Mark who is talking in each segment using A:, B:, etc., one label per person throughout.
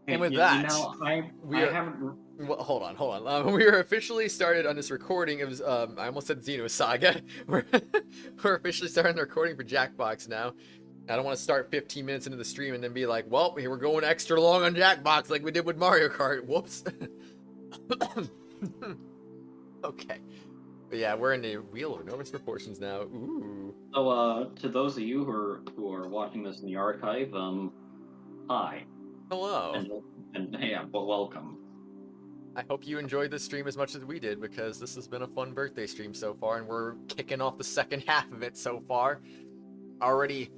A: And with
B: You
A: that,
B: know, I
A: we
B: I
A: are.
B: haven't.
A: Well, hold on, hold on. We are officially started on this recording. It was I almost said Xenosaga. We're we're officially starting the recording for Jackbox now. I don't want to start 15 minutes into the stream and then be like, well, here we're going extra long on Jackbox like we did with Mario Kart. Whoops. Okay. But yeah, we're in the Wheel of Enormous Proportions now. Ooh.
B: So, to those of you who are watching this in the archive, hi,
A: Hello.
B: and yeah, but welcome.
A: I hope you enjoyed this stream as much as we did because this has been a fun birthday stream so far, and we're kicking off the second half of it so far. Already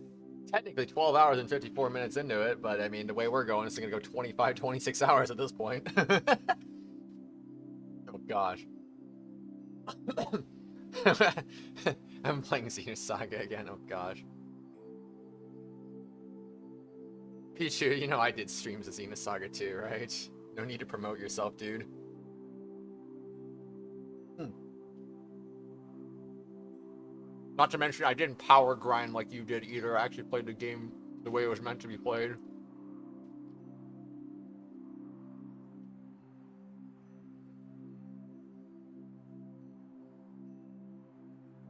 A: technically 12 hours and 54 minutes into it, but I mean, the way we're going, it's going to go 25, 26 hours at this point. Oh gosh. I'm playing Xenosaga again, oh gosh. Pichu, you know I did streams of Xenosaga too, right? No need to promote yourself, dude. Not to mention, I didn't power grind like you did either. I actually played the game the way it was meant to be played.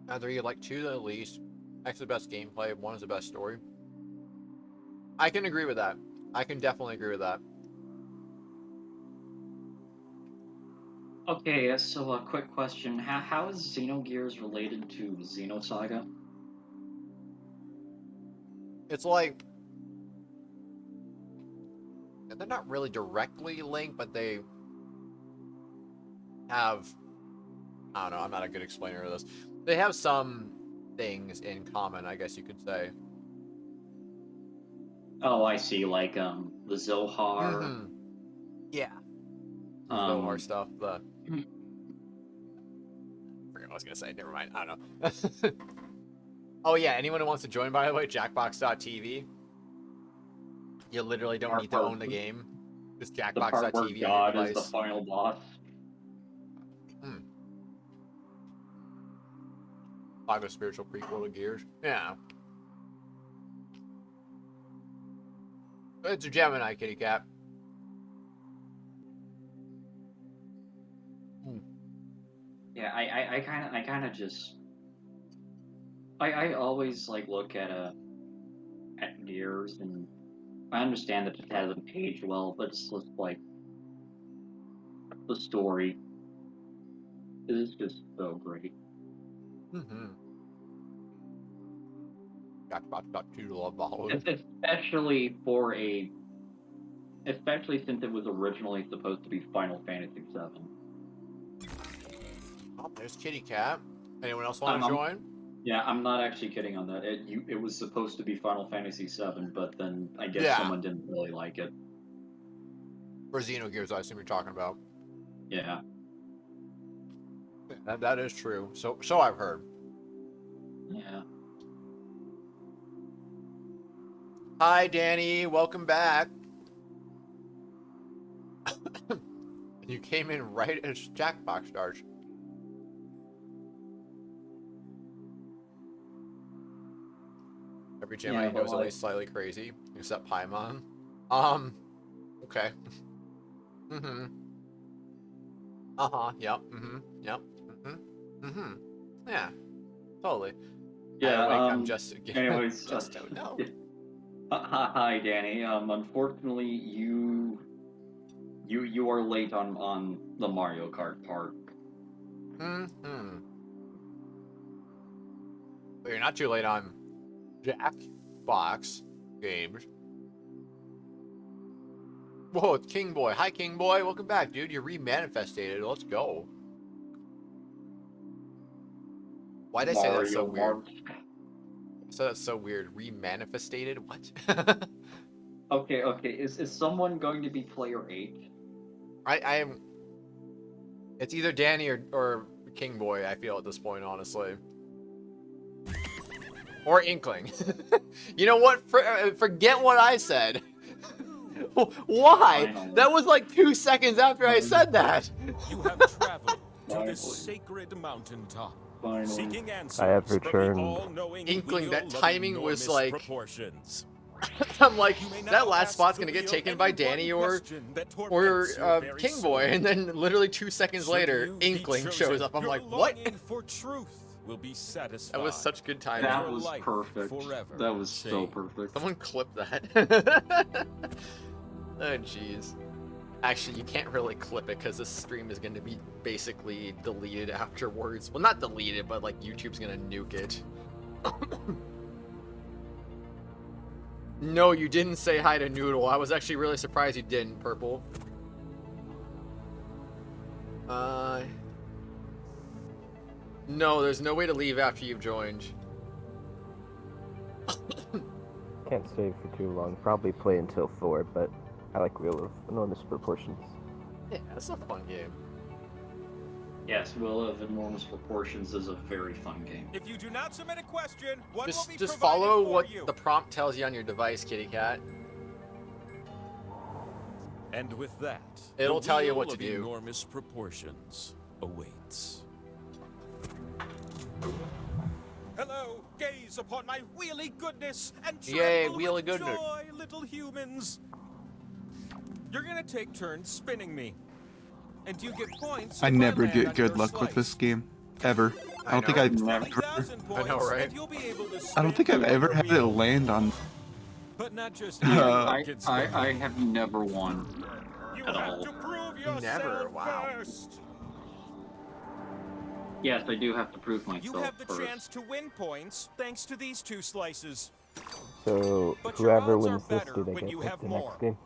A: Either you like two at least. X is the best gameplay, one is the best story. I can agree with that. I can definitely agree with that.
B: Okay, so a quick question: how is Xenogears related to Xenosaga?
A: It's like they're not really directly linked, but they have. I don't know. I'm not a good explainer of this. They have some things in common, I guess you could say.
B: Oh, I see. Like the Zohar.
A: Mm-hmm. Yeah. The Zohar
B: Um,
A: stuff. The I forget what I was gonna say. Never mind. I don't know. Oh yeah. Anyone who wants to join, by the way, Jackbox.tv. You literally don't need to own the game. Just
B: the part where
A: Jackbox.tv on your
B: God is the
A: device.
B: final boss.
A: Hmm. Like a spiritual prequel to Gears. Yeah. It's a Gemini, kitty cat.
B: Yeah, I kind of just I always like look at Gears, and I understand that it hasn't aged well, but it's just like the story is just so great.
A: Mm-hmm. Jackbox.2 love Hollywood.
B: Especially especially since it was originally supposed to be Final Fantasy VII.
A: Oh, there's kitty cat. Anyone else want
B: I'm,
A: to
B: I'm
A: join?
B: yeah, I'm not actually kidding on that. It was supposed to be Final Fantasy VII, but then I guess
A: Yeah.
B: someone didn't really like it.
A: For Xenogears, I assume you're talking about.
B: Yeah.
A: That is true. So I've heard.
B: Yeah.
A: Hi, Danny. Welcome back. You came in right as Jackbox starts. Every Gemini
B: Yeah, but
A: knows at
B: like,
A: least slightly crazy, except Paimon. Okay. Mm-hmm. Uh-huh. Yep. Mm-hmm. Yep. Mm-hmm. Mm-hmm. Yeah. Totally.
B: yeah.
A: I'm just
B: Anyways,
A: just don't know.
B: hi, Danny. Unfortunately, you are late on the Mario Kart part.
A: Mm-hmm. But you're not too late on Jackbox games. Whoa, it's King Boy. Hi, King Boy. Welcome back, dude. You remanifested. Let's go. Why did I say that so
B: Mario
A: weird?
B: Kart.
A: So that's so weird. Remanifested? What?
B: Okay. Is someone going to be player 8?
A: I am. It's either Danny or King Boy. I feel at this point, honestly, or Inkling. You know what? Forget what I said. Why?
B: Finally.
A: That was like 2 seconds after I said that.
C: You have traveled to this sacred mountaintop,
B: Finally.
C: seeking answers
D: I have
C: from the
D: returned.
C: all-knowing
A: Inkling,
C: wheel
A: that
C: of
A: timing was
C: enormous
A: like-
C: proportions.
A: I'm like,
C: You may now
A: that last
C: ask
A: spot's
C: the
A: gonna get
C: wheel
A: taken
C: any
A: by
C: one
A: Danny or
C: question that torments your very
A: King
C: soul.
A: Boy, and then literally 2 seconds
C: Should
A: later,
C: you be
A: Inkling
C: chosen,
A: shows up. I'm
C: your
A: like, what?
C: longing for truth will be satisfied.
A: That was such good timing.
B: That
C: Your
B: was
C: life
B: perfect.
C: forever
B: That was so
C: changed.
B: perfect.
A: Someone clip that. Oh, jeez. Actually, you can't really clip it because this stream is going to be basically deleted afterwards. Well, not deleted, but like YouTube's going to nuke it. No, you didn't say hi to Noodle. I was actually really surprised you didn't, Purple. No, there's no way to leave after you've joined.
D: Can't stay for too long. Probably play until 4, but I like Wheel of Enormous Proportions.
A: Yeah, it's a fun game.
B: Yes, Will of Enormous Proportions is a very fun game.
C: If you do not submit a question, one will be
A: Just
C: provided
A: follow
C: for
A: what
C: you.
A: the prompt tells you on your device, kitty cat.
C: And with that,
A: It'll
C: the
A: tell you
C: wheel
A: what to
C: of
A: do.
C: Enormous Proportions awaits. Hello, gaze upon my wheelie goodness and
A: Yay,
C: tremble
A: wheelie
C: with
A: goodness.
C: joy, little humans. You're gonna take turns spinning me, and you get points.
E: I
C: if
E: never
C: land
E: get
C: on
E: good
C: your
E: luck with
C: slice.
E: this game. Ever. I don't think
A: know.
E: I've
C: 20,000
A: I know,
C: points,
A: right?
C: and you'll be able to
E: I don't
C: spin
E: think I've
C: the
E: ever had it
C: wheel.
E: land on.
C: But not just
E: Uh,
C: anyone can spin.
B: I have never won.
C: You
B: at
C: have
B: all.
C: to prove yourself
A: Never, wow.
C: first.
B: Yes, I do have to prove myself
C: You have the
B: first.
C: chance to win points thanks to these 2 slices.
D: So
C: But your
D: whoever
C: odds are
D: wins this,
C: better
D: do they
C: when
D: get
C: you
D: pick
C: have
D: the
C: more.
D: next game?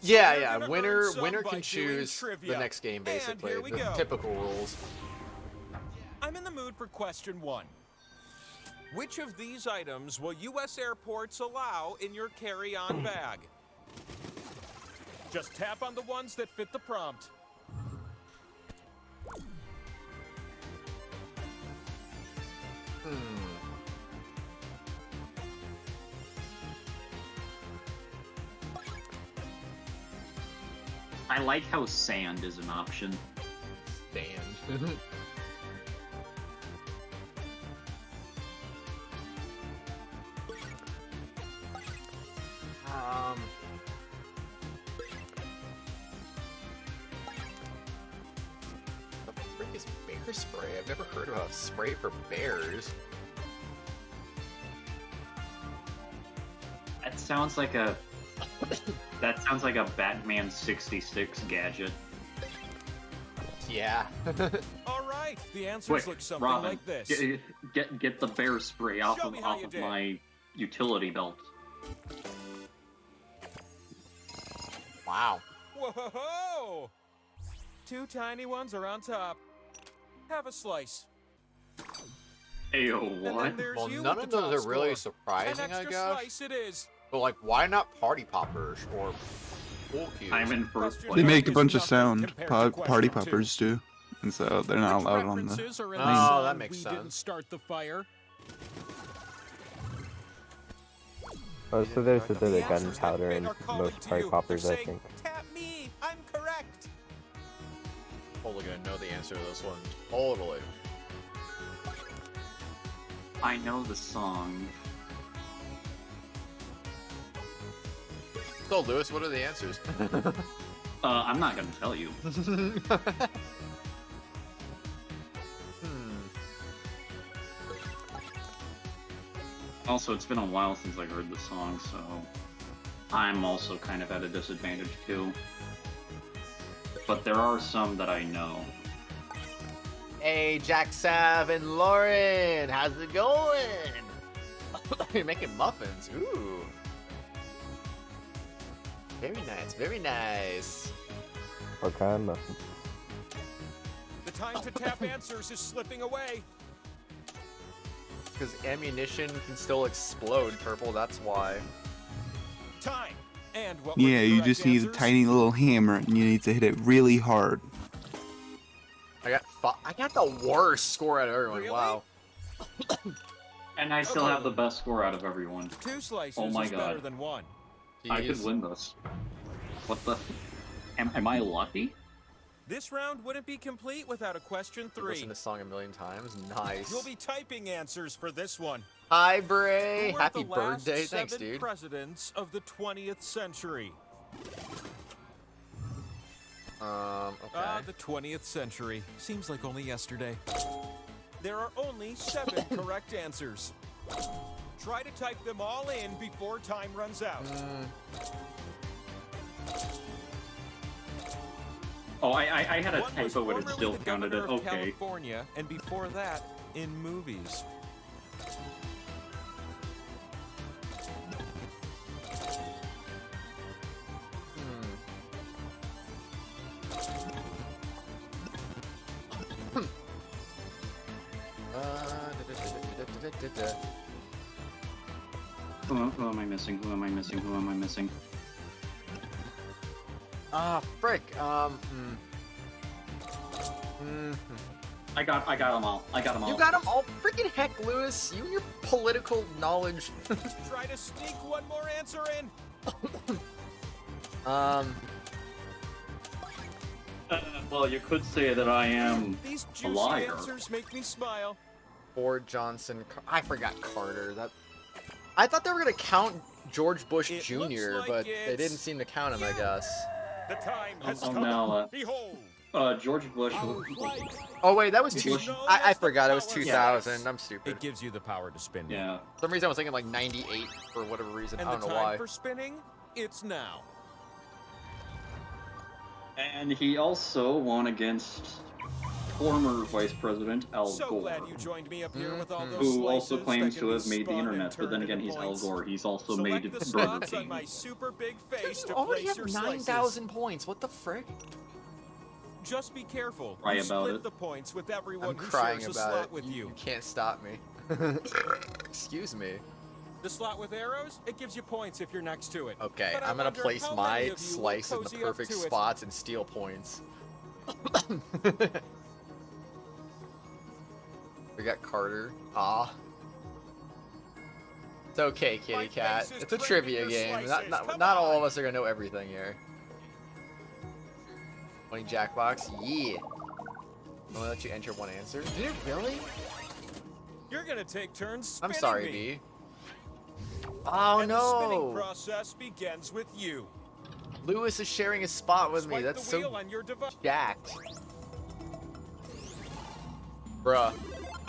A: Yeah,
C: You're
A: yeah.
C: gonna
A: Winner
C: earn some
A: winner
C: by
A: can
C: doing
A: choose the
C: trivia.
A: next game,
C: And
A: basically.
C: here we
A: The
C: go.
A: typical rules.
C: I'm in the mood for question 1. Which of these items will U.S. airports allow in your carry-on bag? Just tap on the ones that fit the prompt.
B: I like how sand is an option.
A: Stand. What the frick is bear spray? I've never heard of a spray for bears.
B: That sounds like a. That sounds like a Batman 66 gadget.
A: Yeah.
C: All right, the answers
B: Quick,
C: look something
B: Robin,
C: like this.
B: get the bear spray off
C: Show
B: of
C: me how you did.
B: my utility belt.
A: Wow.
C: Whoa! 2 tiny ones are on top. Have a slice.
B: Ayo,
C: And then
B: what?
C: there's
A: Well,
C: you
A: none
C: with
A: of
C: the
A: those
C: top
A: are really
C: score.
A: surprising,
C: An
A: I
C: extra
A: guess.
C: slice it is.
A: But like, why not party poppers or pool cues?
B: I'm in first
C: Question
E: They
B: place.
E: make a
C: is
E: bunch of
C: nothing
E: sound.
C: compared to
E: Party
C: question 2.
E: poppers do. And so they're not
C: Which
E: allowed on the.
C: references are in
A: Oh,
C: the song
A: that makes
C: We
A: sense.
C: Didn't Start the Fire?
D: Oh, so there's a bit
C: The
D: of
C: answers that
D: gunpowder
C: fit
D: in
C: are calling
D: most
C: to
D: party
C: you.
D: poppers,
C: They're
D: I
C: saying,
D: think.
C: Tap me, I'm correct.
A: Totally gonna know the answer to this one. Totally.
B: I know the song.
A: So, Lewis, what are the answers?
B: I'm not gonna tell you. Also, it's been a while since I heard the song, so I'm also kind of at a disadvantage too. But there are some that I know.
A: Hey, Jack Sav and Lauren, how's it going? You're making muffins. Ooh. Very nice, very nice.
D: What kind of muffins?
C: The time to tap answers is slipping away.
A: Because ammunition can still explode, Purple, that's why.
C: Time. And what were
E: Yeah,
C: the
E: you
C: correct
E: just need a
C: answers?
E: tiny little hammer and you need to hit it really hard.
A: I got the worst score out of everyone,
C: Really?
A: wow.
B: And I still have the best score out of everyone.
C: 2 slices
B: Oh my
C: is better
B: God.
C: than 1.
B: I could
A: Jeez.
B: win this. What the? Am I lucky?
C: This round wouldn't be complete without a question 3.
A: Listen to this song a million times. Nice.
C: You'll be typing answers for this one.
A: Hi,
C: Who
A: Bray.
C: were
A: Happy
C: the last
A: birthday. Thanks,
C: 7
A: dude.
C: presidents of the 20th century?
A: Okay.
C: The 20th century. Seems like only yesterday. There are only 7 correct answers. Try to type them all in before time runs out.
B: Oh, I had a
C: One was
B: typo, but it
C: formerly
B: still
C: the
B: counted
C: governor
B: it.
C: of
B: Okay.
C: California, and before that, in movies.
B: Who am I missing? Who am I missing? Who am I missing?
A: Ah, frick.
B: I got them all. I got them all.
A: You got them all. Freaking heck, Lewis. You and your political knowledge.
C: Try to sneak one more answer in.
B: Well, you could say that I am
C: These
B: a
C: juicy
B: liar.
C: answers make me smile.
A: Ford Johnson. I forgot Carter. I thought they were gonna count George Bush
C: It
A: Jr.,
C: looks like
A: but they
C: it's
A: didn't seem to count him, I guess.
C: The time has
B: Oh,
C: come.
B: no,
C: Behold.
B: George Bush.
A: Oh wait, that was
C: It's
A: two.
C: known
A: I
C: as the
A: forgot it was
C: power
A: 2000.
C: slice.
A: I'm stupid.
C: It gives you the power to spin.
B: Yeah.
A: For some reason I was thinking like 98 for whatever reason.
C: And
A: I
C: the
A: don't know
C: time
A: why.
C: for spinning, it's now.
B: And he also won against former Vice President Al
C: So
B: Gore,
C: glad you joined me up here with all those
B: who also
C: slices
B: claims
C: that
B: to
C: can
B: have
C: be
B: made the
C: spun and
B: internet. But then
C: turned
B: again,
C: into
B: he's Al
C: points.
B: Gore. He's also
C: Select
B: made
C: the
B: Burger
C: slots on
B: King.
C: my super big face
A: You
C: to
A: already
C: place
A: have
C: your slices.
A: 9,000 points. What the frick?
C: Just be careful.
B: Cry
C: You
B: about
C: split
B: it.
C: the points with everyone
A: I'm
C: who
A: crying
C: shares a
A: about
C: slot
A: it.
C: with
A: You can't stop me. Excuse me.
C: The slot with arrows, it gives you points if you're next to it.
A: Okay,
C: But I
A: I'm gonna
C: wonder
A: place
C: how
A: my
C: many of you will
A: slice in the
C: cozy up
A: perfect
C: to it.
A: spots and steal points. We got Carter. Ah. It's okay, kitty
C: My
A: cat.
C: face is
A: It's a
C: trading
A: trivia
C: your
A: game.
C: slices.
A: Not
C: Come
A: all of
C: on.
A: us are gonna know everything here. 20 Jackbox? Yeah. I'm gonna let you enter one answer. Did it really?
C: You're gonna take turns
A: I'm
C: spinning
A: sorry,
C: me.
A: B. Oh
C: And the spinning
A: no!
C: process begins with you.
A: Lewis is sharing a spot with me.
C: Swipe
A: That's
C: the wheel
A: so
C: on your device.
A: jacked. Bruh.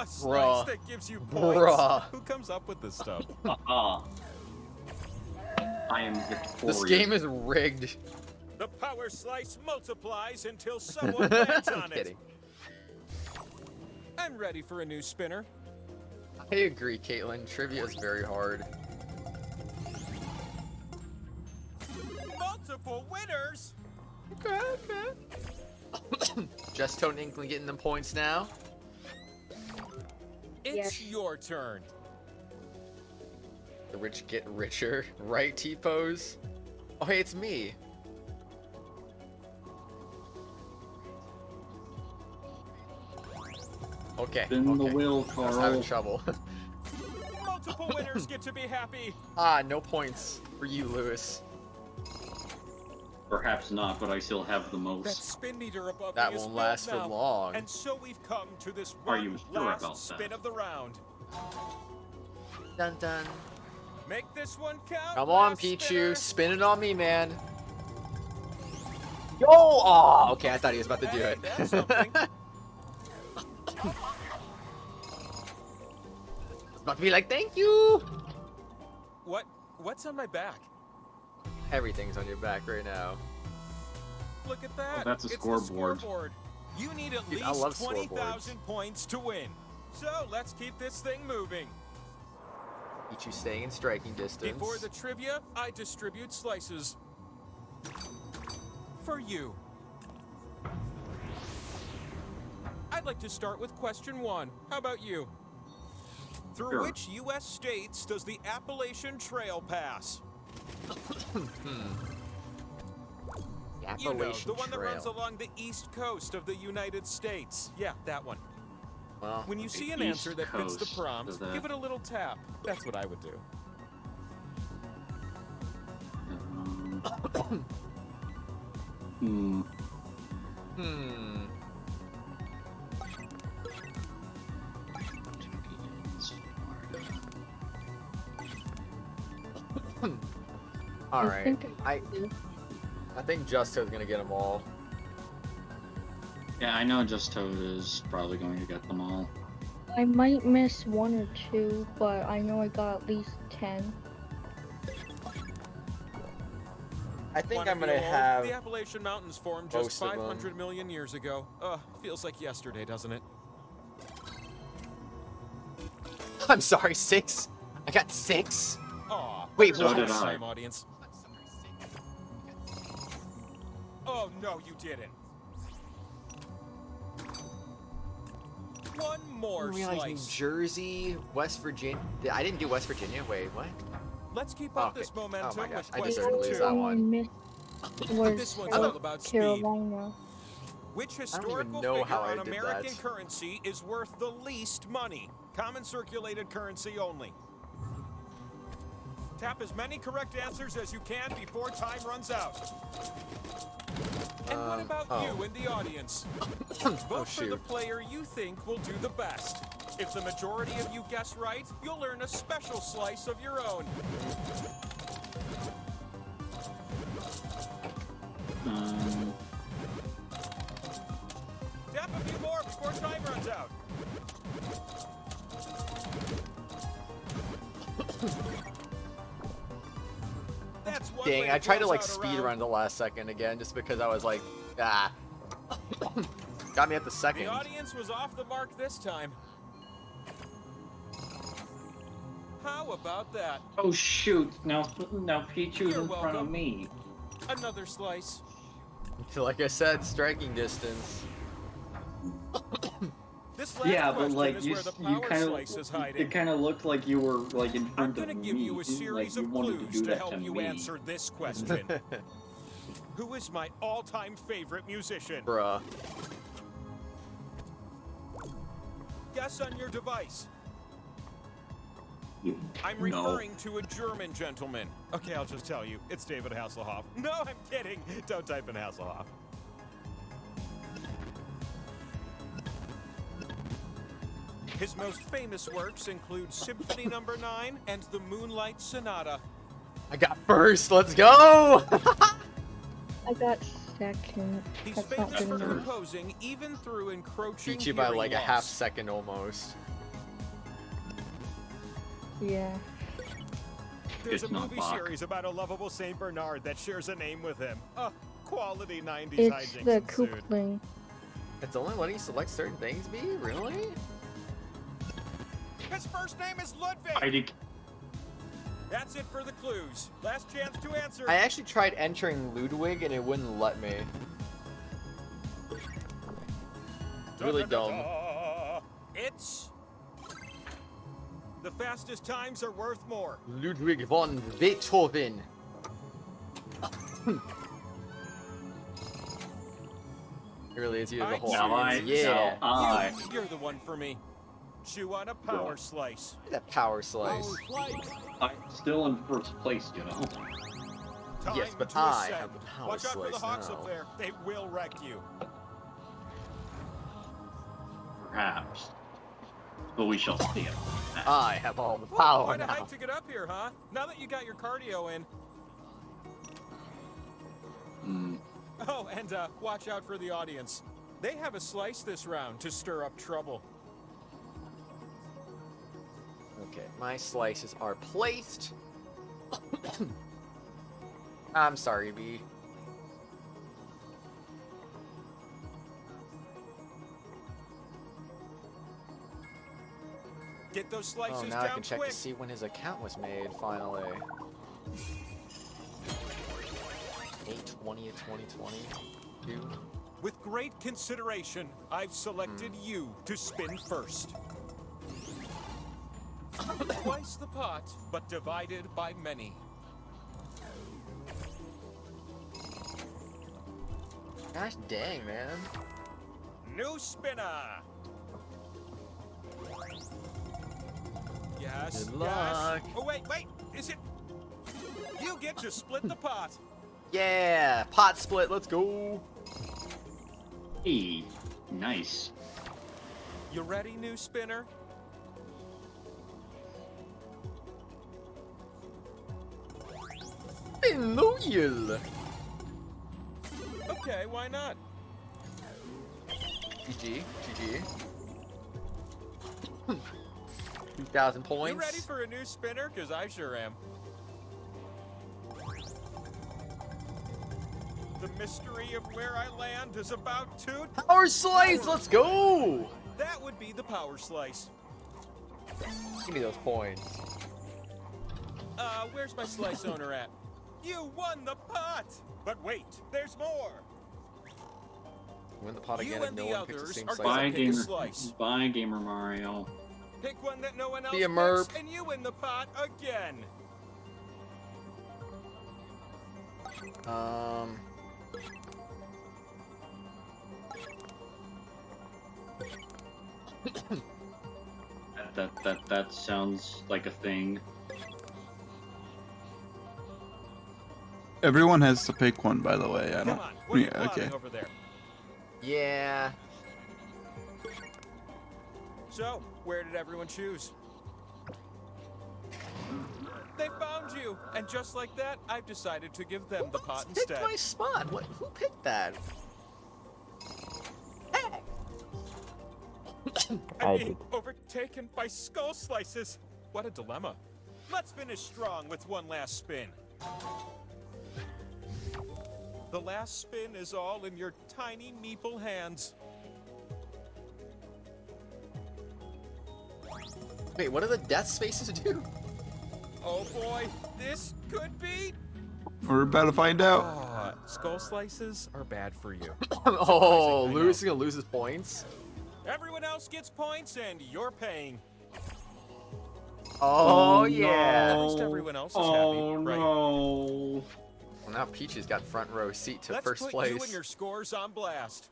C: A
A: Bruh.
C: slice that gives you points.
A: Bruh.
C: Who comes up with this stuff?
B: I am victorious.
A: This game is rigged.
C: The power slice multiplies until someone lands on
A: I'm
C: it.
A: kidding.
C: I'm ready for a new spinner.
A: I agree, Caitlin. Trivia is very hard.
C: Multiple winners.
A: Okay, okay. Just Tone Inkling getting them points now.
C: It's your turn.
A: The rich get richer, right, T-pose? Oh, hey, it's me. Okay.
B: Spin the
A: okay.
B: wheel,
A: I was having
B: Carl.
A: trouble.
C: Multiple winners get to be happy.
A: Ah, no points for you, Lewis.
B: Perhaps not, but I still have the
C: That
B: most.
C: spin meter above
A: That
C: me is
A: won't
C: filled
A: last for
C: now.
A: long.
C: And so we've come to this
B: Are
C: one
B: you sure
C: last
B: about that?
C: spin of the round.
A: Dun dun.
C: Make this one count.
A: Come on,
C: last
A: Pichu.
C: spinner.
A: Spin it on me, man. Yo! Oh, okay, I thought he was about to do
C: Hey,
A: it.
C: that's something.
A: About to be like, thank you!
C: What's on my back?
A: Everything's on your back right now.
C: Look at that.
B: Oh, that's a
C: It's
B: scoreboard.
C: The scoreboard. You need at
A: Dude, I
C: least
A: love
C: 20,000 points to win. So let's keep this thing moving.
A: Pichu staying in striking distance.
C: Before the trivia, I distribute slices. For you. I'd like to start with question 1. How about you? Through
B: Sure.
C: which U.S. states does the Appalachian Trail pass?
A: The
C: You know,
A: Appalachian
C: the one that runs
A: Trail.
C: along the east coast of the United States. Yeah, that one.
A: Well,
C: When you see an
B: east
C: answer that fits the
B: coast
C: prompt,
B: of the-
C: give it a little tap. That's what I would do.
A: Hmm. All right. I think Justo's gonna get them all.
B: Yeah, I know Just Toad is probably going to get them all.
F: I might miss 1 or 2, but I know I got at least 10.
A: I think
C: One
A: I'm
C: of
A: gonna
C: you old,
A: have.
C: The Appalachian Mountains formed just
A: most of them.
C: 500 million years ago. Feels like yesterday, doesn't it?
A: I'm sorry, 6. I got 6.
C: Aw,
A: Wait,
C: better
A: what?
C: next
B: So did I.
C: time, audience. Oh no, you didn't. One more
A: New
C: slice.
A: Jersey, West Virginia. I didn't do West Virginia. Wait, what?
C: Let's keep up
A: Okay.
C: this momentum
A: Oh my gosh,
C: with
A: I
C: question
A: deserve to lose
C: 2.
A: that one.
F: Missed
C: This
F: was
C: one's all about speed.
F: Carolina.
C: Which
A: even
C: historical
A: know
C: figure
A: how I
C: on
A: did
C: American
A: that.
C: currency is worth the least money? Common circulated currency only. Tap as many correct answers as you can before time runs out. And what about you in the audience? Vote for the
A: shoot.
C: player you think will do the best. If the majority of you guess right, you'll earn a special slice of your own. Tap a few more before time runs out. That's one way
A: Dang, I tried to
C: close
A: like
C: out a
A: speed
C: round.
A: run the last second again just because I was like, ah. Got me at the second.
C: The audience was off the mark this time. How about that?
B: Oh shoot! Now Pichu's
C: You're
B: in front of
C: welcome.
B: me.
C: Another slice.
A: Like I said, striking distance.
C: This last
B: Yeah, but
C: question
B: like
C: is
B: you,
C: where the
B: you
C: power
B: kind
C: slice is
B: of,
C: hiding.
B: it kind of looked like you were like in
C: I'm
B: front of
C: gonna
B: me.
C: give you a
B: like
C: series
B: you
C: of
B: wanted
C: clues
B: to do
C: to
B: that
C: help
B: to
C: you
B: me.
C: answer this question. Who is my all-time favorite musician?
A: Bruh.
C: Guess on your device. I'm
B: No.
C: referring to a German gentleman. Okay, I'll just tell you. It's David Hasselhoff. No, I'm kidding. Don't type in Hasselhoff. His most famous works include Symphony No. 9 and the Moonlight Sonata.
A: I got first. Let's go.
F: I got second.
C: He's
F: That's not
C: famous
F: good
C: for
F: enough.
C: composing even through encroaching
A: Beat you by
C: hearing
A: like a
C: loss.
A: half second almost.
F: Yeah.
C: There's a
B: It's not
C: movie
B: Bach.
C: series about a lovable Saint Bernard that shares a name with him. Quality 90s
F: It's
C: hijinks
F: the
C: ensued.
F: Koopling.
A: It's only letting you select certain things, B? Really?
C: His first name is Ludwig.
B: Heidi.
C: That's it for the clues. Last chance to answer.
A: I actually tried entering Ludwig and it wouldn't let me. Really dumb.
C: Da-da-da-da. It's the fastest times are worth more.
A: Ludwig von Beethoven. It really is you the whole
B: Now I,
A: series. Yeah.
B: now I.
C: You're the one for me. Chew on a power slice.
A: That power slice.
B: I'm still in first place, you know.
C: Time
A: Yes, but
C: to
A: I
C: ascend.
A: have the power
C: Watch out for the
A: slice
C: hawks
A: now.
C: up there. They will wreck you.
B: Perhaps. But we shall see it.
A: I have all the
C: Whoa,
A: power
C: quite a
A: now.
C: hike to get up here, huh? Now that you got your cardio in. Oh, and watch out for the audience. They have a slice this round to stir up trouble.
A: Okay, my slices are placed. I'm sorry, B.
C: Get those slices
A: Oh, now I
C: down
A: can check
C: quick.
A: to see when his account was made, finally. 8/20 of 2022.
C: With great consideration, I've selected you to spin first. Twice the pot, but divided by many.
A: Gosh dang, man.
C: New spinner. Yes.
A: Good luck.
C: Yes. Oh wait. Is it? You get to split the pot.
A: Yeah, pot split, let's go.
B: Hey, nice.
C: You ready, new spinner?
A: Loyal.
C: Okay, why not?
A: GG. GG. 2,000 points.
C: You ready for a new spinner? Because I sure am. The mystery of where I land is about to...
A: Power slice, let's go!
C: That would be the power slice.
A: Give me those points.
C: Where's my slice owner at? You won the pot! But wait, there's more!
A: Win the pot
C: You
A: again if
C: and
A: no
C: the
A: one picks the
C: others
A: same
C: are
A: slice.
C: gonna
B: Bye,
C: pick a
B: gamer.
C: slice.
B: Bye, Gamer Mario.
C: Pick one that no one else
A: See ya,
C: picks,
A: Merp.
C: and you win the pot again.
B: That sounds like a thing.
E: Everyone has to pick one, by the way. I
C: Come
E: don't.
C: on, what are you
E: Yeah,
C: plotting
E: okay.
C: over there?
A: Yeah.
C: So, where did everyone choose? They found you, and just like that, I've decided to give them the pot
A: Picked
C: instead.
A: my spot. What? Who picked that? Hey.
D: I
C: I'm
D: did.
C: being overtaken by skull slices. What a dilemma. Let's finish strong with one last spin. The last spin is all in your tiny meeple hands.
A: Wait, what do the death spaces do?
C: Oh boy, this could be...
E: We're about to find out.
C: Skull slices are bad for you.
A: Oh,
C: I know.
A: Lewis is gonna lose his points.
C: Everyone else gets points and you're paying.
A: Oh,
B: Oh,
A: yeah.
C: At least everyone else is
B: Oh
C: happy, right?
B: no.
A: Well, now Peachy's got front row seat to
C: Let's
A: first
C: put
A: place.
C: you and your scores on blast.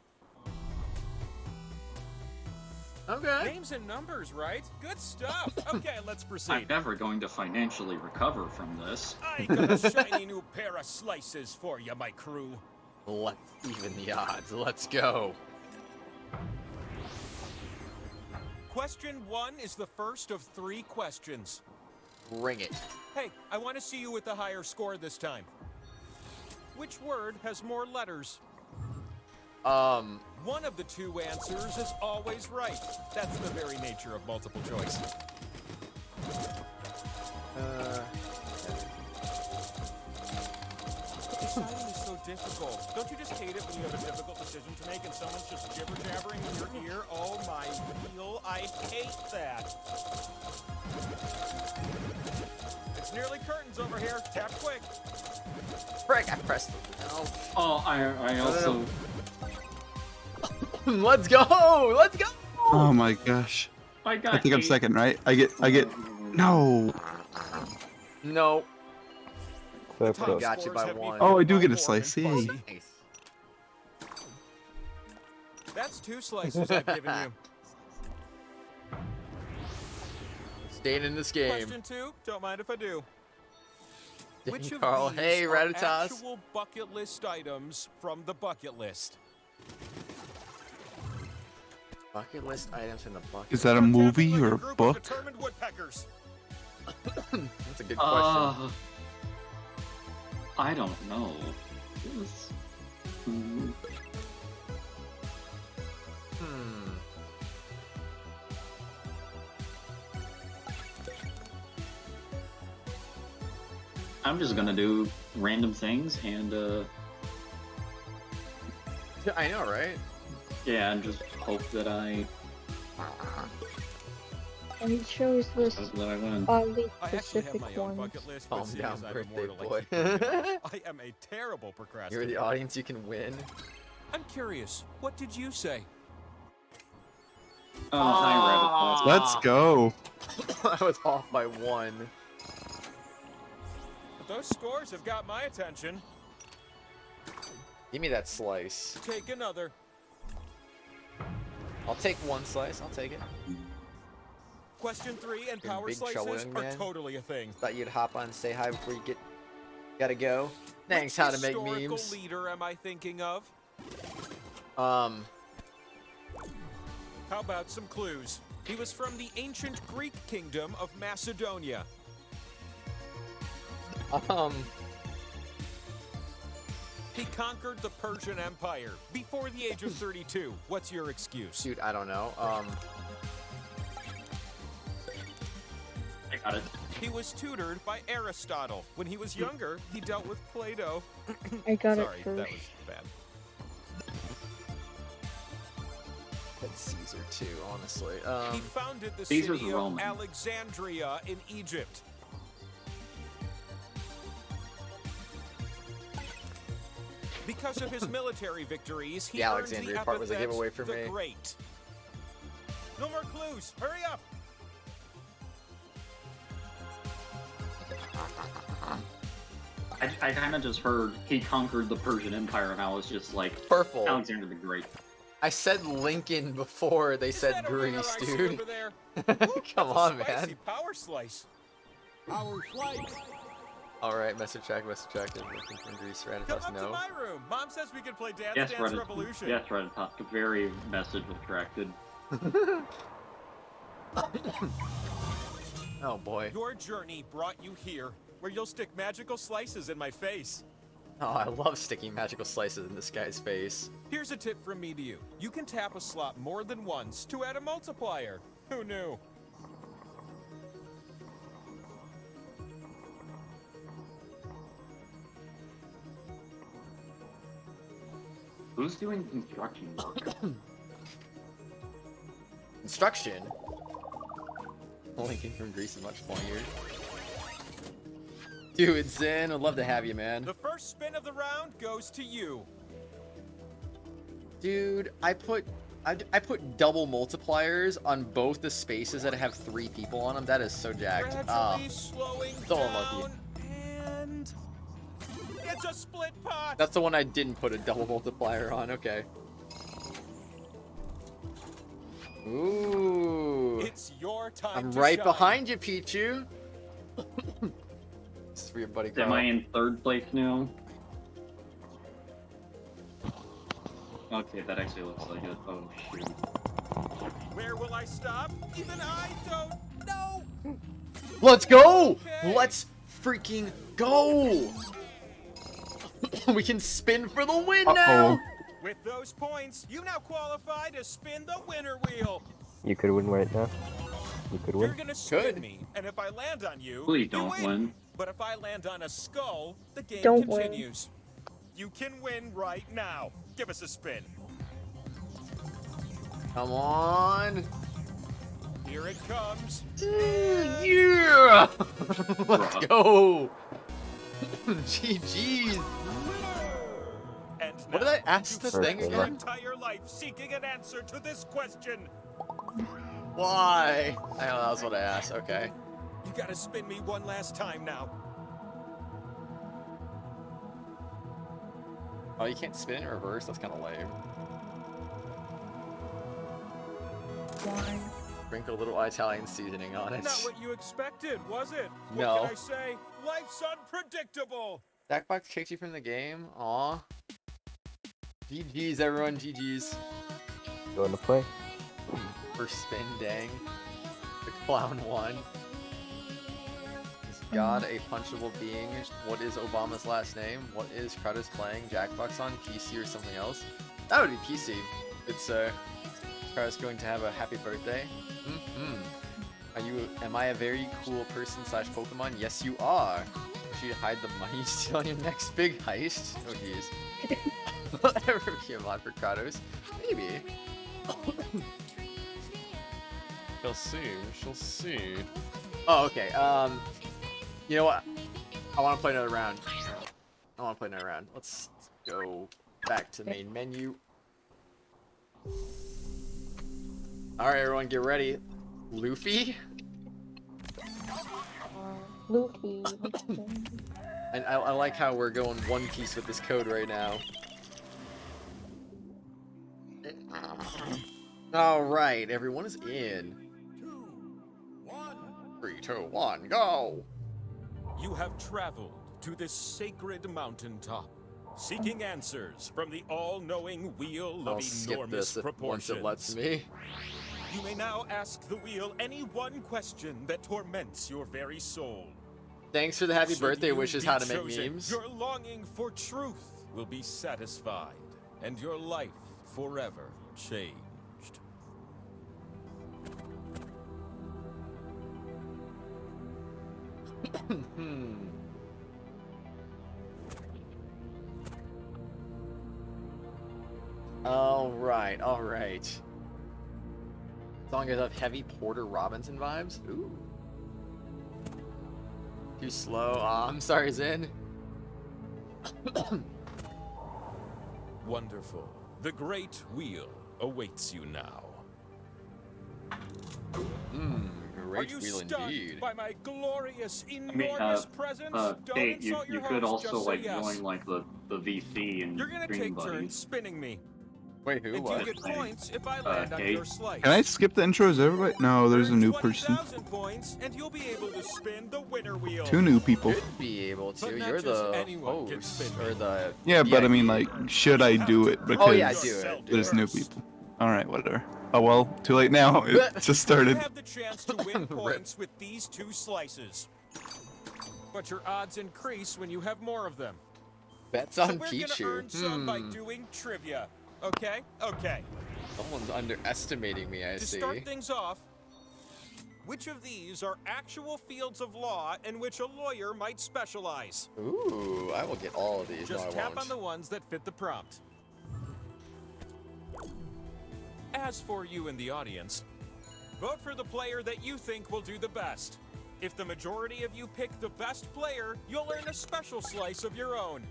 A: Okay.
C: Names and numbers, right? Good stuff. Okay, let's
B: I'm
C: proceed.
B: never going to financially recover from this.
C: I got a shiny new pair of slices for you, my crew.
A: Let's even the odds. Let's go.
C: Question 1 is the first of 3 questions.
A: Bring it.
C: Hey, I want to see you with the higher score this time. Which word has more letters? One of the 2 answers is always right. That's the very nature of multiple choice. Deciding is so difficult. Don't you just hate it when you have a difficult decision to make and someone's just jibber-jabbering in your ear? Oh my wheel, I hate that. It's nearly curtains over here. Tap quick.
A: Frick, I pressed it. No.
B: Oh, I also...
A: Let's go! Let's go!
E: Oh my gosh.
B: I got
E: I think I'm
B: 8.
E: second, right? I get. No.
A: No.
D: So
C: Top
D: close.
A: Got you by
C: scores have me
A: one.
E: Oh, I do
C: feeling
E: get a
C: warm
E: slice,
C: and
E: yay.
C: fuzzy.
A: Nice.
C: That's 2 slices I've given you.
A: Staying in this game.
C: Question 2, don't mind if I do. Which of
A: Carl,
C: these
A: hey,
C: are
A: Ratatas.
C: actual bucket list items from the bucket list?
A: Bucket list items in the bucket.
E: Is that a
C: Start
E: movie
C: tapping like
E: or a
C: group of
E: book?
C: determined woodpeckers.
A: That's a good question.
B: I don't know. Hmm. I'm just gonna do random things and
A: I know, right?
B: yeah, and just hope that I
F: And he chose this
B: that I win.
F: oddly
C: I actually have
F: specific
C: my own
F: ones.
C: bucket list, but
A: Calm
C: seeing
A: down,
C: as I'm
A: birthday
C: immortal, I
A: boy.
C: keep doing it. I am a terrible
A: You're
C: procrastinator.
A: the audience, you can win.
C: I'm curious, what did you say?
B: Oh, hi, Rabbit.
E: Let's go.
A: I was off by 1.
C: Those scores have got my attention.
A: Give me that slice.
C: Take another.
A: I'll take 1 slice. I'll take it.
C: Question 3 and
A: In
C: power
A: big trouble,
C: slices
A: young
C: are
A: man.
C: totally a thing.
A: Thought you'd hop on and say hi before you gotta go. Thanks,
C: Which
A: how to make
C: historical
A: memes.
C: leader am I thinking of? How about some clues? He was from the ancient Greek kingdom of Macedonia. He conquered the Persian Empire before the age of 32. What's your excuse?
A: Dude, I don't know.
B: I got it.
C: He was tutored by Aristotle. When he was younger, he dealt with Plato.
F: I got
C: Sorry,
F: it first.
C: that was bad.
A: That's Caesar too, honestly.
C: He founded the
B: Caesar's
C: city
B: Roman.
C: of Alexandria in Egypt. Because of his military victories, he
A: The
C: earned
A: Alexandria
C: the
A: part was a
C: epithet
A: giveaway for
C: the
A: me.
C: Great. No more clues. Hurry up.
B: I kind of just heard he conquered the Persian Empire, and I was just like,
A: Purple.
B: Alexander the Great.
A: I said Lincoln before they
C: Is
A: said
C: that a ringer
A: Greece,
C: I see
A: dude.
C: over there?
A: Come
C: That's a
A: on,
C: spicy
A: man.
C: power slice.
G: Power slice.
A: Alright, message check. Looking from Greece.
C: Come
A: Raditos,
C: up to
A: no.
C: my room. Mom says we can play Dance
B: Yes,
C: Dance
B: Reddit.
C: Revolution.
B: Yes, Reddit. Very message was corrected.
A: Oh boy.
C: Your journey brought you here, where you'll stick magical slices in my face.
A: Oh, I love sticking magical slices in this guy's face.
C: Here's a tip from me to you. You can tap a slot more than once to add a multiplier. Who knew?
B: Who's doing construction work?
A: Instruction. Lincoln from Greece is much funnier. Dude, Zen, I'd love to have you, man.
C: The first spin of the round goes to you.
A: Dude, I put double multipliers on both the spaces that have 3 people on them. That is so jacked.
C: Gradually slowing
A: so
C: down,
A: unlucky.
C: and it's a split pot.
A: That's the one I didn't put a double multiplier on. Okay. Ooh.
C: It's your time.
A: I'm
C: to
A: right
C: shine.
A: behind you, Pichu. This is for your buddy Carl.
B: Am I in third place now? Okay, that actually looks like it. Oh, shoot.
C: Where will I stop? Even I don't know.
A: Let's go!
C: Okay.
A: Let's freaking go! We can spin for the win now!
C: With those points, you now qualify to spin the winner wheel.
D: You could win right now. You could
C: You're
D: win.
C: gonna spin
A: Good.
C: me, and if I land on you,
B: Please
C: you
B: don't win.
C: But if I land on a skull, the game
F: Don't win.
C: continues. You can win right now. Give us a spin.
A: Come on!
C: Here it comes.
A: Yeah! Let's go! GG's!
C: And
A: What did
C: now,
A: I ask
C: you've
A: the thing
C: spent your
A: again?
C: entire life seeking an answer to this question.
A: Why? I know that was what I asked. Okay.
C: You gotta spin me one last time now.
A: Oh, you can't spin in reverse? That's kind of lame. Sprinkle a little Italian seasoning on it.
C: Not what you expected, was it?
A: No.
C: What can I say? Life's unpredictable.
A: Jackbox kicked you from the game? Aw. GG's, everyone. GG's.
D: Going to play.
A: First spin, dang. The clown won. Is God a punchable being? What is Obama's last name? What is Kratos playing Jackbox on? PC or something else? That would be PC. It's Kratos going to have a happy birthday? Am I a very cool person / Pokemon? Yes, you are. You should hide the money you steal on your next big heist. Oh jeez. Will I ever be a mod for Kratos? Maybe. She'll see. She'll see. Oh, okay. You know what? I want to play another round. Let's go back to the main menu. All right, everyone, get ready. Luffy.
F: Luffy.
A: And I like how we're going One Piece with this code right now. All right, everyone is in. 3, 2, 1, go!
C: You have traveled to this sacred mountaintop. seeking answers from the all-knowing wheel
A: I'll
C: of
A: skip
C: enormous
A: this once it
C: proportions.
A: lets me.
C: You may now ask the wheel any one question that torments your very soul.
A: Thanks for the happy
C: Should
A: birthday
C: you
A: wishes,
C: be
A: how to make
C: chosen,
A: memes.
C: Your longing for truth will be satisfied, and your life forever changed.
A: Alright, alright. Song is of heavy Porter Robinson vibes. Ooh. Too slow. I'm sorry, Zin.
C: Wonderful. The great wheel awaits you now. Are
A: Great
C: you
A: wheel
C: stunned
A: indeed.
C: by my glorious,
B: I mean,
C: enormous presence? Don't
B: Kate, you
C: insult your
B: could
C: host,
B: also
C: just say
B: like
C: yes.
B: join like the VC and
C: You're gonna
B: Stream
C: take turns
B: Buddies.
C: spinning me,
A: Wait, who?
C: and
A: What?
C: you get points if I land on
B: Kate?
C: your slice.
E: Can I skip the intros, everybody? No, there's a
C: Earn
E: new person.
C: 20,000 points, and you'll be able to spin the winner wheel.
E: 2 new people.
A: Should be able to.
C: But not
A: You're
C: just
A: the
C: anyone can
A: host.
C: spin
A: Or
C: me.
A: the.
E: Yeah, but I mean,
A: VIP.
E: like, should I do it? Because
A: Oh, yeah, do it.
E: there's new people. Alright, whatever. Oh well, too late now. It just
C: You
E: started.
C: have the chance to win points with these 2 slices. But your odds increase when you have more of them.
A: Bets
C: So
A: on
C: we're gonna earn
A: Pichu.
C: some by doing trivia. Okay? Okay.
A: Someone's underestimating me, I
C: To
A: see.
C: start things off, which of these are actual fields of law in which a lawyer might specialize?
A: Ooh, I will get all of these.
C: Just
A: no, I
C: tap
A: won't.
C: on the ones that fit the prompt. As for you in the audience, vote for the player that you think will do the best. If the majority of you pick the best player, you'll earn a special slice of your own.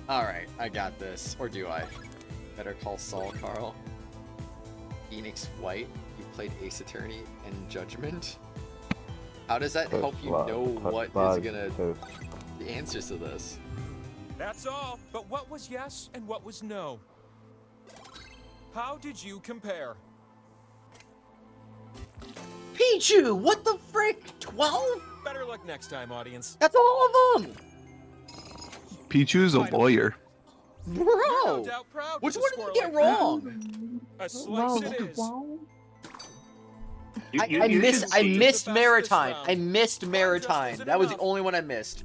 A: Alright, I got this. Or do I? Better call Saul, Carl. Phoenix White, you played Ace Attorney and Judgment. How does that help you know what is gonna... the answers to this?
C: That's all. But what was yes and what was no? How did you compare?
A: Pichu! What the frick? 12?
C: Better luck next time, audience.
A: That's all of them!
E: Pichu's a lawyer.
C: You're
A: Bro!
C: no doubt proud
A: Which
C: with a
A: one
C: score
A: did you get
C: like that.
A: wrong?
C: A slice it is.
B: You
A: I
B: should
A: missed
C: see-
A: Maritime.
C: the best this
A: I missed Maritime.
C: isn't
A: That was the
C: enough.
A: only one I missed.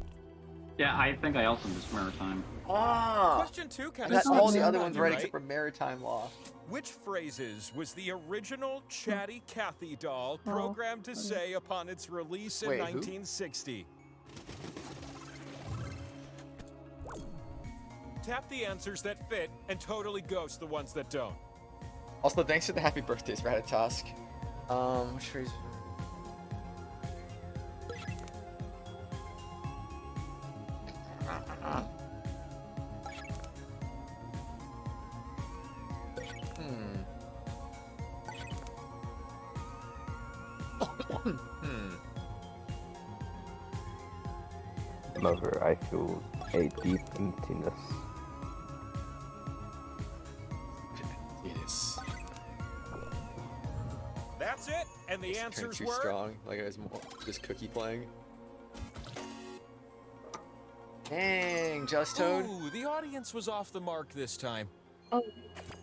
B: Yeah, I think I also missed Maritime.
A: Ah!
C: Question 2
A: I
C: kind
A: got
C: of
A: all the
C: sneaks
A: other
C: up
A: ones
C: on you,
A: right
C: right?
A: except for Maritime Law.
C: Which phrases was the original Chatty Cathy doll programmed to say upon its release in
A: Wait, who?
C: 1960? Tap the answers that fit and totally ghost the ones that don't.
A: Also, thanks for the happy birthdays, Ratatosk. Which phrase?
D: Lover, I feel a deep emptiness.
A: Yes.
C: That's it, and the
A: Turn
C: answers
A: too
C: were
A: strong. Like I was just cookie playing. Dang, Just Toad.
C: Ooh, the audience was off the mark this time.
F: Oh,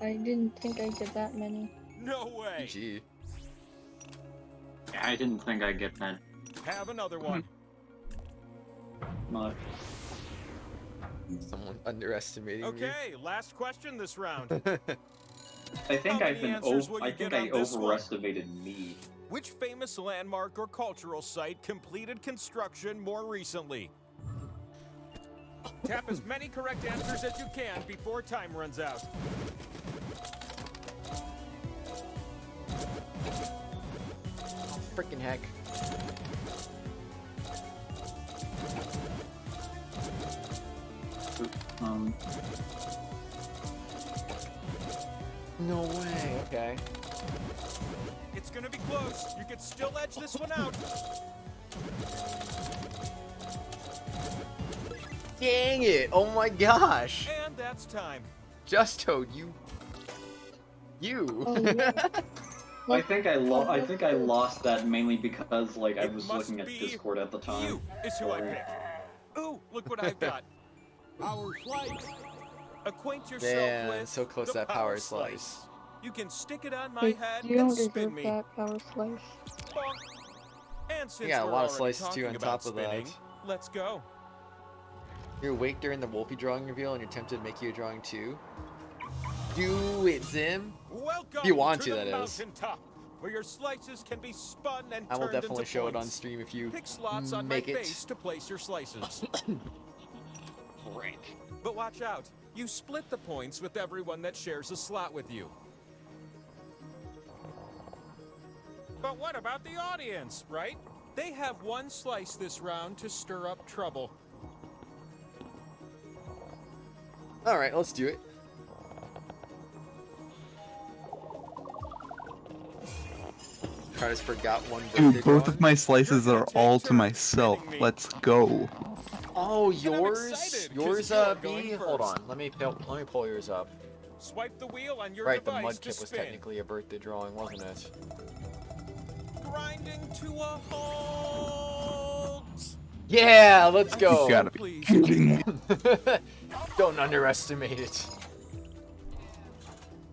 F: I didn't think I'd get that many.
C: No way.
A: GG.
B: Yeah, I didn't think I'd get that
C: Have another one.
B: much.
A: Someone underestimating
C: Okay, last question this round.
A: me.
B: I think
C: How
B: I've
C: many
B: been
C: answers will you
B: I think
C: get
B: I
C: on this one?
B: overestimated me.
C: Which famous landmark or cultural site completed construction more recently? Tap as many correct answers as you can before time runs out.
A: Freaking heck.
B: Um,
A: No way. Okay.
C: It's gonna be close. You could still edge this one out.
A: Dang it! Oh my gosh!
C: And that's time.
A: Just Toad, you.
F: Oh, yeah.
B: I think I lost that mainly because like I
C: It
B: was
C: must
B: looking at
C: be
B: Discord at the time.
C: You is who I
B: Sorry.
C: picked. Ooh, look what I've got.
G: Power slice.
C: Acquaint yourself
A: Man,
C: with
A: so close
C: the
A: to that power slice.
C: You can stick it on my
F: Hey,
C: head
F: you
C: and
F: don't
C: spin
F: deserve
C: me.
F: that power slice.
C: Bonk. And since
A: got a
C: we're
A: lot of
C: already
A: slices too
C: talking
A: on
C: about
A: top of that.
C: spinning, let's go.
A: You're awake during the Wolfie drawing reveal and you're tempted to make you a drawing too. Do it, Zim.
C: Welcome
A: If you want
C: to
A: to,
C: the
A: that is.
C: mountaintop, where your slices can be spun and
A: I will
C: turned
A: definitely
C: into
A: show it on
C: points.
A: stream if you
C: Pick slots on my
A: make it.
C: face to place your slices.
A: Rank.
C: But watch out. You split the points with everyone that shares a slot with you. But what about the audience, right? They have one slice this round to stir up trouble.
A: All right, let's do it. Kratos forgot one birthday
E: Dude, both
A: drawing.
E: of my slices
C: You're gonna
E: are
C: take
E: all to
C: turns
E: myself.
C: spinning me.
E: Let's go.
A: Oh,
C: And I'm
A: yours,
C: excited, 'cause
A: yours,
C: you're
A: B.
C: going
A: Hold
C: first.
A: on, let me pull yours up.
C: Swipe the wheel on your
A: Right, the
C: device
A: mud
C: to
A: kip was
C: spin.
A: technically a birthday drawing, wasn't it?
C: Grinding to a halt.
A: Yeah, let's go.
E: You gotta be
C: Please.
E: kidding me.
A: Don't underestimate it.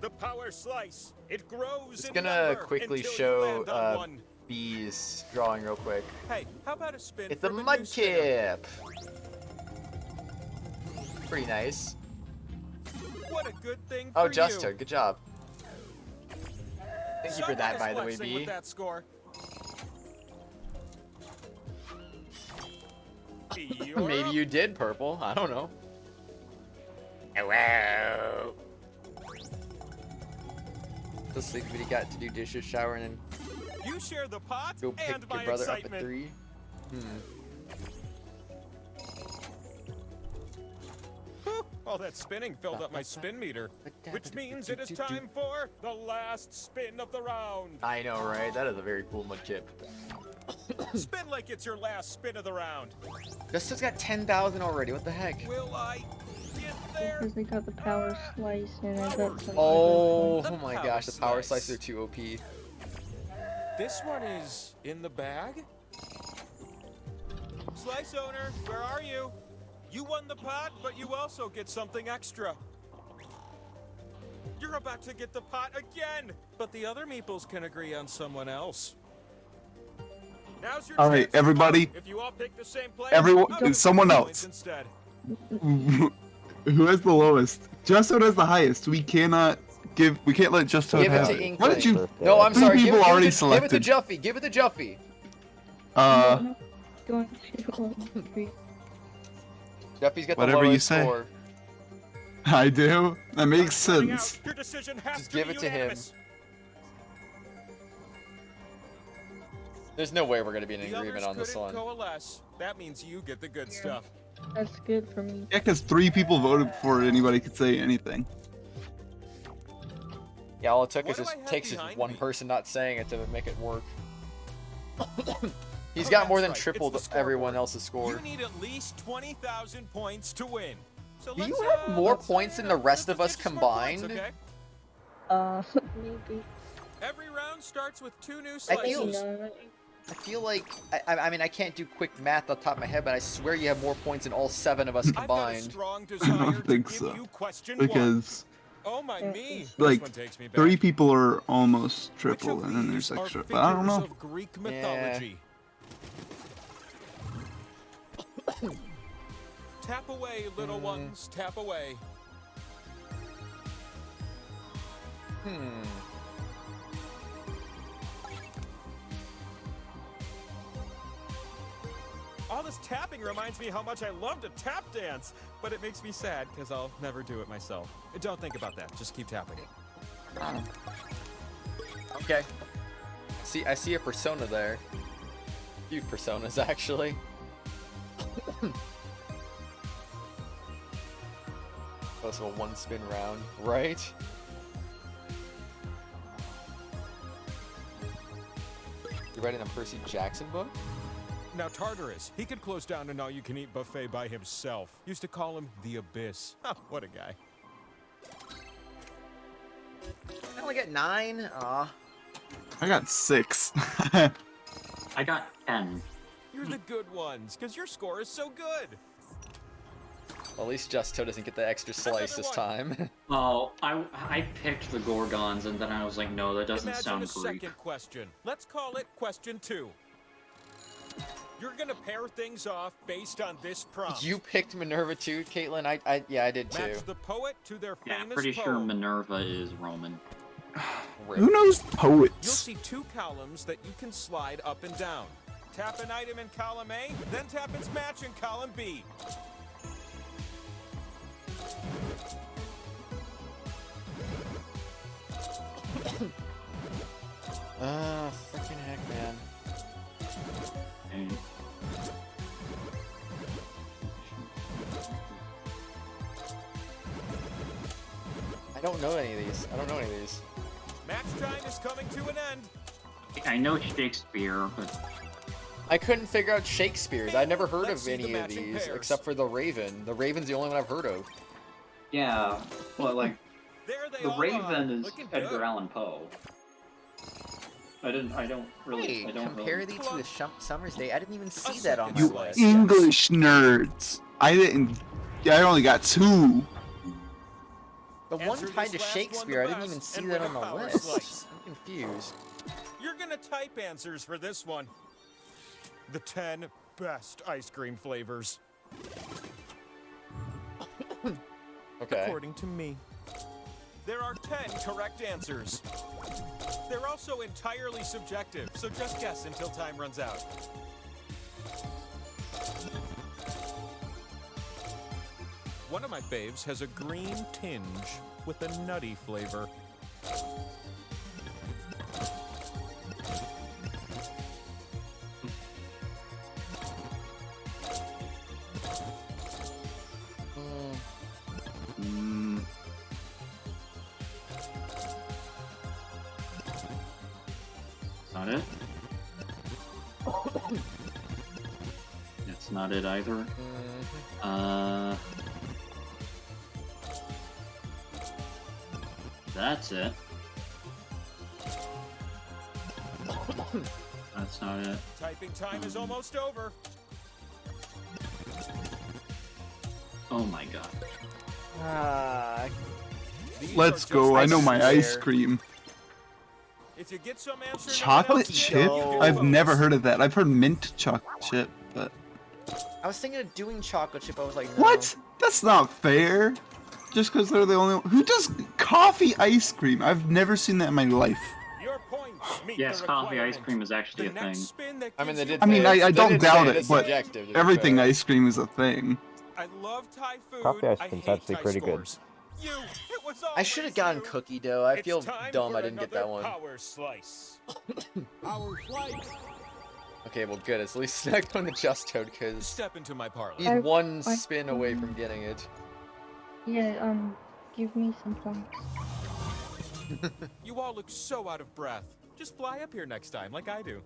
C: The power slice. It grows.
A: Just
C: in
A: gonna
C: number
A: quickly
C: until you
A: show
C: land on one.
A: B's drawing real quick.
C: Hey, how about a spin?
A: It's a
C: from new
A: mud
C: spinner?
A: kip. Pretty nice.
C: What a good thing
A: Oh,
C: for
A: Juster,
C: you.
A: good job. Thank you for that,
C: Someone
A: by the
C: is
A: way,
C: flexing
A: B.
C: with that score. You're
A: Maybe
C: up.
A: you did, Purple. I don't know. Hello. So sleepy, but he got to do dishes, shower, and then
C: You share the pot
A: go pick
C: and
A: your
C: my
A: brother up at
C: excitement.
A: 3.
C: Whew, all that spinning filled up my spin meter, which means it is time for the last spin of the round.
A: I know, right? That is a very cool mud kip.
C: Spin like it's your last spin of the round.
A: Juster's got 10,000 already. What the heck?
C: Will I get there?
F: Because they got the power slice and I got some.
A: Oh,
C: The
A: my
C: power
A: gosh, the power
C: slice.
A: slices are too OP.
C: This one is in the bag. Slice owner, where are you? You won the pot, but you also get something extra. You're about to get the pot again, but the other meeples can agree on someone else. Now's your
E: All
C: chance
E: right,
C: to
E: everybody.
C: vote. If you all pick the same player,
E: Everyone-
C: I'll give
E: someone
C: you
E: else.
C: points Instead.
E: Who has the lowest? Justo has the highest. We can't let Justo
A: Give it
E: have
A: to
E: it.
A: Inkling.
E: Why don't you?
A: No, I'm
E: Three
A: sorry.
E: people already
A: Give it
E: selected.
A: to Juffy. Give it to Juffy.
F: Going to three.
A: Juffy's got the
E: Whatever you
A: lowest
E: say.
A: score.
E: I do. That makes
C: I'm counting
E: sense.
C: out. Your decision has
A: Just
C: to
A: give
C: be
A: it to him.
C: unanimous.
A: There's no way we're gonna be in
C: The
A: agreement
C: others
A: on this
C: couldn't
A: one.
C: coalesce. That means you get the good stuff.
F: That's good for me.
E: Yeah, because 3 people voted before anybody could say anything.
A: Yeah, all it took
C: What
A: is
C: do I
A: just
C: have
A: takes just
C: behind
A: one
C: me?
A: person not saying it to make it work. He's
C: Oh,
A: got more
C: that's
A: than
C: right.
A: triple
C: It's the
A: everyone
C: scoreboard.
A: else's score.
C: You need at least 20,000 points to win. So
A: Do you
C: let's,
A: have more
C: let's,
A: points than the rest of us
C: get some more points,
A: combined?
C: okay?
F: Maybe.
C: Every round starts with 2 new
A: I feel-
C: slices.
F: No,
A: I feel like I mean I can't do quick math off the top of my head, but I swear you have more points than all 7 of us
C: I've got a
A: combined.
C: strong
E: I
C: desire
E: don't
C: to
E: think
C: give
E: so.
C: you question 1.
E: Because
C: Oh my me.
E: Like,
C: This one takes me back.
E: 3 people are almost
C: Which
E: triple,
C: of
E: and then
C: these
E: there's
C: are
E: extra. But I don't
C: figures
E: know.
C: of Greek mythology? Tap away, little ones, tap away. All this tapping reminds me how much I love to tap dance, but it makes me sad because I'll never do it myself. Don't think about that. Just keep tapping.
A: Okay. I see a persona there. A few personas actually. Also a 1-spin round, right? You writing a Percy Jackson book?
C: Now Tartarus, he could close down an all-you-can-eat buffet by himself. Used to call him the Abyss. Huh, what a guy.
A: I only get 9. Aw.
E: I got 6.
B: I got 10.
C: You're the good ones, because your score is so good.
A: Well, at least Justo doesn't get the extra slice this time.
B: Oh, I picked the Gorgons, and then I was like, no, that doesn't
C: Imagine
B: sound
C: a
B: Greek.
C: second question. Let's call it question 2. You're gonna pair things off based on this prompt.
A: You picked Minerva too, Caitlin? Yeah, I did too.
C: Match the poet to their
B: Yeah,
C: famous
B: pretty sure
C: poem.
B: Minerva is Roman.
E: Who knows
C: You'll
E: poets?
C: see 2 columns that you can slide up and down. Tap an item in column A, then tap its match in column B.
A: Freaking heck, man.
B: And
A: I don't know any of these.
C: Match time is coming to an end.
B: I know Shakespeare, but
A: I couldn't figure out Shakespeare's. I'd never heard
C: Let's
A: of
C: see the
A: any of
C: matching
A: these
C: pairs.
A: except for the Raven. The Raven's the only one I've heard of.
B: yeah, well, like
C: There they
B: the
C: all
B: Raven
C: are.
B: is
C: Looking
B: Edgar
C: good.
B: Allan Poe. I don't really.
A: Compare these to the Summer's Day. I didn't even see
C: A
A: that on my
C: second
A: list.
C: slice.
E: English nerds. I didn't. I only got 2.
A: The one
C: Answer
A: tied
C: this
A: to
C: last
A: Shakespeare, I
C: one the
A: didn't even
C: best
A: see
C: and
A: that
C: win
A: on
C: a
A: the
C: power
A: list.
C: slice.
A: I'm confused.
C: You're gonna type answers for this one. The 10 best ice cream flavors,
A: Okay.
C: according to me. There are 10 correct answers. They're also entirely subjective, so just guess until time runs out. One of my faves has a green tinge with a nutty flavor.
E: Mm,
B: Not it. That's not it either. That's it. That's not it.
C: Typing time is almost over.
B: Oh my god.
C: These
E: let's
C: are just
E: go. I know my ice
A: swear.
E: cream.
C: If you get some answer, no one
E: Chocolate
C: else
E: chip?
C: can, you get
E: I've
C: bonus.
E: never heard of that. I've heard mint chocolate chip, but
A: I was thinking of doing chocolate chip. I was like, no.
E: what? That's not fair. Just because they're the only one. Who does coffee ice cream? I've never seen that in my life.
C: Your points meet
B: Yes,
C: the
B: coffee ice
C: requirement.
B: cream is actually
C: The
B: a
C: next
B: thing.
C: spin that
A: I mean,
C: gives
A: they
C: you
A: did.
E: I mean,
A: say-
E: I
A: they
E: don't
A: did
E: doubt
A: say
E: it,
A: it's
E: but
A: subjective, to be
E: everything
A: fair.
E: ice cream is a thing.
C: I love Thai food.
D: Coffee ice
C: I
D: cream's
C: hate
D: actually
C: Thai
D: pretty good.
C: scores. You, it was
A: I should have
C: always
A: gotten
C: you.
A: cookie dough. I
C: It's
A: feel
C: time
A: dumb
C: for
A: I didn't get that
C: another
A: one.
C: Power slice.
G: Our slice.
A: Okay, well, good. At least I got on the Just Toad because
C: Step into my parlor.
A: he's
F: I-
A: one
F: I-
A: spin away from getting it.
F: Yeah, give me some points.
C: You all look so out of breath. Just fly up here next time, like I do.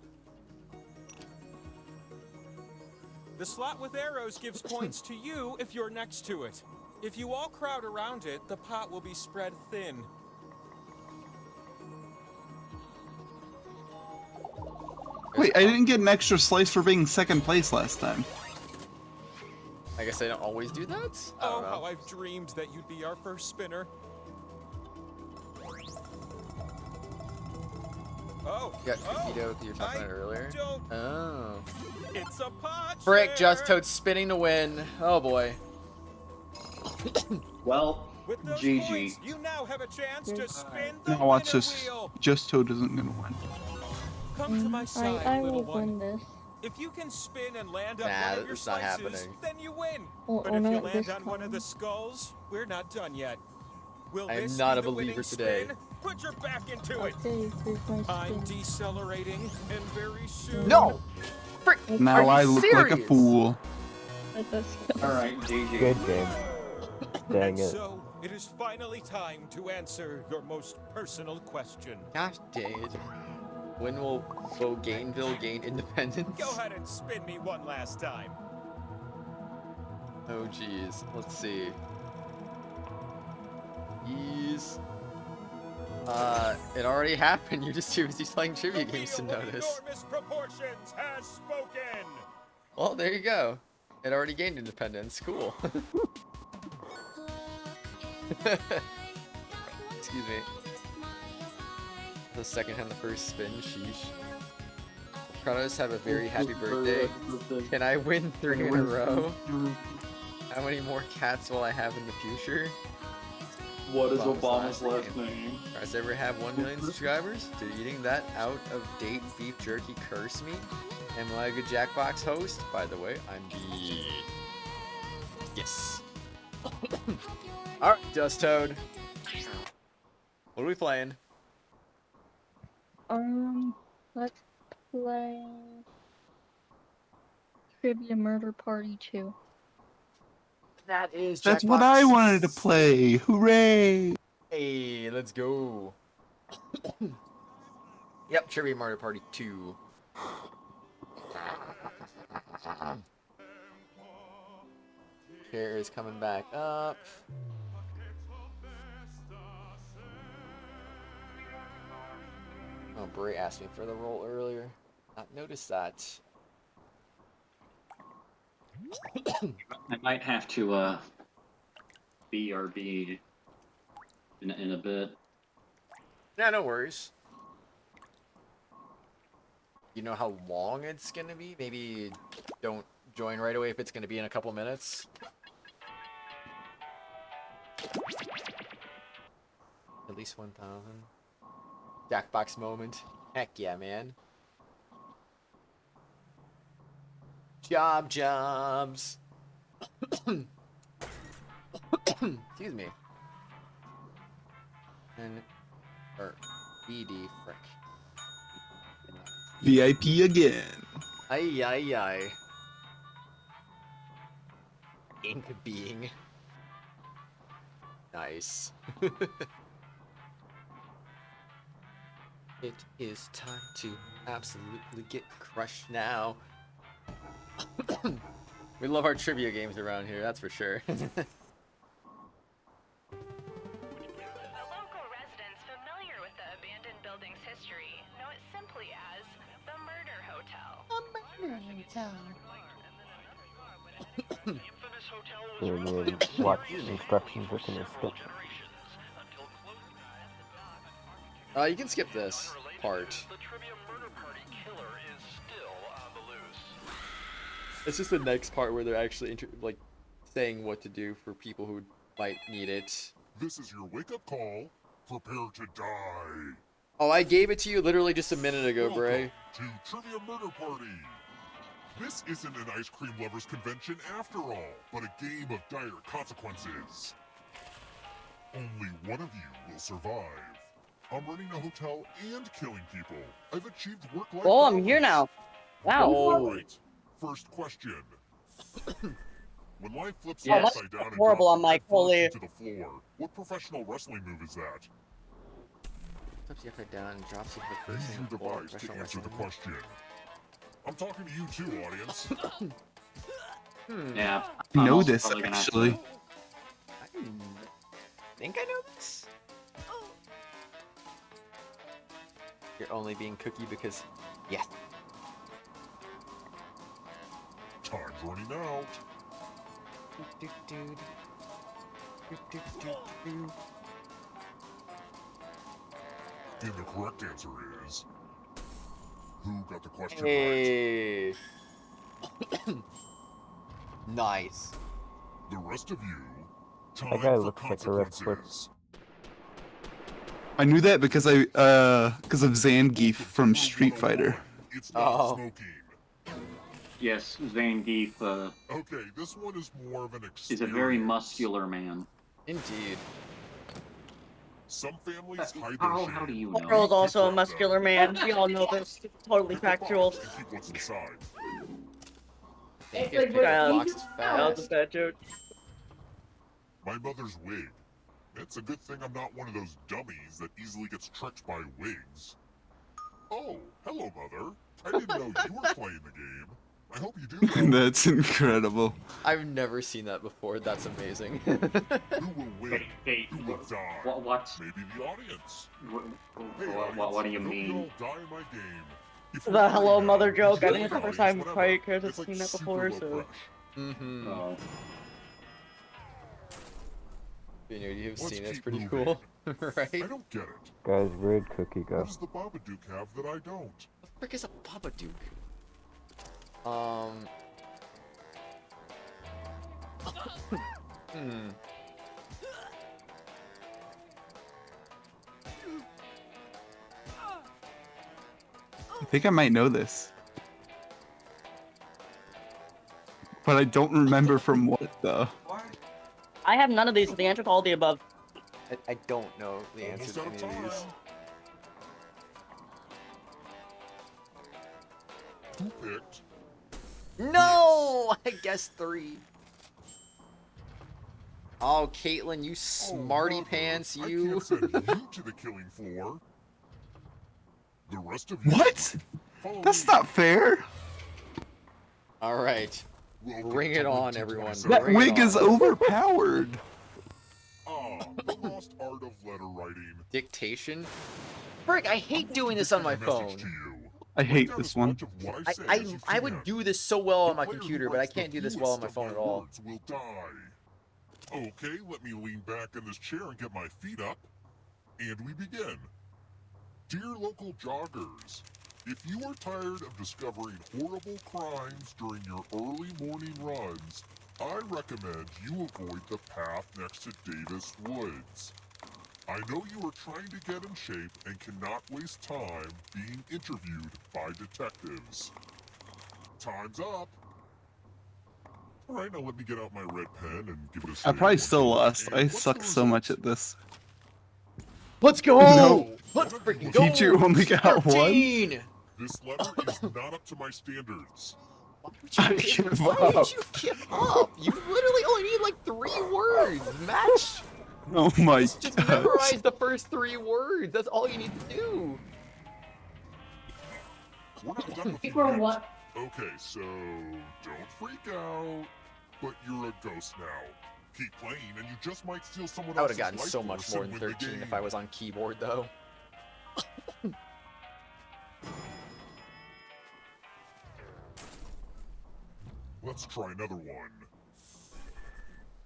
C: The slot with arrows gives points to you if you're next to it. If you all crowd around it, the pot will be spread thin.
E: Wait, I didn't get an extra slice for being second place last time.
A: I guess I don't always do that? I
C: Oh,
A: don't know.
C: how I've dreamed that you'd be our first spinner. Oh,
A: You got cookie dough that you were talking
C: I
A: about earlier?
C: don't.
A: Oh.
C: It's a pot.
A: Frick, Just
C: share.
A: Toad spinning to win. Oh boy.
B: Well,
C: With those
B: GG.
C: points, you now have a chance to spin the
E: Now watch
C: winner
E: this.
C: wheel.
E: Just Toad isn't gonna win.
C: Come to my side,
F: I
C: little
F: will
C: one.
F: win this.
C: If you can spin and land on
A: Nah,
C: one of your
A: it's not
C: slices,
A: happening.
C: then you win.
F: Well,
C: But
F: oh
C: if
F: no,
C: you land
F: this
C: on one of the
F: time.
C: skulls, we're not done yet. Will
A: I am
C: this
A: not
C: be
A: a
C: the winning
A: believer today.
C: spin? Put your back into it.
F: Okay, here's my
C: I'm
F: spin.
C: decelerating, and very soon.
A: No! Frick!
E: Now
A: Are you
E: I look like a
A: serious?
E: fool.
F: Let's
B: all right, GG.
D: Good game. Dang
C: And
D: it.
C: so it is finally time to answer your most personal question.
A: Gosh dang it. When will Bogainville gain independence?
C: Go ahead and spin me one last time.
A: Oh jeez. Let's see. Ease. It already happened. You're just too busy playing trivia
C: The
A: games to
C: wheel of
A: notice.
C: enormous proportions has spoken.
A: Well, there you go. It already gained independence. Cool. Excuse me. The second and the first spin. Sheesh. Kratos, have a very happy birthday. Can I win 3 in a row? How many more cats will I have in the future?
H: What is
A: Obama's
H: Obama's
A: last
H: last name?
A: Does ever have 1 million subscribers? Did eating that out-of-date beef jerky curse me? Am I a good Jackbox host? By the way, I'm the... Yes. Alright, Dust Toad. What are we playing?
F: Let's play Trivia Murder Party 2.
A: That is Jackbox.
E: That's what I wanted to play. Hooray!
A: Hey, let's go. Yep, Trivia Murder Party 2. Here is coming back up. Oh, Bray asked me for the roll earlier. Not noticed that.
B: I might have to BRB in a bit.
A: Yeah, no worries. You know how long it's gonna be? Maybe don't join right away if it's gonna be in a couple minutes. At least 1,000. Jackbox moment. Heck yeah, man. Jobs. Excuse me. And or BD frick.
E: VIP again.
A: Aye. Ink being. Nice. It is time to absolutely get crushed now. We love our trivia games around here, that's for sure.
I: The local residents familiar with the abandoned building's history know it simply as the Murder Hotel.
D: Watch instructions within a skip.
A: You can skip this part. It's just the next part where they're actually like saying what to do for people who might need it.
J: This is your wake-up call. Prepare to die.
A: Oh, I gave it to you literally just a minute ago, Bray.
J: Welcome to Trivia Murder Party. This isn't an ice cream lovers convention after all, but a game of dire consequences. Only one of you will survive. I'm running a hotel and killing people. I've achieved work-life
K: Oh, I'm
J: balance.
K: here now. Wow.
J: All right. First question. When life flips
K: Yeah,
J: upside down and
K: horrible
J: drops
K: on my
J: you
K: holy-
J: headfirst into the floor, what professional wrestling move is that?
A: Flips you upside down and drops you head
J: Use
A: first
J: your
A: into the floor.
J: device to
A: Professional
J: answer the
A: wrestling.
J: question. I'm talking to you too, audience.
B: Yeah.
E: I
B: I'm
E: know
B: also
E: this
B: probably gonna have to-
E: actually.
A: I think I know this. You're only being cookie because, yes.
J: Time's running out. And the correct answer is... Who got the question right?
A: Hey. Nice.
J: The rest of you, time
D: That guy
J: for
D: looks like a red flip.
J: consequences.
E: I knew that because of Zangief from Street Fighter.
J: It's not
A: Oh.
J: smoking.
B: Yes, Zangief
J: Okay, this one is more of an
B: is
J: experience.
B: a very muscular man.
A: Indeed.
J: Some families hide their
B: How do
J: shame.
B: you
K: That
B: know?
K: girl's also a
J: Keep track,
K: muscular
J: though.
K: man. We all know this. Totally factual.
J: And keep what's inside.
A: Think
K: like
A: it
K: what
A: box
K: you
A: is
K: That was a
A: fast.
K: fat joke.
J: My mother's wig. It's a good thing I'm not one of those dummies that easily gets tricked by wigs. Oh, hello, Mother. I didn't know you were playing the game. I hope you do. Though.
E: That's incredible.
A: I've never seen that before. That's amazing.
J: Who will win?
B: Hey,
J: Who will die?
B: what?
J: Maybe the audience. Hey,
B: What do you
J: I hope
B: mean?
J: you all die in my game. If
K: The
J: you're
K: hello
J: free
K: mother
J: now,
K: joke. I
J: you
K: think it's the
J: can
K: first
J: audience
K: time
J: whatever.
K: probably Kratos
J: It's
K: has seen
J: like
K: that
J: super
K: before,
J: low
K: so.
J: fresh.
A: Mm-hmm.
B: Oh.
A: You know, you've
J: Let's
A: seen it. It's
J: keep
A: pretty
J: moving.
A: cool,
J: I
A: right?
J: don't get it.
D: Guys, where'd Cookie
J: What
D: go?
J: does the Babadook have that I don't?
A: The frick is a Babadook? Hmm.
E: I think I might know this. But I don't remember from what, though.
K: I have none of these, so the answer to all the above.
A: I don't know the answer
J: Almost
A: to
J: out
A: any
J: of
A: of
J: time.
A: these.
J: Who picked?
A: No! I guess 3. Oh, Caitlin, you smarty
J: Mother,
A: pants,
J: I
A: you.
J: can't send you to the killing floor. The rest of you.
E: What?
J: Follow
E: That's
J: me.
E: not fair.
A: All right.
J: Welcome
A: Bring
J: to
A: it on,
J: Winter
A: everyone.
J: 27.
E: That
A: Bring it
E: wig is
A: on.
E: overpowered.
J: Ah, the lost art of letter writing.
A: Dictation? Frick, I hate doing this on my phone.
E: I hate this one.
A: I would do this so well on my computer, but I can't do this well on my phone at all.
J: Will die. Okay, let me lean back in this chair and get my feet up. And we begin. Dear local joggers, if you are tired of discovering horrible crimes during your early morning runs, I recommend you avoid the path next to Davis Woods. I know you are trying to get in shape and cannot waste time being interviewed by detectives. Time's up. Alright, now let me get out my red pen and give it a
E: I
J: save.
E: probably still lost.
J: And
E: I
J: what's
E: suck
J: the
E: so much
J: result?
E: at this.
A: Let's go!
E: No.
A: Let's freaking go!
E: Teacher only got
A: 13!
E: one?
J: This letter is not up to my standards.
A: Why would you give up? You literally only need like 3 words. Match.
E: Oh my
A: Just
E: gosh.
A: memorize the first 3 words. That's all you need to do.
J: We're not done with you
F: For
J: yet.
F: what?
J: Okay, so don't freak out, but you're a ghost now. Keep playing, and you just might steal someone
A: I would
J: else's
A: have gotten
J: life
A: so much
J: force
A: more
J: and
A: than
J: win the
A: 13 if
J: game.
A: I was on keyboard, though.
J: Let's try another one.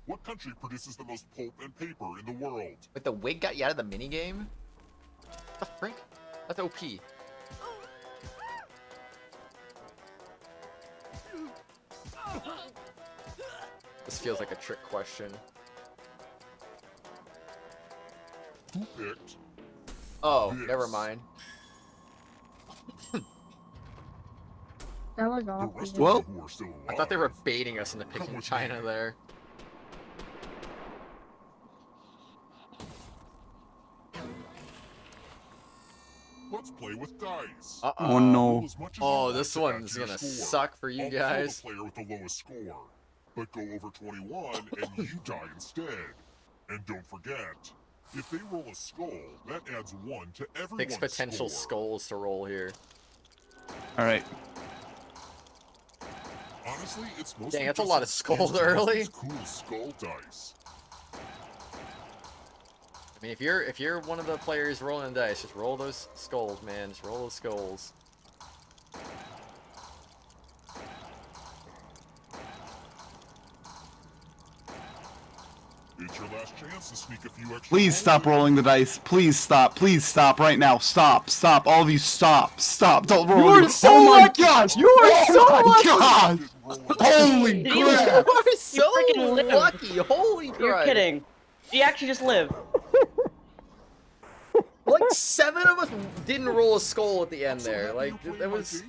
J: What country produces the most pulp and paper in the world?
A: Wait, the wig got you out of the minigame? What the frick? That's OP. This feels like a trick question.
J: Who picked?
A: Oh,
J: Yes.
A: never mind.
F: That was
J: The
F: obvious.
J: rest of
E: Well,
J: you who are still alive.
A: I thought they were baiting us into
J: Come
A: picking
J: with
A: China
J: me.
A: there.
J: Let's play with dice.
A: Uh-oh.
E: Oh no.
J: Roll as much as you
A: Oh,
J: want
A: this
J: to
A: one's
J: add to your
A: gonna
J: score.
A: suck for you
J: I'll
A: guys.
J: kill the player with the lowest score, but go over 21 and you die instead. And don't forget, if they roll a skull, that adds 1 to everyone's
A: 6 potential
J: score.
A: skulls to roll here.
E: Alright.
J: Honestly, it's mostly
A: Dang, that's a
J: just
A: lot
J: an
A: of skulls
J: excuse to use
A: early.
J: these cool skull dice.
A: I mean, if you're one of the players rolling the dice, just roll those skulls, man. Just roll those skulls.
J: It's your last chance to sneak a few extra
E: Please
J: rolls
E: stop
J: in.
E: rolling the dice. Please stop. Please stop right now. Stop. Stop. All of you stop. Stop. Don't roll.
A: You are
E: any-
A: so
E: oh my
A: lucky!
E: gosh!
A: You are
E: oh
A: so
E: my
A: lucky!
E: gosh!
J: Didn't roll a
E: Holy
K: Did he
E: crap!
K: live?
A: You are so
K: freaking lived.
A: lucky! Holy
K: You're
A: crap!
K: kidding. She actually just lived.
A: Like 7 of us didn't roll a skull at the end there. Like that was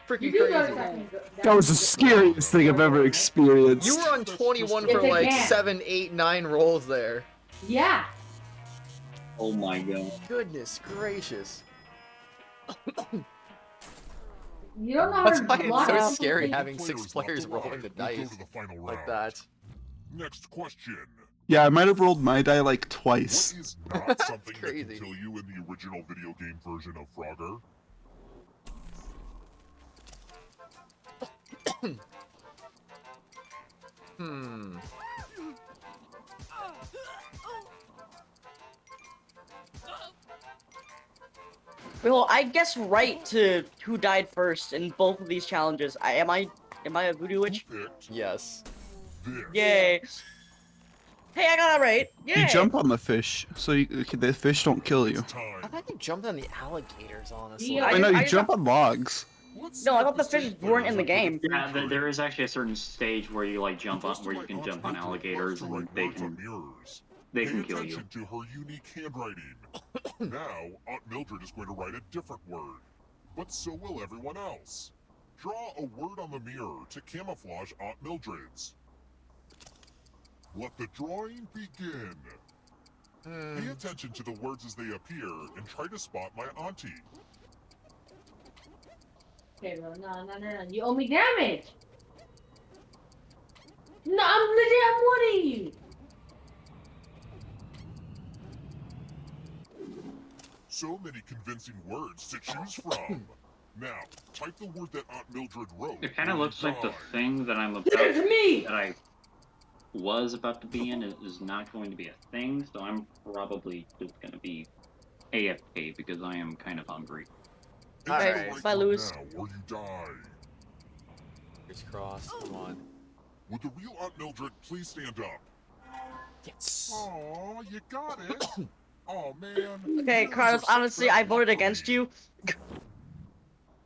A: freaking crazy.
E: That was the scariest thing I've ever experienced.
A: You were on 21 for
F: Yes, I
A: like
F: can.
A: 7, 8, 9 rolls there.
F: Yeah.
B: Oh my god.
A: Goodness gracious.
F: You don't know
A: That's
F: how
A: why
F: to
A: it's
F: block
A: so
F: out.
A: scary
J: The
A: having
J: players
A: 6
J: left
A: players
J: alive
A: rolling the
J: will go
A: dice
J: to the final
A: like
J: round.
A: that.
J: Next question.
E: Yeah, I might have rolled my die like
J: What
E: twice.
J: is not something that
A: crazy.
J: can kill you in the original video game version of Frogger?
A: Hmm.
K: Well, I guess right to who died first in both of these challenges. Am I a voodoo witch?
A: Yes.
K: Yay! Hey, I got it right. Yay!
E: You jump on the fish, so the fish don't kill you.
A: I thought you jumped on the alligators, honestly.
K: Yeah,
E: I know, you
K: I
E: jump on logs.
K: No, I thought the fish weren't in the game.
B: Yeah, there is actually a certain stage where you like jump on, where you can jump on alligators and they can kill you.
J: Attention to her unique handwriting. Now, Aunt Mildred is going to write a different word, but so will everyone else. Draw a word on the mirror to camouflage Aunt Mildred's. Let the drawing begin. Pay attention to the words as they appear and try to spot my auntie.
L: Okay, bro, no. You owe me damage. No, I'm warning you.
J: So many convincing words to choose from. Now, type the word that Aunt Mildred wrote.
B: It kind of looks like the thing that I'm about that I was about to be in is not going to be a thing, so I'm probably just going to be AFK because I am kind of hungry.
K: Alright, if I lose.
J: Now, or you die.
A: Fingers crossed. Come on.
J: Would the real Aunt Mildred please stand up?
A: Yes.
J: Aw, you got it. Oh man.
K: Okay, Kratos, honestly, I voted against you.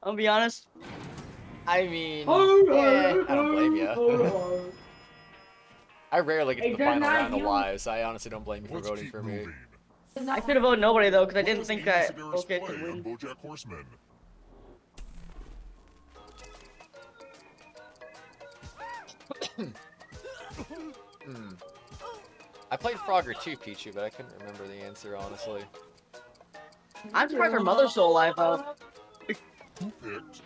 K: I'll be honest.
A: I mean, yeah, I don't blame you. I rarely get to the final round alive, so I honestly don't blame you for voting for me.
K: I should have voted nobody though, because I didn't think that OK could win.
J: BoJack Horseman.
A: I played Frogger too, Pichu, but I couldn't remember the answer, honestly.
K: I'm surprised her mother's still alive though.
J: Who picked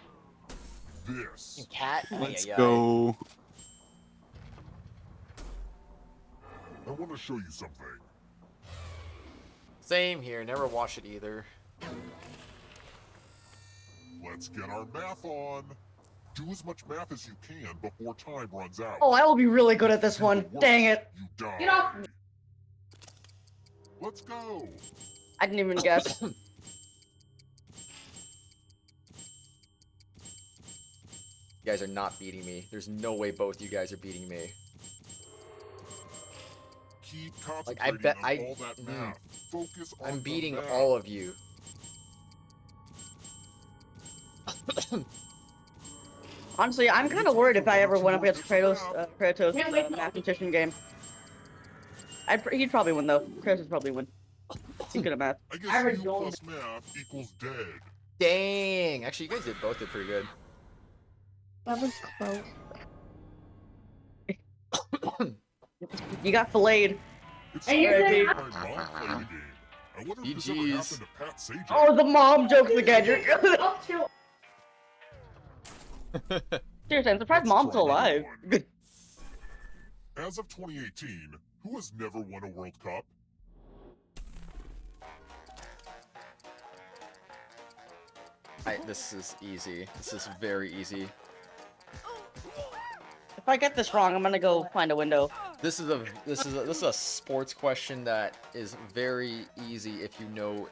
J: this?
A: Cat?
E: Let's go.
J: I want to show you something.
A: Same here, never watch it either.
J: Let's get our math on. Do as much math as you can before time runs out.
K: Oh, I will be really good at this one. Dang it.
J: You die.
L: Get off me.
J: Let's go.
K: I didn't even guess.
A: You guys are not beating me. There's no way both you guys are beating me.
J: Keep
A: Like, I
J: concentrating
A: bet
J: on all that math. Focus on
A: I'm
J: the
A: beating
J: math.
A: all of you.
K: Honestly, I'm kind of worried if I ever went up against Kratos mathematician game. He'd probably win though. Kratos would probably win. He's good at math.
J: I guess U plus math equals dead.
A: Dang! Actually, you guys did pretty good.
F: That was close.
K: You got filleted.
J: It's
L: And you
J: my
L: said-
J: mom played the game. I wonder if this ever
A: GG's.
J: happened to Pat Sajak.
K: Oh, the mom jokes again. You're
L: Oh, chill.
K: seriously, I'm surprised mom's still alive.
J: As of 2018, who has never won a World Cup?
A: This is easy. This is very easy.
K: If I get this wrong, I'm gonna go find a window.
A: This is a sports question that is very easy if you know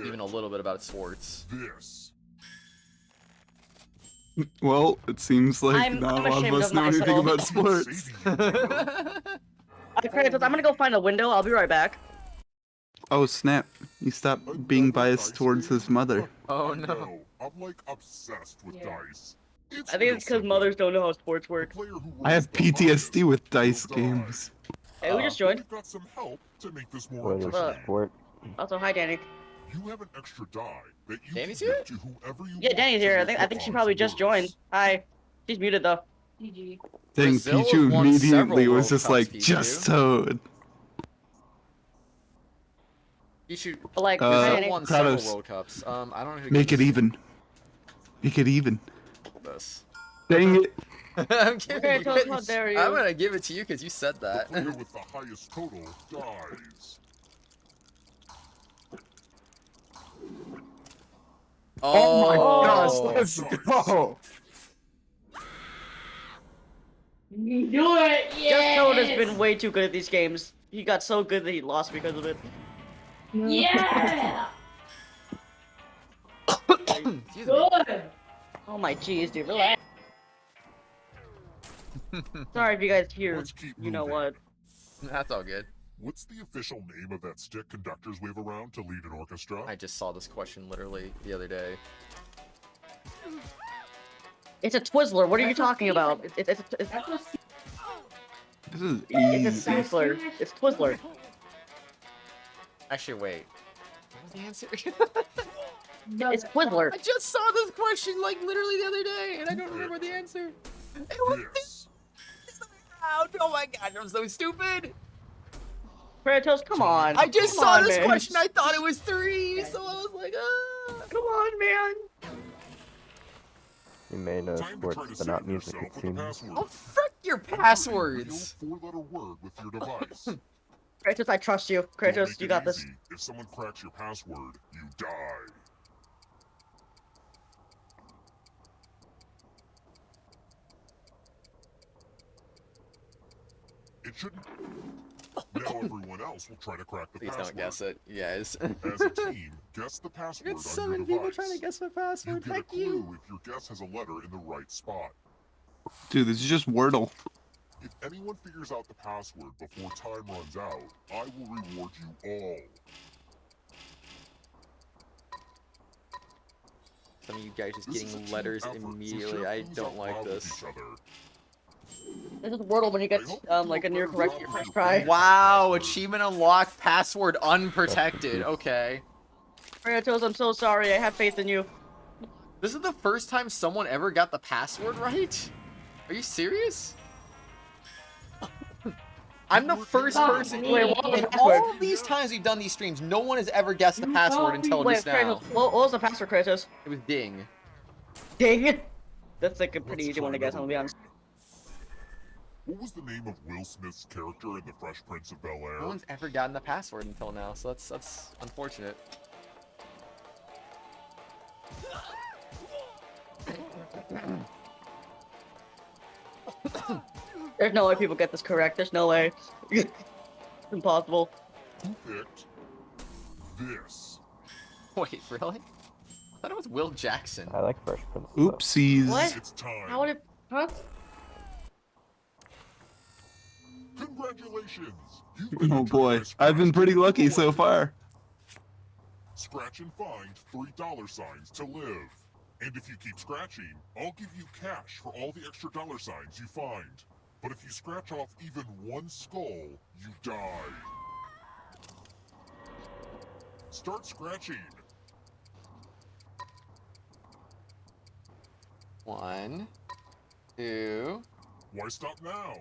A: even a little bit about sports.
J: This.
E: Well, it seems like
K: I'm
E: not a lot of
K: ashamed
E: us
K: of
E: know anything
K: myself.
E: about sports.
K: Kratos, I'm gonna go find a window. I'll be right back.
E: Oh snap! He stopped being biased towards his mother.
A: Oh no.
J: I'm like obsessed with dice. It's
K: I think it's because mothers don't know how sports work.
E: I have PTSD with dice games.
K: Hey, who just joined?
J: Got some help to make this more
D: What is
J: interesting.
D: sport?
K: Also, hi, Danny.
J: You have an extra die that you
A: Danny's
J: can
A: here?
J: give to whoever you
K: Yeah,
J: want
K: Danny's
J: to
K: here.
J: make
K: I think she
J: coupons
K: probably
J: and
K: just joined.
J: words.
K: Hi. She's muted though.
L: GG.
E: Dang,
A: Brazil has
E: Pichu
A: won
E: immediately
A: several
E: was just
A: World
E: like,
A: Cups,
E: just
A: Pichu.
E: Toad.
A: You should.
K: But like,
E: Uh,
K: hi,
A: Brazil
K: Danny.
A: won several
E: Kratos.
A: World Cups. I don't know who.
E: Make
A: gave
E: it even. Make it even.
A: this.
E: Dang it.
A: I'm giving
K: Okay,
A: you
K: Toad,
A: it.
K: how dare you.
A: I'm gonna give it to you because you said
J: The
A: that.
J: player with the highest total dies.
E: Oh my
A: Oh.
E: gosh, let's go.
L: You do it,
K: Just
L: yes!
K: Toad has been way too good at these games. He got so good that he lost because of it.
L: Yeah!
A: Excuse me.
L: Good!
K: Oh my jeez, dude, relax. Sorry if you guys hear,
J: Let's keep
K: you know
J: moving.
K: what.
A: That's all good.
J: What's the official name of that stick conductors wave around to lead an orchestra?
A: I just saw this question literally the other day.
K: It's a Twizzler, what are you talking about? It's
E: This is
K: It's a
E: easy.
K: Twizzler. It's Twizzler.
A: Actually, wait. What was the answer?
K: It's Twizzler.
A: I just saw this question like literally the other day, and I don't remember the answer. It was
J: This.
A: Oh my god, I'm so stupid.
K: Kratos, come on.
A: I just
K: Come
A: saw
K: on,
A: this
K: man.
A: question. I thought it was 3, so I was like, ah.
K: Come on, man.
D: You may know
J: Time to
D: sports,
J: try to
D: but
J: save
D: not music,
J: yourself
D: it
J: with a
D: seems.
J: password.
A: Oh, frick your
J: Enter a
A: passwords.
J: real 4-letter word with your device.
K: Kratos, I trust you.
J: Don't
K: Kratos,
J: make
K: you
J: it
K: got this.
J: easy. If someone cracks your password, you die. It shouldn't. Now everyone else will try to crack the
A: Please
J: password.
A: don't guess it, yes.
J: As a team, guess the password
A: I
J: on
A: got
J: your
A: 7
J: device.
A: people trying to guess my
J: You
A: password.
J: get a
A: Heck
J: clue
A: you.
J: if your guess has a letter in the right spot.
E: Dude, this is just Wordle.
J: If anyone figures out the password before time runs out, I will reward you all.
A: Some of you guys just
J: This is a
A: getting
J: team
A: letters
J: effort, so
A: immediately.
J: share
A: I
J: clues
A: don't
J: out
A: like
J: loud with
A: this.
J: each other.
K: This is Wordle when you get like a near correct your first try.
A: Wow, achievement unlocked, password unprotected. Okay.
K: Kratos, I'm so sorry. I have faith in you.
A: This is the first time someone ever got the password right? Are you serious? I'm the first person
K: Wait, what was the
A: in
K: password?
A: all of these times we've done these streams, no one has ever guessed the password until
K: Wait,
A: just now.
K: Kratos, what was the password, Kratos?
A: It was ding.
K: Dang it. That's like a pretty
J: Let's
K: easy one to
J: try
K: guess, I'm gonna be
J: another
K: honest.
J: What was the name of Will Smith's character in The Fresh Prince of Bel-Air?
A: No one's ever gotten the password until now, so that's unfortunate.
K: There's no way people get this correct. There's no way. It's impossible.
J: Who picked this?
A: Wait, really? I thought it was Will Jackson.
D: I like Fresh Prince.
E: Oopsies.
K: What?
J: It's time.
K: How would it? Huh?
J: Congratulations! You've been
E: Oh
J: entered
E: boy,
J: by
E: I've been
J: Scratch
E: pretty
J: to
E: lucky
J: live.
E: so far.
J: Scratch and find $3 to live. And if you keep scratching, I'll give you cash for all the extra $signs you find. But if you scratch off even one skull, you die. Start scratching.
A: 1, 2.
J: Why stop now?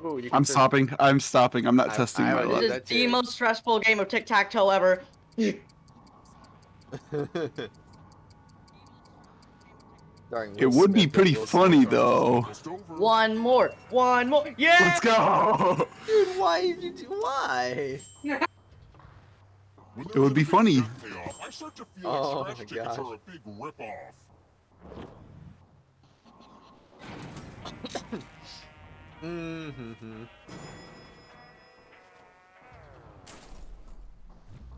A: Ooh, you
E: I'm
A: can
E: stopping. I'm stopping. I'm not testing
A: I
E: my
A: would
E: luck.
A: do
K: This is
A: that
K: the
A: too.
K: most stressful game of tic-tac-toe ever.
A: Starring
E: It
A: Will
E: would be
A: Smith
E: pretty
A: and Will
E: funny
A: Smith.
E: though.
J: Almost over.
K: One more. Yeah!
E: Let's go.
A: Dude, why did you do why?
J: When
E: It would
J: there's
E: be
J: a big
E: funny.
J: step payoff, I start to feel
A: Oh
J: like
A: my
J: scratch tickets
A: gosh.
J: are a big rip-off.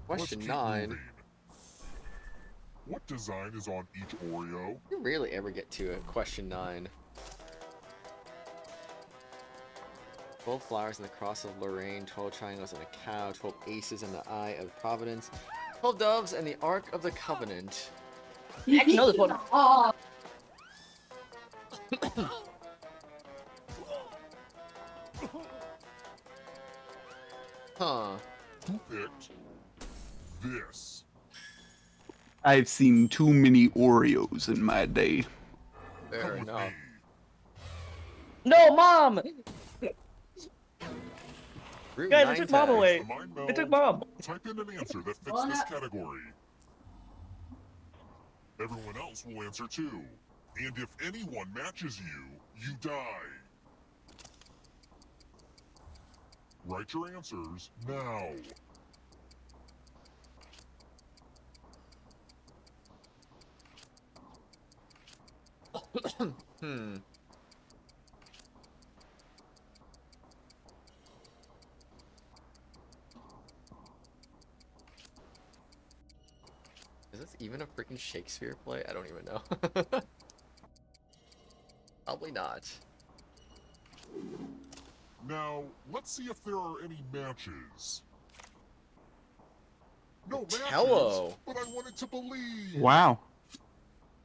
J: Let's
A: Question
J: keep
A: 9.
J: moving. What design is on each Oreo?
A: You rarely ever get to it. Question 9. 12 flowers in the cross of Lorraine, 12 triangles and a cow, 12 aces in the eye of Providence, 12 doves and the Ark of the Covenant.
K: I actually know this one.
L: Oh,
A: Huh.
J: Who picked this?
E: I've seen too many Oreos in my day.
A: Fair
J: Come with
A: enough.
J: me.
K: No, Mom!
A: Route
K: Guys, I
A: 9
K: took Mom
A: tag.
K: away.
J: The mind
K: I took
J: meld.
K: Mom.
J: Type in an answer that fits this category. Everyone else will answer too. And if anyone matches you, you die. Write your answers now.
A: Hmm. Is this even a freaking Shakespeare play? I don't even know. Probably not.
J: Now, let's see if there are any matches. No matches,
A: Hello.
J: but I wanted to believe.
E: Wow.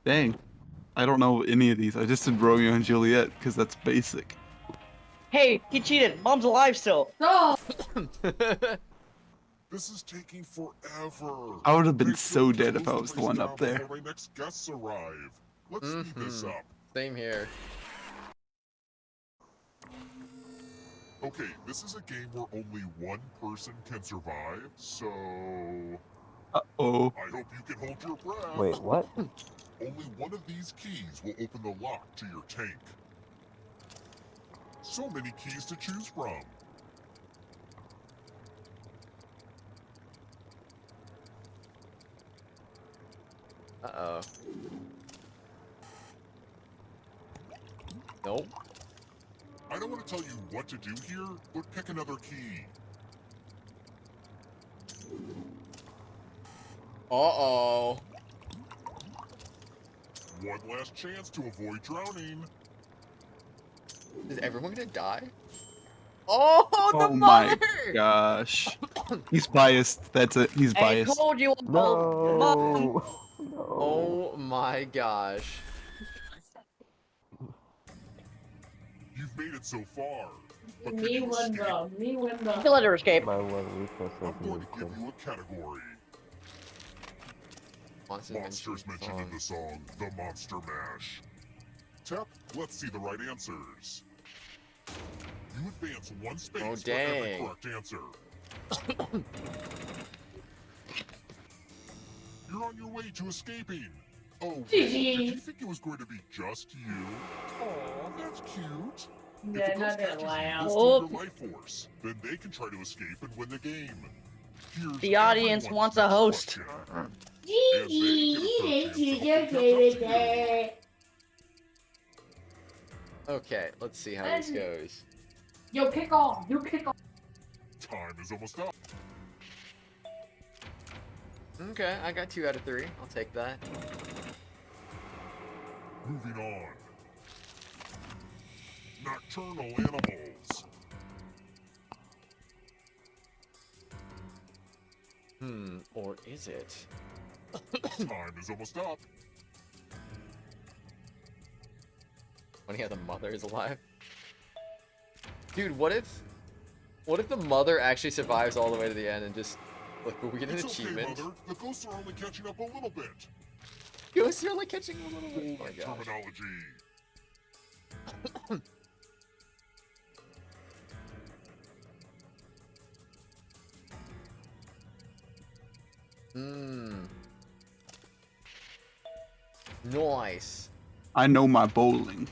E: Dang. I don't know any of these. I just did Romeo and Juliet because that's basic.
K: Hey, he cheated. Mom's alive still.
L: No.
J: This is taking forever.
E: I would have been
J: Great,
E: so
J: let's
E: dead if
J: close
E: I
J: the
E: was the
J: place
E: one
J: down
E: up there.
J: before my next guests arrive. Let's speed this up.
A: Same here.
J: Okay, this is a game where only one person can survive, so
E: Uh-oh.
J: I hope you can hold your breath.
D: Wait, what?
J: Only one of these keys will open the lock to your tank. So many keys to choose from.
A: Uh-oh. Nope.
J: I don't want to tell you what to do here, but pick another key.
A: Uh-oh.
J: One last chance to avoid drowning.
A: Is everyone gonna die? Oh, the
E: Oh my
A: mother!
E: gosh. He's biased. That's it. He's
K: I
E: biased.
K: told you.
D: No.
A: Oh my gosh.
J: You've made it so far. But can
L: Me
J: you
L: win
J: escape?
L: the. Me win
K: You can
L: the.
K: let her escape.
D: My one weakness
J: I'm
D: is
J: going to give
D: movement.
J: you a category. Monsters mentioned in the song The Monster Mash. Tap, let's see the right answers. You advance one space
A: Oh,
J: for every
A: dang.
J: correct answer. You're on your way to escaping. Oh, wait, did you think it was going to be just you? Aw, that's cute. If
L: Yeah,
J: a ghost
L: not gonna
J: catches
L: lie.
J: you, this
K: Oh.
J: your life force. Then they can try to escape and win the game. Here's
K: The audience
J: everyone's
K: wants a
J: next
K: host.
J: question.
L: Gigi, you didn't choose your favorite.
A: Okay, let's see how this goes.
L: Yo, kick off. You kick off.
J: Time is almost up.
A: Okay, I got 2 out of 3. I'll take that.
J: Moving on. Nocturnal Animals.
A: Or is it?
J: Time is almost up.
A: When the mother is alive? Dude, what if the mother actually survives all the way to the end and just, like, will we get an
J: It's
A: achievement?
J: okay, Mother. The ghosts are only catching up a little bit.
A: Ghosts are only catching a little bit. Oh my gosh.
J: Terminology.
A: Nice.
E: I know my bowling.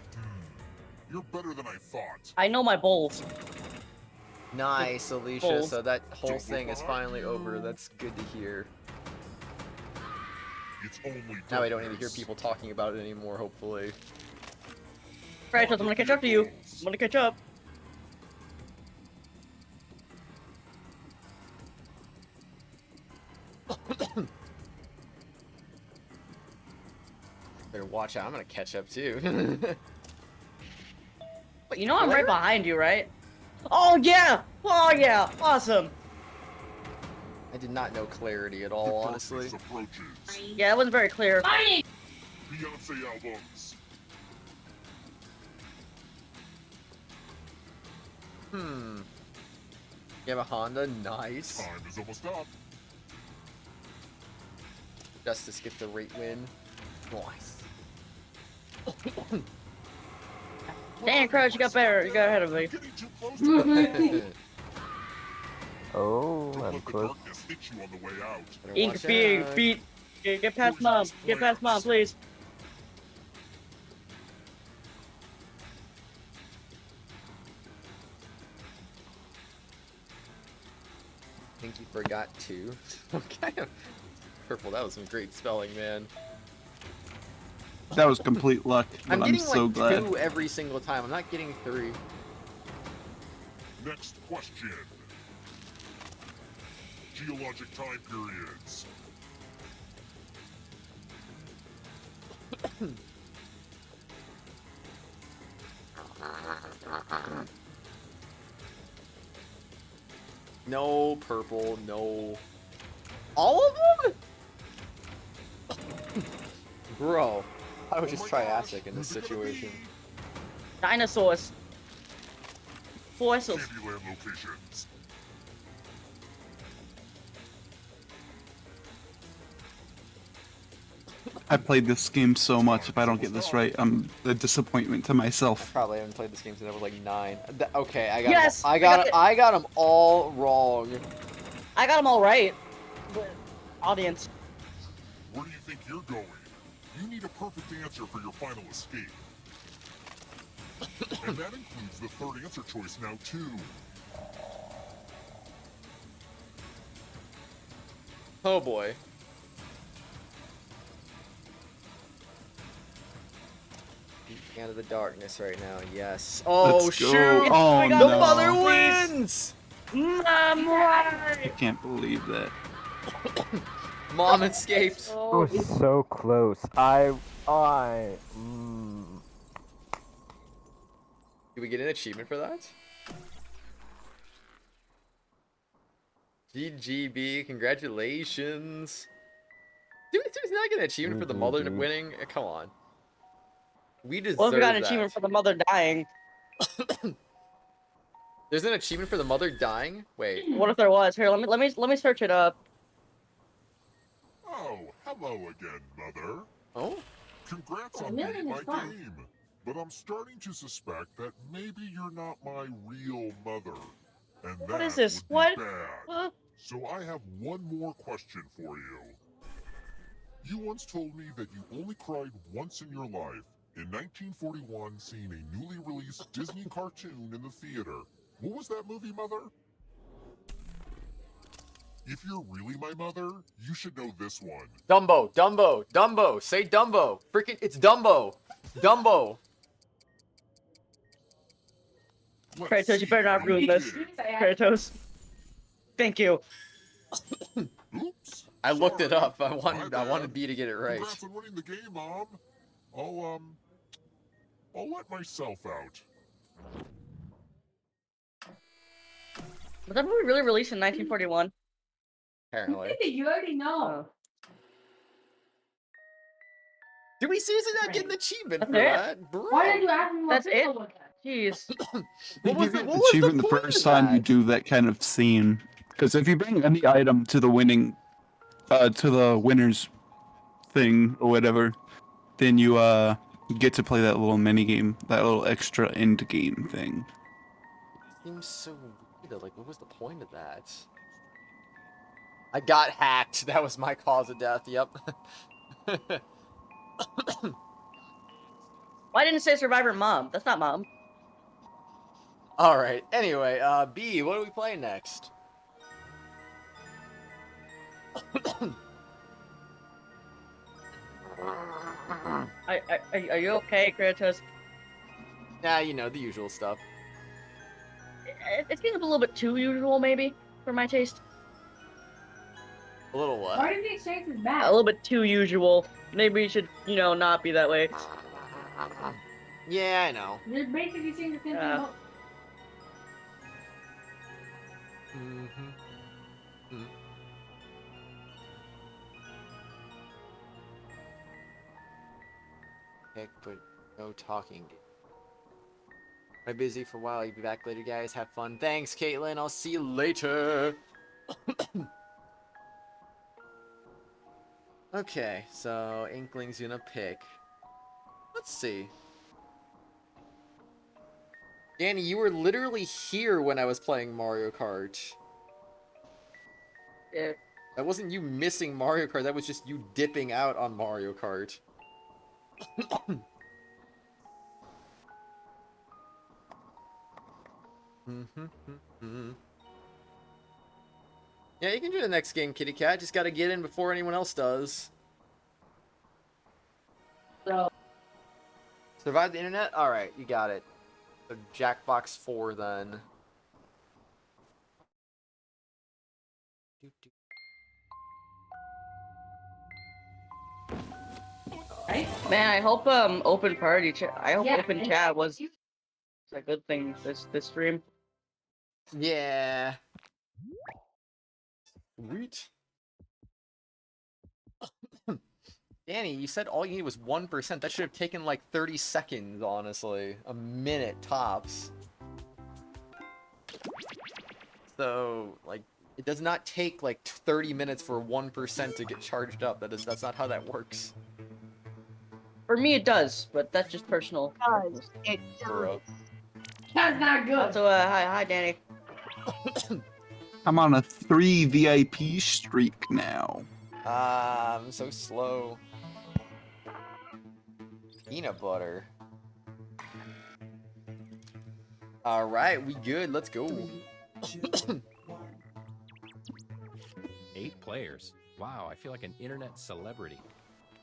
J: You're better than I thought.
K: I know my bowls.
A: Nice, Alicia.
K: Balls.
A: So that whole thing is finally over. That's good to hear.
J: It's only
A: Now I don't need to hear people talking about it anymore, hopefully.
K: Kratos, I'm gonna catch up to you. I'm gonna catch up.
A: Better watch out. I'm gonna catch up too.
K: But you know I'm right behind you, right? Oh yeah! Oh yeah! Awesome!
A: I did not know clarity at all, honestly.
J: Approaches.
K: Yeah, it wasn't very clear.
J: Beyonce albums.
A: You have a Honda? Nice.
J: Time is almost up.
A: Justice gets the rate win. Nice.
K: Dang, Kratos, you got better. You got ahead of me.
J: Getting too close to
D: Oh,
J: Don't
D: I'm
J: let the
D: close.
J: darkness hit you on the way out.
K: Ink being beat. Get past mom. Get past mom, please.
A: I think you forgot to. Okay. Purple, that was some great spelling, man.
E: That was complete luck, but
A: I'm
E: I'm
A: getting
E: so
A: like
E: glad.
A: 2 every single time. I'm not getting 3.
J: Next question. Geologic time periods.
A: No purple, no. All of them? Bro, I was just Triassic in this situation.
K: Dinosaurs. Fossils.
J: Candyland locations.
E: I played this game so much. If I don't get this right, I'm a disappointment to myself.
A: Probably haven't played this game since I was like 9. Okay, I got
K: Yes,
A: I got them all wrong.
K: I got them all right. But audience.
J: Where do you think you're going? You need a perfect answer for your final escape. And that includes the third answer choice now, too.
A: Oh boy. Deep out of the darkness right now, yes. Oh
E: Let's go.
A: shoot!
E: Oh,
K: got
A: The
E: no.
A: mother
K: Please.
A: wins!
K: I'm right.
E: I can't believe that.
A: Mom escaped.
D: It was so close.
A: Did we get an achievement for that? GGB, congratulations. Did we not get an achievement for the mother
D: GGB.
A: winning? Come on. We deserve
K: Well, if we got an
A: that.
K: achievement for the mother dying.
A: There's an achievement for the mother dying? Wait.
K: What if there was? Here, let me search it up.
J: Oh, hello again, Mother.
A: Oh?
J: Congrats on beating my game. But I'm starting to suspect that maybe you're not my real mother. And
K: What
J: that
K: is this?
J: would be
K: What?
J: bad. So I have one more question for you. You once told me that you only cried once in your life, in 1941 seeing a newly released Disney cartoon in the theater. What was that movie, Mother? If you're really my mother, you should know this one.
A: Dumbo, Dumbo, Dumbo, say Dumbo. Freaking, it's Dumbo. Dumbo.
K: Kratos, you better not ruin this. Kratos. Thank you.
J: Oops.
A: I looked it
J: Sorry.
A: up. I wanted
J: My bad.
A: B to get it right.
J: Congrats on winning the game, Mom. I'll let myself out.
K: Was that movie really released in 1941?
A: Apparently.
L: You already know.
A: Did we seriously not get an achievement for
K: That's it?
A: that? Bro.
L: Why did you ask me what
K: That's it?
L: pixel was that?
K: Jeez.
A: What was
E: You
A: the,
E: get
A: what
E: an
A: was
E: achievement
A: the
E: the
A: point
E: first
A: of
E: time you
A: that?
E: do that kind of scene. Because if you bring any item to the winner's thing or whatever, then you get to play that little mini game, that little extra end game thing.
A: Seems so weird. Like, what was the point of that? I got hacked. That was my cause of death. Yep.
K: Why didn't it say Survivor Mom? That's not Mom.
A: All right. Anyway, B, what are we playing next?
K: Are you okay, Kratos?
A: Nah, you know, the usual stuff.
K: It's getting a little bit too usual, maybe, for my taste.
A: A little what?
L: Why did the exchange is bad?
K: A little bit too usual. Maybe it should, not be that way.
A: Yeah, I know.
L: You're basically saying the same thing
K: Yeah.
L: about...
A: Heck, but no talking. I'm busy for a while. You'll be back later, guys. Have fun. Thanks, Caitlin. I'll see you later. Okay, so Inkling's gonna pick. Let's see. Danny, you were literally here when I was playing Mario Kart.
K: Yeah.
A: That wasn't you missing Mario Kart, that was just you dipping out on Mario Kart. Yeah, you can do the next game, Kitty Cat. Just gotta get in before anyone else does.
L: So,
A: Survive the internet? Alright, you got it. So Jackbox 4 then.
K: Man, I hope open party chat. I hope open chat was a good thing this stream.
A: Yeah. Sweet. Danny, you said all you need was 1%. That should have taken like 30 seconds, honestly. A minute tops. So, like, it does not take like 30 minutes for 1% to get charged up. That's not how that works.
K: For me, it does, but that's just personal.
A: Bro.
L: That's not good.
K: Also, hi, Danny.
E: I'm on a 3 VIP streak now.
A: I'm so slow. Peanut butter. Alright, we good. Let's go.
M: 8 players. Wow, I feel like an internet celebrity.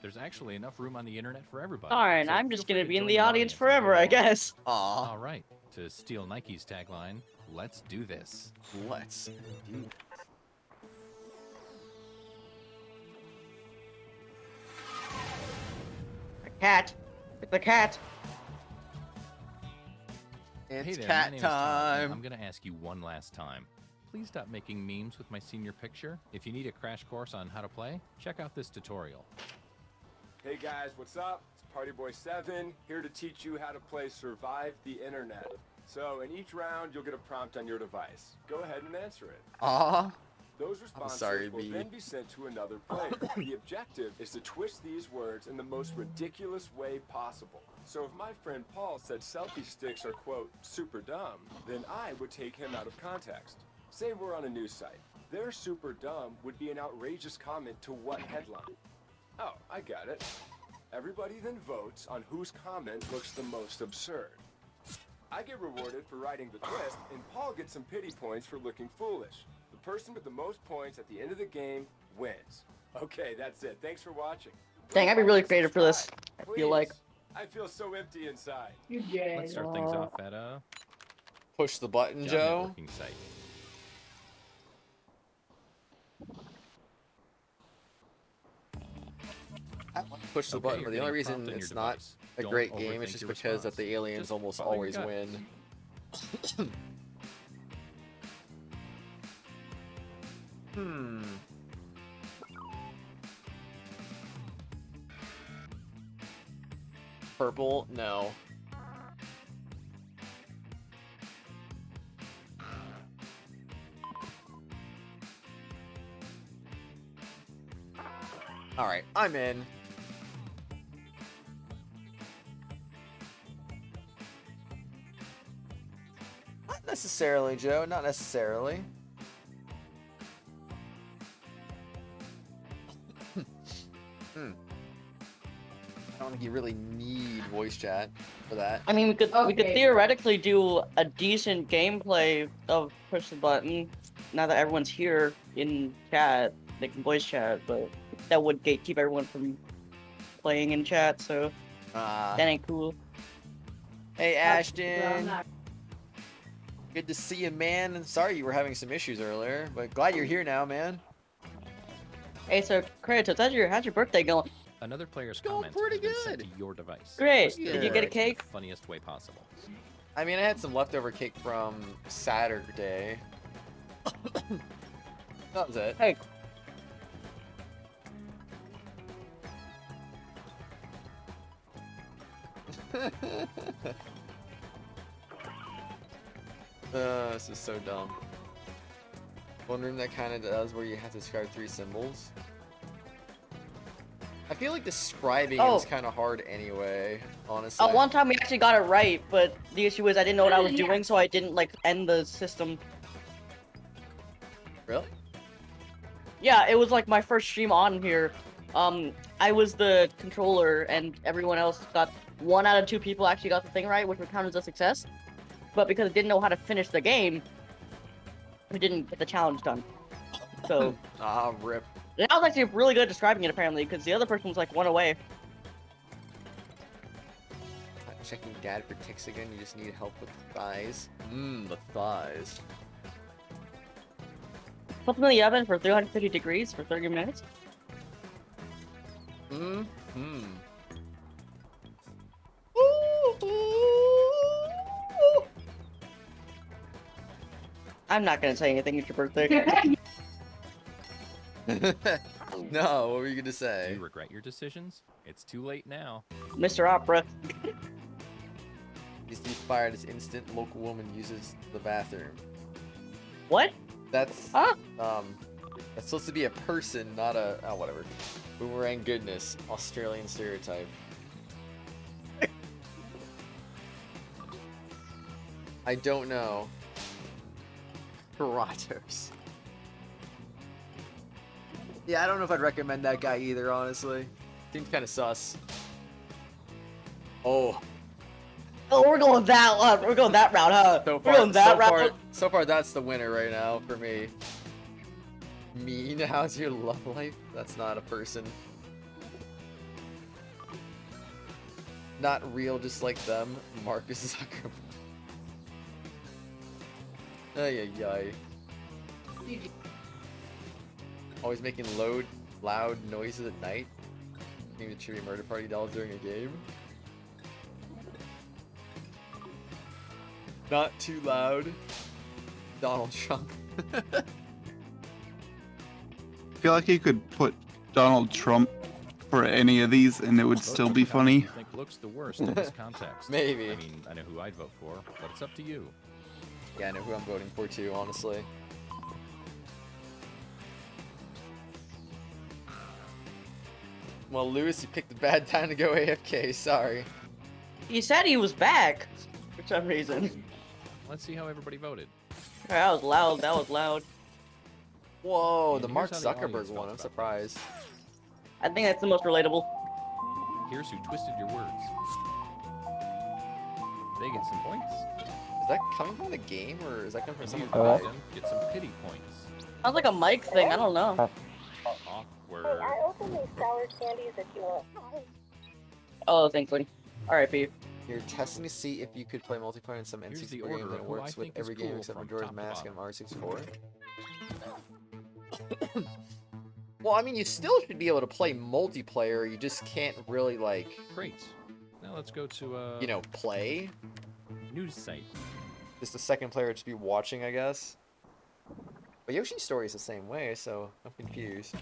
M: There's actually enough room on the internet for everybody.
K: Alright,
M: so
K: I'm just
M: feel
K: gonna
M: free
K: be
M: to
K: in
M: join
K: the audience forever, I guess.
A: Aw.
M: All right, to steal Nike's tagline, let's do this.
A: Let's do this.
K: A cat. It's a cat.
A: It's
M: Hey there,
A: cat
M: my name is Tom, and
A: time.
M: I'm gonna ask you one last time. Please stop making memes with my senior picture. If you need a crash course on how to play, check out this tutorial.
N: Hey guys, what's up? It's Partyboy7 here to teach you how to play Survive the Internet. So in each round, you'll get a prompt on your device. Go ahead and answer it.
A: Aw.
N: Those responses
A: sorry,
N: will
A: B.
N: then be sent to another player. The objective is to twist these words in the most ridiculous way possible. So if my friend Paul said selfie sticks are, quote, super dumb, then I would take him out of context. Say we're on a news site. Their super dumb would be an outrageous comment to what headline? Oh, I got it. Everybody then votes on whose comment looks the most absurd. I get rewarded for writing the twist, and Paul gets some pity points for looking foolish. The person with the most points at the end of the game wins. Okay, that's it. Thanks for watching.
K: Dang, I'd be really creative for this. I feel like.
N: I feel so empty inside.
M: Let's start things off at a
A: Push the button,
M: job
A: Joe.
M: networking site.
A: Push the
M: Okay,
A: button,
M: you're
A: but the only
M: getting a
A: reason
M: prompt on
A: it's
M: your
A: not
M: device.
A: a
M: Don't
A: great game is
M: overthink
A: just
M: your
A: because that
M: response.
A: the aliens
M: Just
A: almost
M: follow your
A: always
M: gut.
A: win. Purple? No. Alright, I'm in. Not necessarily, Joe. Not necessarily. I don't think you really need voice chat for that.
K: I mean, we could theoretically do a decent gameplay of push the button. Now that everyone's here in chat, they can voice chat, but that would gatekeep everyone from playing in chat. So that ain't cool.
A: Hey, Ashton. Good to see you, man. And sorry you were having some issues earlier, but glad you're here now, man.
K: Hey, so Kratos, how's your birthday going?
M: Another player's
A: Going
M: comment
A: pretty
M: has been sent
A: good.
M: to your device.
K: Great.
M: Twist
K: Did
M: the
K: you get a
M: words in
K: cake?
M: the funniest way possible.
A: I mean, I had some leftover cake from Saturday. That was it.
K: Hey.
A: This is so dumb. Wondering that kind of does where you have to describe 3 symbols. I feel like describing it is kind of hard anyway, honestly.
K: One time we actually got it right, but the issue is I didn't know what I was doing, so I didn't like end the system.
A: Really?
K: Yeah, it was like my first stream on here. I was the controller, and everyone else got 1 out of 2 people actually got the thing right, which would count as a success. But because I didn't know how to finish the game, we didn't get the challenge done. So.
A: Rip.
K: I was actually really good at describing it apparently, because the other person was like 1 away.
A: checking dad for ticks again. You just need help with the thighs. The thighs.
K: Put them in the oven for 350 degrees for 30 minutes. I'm not gonna say anything. It's your birthday.
A: No, what were you gonna say?
M: Do you regret your decisions? It's too late now.
K: Mr. Opera.
A: He's fired as instant. Local woman uses the bathroom.
K: What?
A: That's that's supposed to be a person, not a whatever. Boomerang goodness, Australian stereotype. I don't know. Kratos. Yeah, I don't know if I'd recommend that guy either, honestly. Seems kind of sus. Oh.
K: Oh, we're going that route, huh?
A: So
K: we're
A: far,
K: going that route.
A: So far, that's the winner right now for me. Mean, how's your love life? That's not a person. Not real, just like them. Marcus Zuckerberg. Ay, ay, ay. Always making loud noises at night. Maybe it should be murder party dolls during a game. Not too loud. Donald Trump.
E: I feel like you could put Donald Trump for any of these and it would still be funny.
M: I think looks the worst in this context.
A: Maybe.
M: I mean, I know who I'd vote for, but it's up to you.
A: Yeah, I know who I'm voting for too, honestly. Well, Lewis, you picked a bad time to go AFK, sorry.
K: He said he was back for some reason.
M: Let's see how everybody voted.
K: That was loud. That was loud.
A: Whoa,
M: And
A: the
M: here's
A: Mark
M: how the
A: Zuckerberg
M: audience
A: one.
M: felt
A: I'm
M: about
A: surprised.
K: I think that's the most relatable.
M: Here's who twisted your words. They get some points.
A: Is that coming from the game, or is that coming from
M: And
A: someone?
M: you
D: Alright.
M: them get some pity points.
K: Sounds like a mic thing. I don't know.
M: Awkward.
I: I open these sour candies if you want.
K: Oh, thankfully. R.I.P.
A: You're testing to see if you could play multiplayer in some
M: Here's the
A: N64
M: order
A: games,
M: of
A: and it
M: who I
A: works with
M: think is
A: every game
M: cool
A: except
M: from
A: Majora's
M: top to
A: Mask and
M: bottom.
A: R64. Well, I mean, you still should be able to play multiplayer. You just can't really, like,
M: Great. Now let's go to
A: you know, play.
M: News site.
A: Just the second player would just be watching, I guess. But Yoshi's Story is the same way, so I'm confused.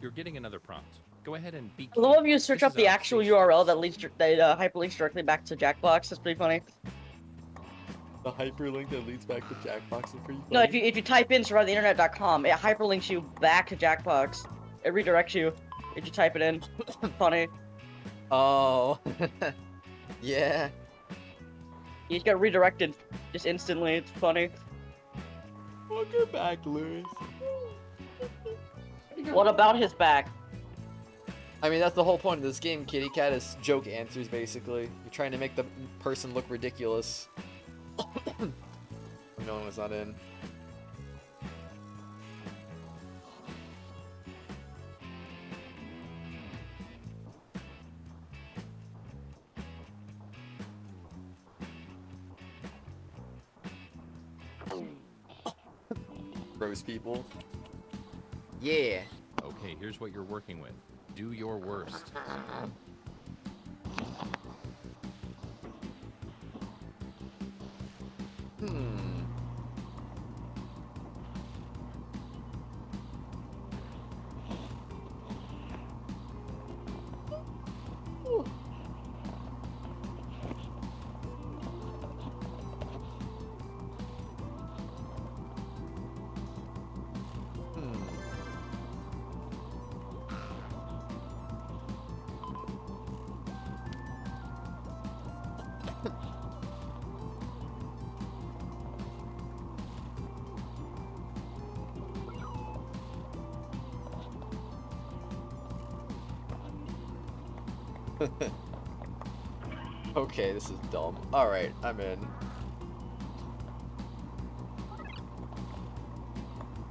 M: You're getting another prompt. Go ahead and beat.
K: The one of you search up the actual URL that leads that hyperlinks directly back to Jackbox. That's pretty funny.
A: The hyperlink that leads back to Jackbox is pretty funny.
K: No, if you type in survivetheinternet.com, it hyperlinks you back to Jackbox. It redirects you if you type it in. Funny.
A: Oh. Yeah.
K: You just got redirected just instantly. It's funny.
A: Welcome back, Lewis.
K: What about his back?
A: I mean, that's the whole point of this game, Kitty Cat, is joke answers, basically. You're trying to make the person look ridiculous. No one was not in. Rose people. Yeah.
M: Okay, here's what you're working with. Do your worst.
A: Okay, this is dumb. Alright, I'm in.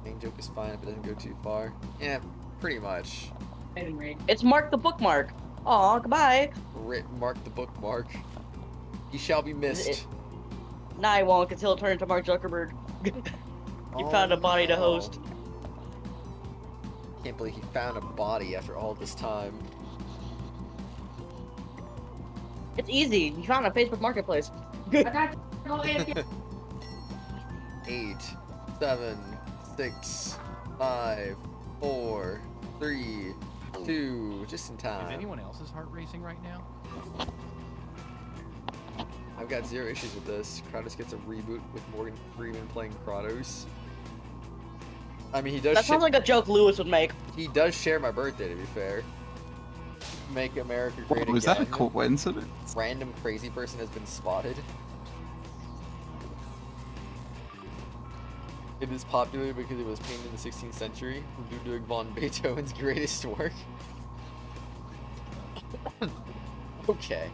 A: Main joke is fine if it doesn't go too far. Yeah, pretty much.
K: It's Mark the Bookmark. Aw, goodbye.
A: Mark the bookmark. He shall be missed.
K: Nah, I won't, because he'll turn into Mark Zuckerberg. He found a body to host.
A: Can't believe he found a body after all this time.
K: It's easy. He found a Facebook Marketplace.
A: 8, 7, 6, 5, 4, 3, 2, just in time.
M: Is anyone else's heart racing right now?
A: I've got 0 issues with this. Kratos gets a reboot with Morgan Freeman playing Kratos. I mean, he does.
K: That sounds like a joke Lewis would make.
A: He does share my birthday, to be fair. Make America great again.
E: Was that a coincidence?
A: Random crazy person has been spotted. It is popular because it was painted in the 16th century, Ludwig von Beethoven's greatest work. Okay.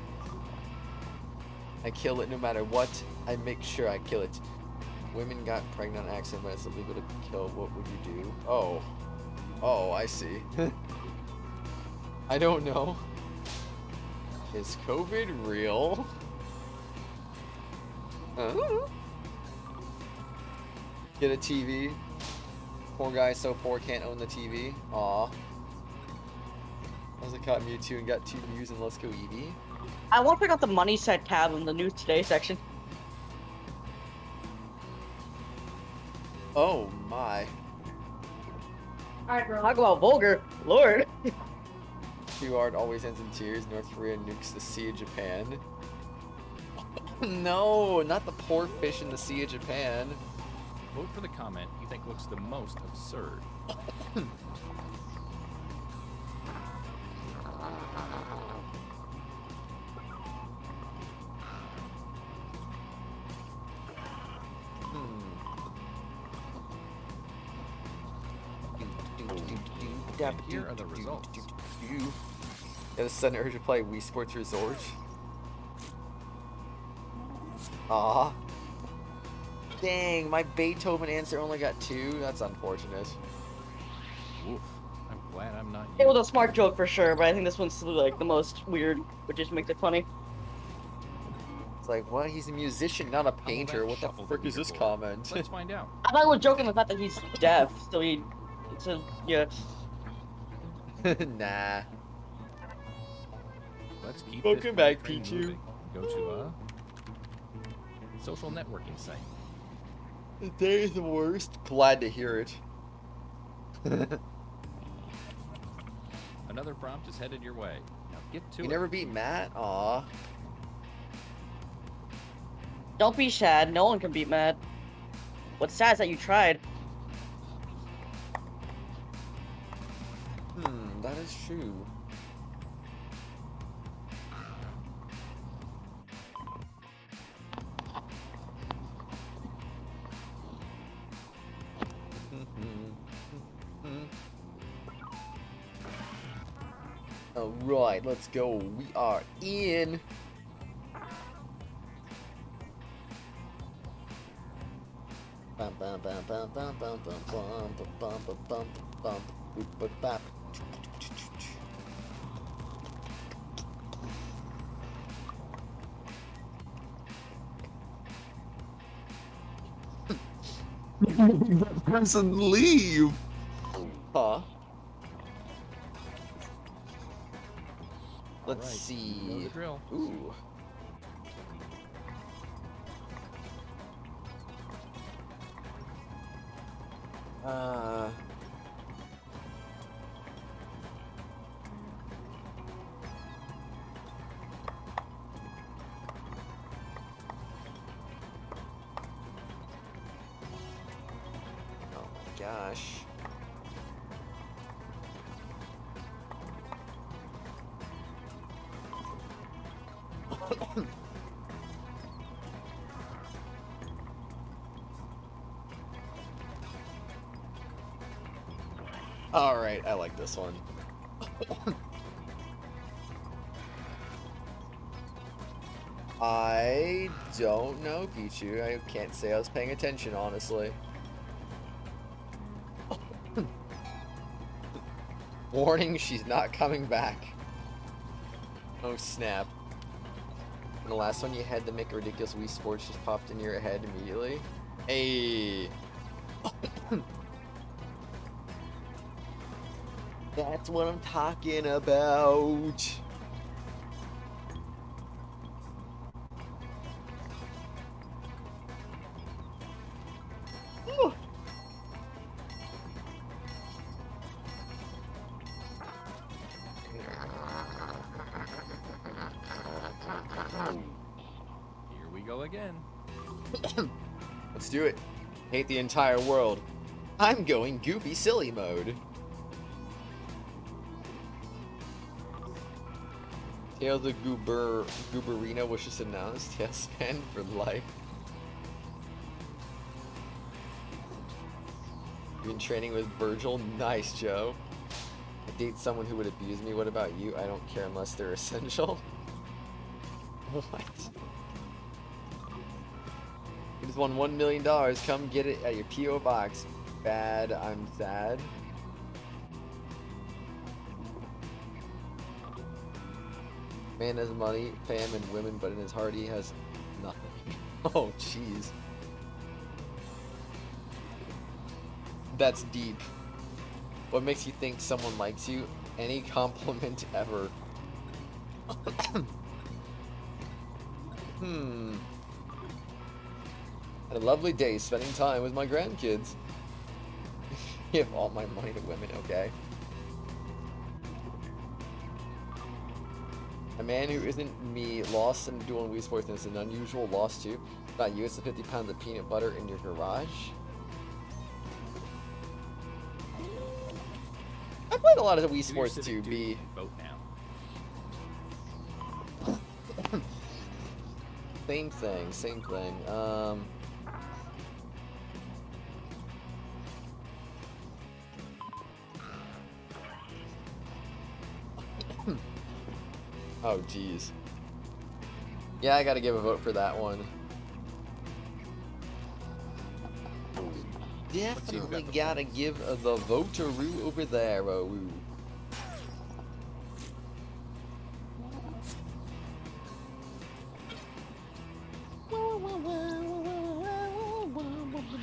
A: I kill it no matter what. I make sure I kill it. Women got pregnant on accident when it's illegal to kill. What would you do? Oh. Oh, I see. I don't know. Is COVID real? Get a TV. Poor guy so poor can't own the TV. Aw. I was caught Mewtwo and got 2 views and Let's Go Eevee.
K: I want to pick up the money set tab in the News Today section.
A: Oh my.
K: Alright, bro. Talk about vulgar. Lord.
A: Too hard always ends in tears. North Korea nukes the Sea of Japan. No, not the poor fish in the Sea of Japan.
M: Vote for the comment you think looks the most absurd. And here are the results.
A: Yeah, the Senate should play Wii Sports Resort. Aw. Dang, my Beethoven answer only got 2. That's unfortunate.
M: Oof. I'm glad I'm not
K: It was a smart joke for sure, but I think this one's like the most weird, which just makes it funny.
A: It's like, what? He's a musician, not a painter. What the frick is this comment?
M: Let's find out.
K: I thought I was joking the fact that he's deaf, so yeah.
A: Nah.
M: Let's keep
A: Welcome
M: this
A: back,
M: train
A: Pichu.
M: moving. Go to a social networking site.
A: The day is the worst. Glad to hear it.
M: Another prompt is headed your way. Now get to it.
A: You never beat Matt? Aw.
K: Don't be sad. No one can beat Matt. What's sad is that you tried.
A: That is true. Alright, let's go. We are in. Bum bum bum bum bum bum bum bum bum bum bum bum bum bum.
E: That person leave.
A: Huh? Let's
M: Alright,
A: see.
M: you know the drill.
A: Ooh. Oh my gosh. Alright, I like this one. I don't know, Pichu. I can't say I was paying attention, honestly. Warning, she's not coming back. Oh snap. And the last one you had to make a ridiculous Wii Sports just popped into your head immediately. Hey. That's what I'm talking about. Whew.
M: Here we go again.
A: Let's do it. Hate the entire world. I'm going goofy silly mode. Tales of Gooberino was just announced. Tailspin for life. You've been training with Virgil? Nice, Joe. I date someone who would abuse me. What about you? I don't care unless they're essential. What? You just won $1 million. Come get it at your P.O. box. Bad, I'm sad. Man has money, fame, and women, but in his heart he has nothing. Oh, jeez. That's deep. What makes you think someone likes you? Any compliment ever. Had a lovely day spending time with my grandkids. Give all my money to women, okay? A man who isn't me lost in dual Wii Sports is an unusual loss too. Not you, it's the 50 pounds of peanut butter in your garage. I played a lot of the Wii Sports too, B.
M: Vote now.
A: Same thing, same thing. Oh, jeez. Yeah, I gotta give a vote for that one. Definitely gotta give the vote-a-roo over there, oh.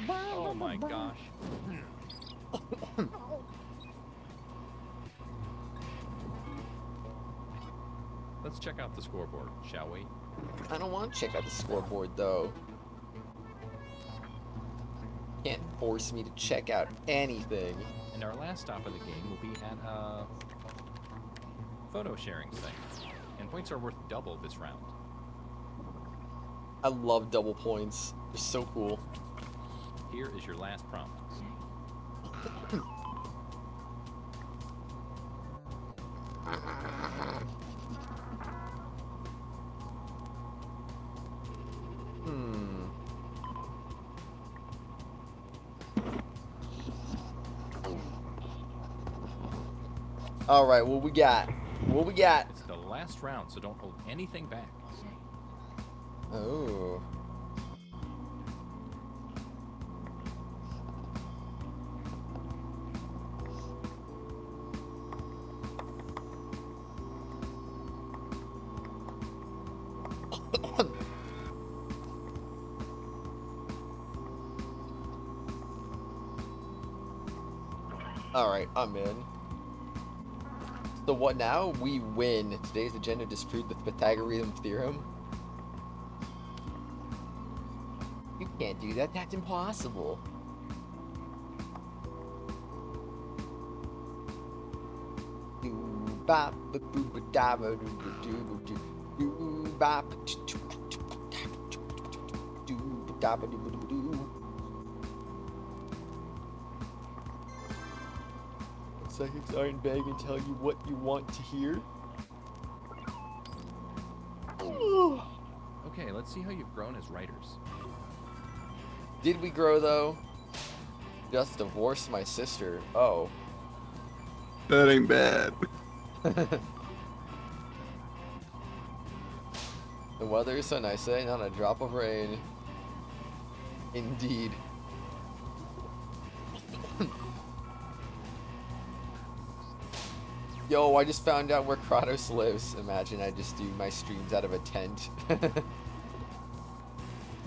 M: Oh my gosh. Let's check out the scoreboard, shall we?
A: I don't want to check out the scoreboard, though. Can't force me to check out anything.
M: And our last stop of the game will be at a photo sharing thing. And points are worth double this round.
A: I love double points. They're so cool.
M: Here is your last prompt.
A: Alright, what we got? What we got?
M: It's the last round, so don't hold anything back.
A: Oh. Alright, I'm in. So what now? We win. Today's agenda disproved the Pythagorean theorem. You can't do that. That's impossible. Psychics aren't beg and tell you what you want to hear.
M: Okay, let's see how you've grown as writers.
A: Did we grow though? Just divorced my sister. Oh.
E: That ain't bad.
A: The weather is so nice today, not a drop of rain. Indeed. Yo, I just found out where Kratos lives. Imagine I just do my streams out of a tent.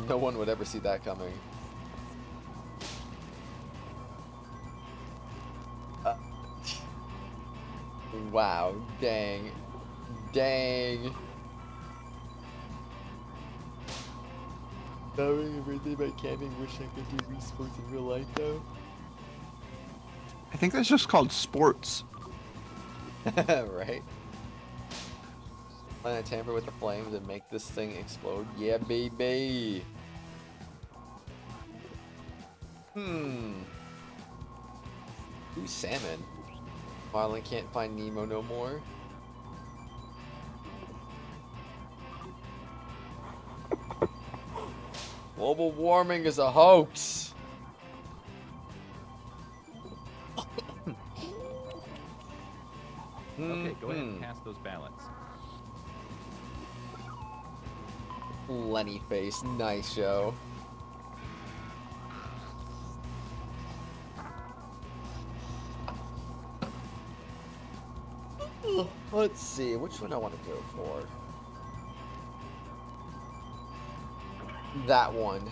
A: No one would ever see that coming. Wow, dang. Dang. Knowing everything about camping, wish I could do Wii Sports in real life though.
E: I think that's just called sports.
A: Right? Plan to tamper with the flames and make this thing explode. Yeah, baby. Ooh, salmon. Marlin can't find Nemo no more. Global warming is a hoax.
M: Okay, go ahead and cast those ballots.
A: Lenny face, nice show. Let's see, which one I want to go for. That one.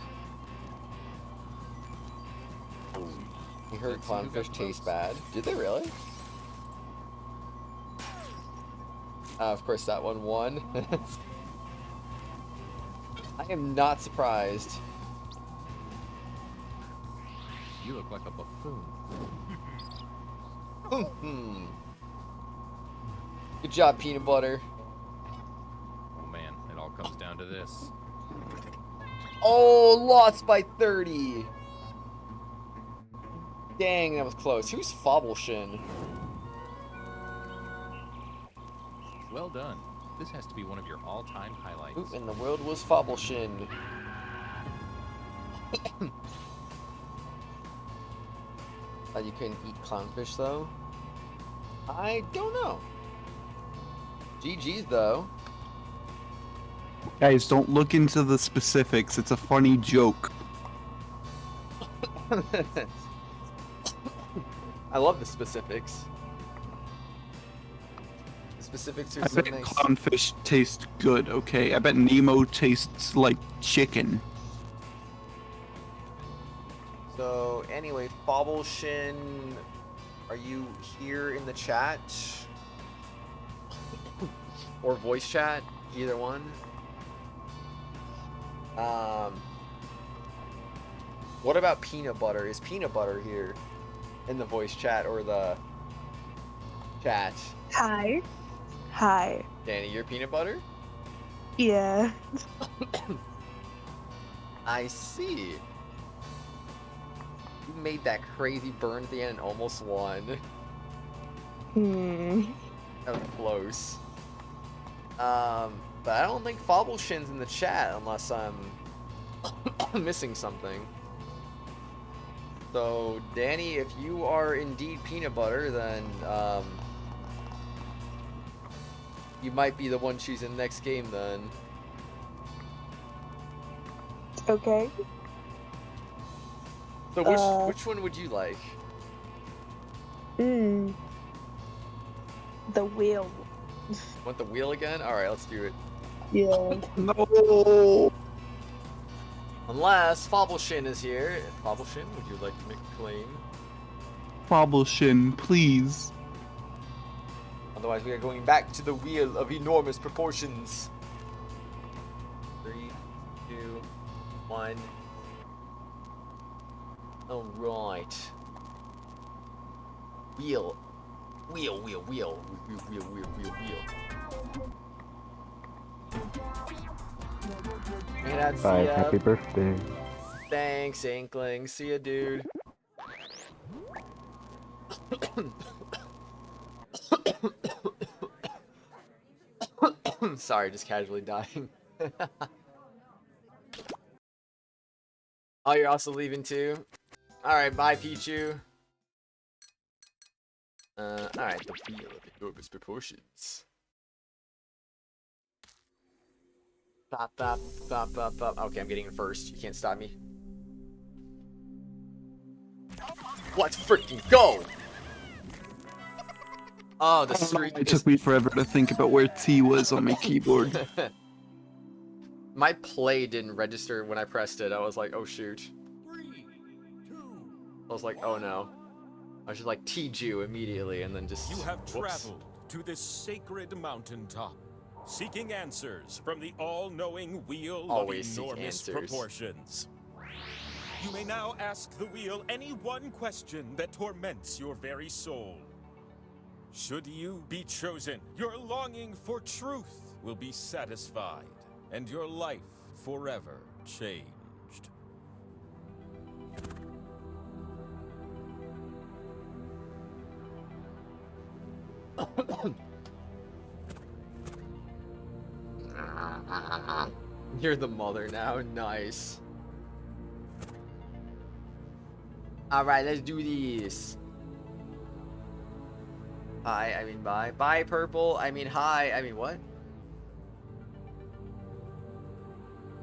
A: You heard clownfish taste bad. Did they really? Of course, that one won. I am not surprised.
M: You look like a buffoon.
A: Good job, peanut butter.
M: Oh man, it all comes down to this.
A: Oh, lost by 30. Dang, that was close. Who's Fobbleshin?
M: Well done. This has to be one of your all-time highlights.
A: Who in the world was Fobbleshin? Thought you couldn't eat clownfish, though? I don't know. GG's, though.
E: Guys, don't look into the specifics. It's a funny joke.
A: I love the specifics. The specifics are
E: I
A: so
E: bet
A: nice.
E: clownfish taste good, okay? I bet Nemo tastes like chicken.
A: So, anyway, Fobbleshin, are you here in the chat? Or voice chat? Either one. What about Peanut Butter? Is Peanut Butter here in the voice chat or the chat?
O: Hi. Hi.
A: Danny, you're Peanut Butter?
O: Yeah.
A: I see. You made that crazy burn at the end and almost won. That was close. But I don't think Fobbleshin's in the chat unless I'm missing something. So, Danny, if you are indeed Peanut Butter, then you might be the one choosing next game then.
O: Okay.
A: So which one would you like?
O: The wheel.
A: Want the wheel again? Alright, let's do it.
O: Yeah.
E: No.
A: Unless Fobbleshin is here. Fobbleshin, would you like to make a claim?
E: Fobbleshin, please.
A: Otherwise, we are going back to the wheel of enormous proportions. 3, 2, 1. Alright. Wheel. Wheel, wheel, wheel. Wheel, wheel, wheel, wheel, wheel. And that's
D: Bye,
A: the,
D: happy birthday.
A: Thanks, Inkling. See ya, dude. Sorry, just casually dying. Oh, you're also leaving too? Alright, bye, Pichu. Alright, the wheel of enormous proportions. Bop, bop, bop, bop, bop. Okay, I'm getting in first. You can't stop me. Let's freaking go! Oh, the streak.
E: It took me forever to think about where T was on my keyboard.
A: My play didn't register when I pressed it. I was like, oh shoot.
G: 3, 2,
A: I was like, oh no. I was just like T-Jew immediately and then just.
C: You have
A: whoops.
C: traveled to this sacred mountaintop, seeking answers from the all-knowing wheel
A: Always
C: of
A: seek
C: enormous
A: answers.
C: proportions. You may now ask the wheel any one question that torments your very soul. Should you be chosen, your longing for truth will be satisfied, and your life forever changed.
A: You're the mother now. Nice. Alright, let's do this. Hi, I mean bye. Bye, purple. I mean hi. I mean what?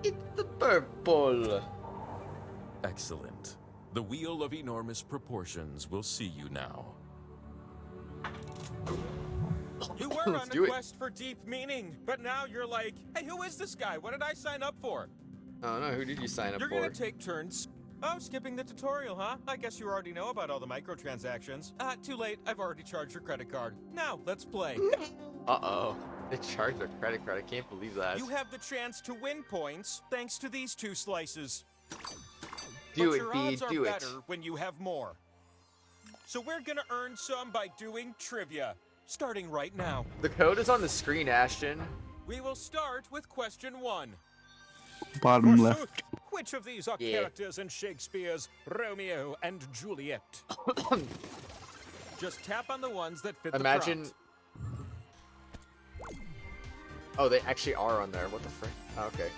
A: It's the purple.
C: Excellent. The wheel of enormous proportions will see you now. You were on a quest for deep meaning, but now you're like, hey, who is this guy? What did I sign up for?
A: Oh no, who did you sign up
C: You're
A: for?
C: gonna take turns. Oh, skipping the tutorial, huh? I guess you already know about all the microtransactions. Too late. I've already charged your credit card. Now, let's play.
A: Uh-oh. They charged their credit card. I can't believe that.
C: You have the chance to win points thanks to these 2 slices.
A: Do
C: But
A: it,
C: your
A: B.
C: odds are
A: Do it.
C: better when you have more. So we're gonna earn some by doing trivia, starting right now.
A: The code is on the screen, Ashton.
C: We will start with question 1.
E: Bottom
C: Forsooth,
E: left.
C: which of these are
A: Yeah.
C: characters in Shakespeare's Romeo and Juliet? Just tap on the ones that fit
A: Imagine.
C: the prompt.
A: Oh, they actually are on there. What the frick? Oh, okay.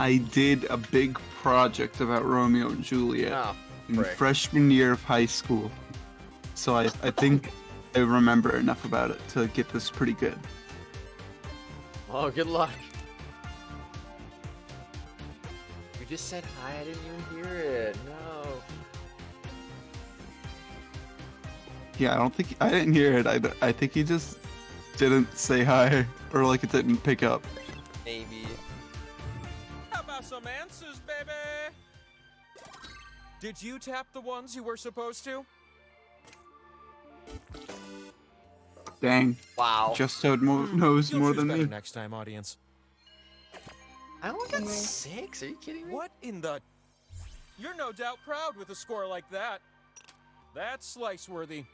E: I did a big project about Romeo and Juliet
A: Oh,
E: in
A: frick.
E: freshman year of high school. So I think I remember enough about it to get this pretty good.
A: Oh, good luck. You just said hi. I didn't even hear it. No.
E: Yeah, I didn't hear it. I think he just didn't say hi, or like it didn't pick up.
A: Maybe.
C: How about some answers, baby? Did you tap the ones you were supposed to?
E: Dang.
A: Wow.
E: Justo knows
C: You'll
E: more
C: choose
E: than
C: better
E: me.
C: next time, audience.
A: I only got 6. Are you kidding me?
C: What in the... You're no doubt proud with a score like that. That's slice-worthy.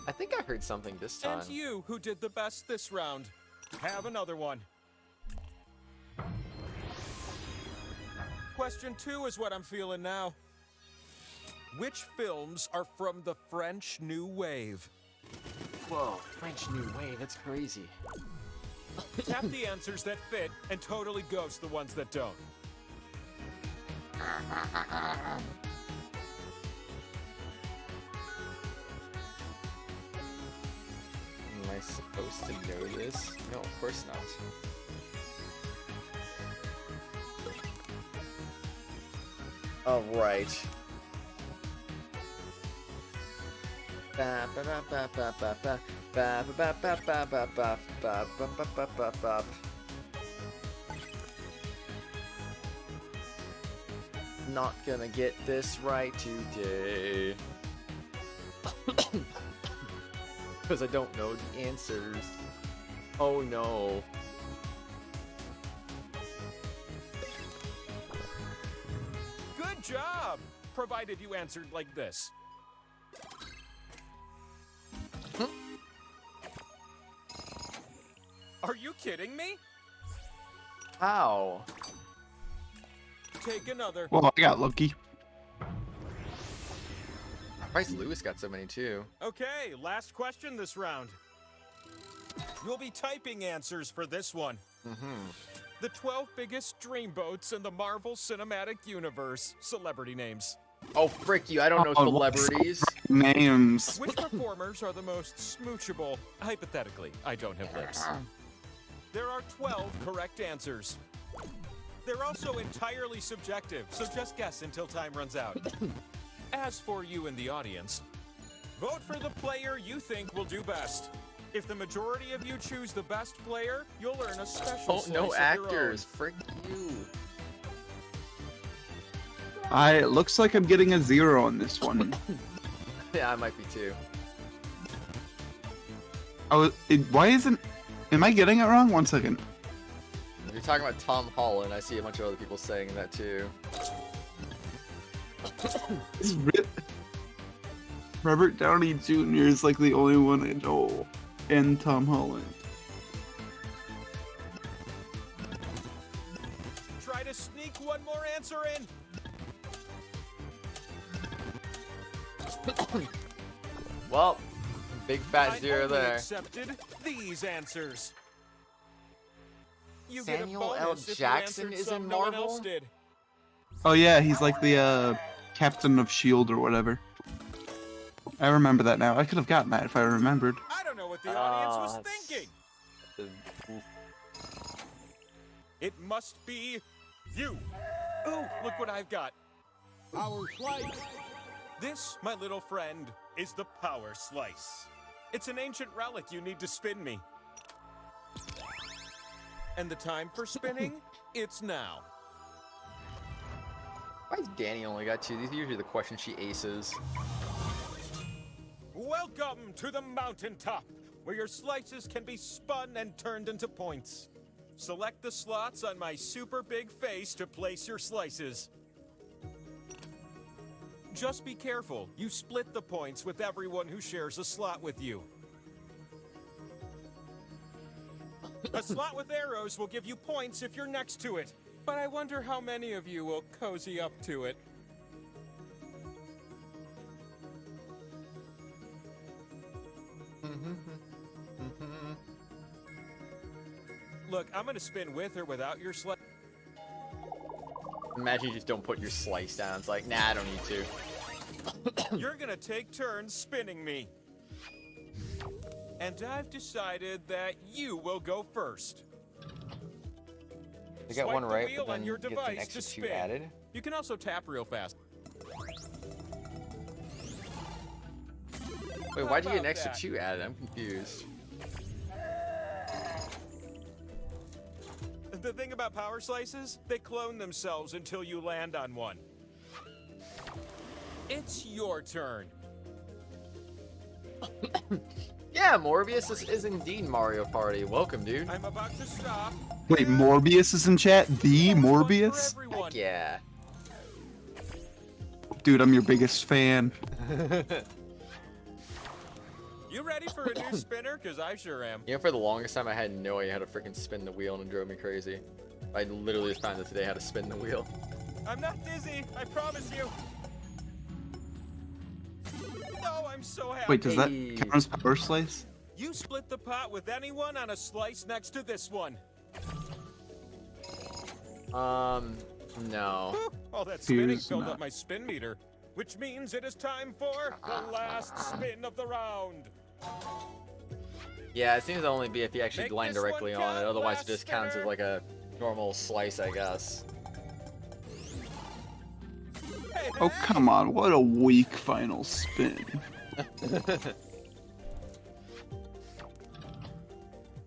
A: I think I heard something this time.
C: And you, who did the best this round, have another one. Question 2 is what I'm feeling now. Which films are from the French New Wave?
A: Whoa, French New Wave. That's crazy.
C: Tap the answers that fit and totally ghost the ones that don't.
A: Am I supposed to know this? No, of course not. All right. Not gonna get this right today. Because I don't know the answers. Oh no.
C: Good job! Provided you answered like this. Are you kidding me?
A: How?
C: Take another.
E: Well, I got lucky.
A: Bryce Lewis got so many too.
C: Okay, last question this round. You'll be typing answers for this one. The 12 biggest dreamboats in the Marvel Cinematic Universe. Celebrity names.
A: Oh, frick you, I don't know
E: Oh, what's
A: celebrities.
E: Names.
C: Which performers are the most smoochable? Hypothetically, I don't have lips. There are 12 correct answers. They're also entirely subjective, so just guess until time runs out. As for you in the audience, vote for the player you think will do best. If the majority of you choose the best player, you'll earn a special
A: Oh,
C: slice
A: no
C: of
A: actors. Frick you.
E: It looks like I'm getting a 0 on this one.
A: Yeah, I might be too.
E: Oh, why isn't... Am I getting it wrong? 1 second.
A: If you're talking about Tom Holland, I see a bunch of other people saying that too.
E: Robert Downey Jr. is like the only one I know. And Tom Holland.
C: Try to sneak one more answer in.
A: Well, big fat
C: I
A: 0
C: only
A: there.
C: accepted these answers. You get a
A: Samuel L.
C: bonus if you
A: Jackson
C: answered
A: is
C: some
A: in
C: no one else
A: Marvel?
C: did.
E: Oh yeah, he's like the captain of S.H.I.E.L.D. or whatever. I remember that now. I could have gotten that if I remembered.
C: I don't know what the audience was thinking. It must be you. Oh, look what I've got.
G: Power slice.
C: This, my little friend, is the Power Slice. It's an ancient relic you need to spin me. And the time for spinning, it's now.
A: Why has Danny only got 2? These are usually the questions she aces.
C: Welcome to the mountaintop, where your slices can be spun and turned into points. Select the slots on my super big face to place your slices. Just be careful, you split the points with everyone who shares a slot with you. A slot with arrows will give you points if you're next to it, but I wonder how many of you will cozy up to it. Look, I'm gonna spin with or without your slice.
A: Imagine you just don't put your slice down. It's like, nah, I don't need to.
C: You're gonna take turns spinning me. And I've decided that you will go first.
A: You got
C: Swipe
A: one
C: the
A: right,
C: wheel
A: but
C: on
A: then
C: your
A: gets an
C: device
A: extra
C: to
A: 2
C: spin.
A: added.
C: You can also tap real fast.
A: Wait,
C: How
A: why'd you get an
C: about
A: extra
C: that?
A: 2 added? I'm confused.
C: The thing about power slices, they clone themselves until you land on one. It's your turn.
A: Yeah, Morbius, this is indeed Mario Party. Welcome, dude.
C: I'm about to stop.
E: Wait, Morbius is in chat? The Morbius?
A: Heck yeah.
E: Dude, I'm your biggest fan.
C: You ready for a new spinner? Because I sure am.
A: You know, for the longest time, I had no idea how to freaking spin the wheel, and it drove me crazy. I literally just found out today how to spin the wheel.
C: I'm not dizzy, I promise you. Oh, I'm so happy.
E: Wait, does that count as power slice?
C: You split the pot with anyone on a slice next to this one.
A: No.
C: All that spinning
E: Here's
C: filled
E: not.
C: up my spin meter, which means it is time for the last spin of the round.
A: Yeah, it seems to only be if you actually
C: Make
A: land
C: this one
A: directly on
C: count,
A: it. Otherwise, it
C: last
A: just counts as
C: spinner.
A: like a normal slice, I guess.
E: Oh, come on. What a weak final spin.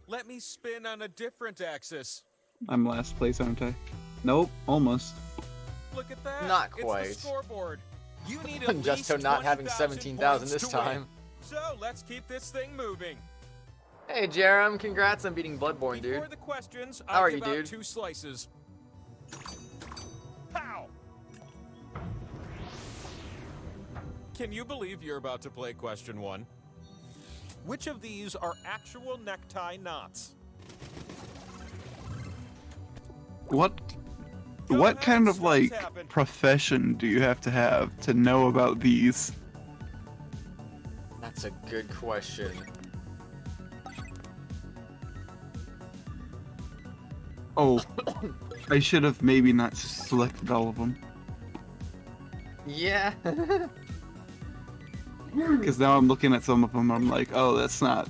C: Let me spin on a different axis.
E: I'm last place, aren't I? Nope, almost.
C: Look at that.
A: Not
C: It's
A: quite.
C: the scoreboard. You need at
A: Just so
C: least
A: not having
C: 20,000
A: 17,000
C: points
A: this
C: to win.
A: time.
C: So let's keep this thing moving.
A: Hey, Jerem, congrats on beating Bloodborne,
C: Before
A: dude.
C: the questions,
A: How
C: I'll
A: are
C: give
A: you,
C: out
A: dude?
C: 2 slices. Pow! Can you believe you're about to play question 1? Which of these are actual necktie knots?
E: What
C: Go
E: what
C: ahead,
E: kind of
C: stop
E: like
C: tapping.
E: profession do you have to know about these?
A: That's a good question.
E: Oh, I should have maybe not selected all of them.
A: Yeah.
E: Because now I'm looking at some of them, I'm like, oh, that's not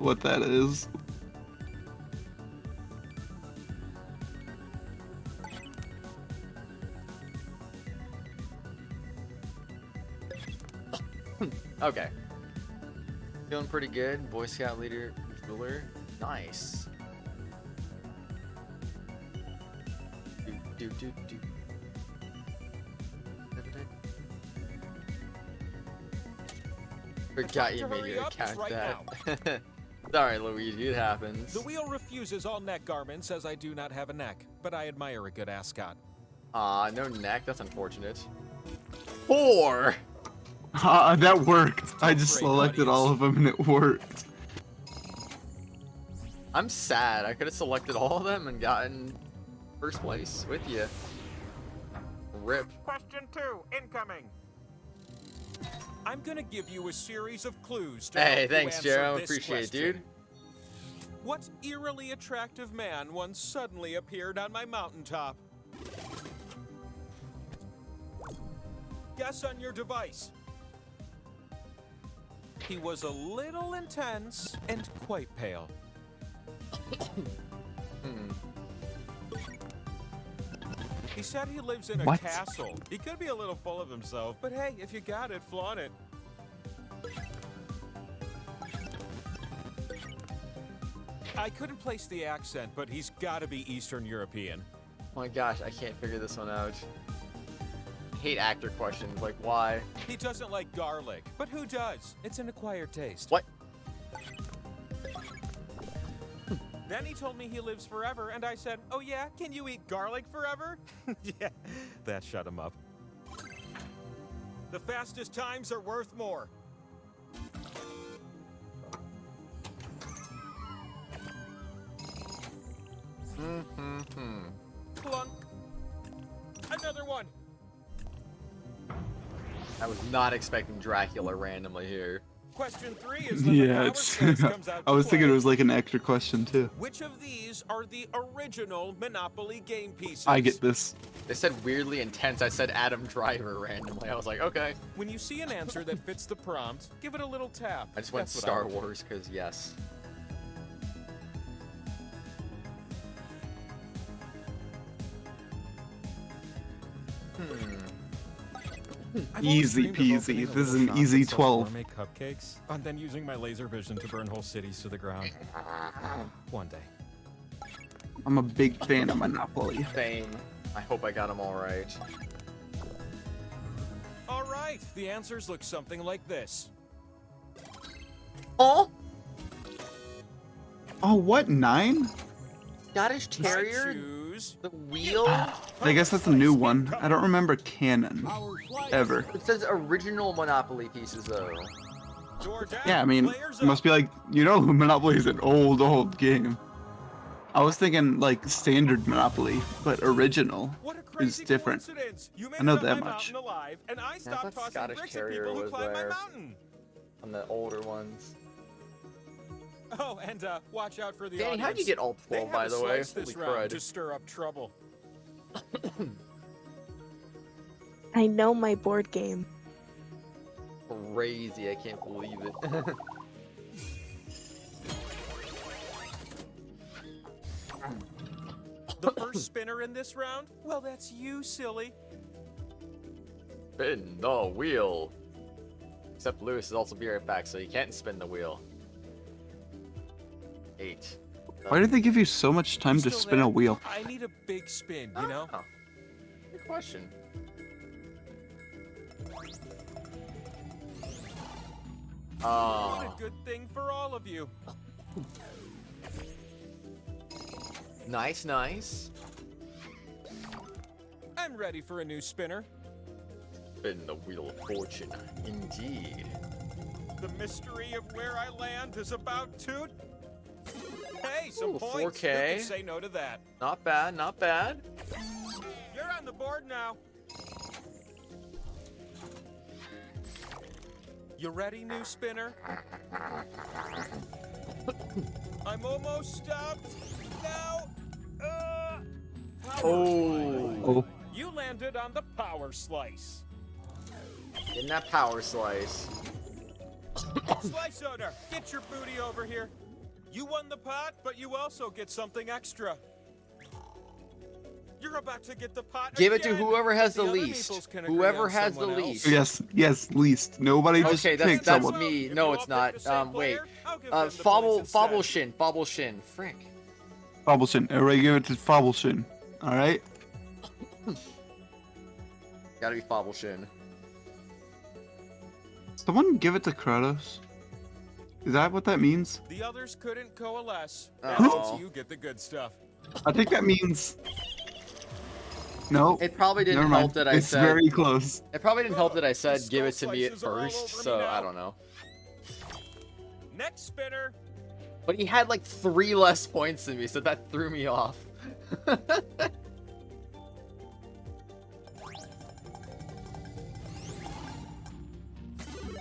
E: what that is.
A: Okay. Feeling pretty good. Boy Scout leader, driller. Nice. Do. Forgot you made your account that. Sorry, Luigi, it happens.
C: The wheel refuses all neck garments as I do not have a neck, but I admire a good ascot.
A: Aw, no neck. That's unfortunate. 4!
E: That worked. I just selected all of them and it worked.
A: I'm sad. I could have selected all of them and gotten first place with you. Rip.
C: Question 2, incoming. I'm gonna give you a series of clues to
A: Hey,
C: help
A: thanks,
C: you answer
A: Jero.
C: this
A: Appreciate it,
C: question.
A: dude.
C: What eerily attractive man once suddenly appeared on my mountaintop? Guess on your device. He was a little intense and quite pale. He said he lives in a
E: What?
C: castle. He could be a little full of himself, but hey, if you got it, flaunt it. I couldn't place the accent, but he's gotta be Eastern European.
A: Oh my gosh, I can't figure this one out. I hate actor questions, like why?
C: He doesn't like garlic, but who does? It's an acquired taste.
A: What?
C: Then he told me he lives forever, and I said, oh yeah, can you eat garlic forever? Yeah, that shut him up. The fastest times are worth more. Clunk. Another one.
A: I was not expecting Dracula randomly here.
C: Question 3 is when the
E: Yeah,
C: power
E: it's.
C: slice comes out
E: I
C: to
E: was thinking it
C: play.
E: was like an extra question too.
C: Which of these are the original Monopoly game pieces?
E: I get this.
A: They said weirdly intense. I said Adam Driver randomly. I was like, okay.
C: When you see an answer that fits the prompt, give it a little tap.
A: I just went
C: That's what
A: Star
C: would do.
A: Wars because yes.
C: I've always
E: Easy
C: dreamed of
E: peasy.
C: opening a
E: This is
C: little
E: an
C: shop
E: easy
C: that sells
E: 12.
C: gourmet cupcakes, and then using my laser vision to burn whole cities to the ground. One day.
E: I'm a big fan of Monopoly.
A: Same. I hope I got them all right.
C: All right, the answers look something like this.
A: Oh,
E: Oh, what? 9?
A: Scottish
C: I
A: Terrier.
C: choose
A: The wheel.
E: I guess that's a new one. I don't remember Canon ever.
A: It says original Monopoly pieces though.
C: door down.
E: Yeah, I mean,
C: Players
E: it must
C: up.
E: be like, you know, Monopoly is an old game. I was thinking like standard Monopoly, but original
C: What a
E: is
C: crazy
E: different.
C: coincidence. You made
E: I know
C: it up
E: that
C: my
E: much.
C: mountain alive, and I
A: I
C: stopped
A: thought
C: tossing
A: Scottish
C: bricks at
A: Terrier
C: people who
A: was
C: climb my
A: there.
C: mountain.
A: On the older ones.
C: Oh, and watch out for the
A: Danny,
C: audience.
A: how'd you get all
C: They
A: 12
C: have
A: by
C: a
A: the way?
C: slice this
A: Holy
C: round
A: crud.
C: to stir up trouble.
O: I know my board game.
A: Crazy, I can't believe it.
C: The first spinner in this round? Well, that's you, silly.
A: Spin the wheel. Except Lewis is also be right back, so you can't spin the wheel. 8.
E: Why did they give you so much time to
C: Still
E: spin
C: there?
E: a wheel?
C: I need a big spin, you know?
A: Oh, good question.
C: What
A: Oh,
C: a good thing for all of you.
A: nice, nice.
C: I'm ready for a new spinner.
A: Spin the wheel of fortune, indeed.
C: The mystery of where I land is about to... Hey, some
A: Ooh,
C: points.
A: 4K.
C: Who can say no to that?
A: Not bad, not bad.
C: You're on the board now. You ready, new spinner? I'm almost stopped. Now, power
A: Oh.
C: You landed on the power slice.
A: Getting that power slice.
C: Slice owner, get your booty over here. You won the pot, but you also get something extra. You're about to get the pot.
A: Give it to
C: again,
A: whoever has
C: but
A: the
C: other
A: least.
C: meeples can agree
A: Whoever
C: on
A: has the
C: someone else.
A: least.
E: Yes, least. Nobody just
A: Okay,
E: pick
A: that's
E: someone.
A: me.
C: If
A: No,
C: you
A: it's
C: all pick
A: not.
C: the same
A: Wait.
C: player, I'll give them the points instead.
A: Fobbleshin. Frick.
E: Fobbleshin. Everybody give it to Fobbleshin. Alright?
A: Gotta be Fobbleshin.
E: Someone give it to Kratos. Is that what that means?
C: The others couldn't coalesce.
A: Oh.
C: And you get the good stuff.
E: I think that means... No.
A: It probably didn't
E: Never
A: help
E: mind.
A: that I
E: It's
A: said.
E: very close.
A: It probably didn't help that I said
C: The
A: give it
C: skull
A: to me at
C: slices are all
A: first.
C: over me
A: So
C: now.
A: I don't know.
C: Next spinner.
A: But he had like 3 less points than me, so that threw me off.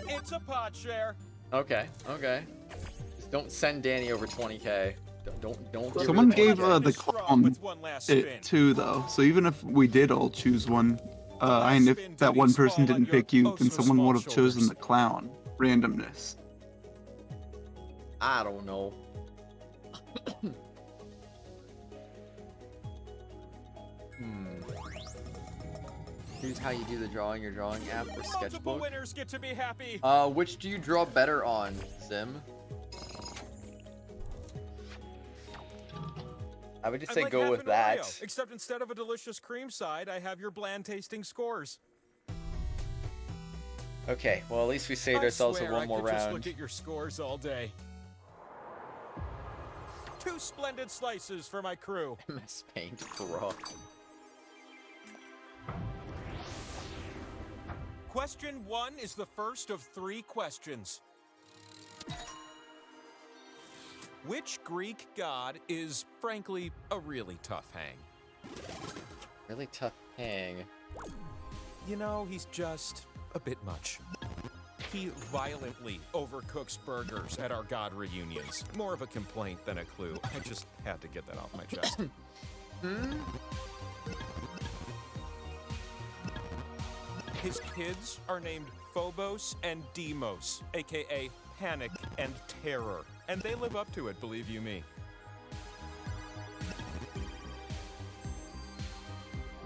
C: It's a pot share.
A: Okay. Just don't send Danny over 20k. Don't. Give
E: Someone
A: her
E: gave
A: 20K.
E: the clown it too, though. So even if we did all choose one, and if that one person didn't pick you, then someone would have chosen the clown. Randomness.
A: I don't know. Here's how you do the drawing. Your drawing app or
C: Multiple
A: sketchbook.
C: winners get to be happy.
A: Which do you draw better on, Sim? I would just say
C: I'm like
A: go with
C: having
A: that.
C: Oreo, except instead of a delicious cream side, I have your bland tasting scores.
A: Okay, well at least we saved
C: I
A: ourselves
C: swear
A: with one
C: I
A: more
C: could just
A: round.
C: look at your scores all day. 2 splendid slices for my crew.
A: MS Paint Pro.
C: Question 1 is the first of 3 questions. Which Greek god is, frankly, a really tough hang?
A: Really tough hang.
C: You know, he's just a bit much. He violently overcooks burgers at our god reunions. More of a complaint than a clue. I just had to get that off my chest. His kids are named Phobos and Deimos, aka Panic and Terror. And they live up to it, believe you me.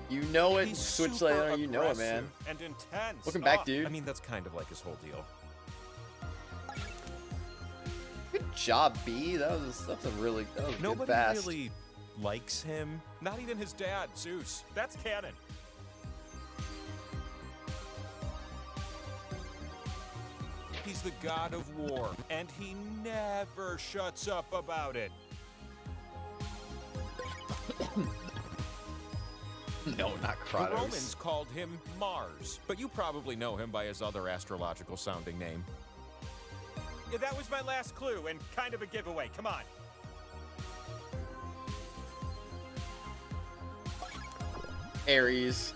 A: You know it,
C: He's
A: Switchlight, you know it, man.
C: super aggressive and intense.
A: Welcome back,
C: Ah,
A: dude.
C: I mean, that's kind of like his whole deal.
A: Good job, B. That's a really good
C: Nobody
A: fast.
C: really likes him. Not even his dad, Zeus. That's canon. He's the god of war, and he never shuts up about it.
A: No, not
C: The
A: Kratos.
C: Romans called him Mars, but you probably know him by his other astrological sounding name. Yeah, that was my last clue and kind of a giveaway. Come on.
A: Ares.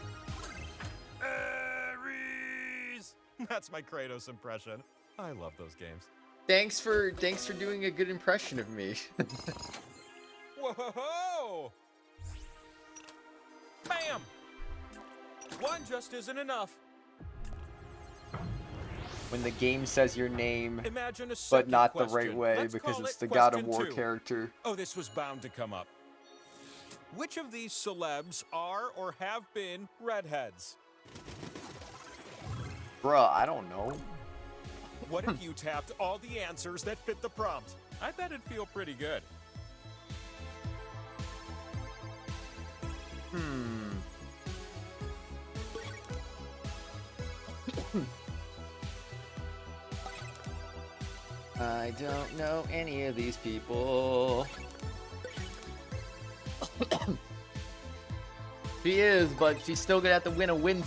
C: Ares! That's my Kratos impression. I love those games.
A: Thanks for doing a good impression of me.
C: Whoa! Bam! One just isn't enough.
A: When the game says your name,
C: Imagine a
A: but
C: second
A: not the
C: question.
A: right way
C: Let's
A: because
C: call
A: it's
C: it
A: the God of
C: question
A: War
C: 2.
A: character.
C: Oh, this was bound to come up. Which of these celebs are or have been redheads?
A: Bruh, I don't know.
C: What if you tapped all the answers that fit the prompt? I bet it'd feel pretty good.
A: I don't know any of these people. She is, but she's still gonna have to win a wheel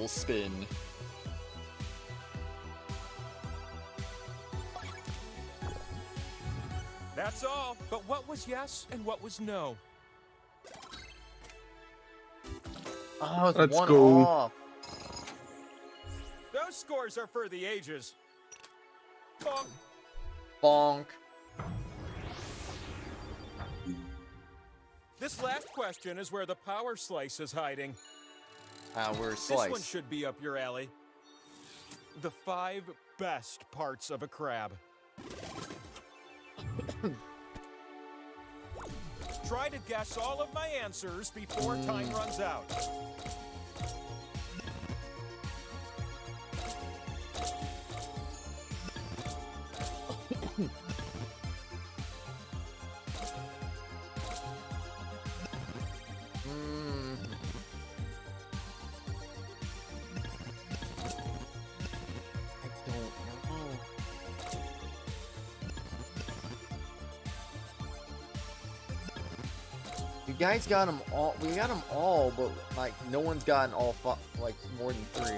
A: spin.
C: That's all. But what was yes and what was no?
A: Oh, it's
E: Let's
A: one
E: go.
A: off.
C: Those scores are for the ages. Bonk.
A: Bonk.
C: This last question is where the power slice is hiding.
A: We're
C: This one
A: sliced.
C: should be up your alley. The 5 best parts of a crab. Try to guess all of my answers before time runs out.
A: You guys got them all. We got them all, but like no one's gotten all like more than 3.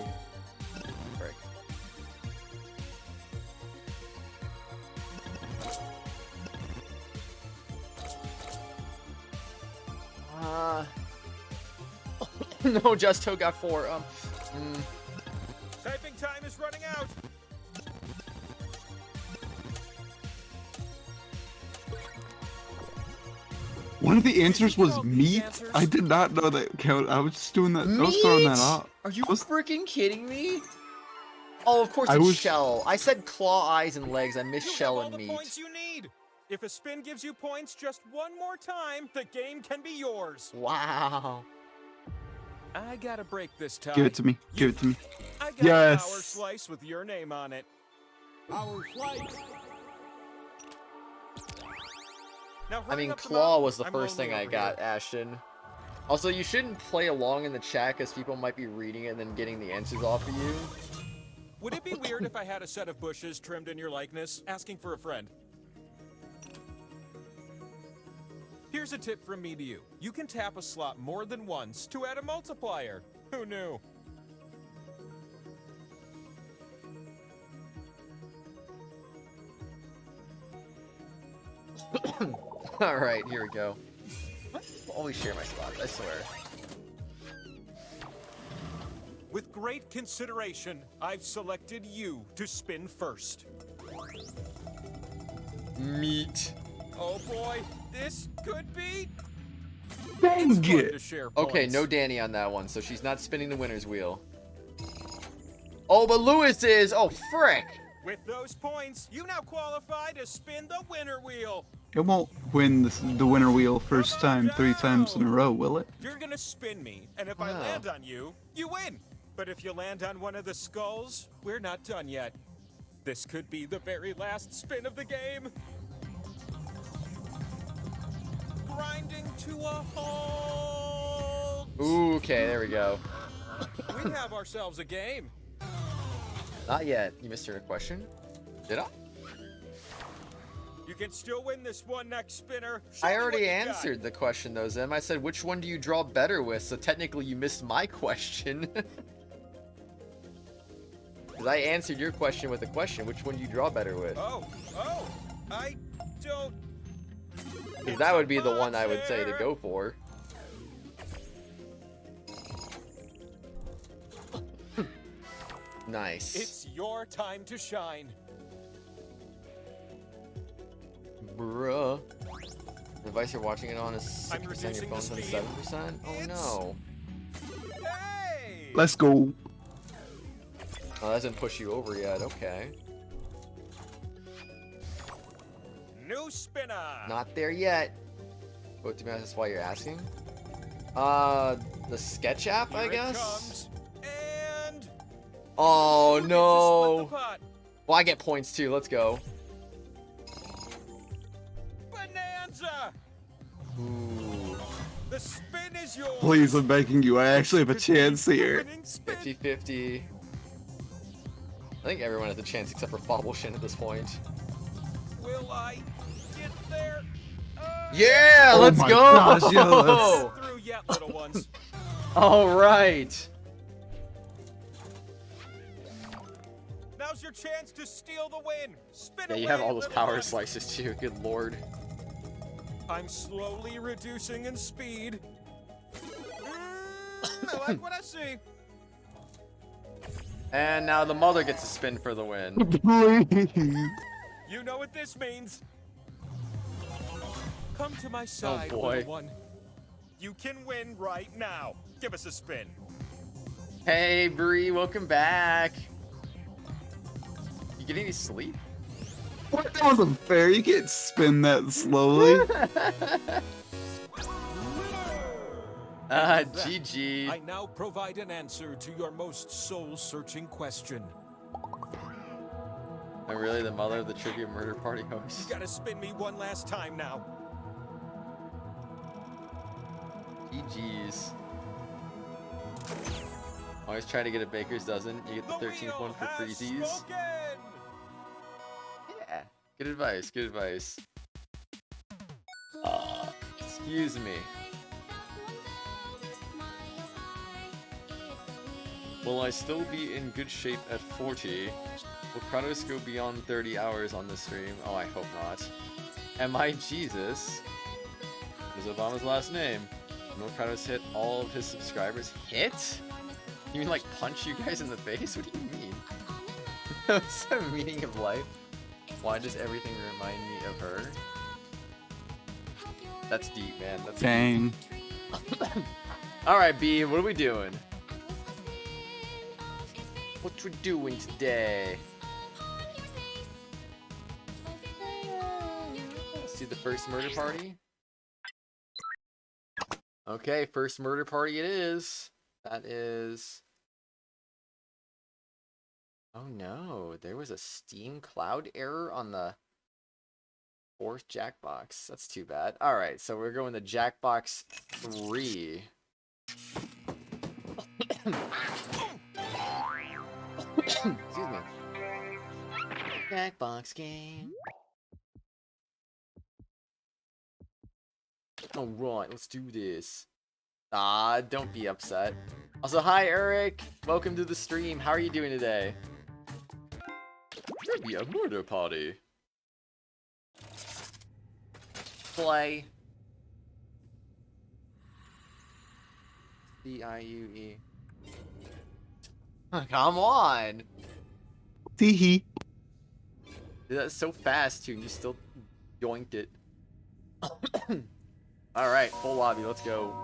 A: Frick. No, Justo got 4.
C: Typing time is running out.
E: One of the answers was meat. I did not know that count. I was just doing that. I was throwing that up.
A: Are you freaking kidding me? Oh, of course
E: I
A: it's
E: was-
A: shell. I said claw, eyes, and legs. I missed shell and
C: The
A: meat.
C: points you need. If a spin gives you points just one more time, the game can be yours.
A: Wow.
C: I gotta break this time.
E: Give it to me. Give it to me.
C: I got an hour
E: Yes.
C: slice with your name on it.
G: Our slice.
C: Now,
A: I
C: hurry
A: mean,
C: up the
A: claw
C: mountain.
A: was the
C: I'm
A: first
C: lonely
A: thing I
C: over
A: got,
C: here.
A: Ashton. Also, you shouldn't play along in the chat because people might be reading it and then getting the answers off of you.
C: Would it be weird if I had a set of bushes trimmed in your likeness, asking for a friend? Here's a tip from me to you. You can tap a slot more than once to add a multiplier. Who knew?
A: Alright, here we go. I always share my spots, I swear.
C: With great consideration, I've selected you to spin first.
A: Meat.
C: Oh boy, this could be...
E: Dang
C: It's fun
E: it.
C: to share
A: Okay,
C: points.
A: no Danny on that one, so she's not spinning the winner's wheel. Oh, but Lewis is! Oh, frick!
C: With those points, you now qualify to spin the winner wheel.
E: It won't win the winner wheel first time 3 times in a row, will it?
C: You're gonna spin me, and if I
A: Wow.
C: land on you, you win. But if you land on one of the skulls, we're not done yet. This could be the very last spin of the game. Grinding to a halt.
A: Ooh, okay, there we go.
C: We have ourselves a game.
A: Not yet. You missed her question? Did I?
C: You can still win this one next spinner. Show
A: I
C: me what
A: already
C: you got.
A: answered the question though, Zem. I said, which one do you draw better with? So technically you missed my question. Because I answered your question with a question. Which one do you draw better with?
C: Oh, I don't.
A: 'Cause that would be the one I would say to go for. Nice.
C: It's your time to shine.
A: Bruh. The device you're watching it on is 6%, your
C: reducing the
A: phone's on
C: speed.
A: 7%? Oh no.
C: Hey!
E: Let's go.
A: Oh, that doesn't push you over yet, okay.
C: New spinner.
A: Not there yet. But to be honest, that's why you're asking. The sketch app, I
C: Here it
A: guess?
C: comes. And
A: Oh
C: who gets to
A: no.
C: split the pot?
A: Well, I get points too, let's go.
C: Bonanza.
A: Ooh.
C: The spin is yours.
E: Please, I'm begging you. I actually have a chance here.
C: Winning spin.
A: 50-50. I think everyone has a chance except for Fobbleshin at this point.
C: Will I get there?
A: Yeah,
E: Oh
A: let's
E: my
A: go!
E: gosh, yes.
C: Through yet, little ones.
A: Alright.
C: Now's your chance to steal the win. Spin
A: Yeah, you
C: away,
A: have all those
C: little
A: power
C: one.
A: slices too, good lord.
C: I'm slowly reducing in speed. I like what I see.
A: And now the mother gets a spin for the win.
E: Please.
C: You know what this means. Come to my side,
A: boy.
C: little one. You can win right now. Give us a spin.
A: Hey, Bree, welcome back. You getting any sleep?
E: What? That wasn't fair. You can't spin that slowly.
A: GG.
C: I now provide an answer to your most soul-searching question.
A: I'm really the mother of the trivia murder party host.
C: You gotta spin me one last time now.
A: GG's. Always try to get a baker's dozen. You get the 13th one for freezies. Yeah. Good advice. Good advice. Excuse me. Will I still be in good shape at 40? Will Kratos go beyond 30 hours on this stream? Oh, I hope not. Am I Jesus? Is Obama's last name? Will Kratos hit all of his subscribers? Hit? You mean like punch you guys in the face? What do you mean? What's the meaning of life? Why does everything remind me of her? That's deep, man. That's
E: Dang.
A: Alright, B, what are we doing? What we doing today? Let's do the first murder party. Okay, first murder party it is. That is... Oh no, there was a Steam Cloud error on the 4th Jackbox. That's too bad. Alright, so we're going to Jackbox 3. Excuse me. Jackbox game. Alright, let's do this. Ah, don't be upset. Also, hi Eric! Welcome to the stream. How are you doing today? Maybe a murder party. Play. C-I-U-E. Come on!
E: Teehee.
A: Dude, that's so fast too, and you still yoinked it. Alright, full lobby, let's go.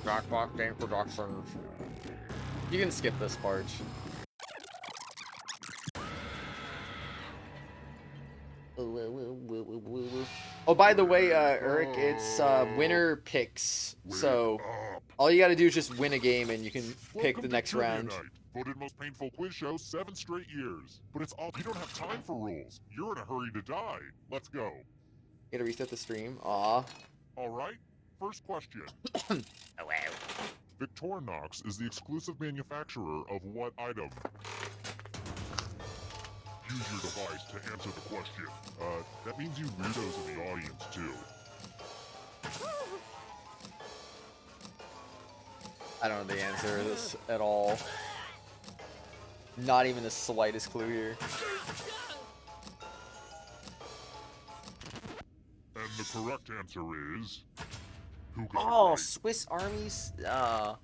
A: Jackbox game productions. You can skip this part. Oh, by the way, Eric, it's winner picks. So all you gotta do is just win a game and you can pick the next round.
J: Voted most painful quiz show 7 straight years. But it's all you don't have time for rules. You're in a hurry to die. Let's go.
A: You gotta reset the stream. Aw.
J: Alright, first question.
A: Oh, wow.
J: Victorinox is the exclusive manufacturer of what item? Use your device to answer the question. That means you weirdos in the audience too.
A: I don't know the answer to this at all. Not even the slightest clue here.
J: And the correct answer is... Who got
A: Oh,
J: it right?
A: Swiss armies.
J: The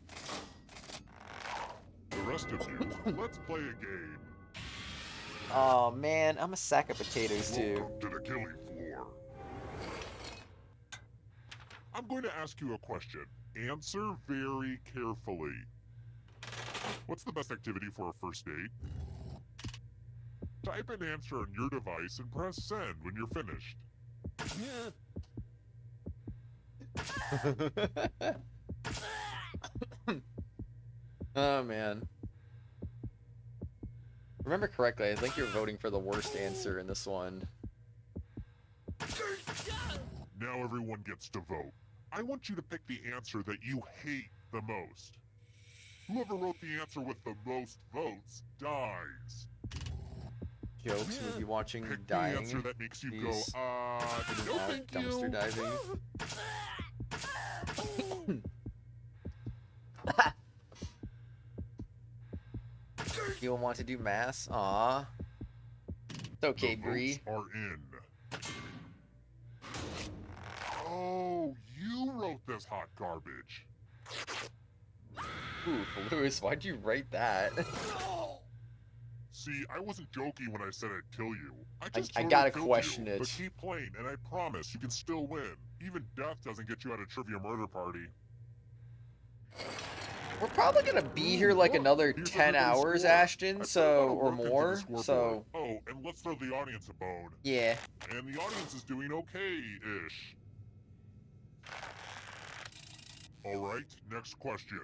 J: rest of you, let's play a game.
A: Oh man, I'm a sack of potatoes too.
J: Welcome to the killing floor. I'm going to ask you a question. Answer very carefully. What's the best activity for a first date? Type an answer on your device and press send when you're finished.
A: Oh man. Remember correctly, I think you're voting for the worst answer in this one.
J: Now everyone gets to vote. I want you to pick the answer that you hate the most. Whoever wrote the answer with the most votes dies.
A: Jokes, movie watching,
J: Pick
A: dying.
J: the answer that makes you go,
A: These-
J: no thank you.
A: dumpster diving. You don't want to do mass? Aw. It's okay,
J: The
A: Bree.
J: votes are in. Oh, you wrote this hot garbage.
A: Ooh, Lewis, why'd you write that?
J: See, I wasn't joking when I said I'd kill you. I
A: I gotta question it.
J: But keep playing, and I promise you can still win. Even death doesn't get you out of Trivia Murder Party.
A: We're probably gonna be here like another 10 hours, Ashton, so, or more, so...
J: Oh, and let's throw the audience a bone.
A: Yeah.
J: And the audience is doing okay-ish. Alright, next question.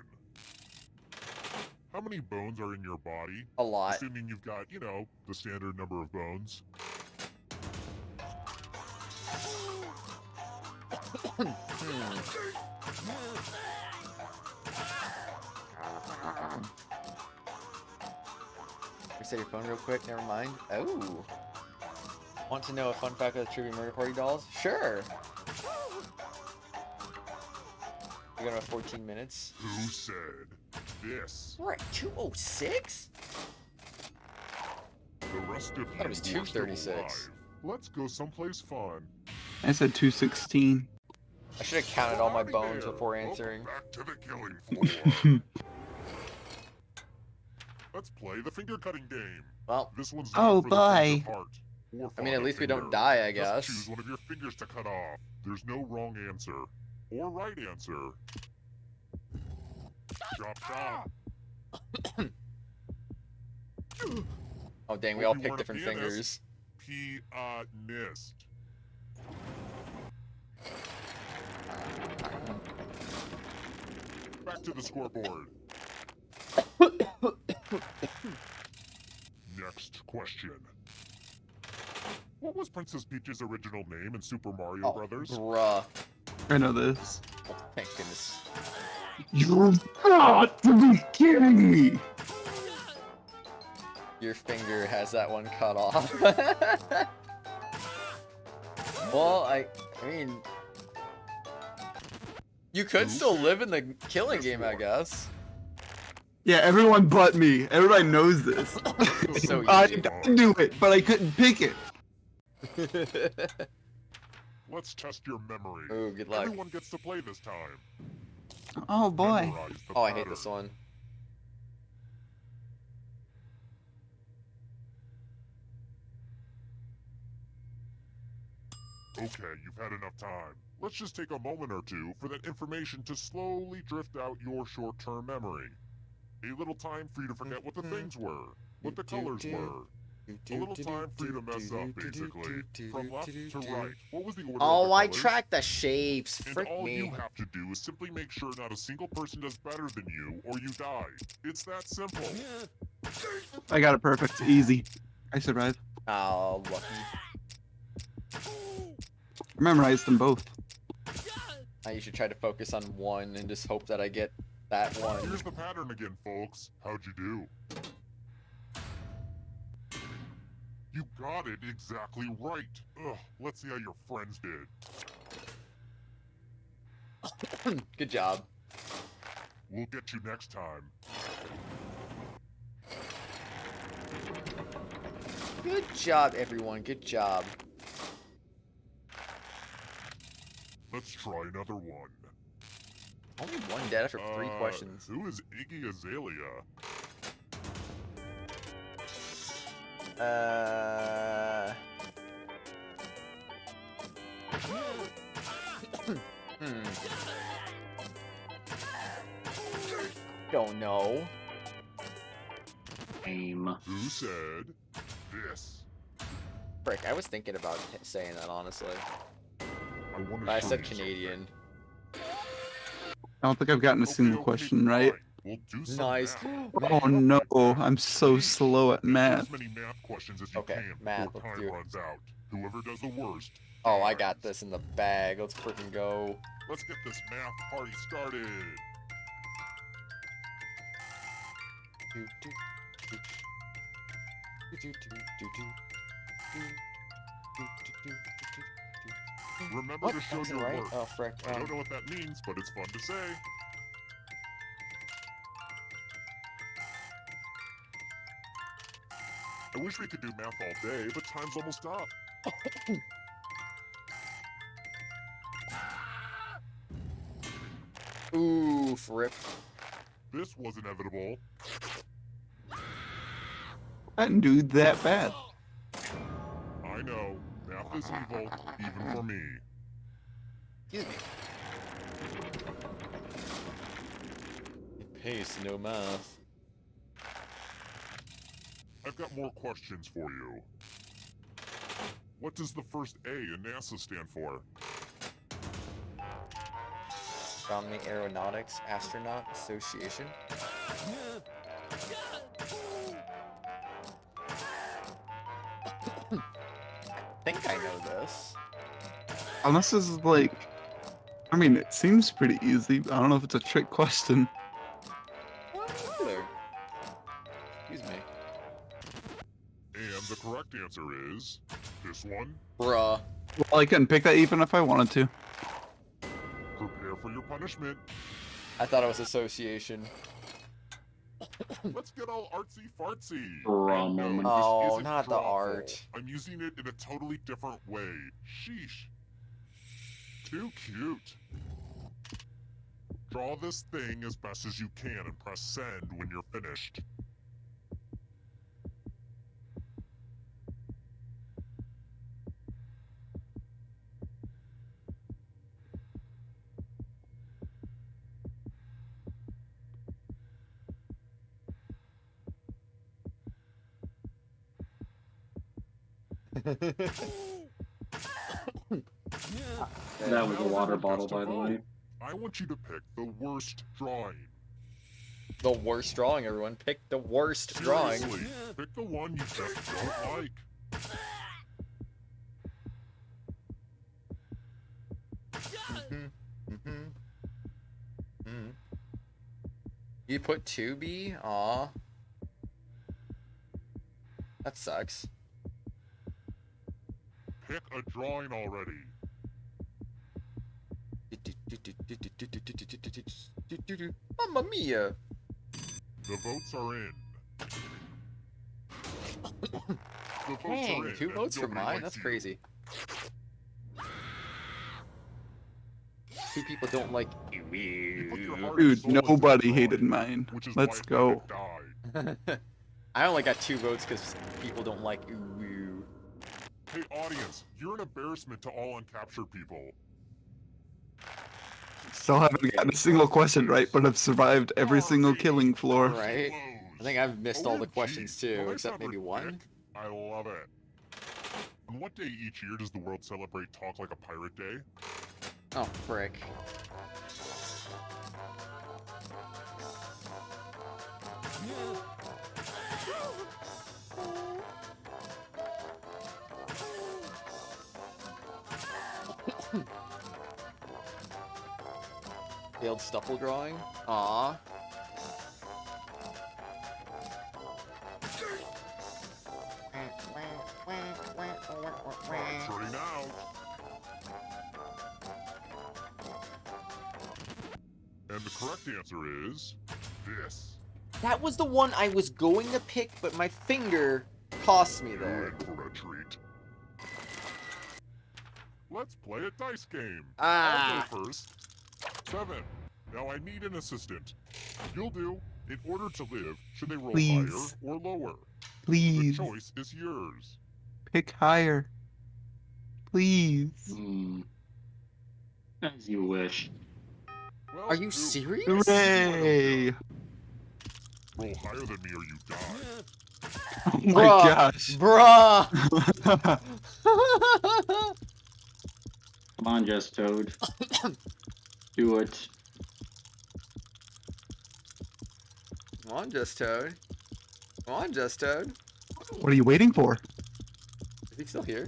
J: How many bones are in your body?
A: A lot.
J: Assuming you've got, you know, the standard number of bones.
A: Reset your phone real quick, never mind. Oh. Want to know a fun fact of the Trivia Murder Party dolls? Sure. We're gonna have 14 minutes.
J: Who said this?
A: We're at 2:06?
J: The rest of you
A: That was 2:36.
J: Let's go someplace fun.
E: I said 216.
A: I should have counted all my bones before answering.
J: Back to the killing floor. Let's play the finger cutting game.
A: Well,
J: this one's
E: oh
J: for
E: boy.
J: The heart, or
A: I mean, at least we
J: finger.
A: don't die, I guess.
J: Just choose one of your fingers to cut off. There's no wrong answer or right answer. Chop chop.
A: Oh dang, we all picked different fingers.
J: Pianist. Back to the scoreboard. Next question. What was Princess Peach's original name in Super Mario Brothers?
A: Bruh.
E: I know this.
A: Oh, thank goodness.
E: You've got to be kidding me!
A: Your finger has that one cut off. Well, I mean... You could still live in the killing game, I guess.
E: Yeah, everyone but me. Everybody knows this.
A: So
E: I
A: easy.
E: do it, but I couldn't pick it.
J: Let's test your memory.
A: Ooh, good luck.
J: Everyone gets to play this time.
E: Oh boy.
J: Memorize the
A: Oh, I hate
J: pattern.
A: this one.
J: Okay, you've had enough time. Let's just take a moment or two for that information to slowly drift out your short-term memory. A little time for you to forget what the things were, what the colors were. A little time for you to mess up, basically. From left to right. What was the order
A: Oh,
J: of the
A: I
J: colors?
A: tracked the shapes.
J: And
A: Frick
J: all you
A: me.
J: have to do is simply make sure not a single person does better than you, or you die. It's that simple.
E: I got it perfect. Easy. I survived.
A: Oh, lucky.
E: I memorized them both.
A: You should try to focus on one and just hope that I get that one.
J: Here's the pattern again, folks. How'd you do? You got it exactly right. Ugh, let's see how your friends did.
A: Good job.
J: We'll get you next time.
A: Good job, everyone. Good job.
J: Let's try another one.
A: Only one dead after 3 questions.
J: Who is Iggy Azalea?
A: Don't know.
B: Aim.
J: Who said this?
A: Frick, I was thinking about saying that, honestly.
J: But
A: I said Canadian.
E: I don't think I've gotten a single question right.
J: We'll do some
A: Nice.
J: math.
E: Oh no, I'm so slow at
J: As
E: math.
J: many math questions as you
A: Okay,
J: can
A: math,
J: before
A: let's
J: time
A: do it.
J: runs out. Whoever does the worst.
A: Oh, I got this in the bag. Let's freaking go.
J: Let's get this math party started. Remember
A: What?
J: to
A: That
J: show
A: wasn't
J: your
A: right?
J: work.
A: Oh, frick.
J: I don't know what that means, but it's fun to say. I wish we could do math all day, but time's almost up.
A: Oof, rip.
J: This was inevitable.
E: I didn't do that bad.
J: I know, math is evil, even for me.
A: Excuse me. Pace, no math.
J: I've got more questions for you. What does the first A in NASA stand for?
A: Astronomy Aeronautics Astronaut Association. I think I know this.
E: Unless this is like, I mean, it seems pretty easy. But I don't know if it's a trick question.
A: There. Excuse me.
J: And the correct answer is this one.
A: Bruh.
E: Well, I couldn't pick that even if I wanted to.
J: Prepare for your punishment.
A: I thought it was association.
J: Let's get all artsy fartsy.
A: Oh, not the
J: drawful.
A: art.
J: I'm using it in a totally different way. Sheesh. Too cute. Draw this thing as best as you can and press send when you're finished.
B: That was a water bottle, by the way.
J: I want you to pick the worst drawing.
A: The worst drawing, everyone. Pick the worst drawing.
J: Seriously, pick the one you just don't like.
A: You put 2B? Aw. That sucks.
J: Pick a drawing already.
A: Mamma mia!
J: The votes are in. The votes
A: Dang,
J: are in,
A: 2
J: and
A: votes for
J: nobody
A: mine?
J: likes
A: That's
J: you.
A: crazy. 2 people don't like you.
E: Dude, nobody hated mine. Let's go.
A: I only got 2 votes because people don't like you.
J: Hey audience, you're an embarrassment to all uncaptured people.
E: Still haven't gotten a single question right, but I've survived every single killing floor.
A: Right? I think I've missed all the questions too, except maybe one.
J: I love it. On what day each year does the world celebrate Talk Like a Pirate Day?
A: Oh, frick. Failed Stuffle drawing? Aw.
J: Starting out. And the correct answer is this.
A: That was the one I was going to pick, but my finger cost me there.
J: You're in for a treat. Let's play a dice game.
A: Ah.
J: I'll go first. 7. Now I need an assistant. You'll do. In order to live, should they roll
E: Please.
J: higher or lower?
E: Please.
J: The choice is yours.
E: Pick higher. Please.
B: As you wish.
J: Well,
A: Are you serious?
E: Hooray!
J: Roll higher than me or you die.
E: Oh my gosh.
A: Bruh!
B: Come on, Just Toad. Do it.
A: Come on, Just Toad. Come on, Just Toad.
E: What are you waiting for?
A: Is he still here?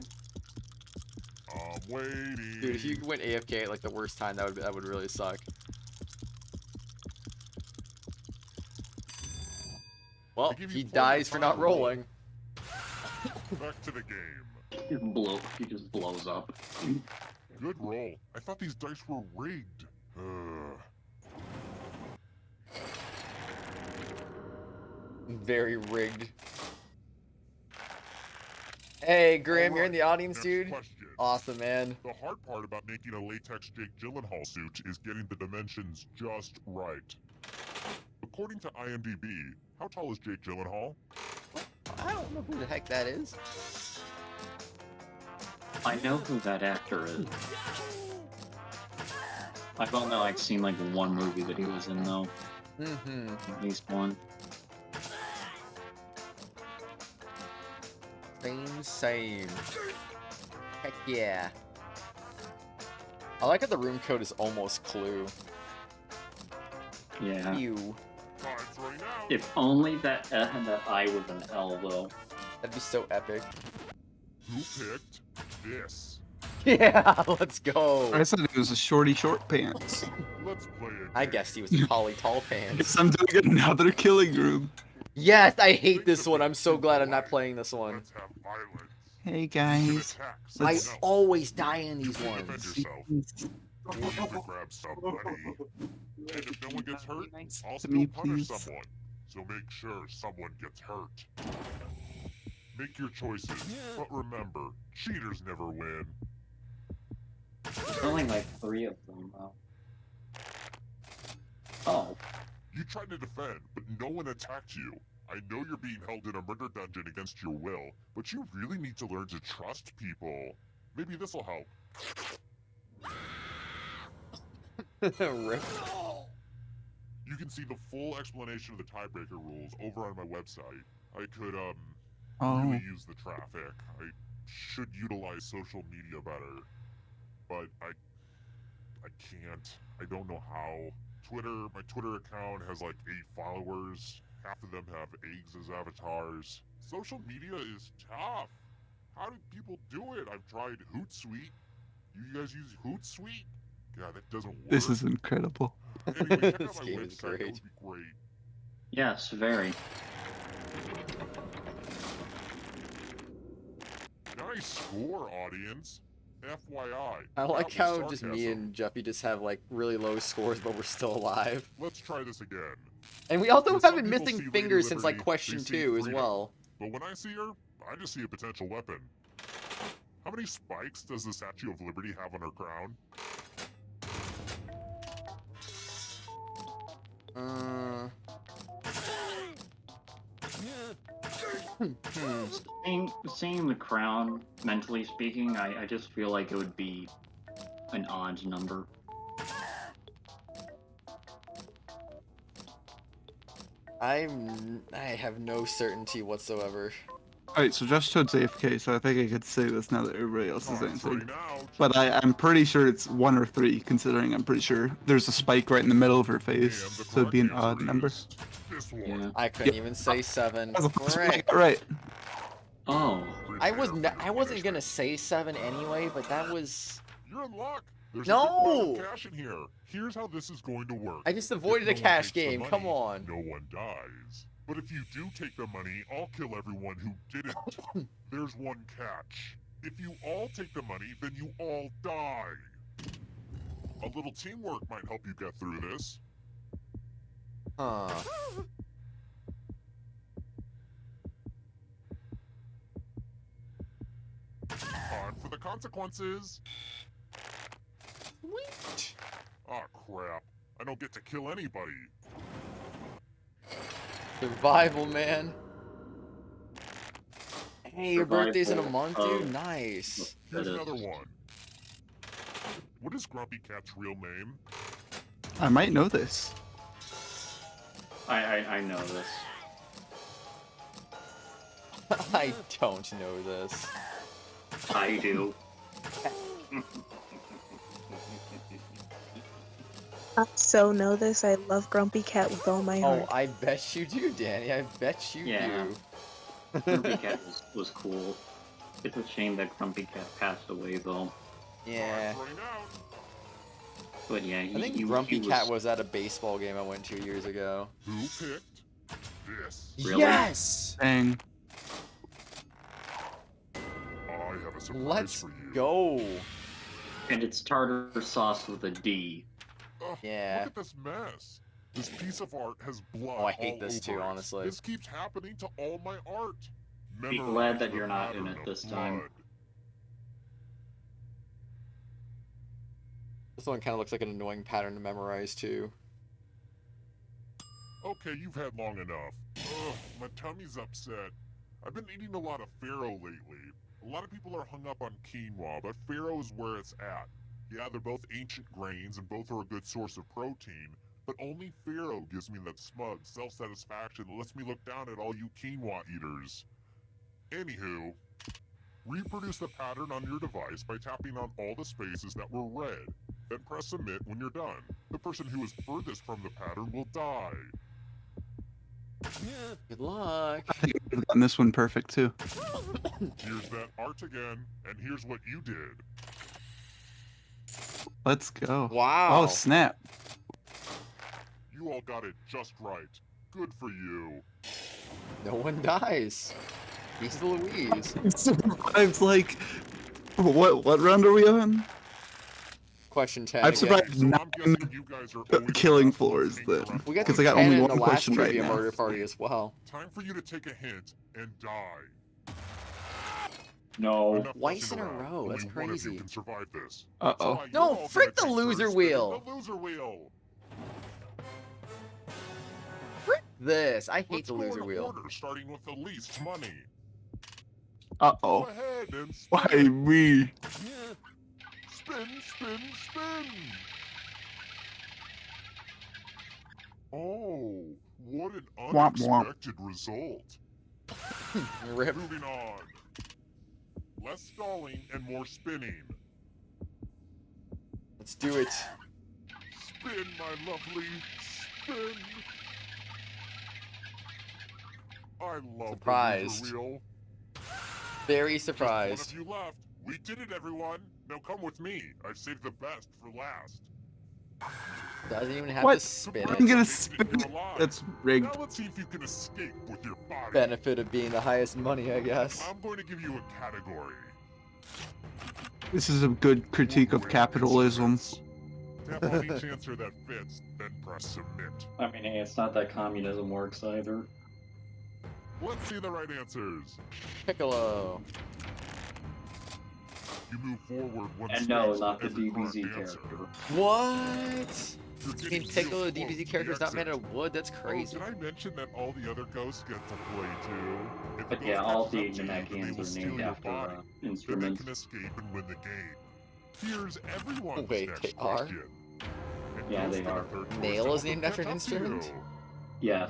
J: I'm waiting.
A: Dude, if you went AFK at like the worst time, that would really suck. Well, he dies for not rolling.
J: Back to the game.
B: He just blows up.
J: Good roll. I thought these dice were rigged.
A: Very rigged. Hey, Grim, you're in the audience, dude. Awesome, man.
J: The hard part about making a latex Jake Gyllenhaal suit is getting the dimensions just right. According to IMDb, how tall is Jake Gyllenhaal?
A: I don't know who the heck that is.
B: I know who that actor is. I've only like seen like one movie that he was in though.
A: Mm-hmm.
B: At least one.
A: Same. Heck yeah. I like how the room code is almost Clue.
B: Yeah.
A: Ew.
B: If only that I was an L though.
A: That'd be so epic.
J: Who picked this?
A: Yeah, let's go.
E: I said it was a shorty short pants.
J: Let's play it.
A: I guessed he was Polly Tall Pants.
E: Guess I'm doing another killing room.
A: Yes, I hate this one. I'm so glad I'm not playing this one.
E: Hey guys.
A: I always die in these ones.
J: Grab some money. And if no one gets hurt, I'll
E: To me,
J: still punish
E: please.
J: someone. So make sure someone gets hurt. Make your choices, but remember, cheaters never win.
B: There's only like 3 of them though. Oh.
J: You tried to defend, but no one attacked you. I know you're being held in a murder dungeon against your will, but you really need to learn to trust people. Maybe this'll help.
A: Rip.
J: You can see the full explanation of the tiebreaker rules over on my website. I could, really use the traffic. I should utilize social media better. But I can't. I don't know how. My Twitter account has like 8 followers. Half of them have eggs as avatars. Social media is tough. How do people do it? I've tried Hootsuite. You guys use Hootsuite? Yeah, that doesn't work.
E: This is incredible.
J: Anyway, check out
A: This
J: my
A: game is
J: website.
A: great.
J: That would be great.
B: Yes, very.
J: Nice score, audience. FYI.
A: I like
J: that was
A: how just me
J: sarcasm.
A: and Jeffy just have like really low scores, but we're still alive.
J: Let's try this again.
A: And we also
J: When
A: have
J: some
A: been
J: people
A: missing
J: see Lady
A: fingers since like
J: Liberty,
A: question
J: they see
A: 2 as
J: freedom.
A: well.
J: But when I see her, I just see a potential weapon. How many spikes does the Statue of Liberty have on her crown?
B: Seeing the crown, mentally speaking, I just feel like it would be an odd number.
A: I have no certainty whatsoever.
E: Alright, so Josh Toad's AFK, so I think I could say this now that everybody else has answered. But I'm pretty sure it's 1 or 3, considering I'm pretty sure there's a spike right in the middle of her face, so it'd be an odd number.
B: Yeah.
A: I couldn't even say 7.
E: That's the first one I
A: Frick.
E: got right.
B: Oh.
A: I wasn't gonna say 7 anyway, but that was.
J: You're in luck. There's
A: No!
J: a big pile of cash in here. Here's how this is going to work.
A: I just
J: If
A: avoided
J: no
A: a
J: one
A: cash
J: takes the
A: game.
J: money,
A: Come on.
J: No one dies. But if you do take the money, I'll kill everyone who didn't. There's one catch. If you all take the money, then you all die. A little teamwork might help you get through this.
A: Huh.
J: Time for the consequences.
A: Sweet.
J: Ah, crap. I don't get to kill anybody.
A: Survival, man. Hey, your birthday's in a
B: Survival
A: month,
B: of-
A: dude. Nice.
J: Here's another one. What is Grumpy Cat's real name?
E: I might know this.
B: I know this.
A: I don't know this.
B: I do.
O: I so know this. I love Grumpy Cat with all my
A: Oh,
O: heart.
A: I bet you do, Danny. I bet you
B: Yeah.
A: do.
B: Grumpy Cat was cool. It's a shame that Grumpy Cat passed away though.
A: Yeah.
B: But yeah,
A: I think Grumpy Cat was at a baseball game I went to years ago.
J: Who picked this?
B: Really?
A: Yes!
E: Dang.
J: I have a surprise
A: Let's
J: for you.
A: go.
B: And it's tartar sauce with a D.
J: Ugh,
A: Yeah.
J: Look at this mess. This piece of art has blood.
A: Oh, I hate
J: all
A: this too,
J: over it.
A: honestly.
J: This keeps happening to all my art.
B: Be
J: Memorize
B: glad that
J: the
B: you're not in
J: pattern
B: it
J: of
B: this time.
J: blood.
A: This one kind of looks like an annoying pattern to memorize too.
J: Okay, you've had long enough. Ugh, my tummy's upset. I've been eating a lot of farro lately. A lot of people are hung up on quinoa, but farro is where it's at. Yeah, they're both ancient grains and both are a good source of protein, but only farro gives me that smug self-satisfaction that lets me look down at all you quinoa eaters. Anywho, reproduce the pattern on your device by tapping on all the spaces that were red. Then press submit when you're done. The person who is furthest from the pattern will die.
A: Good luck.
E: I think I've gotten this one perfect too.
J: Here's that art again, and here's what you did.
E: Let's go.
A: Wow.
E: Oh, snap.
J: You all got it just right. Good for you.
A: No one dies. He's Louise.
E: Survives like what round are we on?
A: Question 10.
E: I've survived
J: So I'm
E: 9
J: guessing you guys are always
E: killing
J: the best
E: floors
J: ones
E: then.
J: hanging around.
A: We got
E: Because
A: to
E: I got
A: 10
E: only
A: in
E: one
A: the last
E: question right
A: trivia
E: now.
A: murder party as well.
J: Time for you to take a hint and die.
B: No.
J: Enough
A: Twice
J: messing
A: in a
J: around.
A: row, that's
J: Only one of you
A: crazy.
J: can survive this.
E: Uh-oh.
J: That's why
A: No,
J: you're all
A: frick
J: gonna
A: the
J: take
A: loser
J: turns
A: wheel.
J: spinning The loser wheel.
A: Frick this. I hate
J: Let's
A: the
J: go
A: loser
J: in
A: wheel.
J: order, starting with the least money.
E: Uh-oh.
J: Go ahead and spin
E: Why
J: it.
E: me?
J: Spin, spin, spin. Oh, what an
E: Womp womp.
J: unexpected result.
A: Rip.
J: Moving on. Less stalling and more spinning.
A: Let's do it.
J: Spin, my lovely, spin. I love
A: Surprised.
J: the loser wheel.
A: Very
J: Just one
A: surprised.
J: of you left. We did it, everyone. Now come with me. I've saved the best for last.
A: Doesn't even have
E: What?
A: to spin
E: I'm
A: it.
E: gonna
J: You're
E: spin it.
J: alive.
E: That's rigged.
J: Now let's see if you can escape with your body.
A: Benefit of being the highest money, I guess.
J: I'm going to give you a category.
E: This is a good critique of capitalism.
J: Tap on each answer that fits, then press submit.
B: I mean, hey, it's not that communism works either.
J: Let's see the right answers.
A: Piccolo.
J: You move forward one
B: And
J: space
B: no,
J: for
B: not the
J: every correct
B: DBZ
J: answer.
B: character.
A: What?
J: You're
A: You
J: getting
A: mean Piccolo,
J: real
A: the DBZ
J: close
A: character's
J: to
A: not made
J: exit.
A: of wood? That's crazy.
J: Oh, did I mention that all the other ghosts get to play too? If
B: But
J: the
B: yeah,
J: ghost
B: all
J: catches
B: the
J: up to you, then they will
B: Namekians are
J: steal
B: named
J: your
B: after
J: body. Then they
B: instruments.
J: can escape and win the game. Here's everyone's
A: Wait,
J: next
A: they are?
J: question. And
B: Yeah,
J: who's
B: they
J: got a
B: are.
J: third choice
A: Nail
J: to
A: is
J: help
A: named
J: them
A: after an
J: catch up to
A: instrument?
J: you?
B: Yes.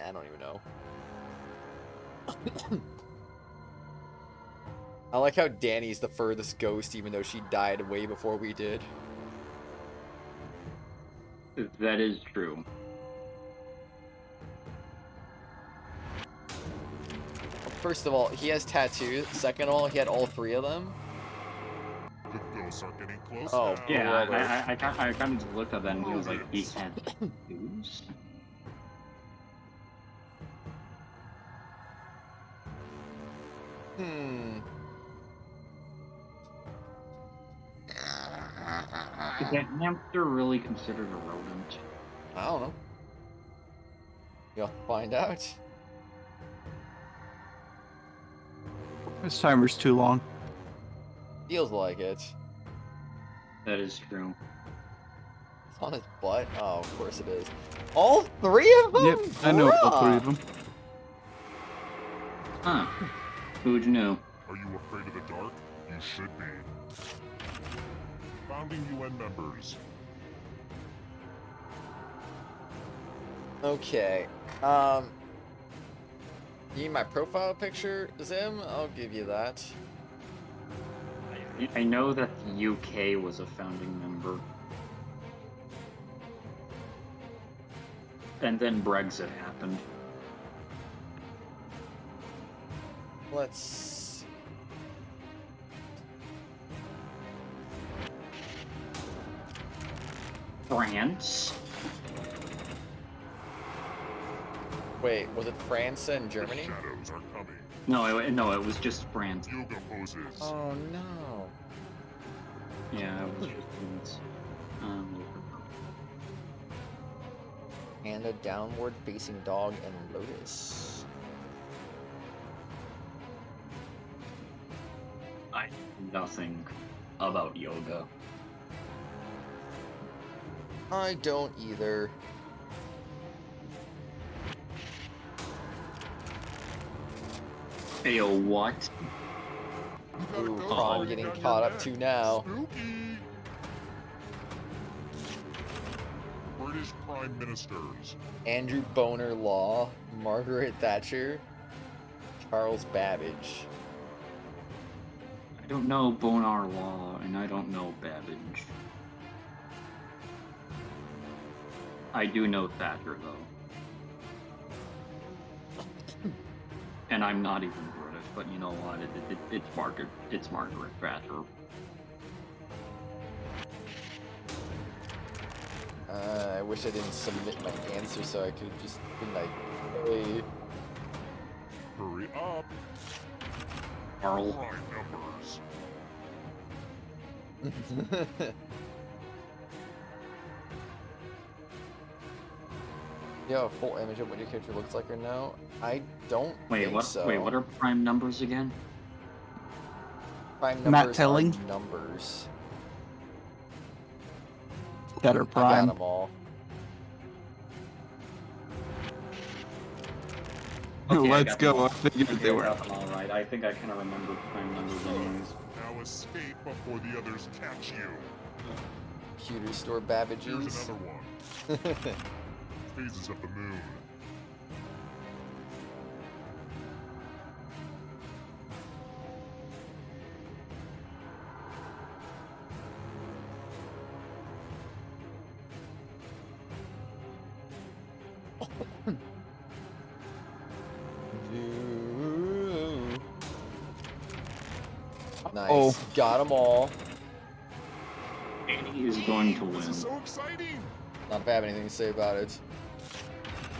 A: I don't even know. I like how Danny's the furthest ghost, even though she died way before we did.
B: That is true.
A: First of all, he has tattoos. Second of all, he had all 3 of them.
J: The ghosts are getting close
A: Oh,
J: now.
B: Yeah,
A: brother.
B: I kind of just looked at that and he was like, he had tattoos?
A: Hmm.
B: Is that hamster really considered a rodent?
A: I don't know. You'll find out.
E: This timer's too long.
A: Feels like it.
B: That is true.
A: It's on his butt. Oh, of course it is. All 3 of them?
E: Yep, I know all 3 of them.
B: Huh. Who'd know?
J: Are you afraid of the dark? You should be. Founding UN members.
A: Okay. You need my profile picture, Zim? I'll give you that.
B: I know that the UK was a founding member. And then Brexit happened.
A: Let's...
B: France?
A: Wait, was it France and Germany?
J: Shadows are coming.
B: No, it was just France.
J: Yoga poses.
A: Oh no.
B: Yeah, it was just France.
A: And a downward facing dog and lotus.
B: I have nothing about yoga.
A: I don't either.
B: Ayo, what?
A: Ooh, Prawn getting caught up to now.
J: Spooky. British Prime Ministers.
A: Andrew Boner Law, Margaret Thatcher, Charles Babbage.
B: I don't know Bonar Law, and I don't know Babbage. I do know Thatcher, though. And I'm not even British, but you know what? It's Margaret Thatcher.
A: I wish I didn't submit my answer so I could have just been like, hey.
J: Hurry up.
B: Carl.
J: Prime numbers.
A: You have a full image of what your character looks like right now? I don't
B: Wait,
A: think
B: what?
A: so.
B: Wait, what are prime numbers again?
A: Prime
E: Not
A: numbers
E: telling.
A: are numbers.
E: That are
A: I got
E: prime.
A: them all.
B: Okay, I
E: Let's
B: got them
E: go.
B: all.
E: I figured
B: Okay,
E: they
B: I
E: were.
B: got them all right. I think I kind of remember prime numbers anyways.
J: Now escape before the others catch you.
A: Computer store
J: Here's
A: Babbages.
J: another one. Phases of the moon.
A: Nice.
E: Oh.
A: Got them all.
B: Annie is going to
J: This
B: win.
J: is so exciting.
A: Not if I have anything to say about it.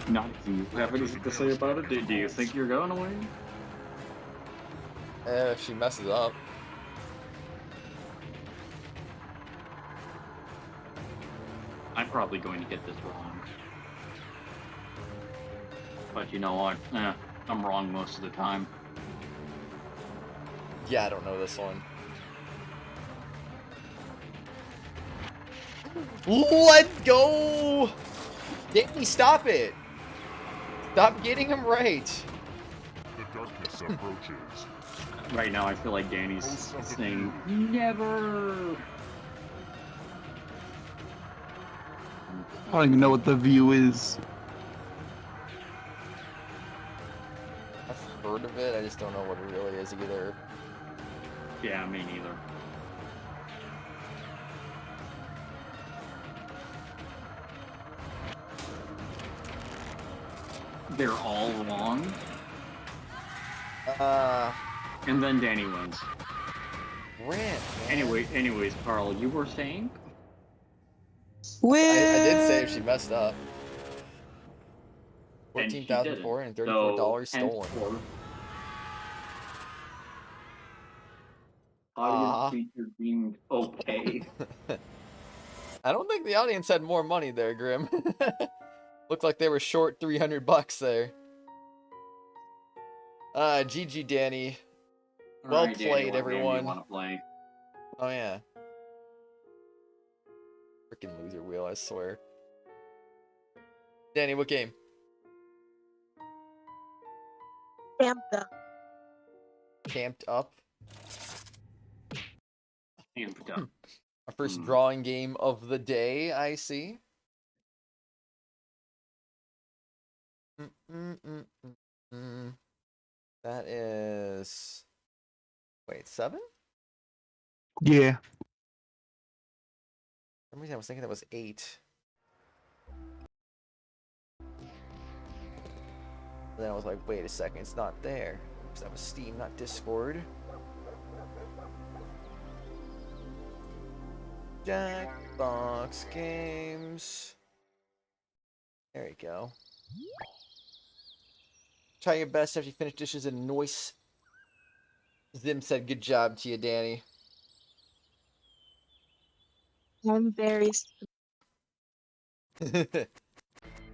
B: Not if you have anything to say about it. Do you think you're going to win?
A: If she messes up.
B: I'm probably going to get this wrong. But you know what? I'm wrong most of the time.
A: Yeah, I don't know this one. Let's go! Danny, stop it! Stop getting him right.
J: The darkness approaches.
B: Right now, I feel like Danny's
J: Hosts of the
B: saying,
J: feud.
B: never!
E: I don't even know what the view is.
A: I've heard of it, I just don't know what it really is either.
B: Yeah, me neither. They're all wrong, and then Danny wins.
A: Rant, man.
B: Anyways, Carl, you were saying?
O: Woo!
A: I did say if she messed up.
B: And she
A: $14,434
B: didn't.
A: stolen.
B: Henceforth,
A: Aw.
B: audience feature deemed okay.
A: I don't think the audience had more money there, Grim. Looked like they were short 300 bucks there. GG, Danny. Well
B: Alright, Danny,
A: played,
B: what game
A: everyone.
B: do you want to play?
A: Oh, yeah. Freaking loser wheel, I swear. Danny, what game?
O: Camped.
A: Camped Up.
B: Camped Up.
A: Our first drawing game of the day, I see. That is... Wait, 7?
E: Yeah.
A: For some reason I was thinking that was 8. Then I was like, wait a second, it's not there. Oops, that was Steam, not Discord. Jackbox games. There you go. Try your best after you finish dishes and noise. Zim said, good job to you, Danny.
O: I'm very.
A: You're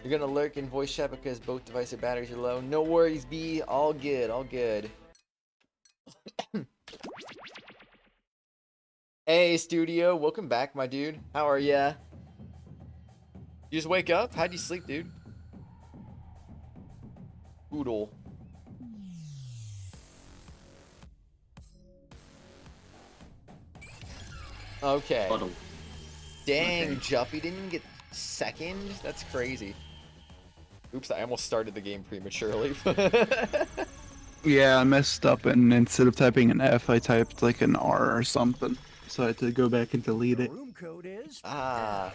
A: gonna lurk in voice chat because both devices batteries are low. No worries, B. All good, all good. Hey, Studio, welcome back, my dude. How are ya? You just wake up? How'd you sleep, dude? Oodle. Okay.
B: Puddle.
A: Dang,
B: Okay.
A: Juffy didn't even get second? That's crazy. Oops, I almost started the game prematurely.
E: Yeah, I messed up, and instead of typing an F, I typed like an R or something. So I had to go back and delete it.
G: Room code is
A: Ah.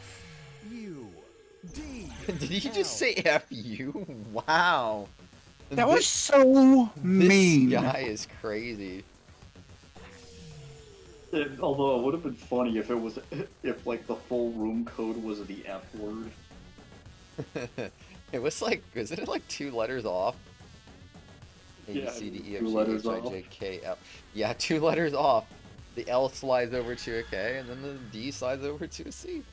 G: F-U-D.
A: Did he just say F you? Wow.
E: That was so mean.
A: This guy is crazy.
B: Although it would have been funny if like the full room code was the F word.
A: It was like, isn't it like 2 letters off? A, B,
B: Yeah,
A: C, D, E, F,
B: 2
A: G,
B: letters
A: H, I,
B: off.
A: J, K, L. Yeah, 2 letters off. The L slides over to a K, and then the D slides over to a C.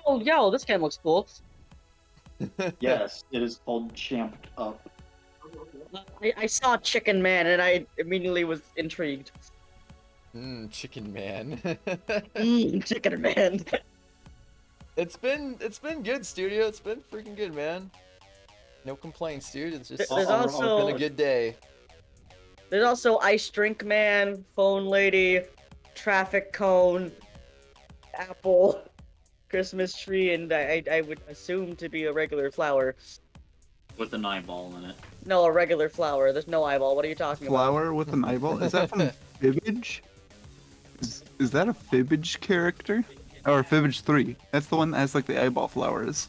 K: Oh, yo, this game looks cool.
B: Yes, it is called Champed Up.
K: I saw Chicken Man and I immediately was intrigued.
A: Chicken Man.
K: Chicken Man.
A: It's been good, Studio. It's been freaking good, man. No complaints, dude. It's just
K: There's
A: it's
K: also-
A: been a good day.
K: There's also Ice Drink Man, Phone Lady, Traffic Cone, Apple, Christmas Tree, and I would assume to be a regular flower.
B: With an eyeball in it.
K: No, a regular flower. There's no eyeball. What are you talking about?
E: Flower with an eyeball? Is that from Fibbage? Is that a Fibbage character? Or Fibbage 3? That's the one that has like the eyeball flowers.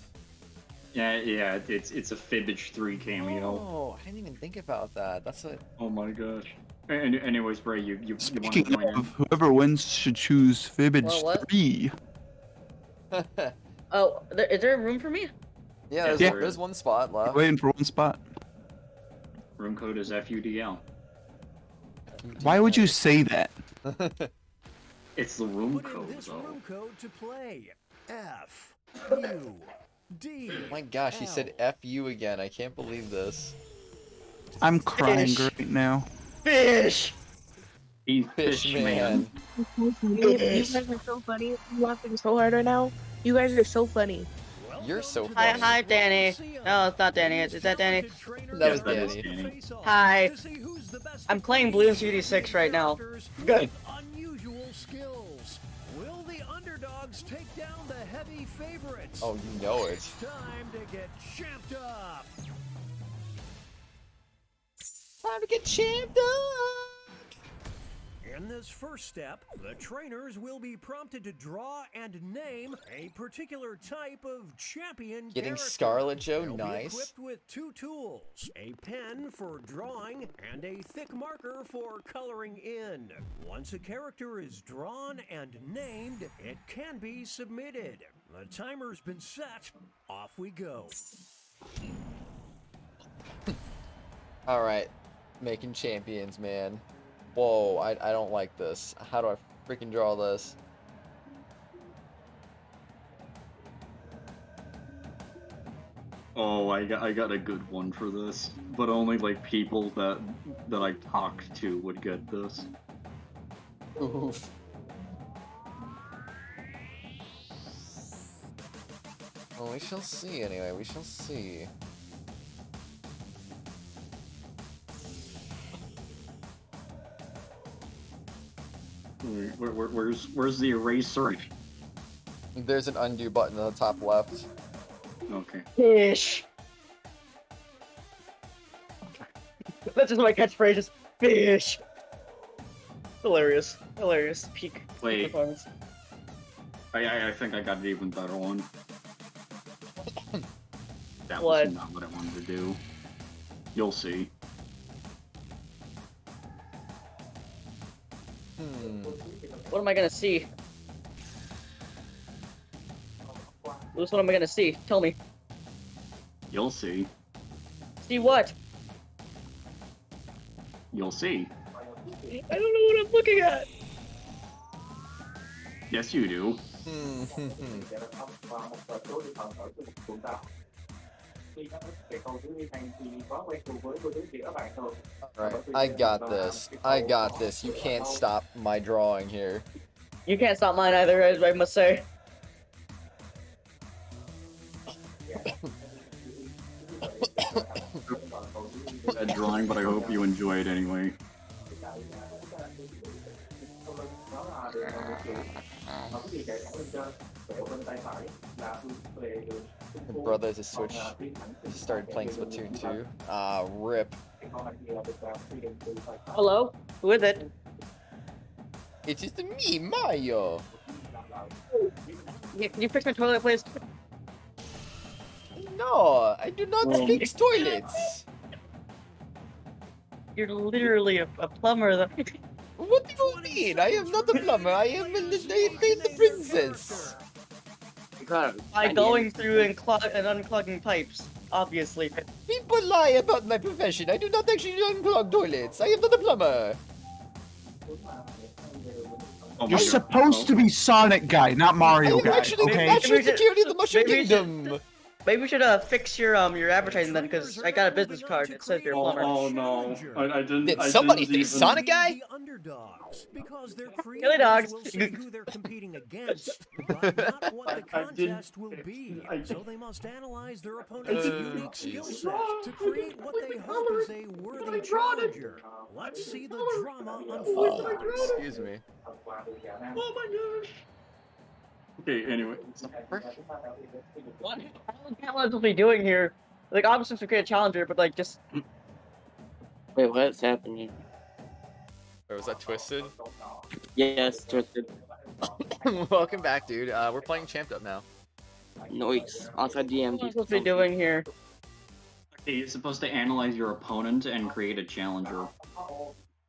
B: Yeah, it's a Fibbage 3 cameo.
A: Oh, I didn't even think about that. That's a...
B: Oh my gosh. Anyways, Bray, you want to
E: Speaking
B: join in?
E: of, whoever wins should choose Fibbage
K: What?
E: 3.
K: Oh, is there room for me?
A: Yeah,
E: Yeah.
A: there's one spot left.
E: Waiting for one spot.
B: Room code is FUDL.
E: Why would you say that?
B: It's the room
G: Put in
B: code,
G: this
B: though.
G: room code to play. F-U-D.
A: My gosh, he said F you again. I can't believe this.
E: I'm crying
K: Fish.
E: right now.
K: Fish!
B: He's
A: Fish man.
O: You guys are so funny. I'm laughing so hard right now. You guys are so funny.
A: You're so
K: Hi,
A: funny.
K: hi, Danny. No, it's not Danny. Is that Danny?
A: That was
B: Yes, that is
A: Danny.
B: Danny.
K: Hi. I'm playing Blue CD6 right now. Good.
G: Unusual skills. Will the underdogs take down the heavy favorites?
A: Oh, you know it.
G: It's time to get champed up.
A: Time to get champed up.
G: In this first step, the trainers will be prompted to draw and name a particular type of champion
A: Getting
G: character.
A: Scarlet Joe,
G: They'll be
A: nice.
G: equipped with 2 tools, a pen for drawing and a thick marker for coloring in. Once a character is drawn and named, it can be submitted. The timer's been set. Off we go.
A: Alright. Making champions, man. Whoa, I don't like this. How do I freaking draw this?
B: Oh, I got a good one for this, but only like people that I talked to would get this.
A: Oof. Well, we shall see anyway. We shall see.
B: Where's the eraser?
A: There's an undo button on the top left.
B: Okay.
K: Fish. That's just my catchphrase. Just fish. Hilarious. Hilarious. Peak
B: Wait.
K: performance.
B: I think I got an even better one. That
K: What?
B: was not what I wanted to do. You'll see.
K: What am I gonna see? What am I gonna see? Tell me.
B: You'll see.
K: See what?
B: You'll see.
K: I don't know what I'm looking at.
B: Yes, you do.
A: Alright, I got this. I got this. You can't stop my drawing here.
K: You can't stop mine either, I must say.
P: Bad drawing, but I hope you enjoy it anyway.
A: Brother to switch. Started playing Splatoon 2. Ah, rip.
K: Hello? Who is it?
A: It is me, Mario.
K: Yeah, can you fix my toilet, please?
A: No, I do not fix toilets.
K: You're literally a plumber.
A: What do you mean? I am not a plumber. I am the princess.
K: By going through and unclogging pipes, obviously.
A: People lie about my profession. I do not actually unclog toilets. I am not a plumber.
E: You're supposed to be Sonic guy, not Mario guy.
A: Actually,
E: Okay.
A: national security of the Mushroom Kingdom.
K: Maybe we should fix your advertising then, because I got a business card that says you're a plumber.
P: Oh no, I didn't.
A: Did
P: I
A: somebody
P: didn't
A: say
P: even...
A: Sonic guy?
G: Underdogs, because their
K: Killy
G: creators
K: dogs.
G: will say who they're competing against, but not what the contest will be. So they must analyze their opponent's unique skill set to create what they hope is a worthy challenger. Let's see the drama unfold.
A: Excuse me.
P: Oh my gosh. Okay, anyway.
K: What? I don't get what I'm supposed to be doing here. Like, obviously, to create a challenger, but like, just.
Q: Wait, what's happening?
A: Or was that Twisted?
Q: Yes, Twisted.
A: Welcome back, dude. We're playing Champed Up now.
Q: Noise. Outside DMG.
K: What am I supposed to be doing here?
B: Okay, you're supposed to analyze your opponent and create a challenger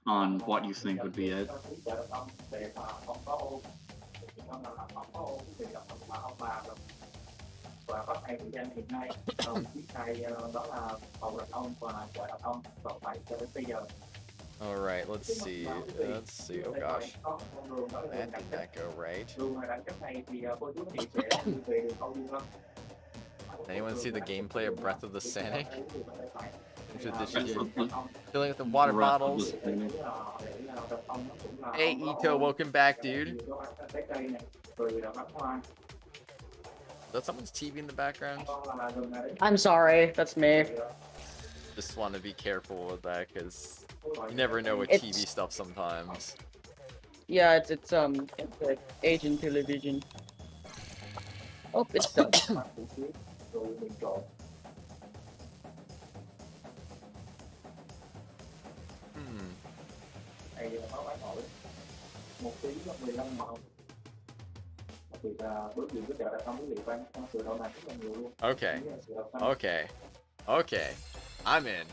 B: on what you think would be it.
A: Alright, let's see. Oh gosh. That did not go right. Anyone see the gameplay of Breath of the Sonic? Filling with the water bottles. Hey Ito, welcome back, dude. Is that someone's TV in the background?
K: I'm sorry, that's me.
A: Just want to be careful with that, because you never know with TV stuff sometimes.
K: Yeah, it's like Asian television. Oh, it's done.
A: Okay. I'm in.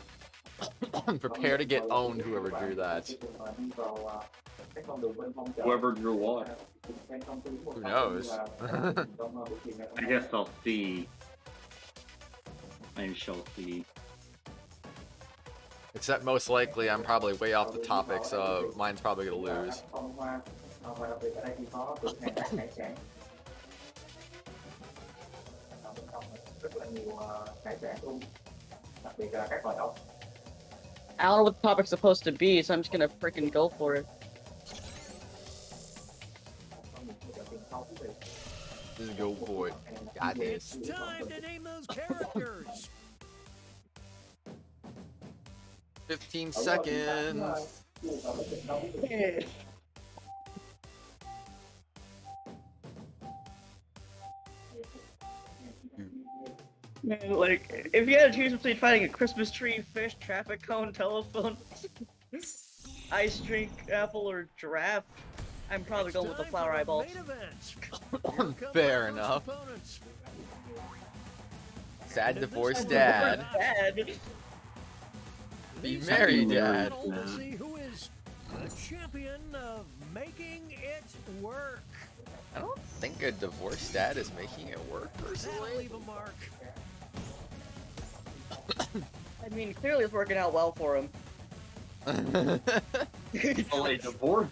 A: Prepare to get owned, whoever drew that.
B: Whoever drew what?
A: Who knows?
B: I guess I'll see. I shall see.
A: Except most likely I'm probably way off the topic, so mine's probably gonna lose.
K: I don't know what the topic's supposed to be, so I'm just gonna freaking go for it.
A: Just go for it. Got
G: It's
A: this.
G: time to name those characters.
A: 15 seconds.
K: Man, like, if you had to choose between fighting a Christmas tree, fish, traffic cone, telephone, ice drink, apple, or giraffe, I'm probably going with the flower eyeballs.
A: Fair enough. Sad divorced dad. Be married, dad.
G: We'll see who is the champion of making it work.
A: I don't think a divorced dad is making it work, personally.
G: Leave a mark.
K: I mean, clearly it's working out well for him.
B: Well, a divorce.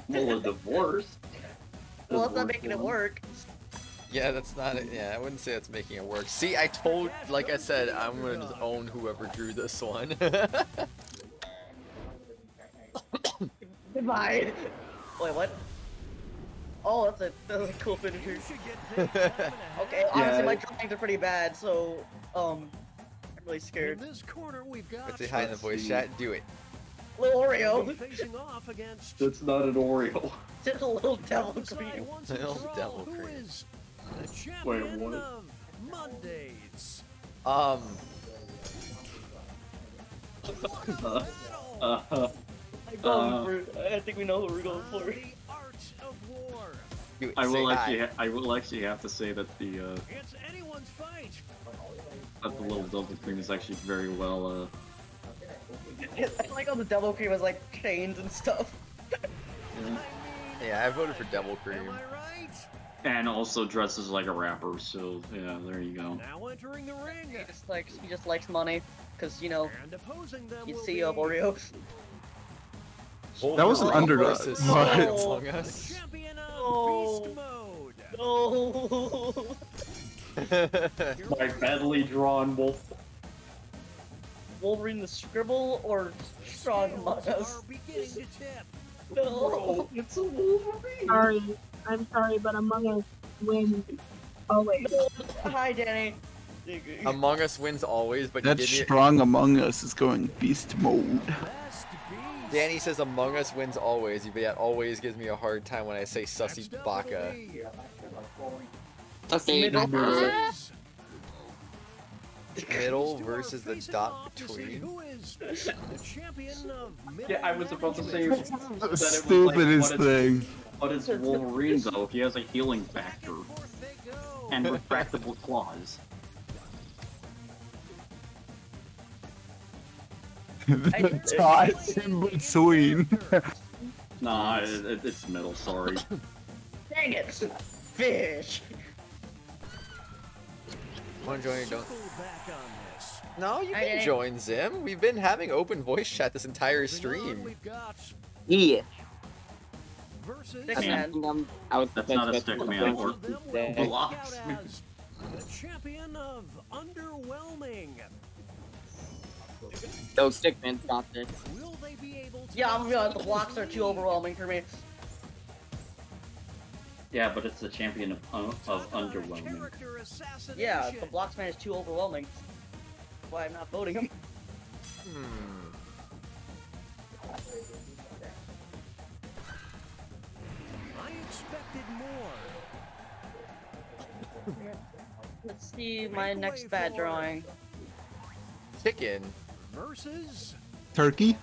B: Well, a divorce.
K: Well, it's not making it work.
A: Yeah, that's not it. Yeah, I wouldn't say that's making it work. See, I told, like I said, I'm gonna just own whoever drew this one.
K: Goodbye. Wait, what? Oh, that's a cool finisher. Okay, honestly, my drawings are pretty bad, so I'm really scared.
G: In this corner, we've got
A: Let's say hi in the voice chat. Do it.
K: Little Oreo.
G: facing off against
H: That's not an Oreo.
K: Just a little devil cream.
A: Little devil
G: who
A: cream.
G: is the
H: Wait,
G: champion
H: what?
G: of Mondays.
H: Uh,
K: I think we know who we're going for.
G: The art of war.
A: Do it.
P: I
A: Say
P: will
A: hi.
P: actually, I will actually have to say that
G: It's anyone's fight.
P: the little double thing is actually very well.
K: I like how the devil cream has like chains and stuff.
A: Yeah, I voted for devil cream.
G: Am I right?
P: And also dresses like a rapper, so yeah, there you go.
G: Now entering the ring.
K: He just likes money, cause you know
G: And opposing them
K: he's
G: will
K: CEO of
G: be
K: Oreo.
E: That was an underdog.
A: Versus
E: What?
A: Among
G: the
A: Us.
G: champion of
K: Oh.
G: beast mode.
K: No.
H: my badly drawn wolf.
K: Wolverine the Scribble or Strong Among Us?
G: Are beginning to tip.
K: No.
H: It's a Wolverine.
O: Sorry, I'm sorry, but Among Us wins always.
K: Hi, Danny.
A: Among Us wins always, but
E: That
A: you did
E: strong Among Us is going beast mode.
G: Best beast.
A: Danny says Among Us wins always, but yet always gives me a hard time when I say Sussy
G: Next up
A: Baka.
G: will be
Q: Okay.
A: Middle
G: to our
A: versus the
G: facing
A: dot
G: off to see
A: between.
G: Who is the champion of
H: Yeah, I was about to say
P: The
H: that it was
E: Stupidest
H: like,
E: thing.
P: But it's Wolverine though. He has a healing factor
G: forth they go.
P: and retractable claws.
E: The dots in between.
P: Nah, it's middle. Sorry.
K: Dang it! Fish.
A: Want to join or don't?
G: Circle back on this.
A: No, you
K: I
A: can
K: didn't.
A: join Zim. We've been having open voice chat this entire
G: Moving on,
A: stream.
G: we've got
Q: Yeah.
G: versus
K: Stick
Q: I
K: man.
Q: think I'm out.
P: That's not a stick man.
G: Both of them will
Q: That-
G: walk
P: Blocks.
G: out as the champion of underwhelming.
Q: No, Stickman's got this.
G: Will they be able to?
K: Yeah, I'm gonna be honest, the blocks are too overwhelming for me.
P: Yeah, but it's the champion of underwhelming.
G: Character assassination.
K: Yeah, the blocks man is too overwhelming. That's why I'm not voting him.
G: I expected more.
K: Let's see my next bad drawing.
A: Chicken.
G: Versus
E: Turkey?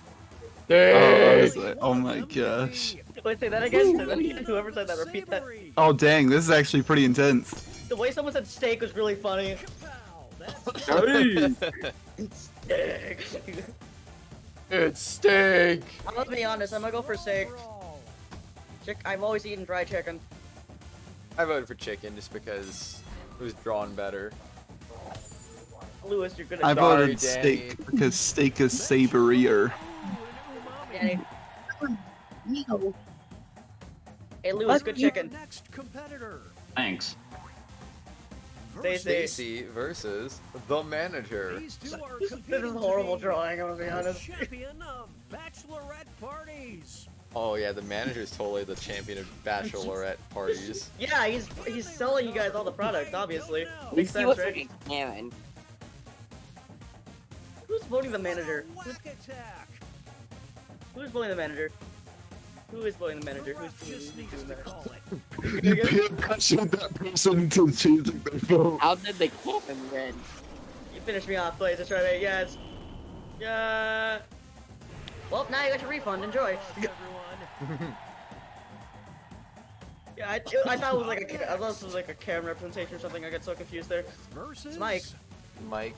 E: Oh my gosh.
K: Wait, say that again? Say that again. Whoever said that, repeat that.
G: Savory.
E: Oh dang, this is actually pretty intense.
K: The way someone said steak was really funny.
G: Kapow, that's
K: Steak.
A: It's steak.
K: I'm gonna be honest, I'm gonna go for steak.
G: overall.
K: I've always eaten dry chicken.
A: I voted for chicken just because it was drawn better.
K: Lewis, you're good at
E: I
K: drawing.
E: voted steak because steak is savorier.
K: Danny.
O: No.
K: Hey, Lewis, good chicken.
G: Next competitor.
P: Thanks.
A: Stacy versus the manager.
G: These two are
K: This
G: competing
K: is
G: to
K: horrible
G: be
K: drawing, I'm gonna be
G: the
K: honest.
G: champion of bachelorette parties.
A: Oh yeah, the manager's totally the champion of bachelorette parties.
K: Yeah, he's selling you guys all the products, obviously.
Q: We
K: Makes
Q: see
K: sense,
Q: what's
K: right?
Q: freaking Karen.
K: Who's voting the manager?
G: Whack attack.
K: Who's voting the manager? Who is voting the manager? Who's
G: Just
K: doing
G: needs to
K: that?
G: call it.
E: You can't pressure that person into changing their vote.
Q: How did they keep him red?
K: You finished me off, please. That's right, yes. Yeah. Well, now you got your refund. Enjoy.
G: Everyone.
K: Yeah, I thought it was like I thought this was like a camera representation or something. I got so confused there.
G: Versus
K: It's Mike.
A: Mike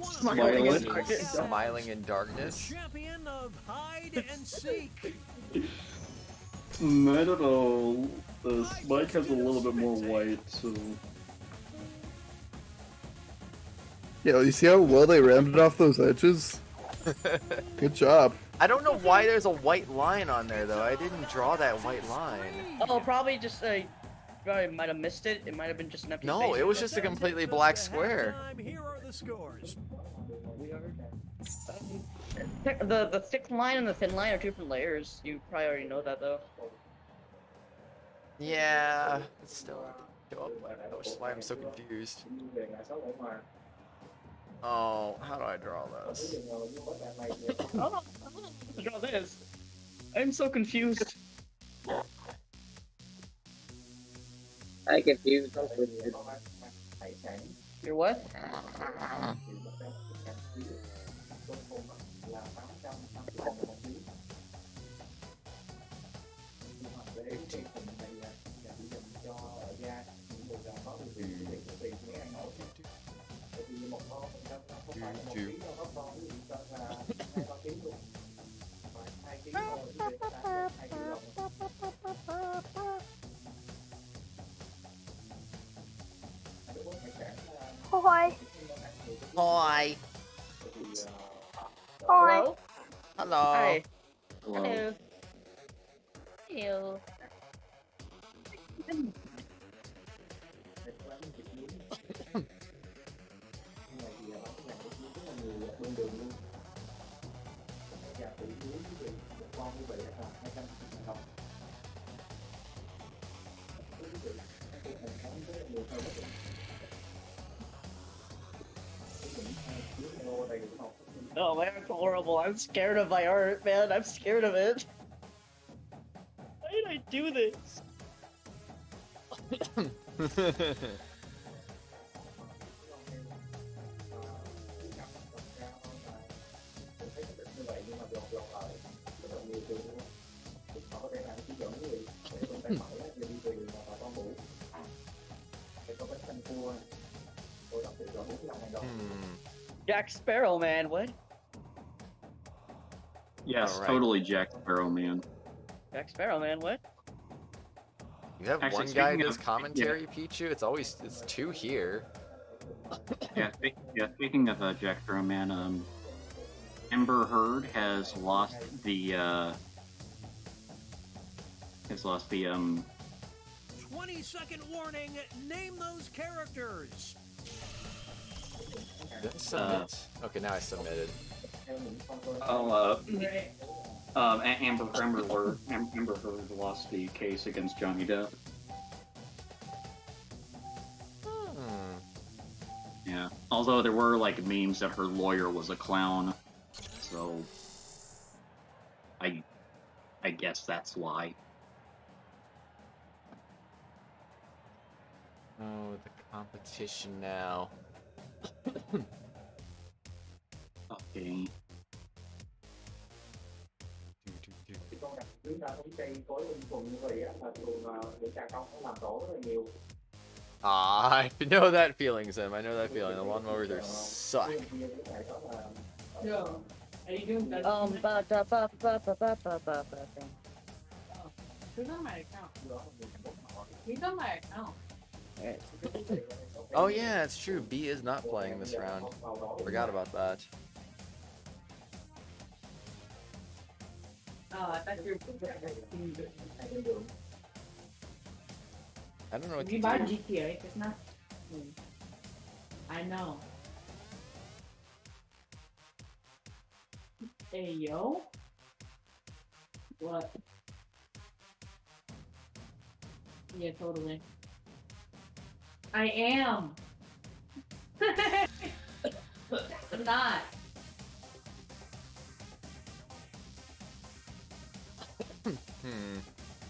K: Smiling in
H: Smiling.
K: darkness.
A: smiling in
G: the
A: darkness.
G: champion of hide and seek.
H: I don't know. Mike has a little bit more white, so.
E: Yeah, you see how well they rammed off those edges? Good job.
A: I don't know why there's a white line on there though. I didn't draw that white line.
K: Oh, probably just probably might have missed it. It might have been just an empty
A: No,
K: space.
A: it was just a completely black square.
G: Here are the scores.
K: The thick line and the thin line are two different layers. You probably already know that though.
A: Yeah, it's still show up, which is why I'm so confused. Oh, how do I draw this?
K: Oh, draw this. I'm so confused.
Q: I confused.
K: You're what?
F: Hi.
A: Hi.
K: Hello?
A: Hello.
K: Hi.
Q: Hello.
K: Hello. Oh, my art's horrible. I'm scared of my art, man. I'm scared of it. Why did I do this? Jack Sparrow, man. What?
P: Yes,
A: Alright.
P: totally Jack Sparrow, man.
K: Jack Sparrow, man. What?
A: You have
P: Actually,
A: one guy
P: speaking
A: does
P: of-
A: commentary, Pichu? It's two here.
P: Speaking of Jack Sparrow, man, Amber Heard has lost the
G: 20-second warning. Name those characters.
A: Did I submit? Okay, now I submitted.
B: Amber Heard lost the case against Johnny Depp.
P: Yeah. Although there were like memes that her lawyer was a clown, so I guess that's why.
A: Oh, the competition now.
P: Okay.
A: I know that feeling, Sim. I know that feeling. The lawnmowers are suck.
R: Who's on my account? He's on my account.
A: Oh yeah, it's true. B is not playing this round. Forgot about that.
R: Oh, I thought you were.
A: I don't know what
R: You
A: to
R: buy
A: do.
R: GTA, it's not. I know. Hey yo. What? Yeah, totally. I am. I'm not.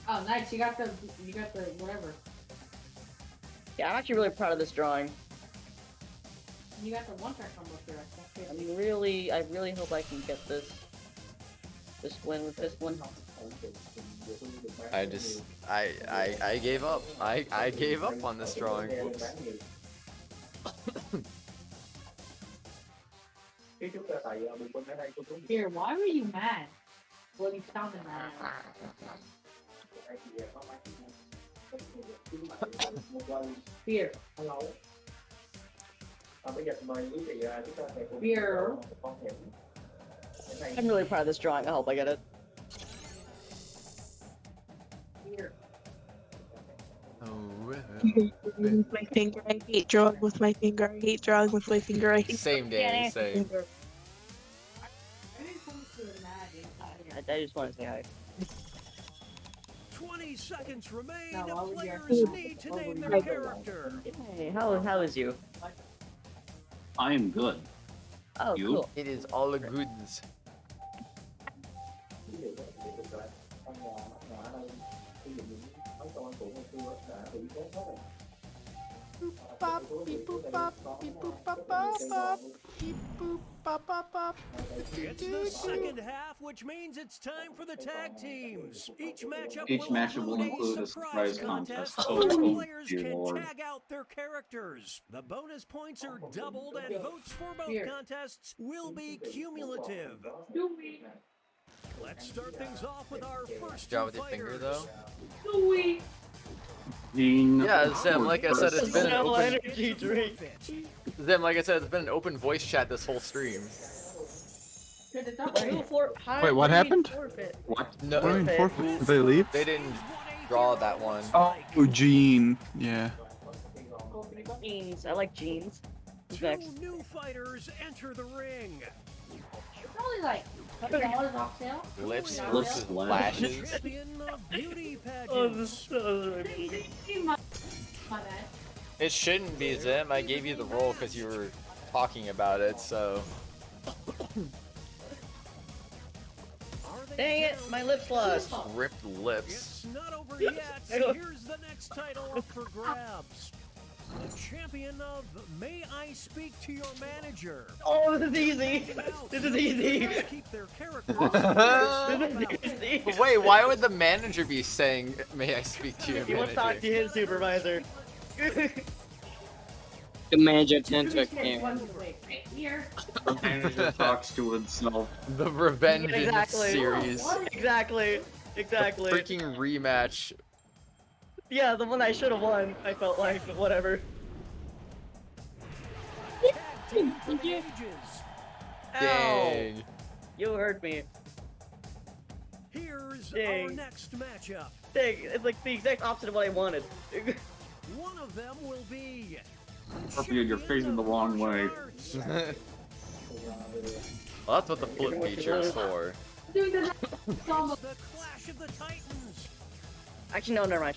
R: Oh, nice. You got the whatever.
K: Yeah, I'm actually really proud of this drawing.
R: You got the one track combo here.
K: I really hope I can get this win with this one.
A: I gave up. I gave up on this drawing. Whoops.
R: Here, why were you mad? Well, you sounded mad. Here. Hello. Here.
K: I'm really proud of this drawing. I hope I get it.
R: Here.
A: Oh
O: With my finger, I hate drawing with my finger. I hate drawing with my finger. I hate
A: Same, Danny, same.
K: I just want to say hi.
G: 20 seconds remain.
R: No,
G: Players need to name their character.
K: Hey, how is you?
P: I am good.
K: Oh,
P: You?
K: cool.
A: It is all goods.
G: It's the second half, which means it's time for the tag teams. Each matchup
P: will include a surprise contest.
G: where
P: Oh,
G: players
P: dear
G: can
P: Lord.
G: tag out their characters. The bonus points are doubled, and votes for both contests will be cumulative. Let's start things off with our first
A: Job with your finger, though.
P: Yeah,
A: Zim, like I said, it's been an
K: No
A: open...
K: energy drink.
A: Zim, like I said, it's been an open voice chat this whole stream.
E: Wait, what happened?
P: What?
A: No,
E: What do you mean forfeit? Did they leave?
A: They didn't draw that one.
E: Oh, Gene. Yeah.
K: Jeans. I like jeans. Who's
G: Two
K: next?
G: new fighters enter the ring.
R: Probably like $100 off sale.
A: Lips
P: Lips
A: versus lashes.
G: Champion of beauty
K: Oh,
G: pageants.
R: My bad.
A: It shouldn't be, Zim. I gave you the role because you were talking about it, so...
K: Dang it, my lips lost.
A: Ripped lips.
G: It's not over yet. Here's the next title up for grabs. The champion of May I Speak to Your Manager.
K: Oh, this is easy. This is easy.
G: Keep their characters.
K: This is easy.
A: But wait, why would the manager be saying, "May I speak to your
K: He wants to talk to
A: manager"?
K: his supervisor.
Q: The manager tends to care.
P: The manager talks to himself.
A: The Revenge
K: Exactly.
A: series.
K: Exactly. Exactly.
A: Freaking rematch.
K: Yeah, the one I should have won. I felt like, but whatever. Ow.
A: Dang.
K: You hurt me.
G: Here's our
K: Dang.
G: next matchup.
K: Dang, it's like the exact opposite of what I wanted.
G: One of them will be.
P: Scorpion, you're facing the wrong way.
A: Well, that's what the flip feature is for.
G: The Clash of the Titans.
K: Actually, no, never mind.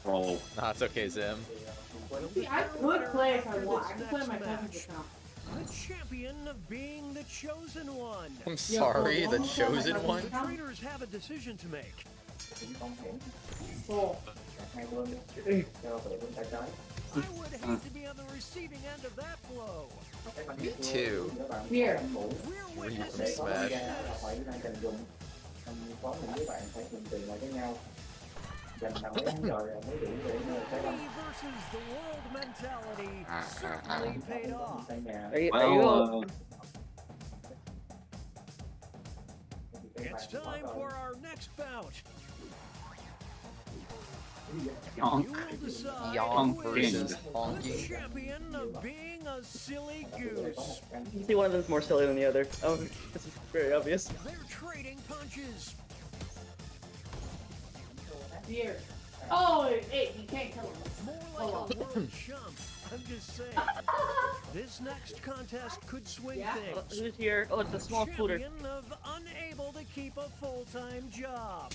P: Roll.
A: Nah, it's okay, Zim.
R: See, I could play if I want. I could play my cousin's account.
G: The champion of being the chosen one.
A: I'm sorry, the chosen one?
G: The trainers have a decision to make.
R: Oh.
G: I would hate to be on the receiving end of that blow.
A: Me too.
R: Here.
A: Ryu from Smash.
G: Versus the world mentality certainly paid off. It's time for our next bout.
P: Yonk.
G: You will decide
A: Yonk
G: who is
A: versus
G: the
A: Honky.
G: champion of being a silly goose.
K: You see, one of them's more silly than the other. Oh, this is very obvious.
G: They're trading punches.
R: Here. Oh, hey, you can't kill him.
G: More like a world chump. I'm just saying. This next contest could swing things.
K: Who's here? Oh, it's a small scooter.
G: Champion of unable to keep a full-time job.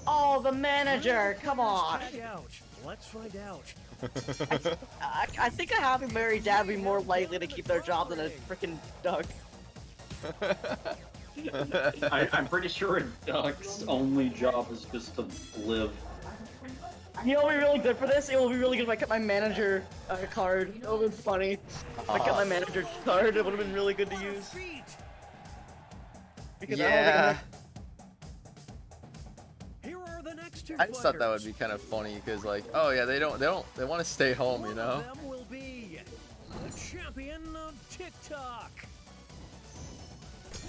K: Oh, the manager! Come on!
G: Tag out. Let's find out.
K: I think a happy married dad would be more likely to keep their job than a freaking duck.
P: I'm pretty sure a duck's only job is just to live.
K: You know what would be really good for this? It will be really good if I kept my manager card. It would have been funny. If I kept my manager card, it would have been really good to use. Because
A: Yeah.
G: Here are the next two
A: I just thought that would be kind of funny because, like, oh yeah, they want to stay home, you know.
G: One of them will be the champion of TikTok.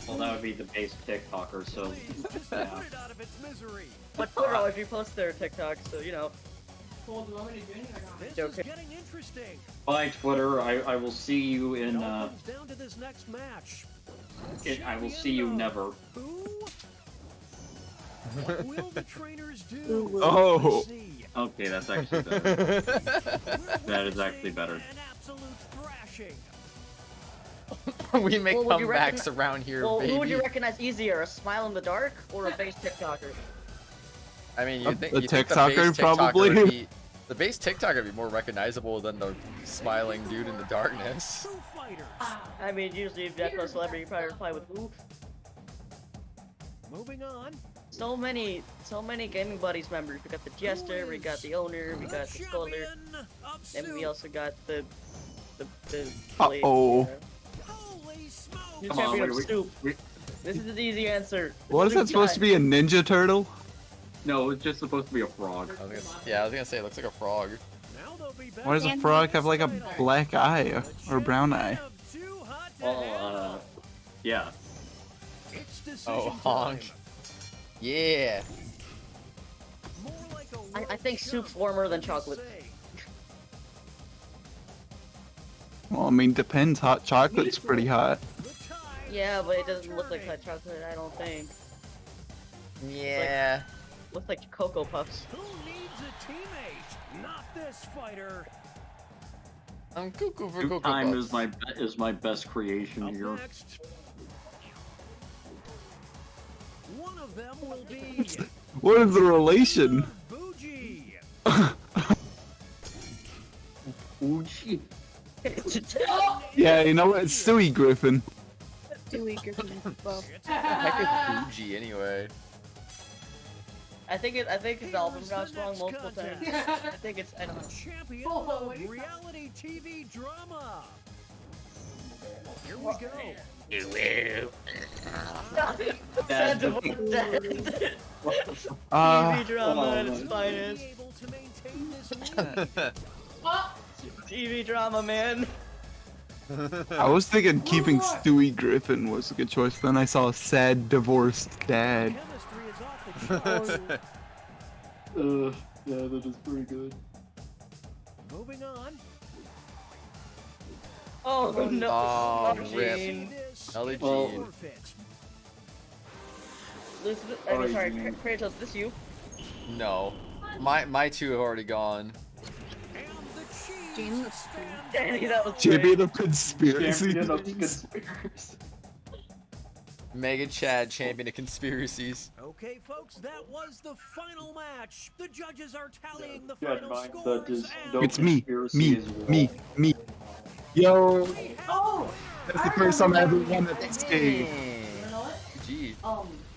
P: Well, that would be the base TikToker, so
G: Just
P: yeah.
G: put it out of its misery.
K: But Twitter always reposts their TikToks, so you know.
G: This is getting interesting.
P: Bye, Twitter. I will see you in.
G: It all comes down to this next match.
P: I will see you never.
G: Who? What will the trainers do?
F: Ooh.
E: Oh.
G: Let's see.
P: Okay, that's actually better. That is actually better.
G: An absolute thrashing.
A: We make
K: Well, would you
A: comebacks around here,
K: Well,
A: baby.
K: who would you recognize easier, a smile in the dark or a base TikToker?
A: I mean, you think
E: A
A: you think the
E: TikToker,
A: base TikToker
E: probably?
A: would be, the base TikToker would be more recognizable than the smiling dude in the darkness.
K: I mean, usually if that's a celebrity, you probably reply with who?
G: Moving on.
K: So many gaming buddies members. We got the jester, we got the owner, we got the scholar, and we also got the
E: Uh-oh.
K: New
P: Come on,
K: champion of
P: wait,
K: soup. This is an easy answer.
E: What is that supposed to be? A ninja turtle?
P: No, it's just supposed to be a frog.
A: Yeah, I was gonna say it looks like a frog.
E: Why does a frog have like a black eye or a brown eye?
P: Well, yeah.
A: Oh, honk. Yeah.
K: I think soup's warmer than chocolate.
E: Well, I mean, depends. Hot chocolate's pretty hot.
K: Yeah, but it doesn't look like hot chocolate, I don't think.
A: Yeah.
K: Looks like Cocoa Puffs.
G: Who needs a teammate? Not this fighter.
A: I'm cuckoo for
P: Soup
A: Cocoa
P: time
A: Puffs.
P: is my best creation here.
G: Next. One of them will be
E: What is the relation?
G: Bougie.
P: Bougie.
E: Yeah, you know what? It's Stewie Griffin.
O: Stewie Griffin is buff.
A: Heck is bougie anyway.
K: I think his album got wrong multiple times. I think it's, I don't know.
G: Champion of reality TV drama. Here we go.
K: Sad divorce dead.
E: Ah.
K: TV drama at its finest. TV drama, man.
E: I was thinking keeping Stewie Griffin was a good choice. Then I saw a sad divorced dad.
H: Yeah, that is pretty good.
G: Moving on.
K: Oh no.
A: Oh, rip.
K: Gene.
A: Ellie
H: Well,
A: Jean.
K: I'm sorry, Kratos, this you?
A: No. My two have already gone.
O: Gene looks cool.
K: Danny, that was
E: Champion of conspiracy.
H: Champion of conspiracy.
A: Mega Chad, champion of conspiracies.
G: Okay, folks, that was the final match. The judges are tallying the
H: Yeah,
G: final
H: mine,
G: scores.
H: that is
G: and
H: no
E: It's me,
H: conspiracy
E: me,
H: as well.
E: me. Yo, that's the first time I ever won at this game.
A: Gee.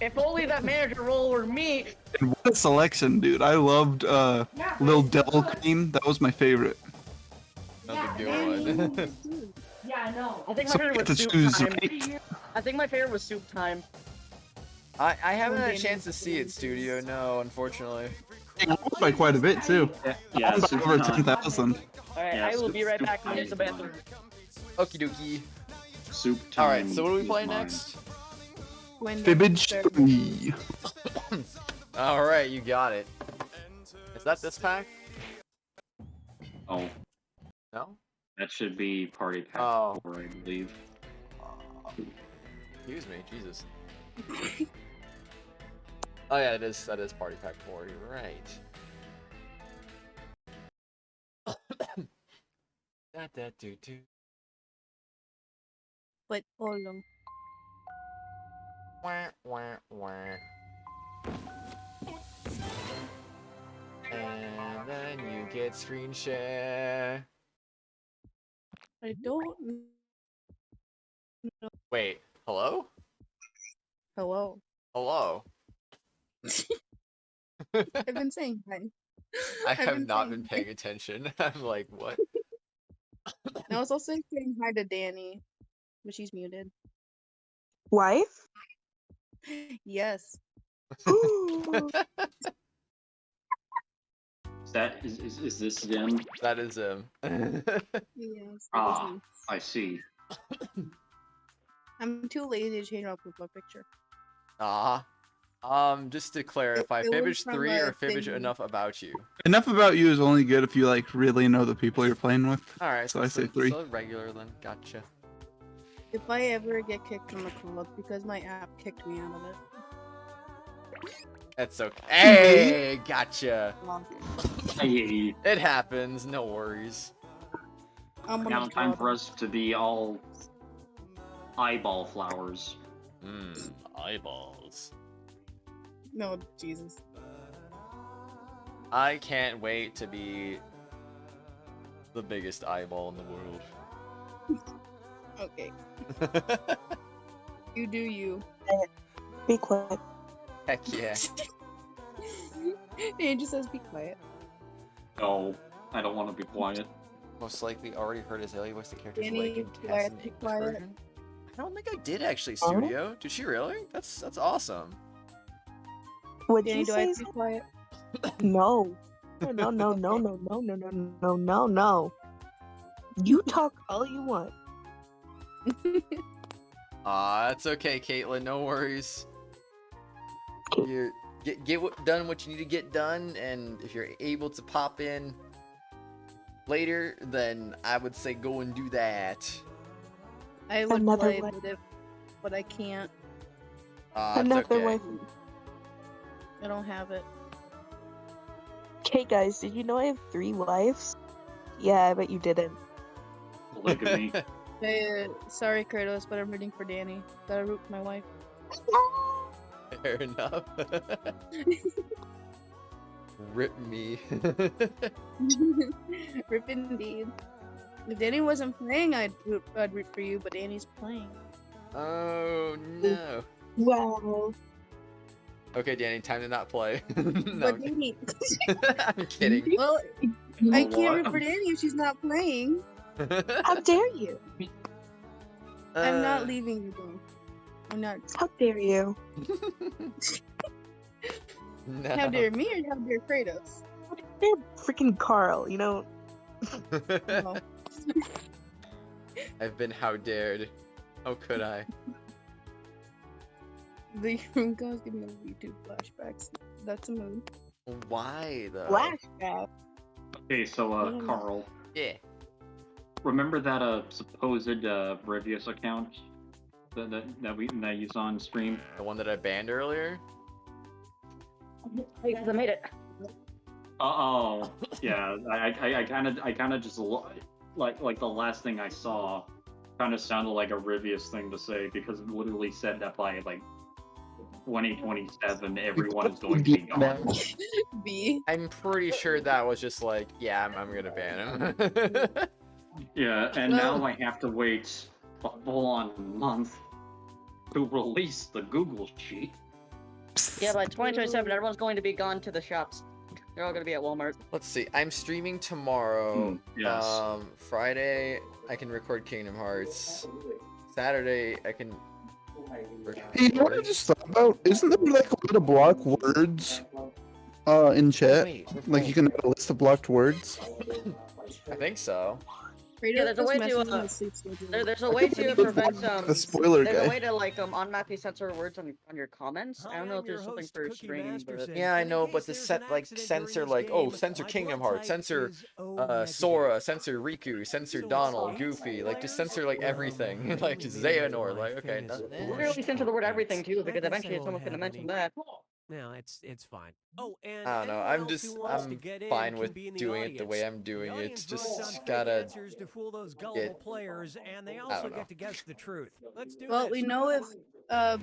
K: If only that manager role were me.
E: And what a selection, dude. I loved Lil Devil Cream. That was my favorite.
A: That's a good one.
R: Yeah, I know.
K: I think my
E: So
K: favorite
E: you get
K: was
E: to
K: soup
E: choose,
K: time.
E: right?
K: I think my favorite was soup time.
A: I haven't had a chance to see it, Studio. No, unfortunately.
E: It won by quite a bit, too.
P: Yeah,
E: Won by
P: Soup
E: over
P: Time.
E: 10,000.
K: Alright,
P: Yeah,
K: I will
P: soup-
K: be right
P: soup
K: back
P: time
K: to use the bathroom.
A: Okie dokie.
P: Soup time.
A: Alright, so what do we
P: is
A: play
P: mine.
A: next?
E: Fibbage 3.
A: Alright, you got it. Is that this pack?
P: Oh,
A: No?
P: that should be party pack
A: Oh.
P: 4, I believe.
A: Excuse me, Jesus. Oh yeah, that is Party Pack 4, you're right. Da-da-do-do.
O: Wait, hold on.
A: Wah, wah, wah. And then you get screen share.
O: I don't know.
A: Wait, hello?
O: Hello.
A: Hello?
O: I've been saying hi.
A: I
O: I've
A: have not
O: saying
A: been paying attention. I'm like, what?
O: I was also saying hi to Danny, but she's muted.
S: Wife?
O: Yes.
P: Is this them?
A: That is him.
O: Yes.
P: Ah, I see.
O: I'm too lazy to change my profile picture.
A: Just to clarify,
O: It was
A: Fibbage
O: from
A: 3
O: a
A: or Fibbage
O: thing.
A: Enough About You?
E: Enough About You is only good if you like really know the people you're playing with.
A: Alright,
E: So I say 3.
A: So regular then, gotcha.
O: If I ever get kicked from the club because my app kicked me out of it.
A: That's okay. Hey, gotcha.
P: Hey,
A: It happens. No worries.
P: now time for us to be all eyeball flowers.
A: Eyeballs.
O: No, Jesus.
A: I can't wait to be the biggest eyeball in the world.
O: Okay. You do you.
S: Be quiet.
A: Heck yeah.
O: Angel says be quiet.
P: No, I don't want to be quiet.
A: Most likely already heard Azalea voice the character's
O: Danny,
A: awake in
O: quiet,
A: Cassie
O: be quiet.
A: version. I don't think I did actually,
S: Oh?
A: Studio. Did she really? That's awesome.
S: Would
O: Danny,
S: you
O: do I
S: say
O: have to be quiet?
S: no? No, no, no, no, no, no, no, no, no, no. You talk all you want.
A: It's okay, Caitlin. No worries. You get done what you need to get done, and if you're able to pop in later, then I would say go and do that.
O: I would
S: Another
O: play,
S: one.
O: but I can't.
A: It's
S: Another
A: okay.
S: way.
O: I don't have it.
S: Okay, guys, did you know I have 3 wives? Yeah, I bet you didn't.
P: Look at me.
O: Sorry, Kratos, but I'm rooting for Danny. Gotta root for my wife.
A: Fair enough. Rip me.
O: Rip indeed. If Danny wasn't playing, I'd root for you, but Danny's playing.
A: Oh no.
S: Wow.
A: Okay, Danny, time to not play. No,
O: But Danny,
A: I'm kidding.
O: well, I
P: know
O: can't
P: what?
O: root for Danny if she's not playing.
S: How dare you?
O: I'm not leaving you, though. I'm not.
S: How dare you?
A: No.
O: How dare me or how dare Kratos?
S: How dare freaking Carl, you know?
O: No.
A: I've been how dared. How could I?
O: The room goes giving me YouTube flashbacks. That's a move.
A: Why though?
S: Flashback.
P: Okay, so Carl,
A: Yeah.
P: remember that supposed Rivius account that I used on stream?
A: The one that I banned earlier?
K: Hey guys, I made it.
P: Oh, yeah. I kind of just like the last thing I saw kind of sounded like a Rivius thing to say because it literally said that by like 2027 everyone is going to be gone.
O: B.
A: I'm pretty sure that was just like, yeah, I'm gonna ban him.
P: Yeah, and now I have to wait a full-on month to release the Google sheet.
K: Yeah, by 2027, everyone's going to be gone to the shops. They're all going to be at Walmart.
A: Let's see. I'm streaming tomorrow.
P: Yes.
A: Friday I can record Kingdom Hearts. Saturday I can.
E: Hey, you know what I just thought about? Isn't there like a way to block words in chat? Like you can have a list of blocked words?
A: I think so.
K: Yeah, there's a way to there's a way to prevent
E: The spoiler
K: there's
E: guy.
K: a way to like automatically censor words on your comments. I don't know if there's something for streaming, but
A: Yeah, I know, but the censor censor Kingdom Hearts, censor Sora, censor Riku, censor Donald, Goofy, like just censor like everything, like Xehanort, like okay.
K: literally censor the word everything too, because eventually someone's gonna mention that.
G: No, it's fine. Oh, and
A: I don't know. I'm fine with doing it the way I'm doing it. Just gotta
G: to fool those gullible
A: get.
G: players, and they
A: I
G: also
A: don't know.
G: get to guess the truth. Let's do
O: Well,
G: this.
O: we know if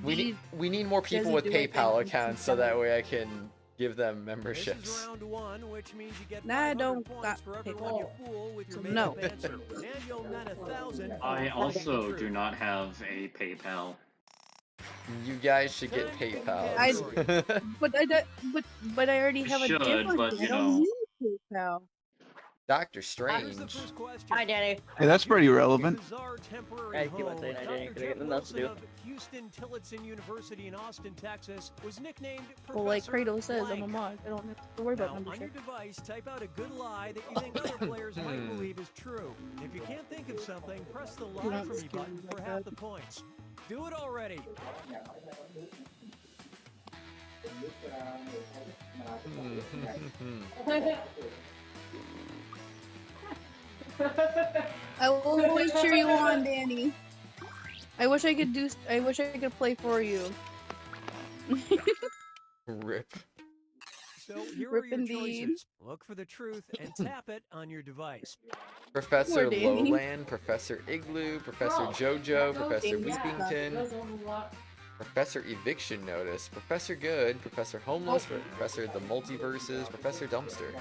A: We need more people with PayPal accounts so that way I can give them memberships.
G: Round 1, which means you get
O: Nah, I
G: 500
O: don't
G: points
O: got
G: for everyone you
O: PayPal.
G: fool with your
O: So
G: made
O: no.
G: up answer. And you'll net 1,000 for
P: I
G: telling the
P: also
G: truth.
P: do not have a PayPal.
A: You guys should get PayPal.
O: But I already have a
P: Should,
O: different.
P: but,
O: I
P: you
O: don't
P: know.
O: need PayPal.
A: Doctor Strange.
K: Hi, Danny.
E: Hey, that's pretty relevant.
K: I keep on saying hi, Danny. Could I get nothing else to do?
G: Houston Tillotson University in Austin, Texas, was nicknamed
O: Well, like
G: Professor
O: Kratos says, I'm a
G: Blank.
O: mod. I don't have to worry about
G: Now, on your
O: membership.
G: device, type out a good lie that you think other players might believe is true. If you can't think of something, press the lie
O: not
G: for me
O: scared
G: button for
O: like
G: half
O: that.
G: the points. Do it already.
O: I will always cheer you on, Danny. I wish I could play for you.
A: Rip.
G: So here
S: Rip
G: are your
S: indeed.
G: choices. Look for the truth and tap it on your device.
A: Professor
S: Poor Danny.
A: Lowland, Professor Igloo, Professor Jojo, Professor
S: Danny's
A: Weepington, Professor Eviction Notice, Professor Good, Professor Homeless, Professor The Multiverses, Professor Dumpster.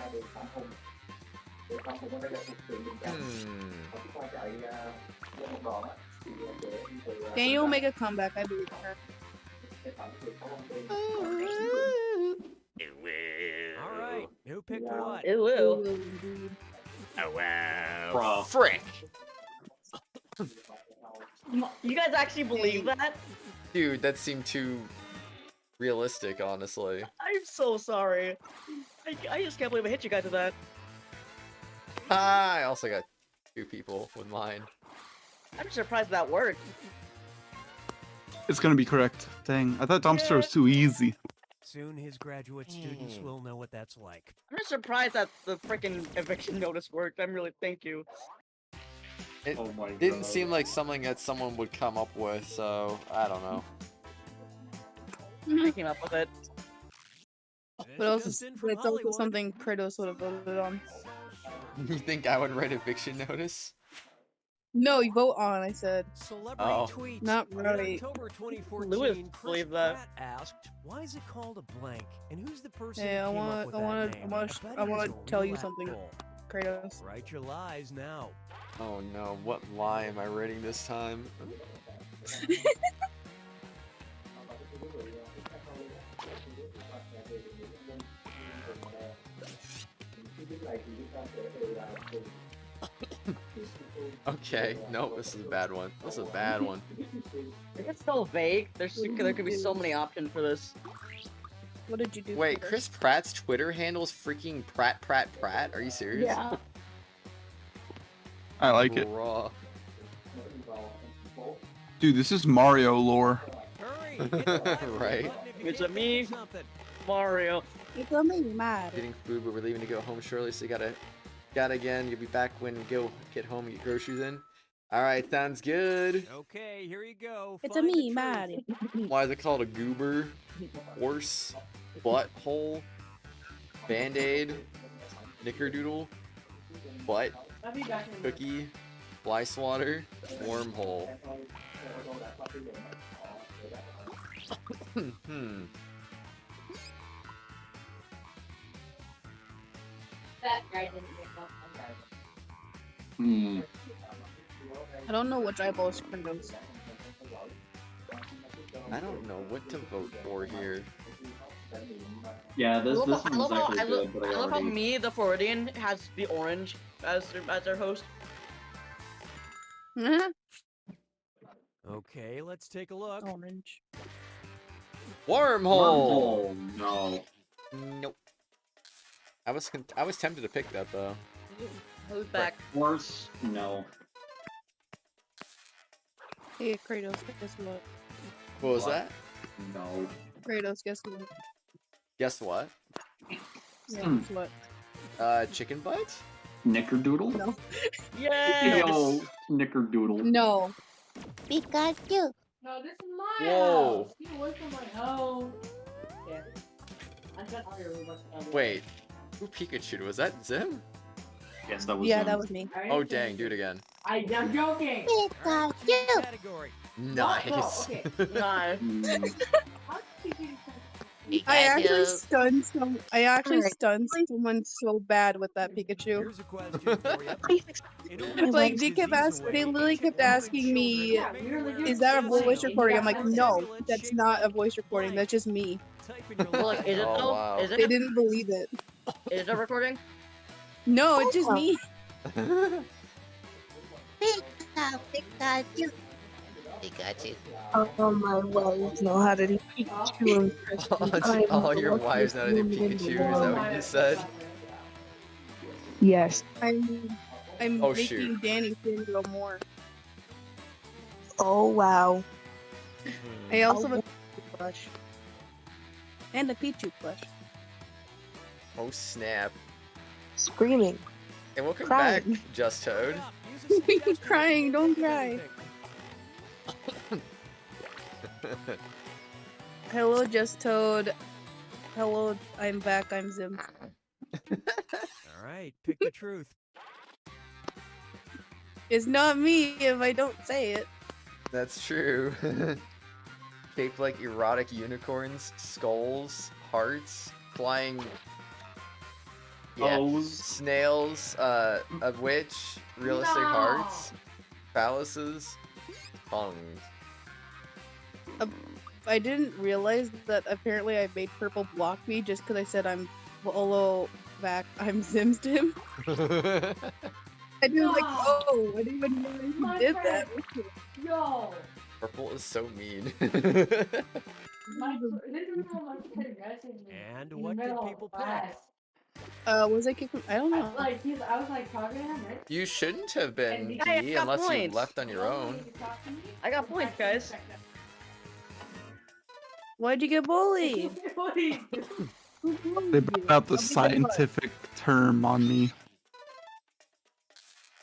S: Danny will make a comeback, I believe in her.
G: All right, who picked what?
K: It will.
A: Oh wow.
P: Bruh.
A: Frick!
K: You guys actually believe that?
A: Dude, that seemed too realistic, honestly.
K: I'm so sorry. I just can't believe I hit you guys with that.
A: I also got 2 people with mine.
K: I'm surprised that worked.
E: It's gonna be correct. Dang, I thought dumpster was too easy.
G: Soon his graduate students will know what that's like.
K: I'm just surprised that the freaking eviction notice worked. I'm really thank you.
A: It
P: Oh my
A: didn't
P: God.
A: seem like something that someone would come up with, so I don't know.
K: I came up with it.
S: But also, it's also something Kratos would have voted on.
A: You think I would write eviction notice?
S: No, you vote on, I said.
G: Celebrity
A: Oh.
G: tweets.
S: Not
G: In
S: right.
G: October 2014,
K: Lewis
G: Chris
K: believed that.
G: Pratt asked, "Why is it called a blank? And who's the person
S: Hey,
G: who
S: I
G: came
S: want,
G: up with
S: I
G: that
S: want,
G: name?
S: I want
G: bet
S: to
G: it is
S: tell
G: a
S: you
G: real
S: something,
G: apple.
S: Kratos.
G: Write your lies now."
A: Oh no, what lie am I writing this time? Okay, no, this is a bad one. This is a bad one.
K: It's so vague. There could be so many options for this.
S: What did you do?
A: Wait,
S: Kratos?
A: Chris Pratt's Twitter handle is freaking Pratt Pratt Pratt? Are you serious?
K: Yeah.
E: I like it.
A: Raw.
E: Dude, this is Mario lore.
A: Right?
K: It's a me, Mario.
S: It's a me, mad.
A: Getting food, but we're leaving to go home shortly, so you gotta again. You'll be back when you go get home and get groceries in. Alright, sounds good.
G: Okay, here you go.
S: It's a
G: Find the
S: me,
G: truth.
S: mad.
A: Why is it called a goober? Horse? Butthole? Band-aid? Knickerdoodle? Butt? Cookie? Fly swatter? Wormhole?
R: That guy didn't make up.
P: Hmm.
S: I don't know which eyeball is Kratos.
A: I don't know what to vote for here.
P: Yeah, this
K: I
P: one's
K: love how,
P: actually good, but
K: I love how
P: already...
K: me, the Floridian, has the orange as their host.
G: Okay, let's take a look.
S: Orange.
A: Wormhole!
P: No.
A: Nope. I was tempted to pick that though.
K: Who's back?
P: Horse? No.
S: Hey, Kratos, guess what?
A: What was that?
P: No.
S: Kratos, guess what?
A: Guess what?
S: Yeah,
P: Hmm.
S: guess what?
A: Chicken butt?
P: Knickerdoodle?
S: No.
K: Yes!
P: Yo, Knickerdoodle.
S: No.
L: Pikachu.
R: No, this is my
A: Whoa.
R: house. Get away from my house. Yeah. I got all your remotes.
A: Wait, who Pikachu? Was that Zim?
P: Yes, that was
S: Yeah,
P: him.
S: that was me.
A: Oh dang, do it again.
R: I'm joking.
L: Pikachu.
G: Category.
A: Nice.
R: No, okay.
K: Nice.
P: Hmm.
S: I actually stunned someone so bad with that Pikachu.
G: Here's a question for you. In order
S: It's
G: to
S: like
G: keep
S: they literally kept asking me, "Is that a voice recording?" I'm like, "No, that's not a voice recording. That's just me."
K: Well, like, is it
A: Oh,
K: though?
A: wow.
K: Is
S: They
K: it?
S: didn't believe it.
K: Is it a recording?
S: No, it's just me.
L: Pikachu. Pikachu.
S: Oh my wives know how to do Pikachu impressions.
A: All your wives know how to do Pikachu, is that what you just said?
S: Yes. I'm
A: Oh,
S: making
A: shoot.
S: Danny fangirl more. Oh wow. I also have a Pikachu plush. And a Pichu plush.
A: Oh snap.
S: Screaming.
A: And welcome
S: Crying.
A: back, Just Toad.
S: Crying, don't cry. Hello, Just Toad. Hello, I'm back. I'm Zim.
G: All right, pick the truth.
S: It's not me if I don't say it.
A: That's true. Shaped like erotic unicorns, skulls, hearts, flying. Yeah, snails, a witch, realistic hearts, phalluses, tongues.
S: I didn't realize that apparently I made purple block me just because I said I'm Hello, back. I'm Zimstim. I did like, oh, I didn't even know you did that.
R: Yo!
A: Purple is so mean.
G: And what did people pick?
S: Was I kicked from? I don't know.
R: I was like talking to him, right?
A: You shouldn't have been
K: Hey, I
A: D
K: got
A: unless you
K: points.
A: left on your own.
K: I got points, guys.
S: Why'd you get bullied?
E: They brought out the scientific term on me.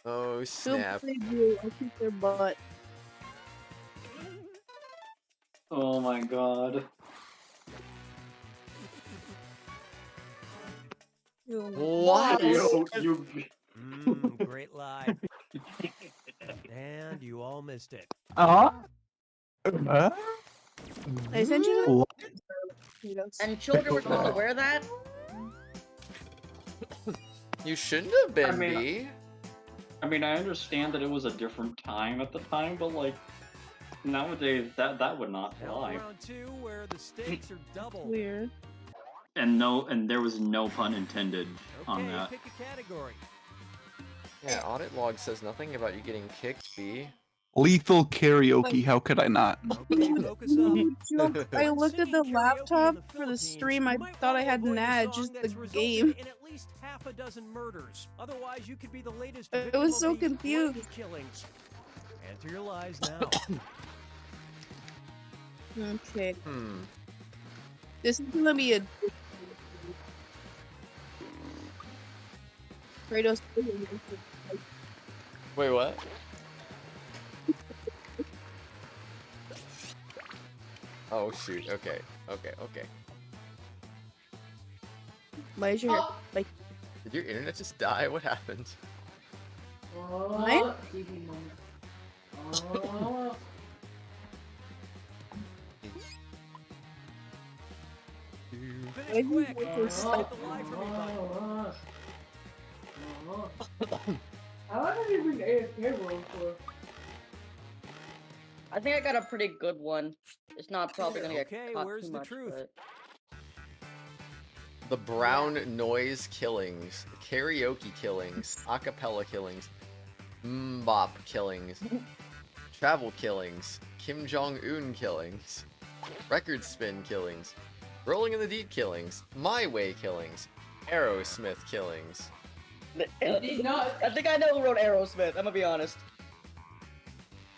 A: Oh
S: Who
A: snap.
S: bullied you? I'll kick their butt.
P: Oh my god.
A: What?
G: Great lie. And you all missed it.
S: I sent you
E: What?
K: And children were supposed to wear that?
A: You shouldn't have been D.
P: I mean, I understand that it was a different time at the time, but like nowadays, that would not fly.
G: Round 2, where the stakes are double.
S: Weird.
P: And there was no pun intended on that.
G: Pick a category.
A: Yeah, audit log says nothing about you getting kicked, B.
E: Lethal karaoke, how could I not?
S: I looked at the laptop for the stream. I thought I had an ad, just the game.
G: In at least half a dozen murders. Otherwise, you could be the latest
S: I
G: victim
S: was
G: of
S: so
G: these
S: confused.
G: bloody killings. Answer your lies now.
S: Okay. This is gonna be a Kratos.
A: Wait, what? Oh shoot, okay.
S: Why is your hair like?
A: Did your internet just die? What happened?
R: Oh, TV moment. Oh.
G: Finish quick. Stop the lie for me, bud.
R: I wonder if you bring AFK roll for.
K: I think I got a pretty good one. It's not probably gonna get
G: Okay,
K: caught
G: where's
K: too
G: the
K: much,
G: truth?
K: but...
A: The brown noise killings, karaoke killings, acapella killings, mbop killings, travel killings, Kim Jong-un killings, record spin killings, rolling in the deep killings, my way killings, Aerosmith killings.
K: I think I know who wrote Aerosmith, I'm gonna be honest.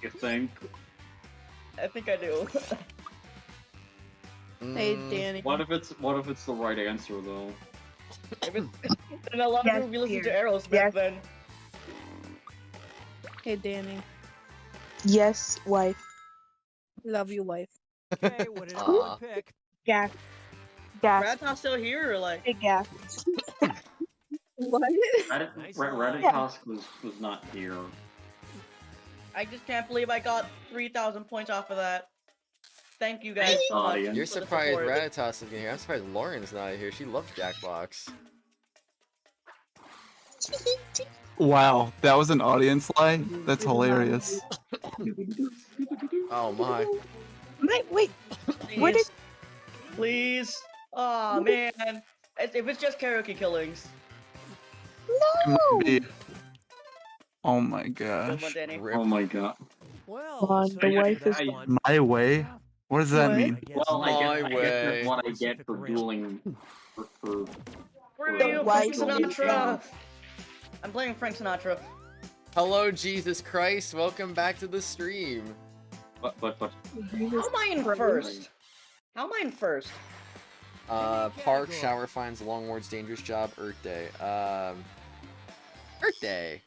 P: You think?
K: I think I do.
S: Hey, Danny.
P: What if it's the right answer though?
K: And a lot of people be listening to Aerosmith then.
S: Hey, Danny. Yes, wife. Love you, wife.
G: Okay, what did everyone pick?
S: Gas. Gas.
K: Kratos still here or like?
S: Hey, gas. What?
P: Raditas was not here.
K: I just can't believe I got 3,000 points off of that. Thank you guys so much.
A: You're
K: for the
A: surprised
K: support.
A: Raditas is here. I'm surprised Lauren's not here. She loves Jackbox.
E: Wow, that was an audience lie? That's hilarious.
A: Oh my.
S: Wait.
K: Where did? Please. Oh man. If it's just karaoke killings.
S: No.
E: Oh my gosh.
P: Oh my god.
G: Well,
S: the wife is
E: My way? What does that mean?
P: Well, I
A: My
P: guess
A: way.
P: that's what I get for dueling. For
K: Frank
S: wife
K: Sinatra. I'm playing Frank Sinatra.
A: Hello, Jesus Christ. Welcome back to the stream.
P: But.
K: How am I in first? How am I in first?
A: Park, shower finds, long wards, dangerous job, Earth Day. Earth Day.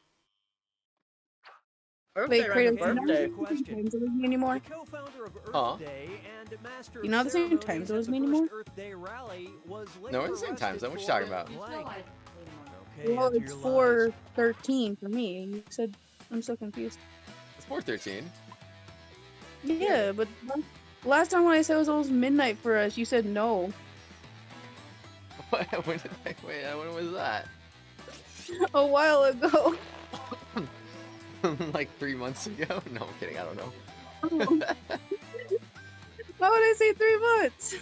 K: Earth
S: Wait,
K: Day around your
S: Kratos, you're not
K: birthday.
S: on the same time zone as me anymore?
G: Co-founder of Earth
A: Huh?
G: Day and master
S: You're not on the same time
G: ceremonies
S: zone
G: at
S: as
G: the
S: me
G: first
S: anymore?
G: Earth Day rally was
A: No,
G: later
A: we're in the same time
G: arrested
A: zone. What you
G: for
A: talking about?
G: blank. Okay,
S: Well,
G: after
S: it's
G: your lies.
S: 4:13 for me. You said I'm so confused.
A: It's 4:13.
S: Yeah, but last time when I said it was almost midnight for us, you said no.
A: When did wait, when was that?
S: A while ago.
A: Like 3 months ago? No, I'm kidding. I don't know.
S: Why would I say 3 months?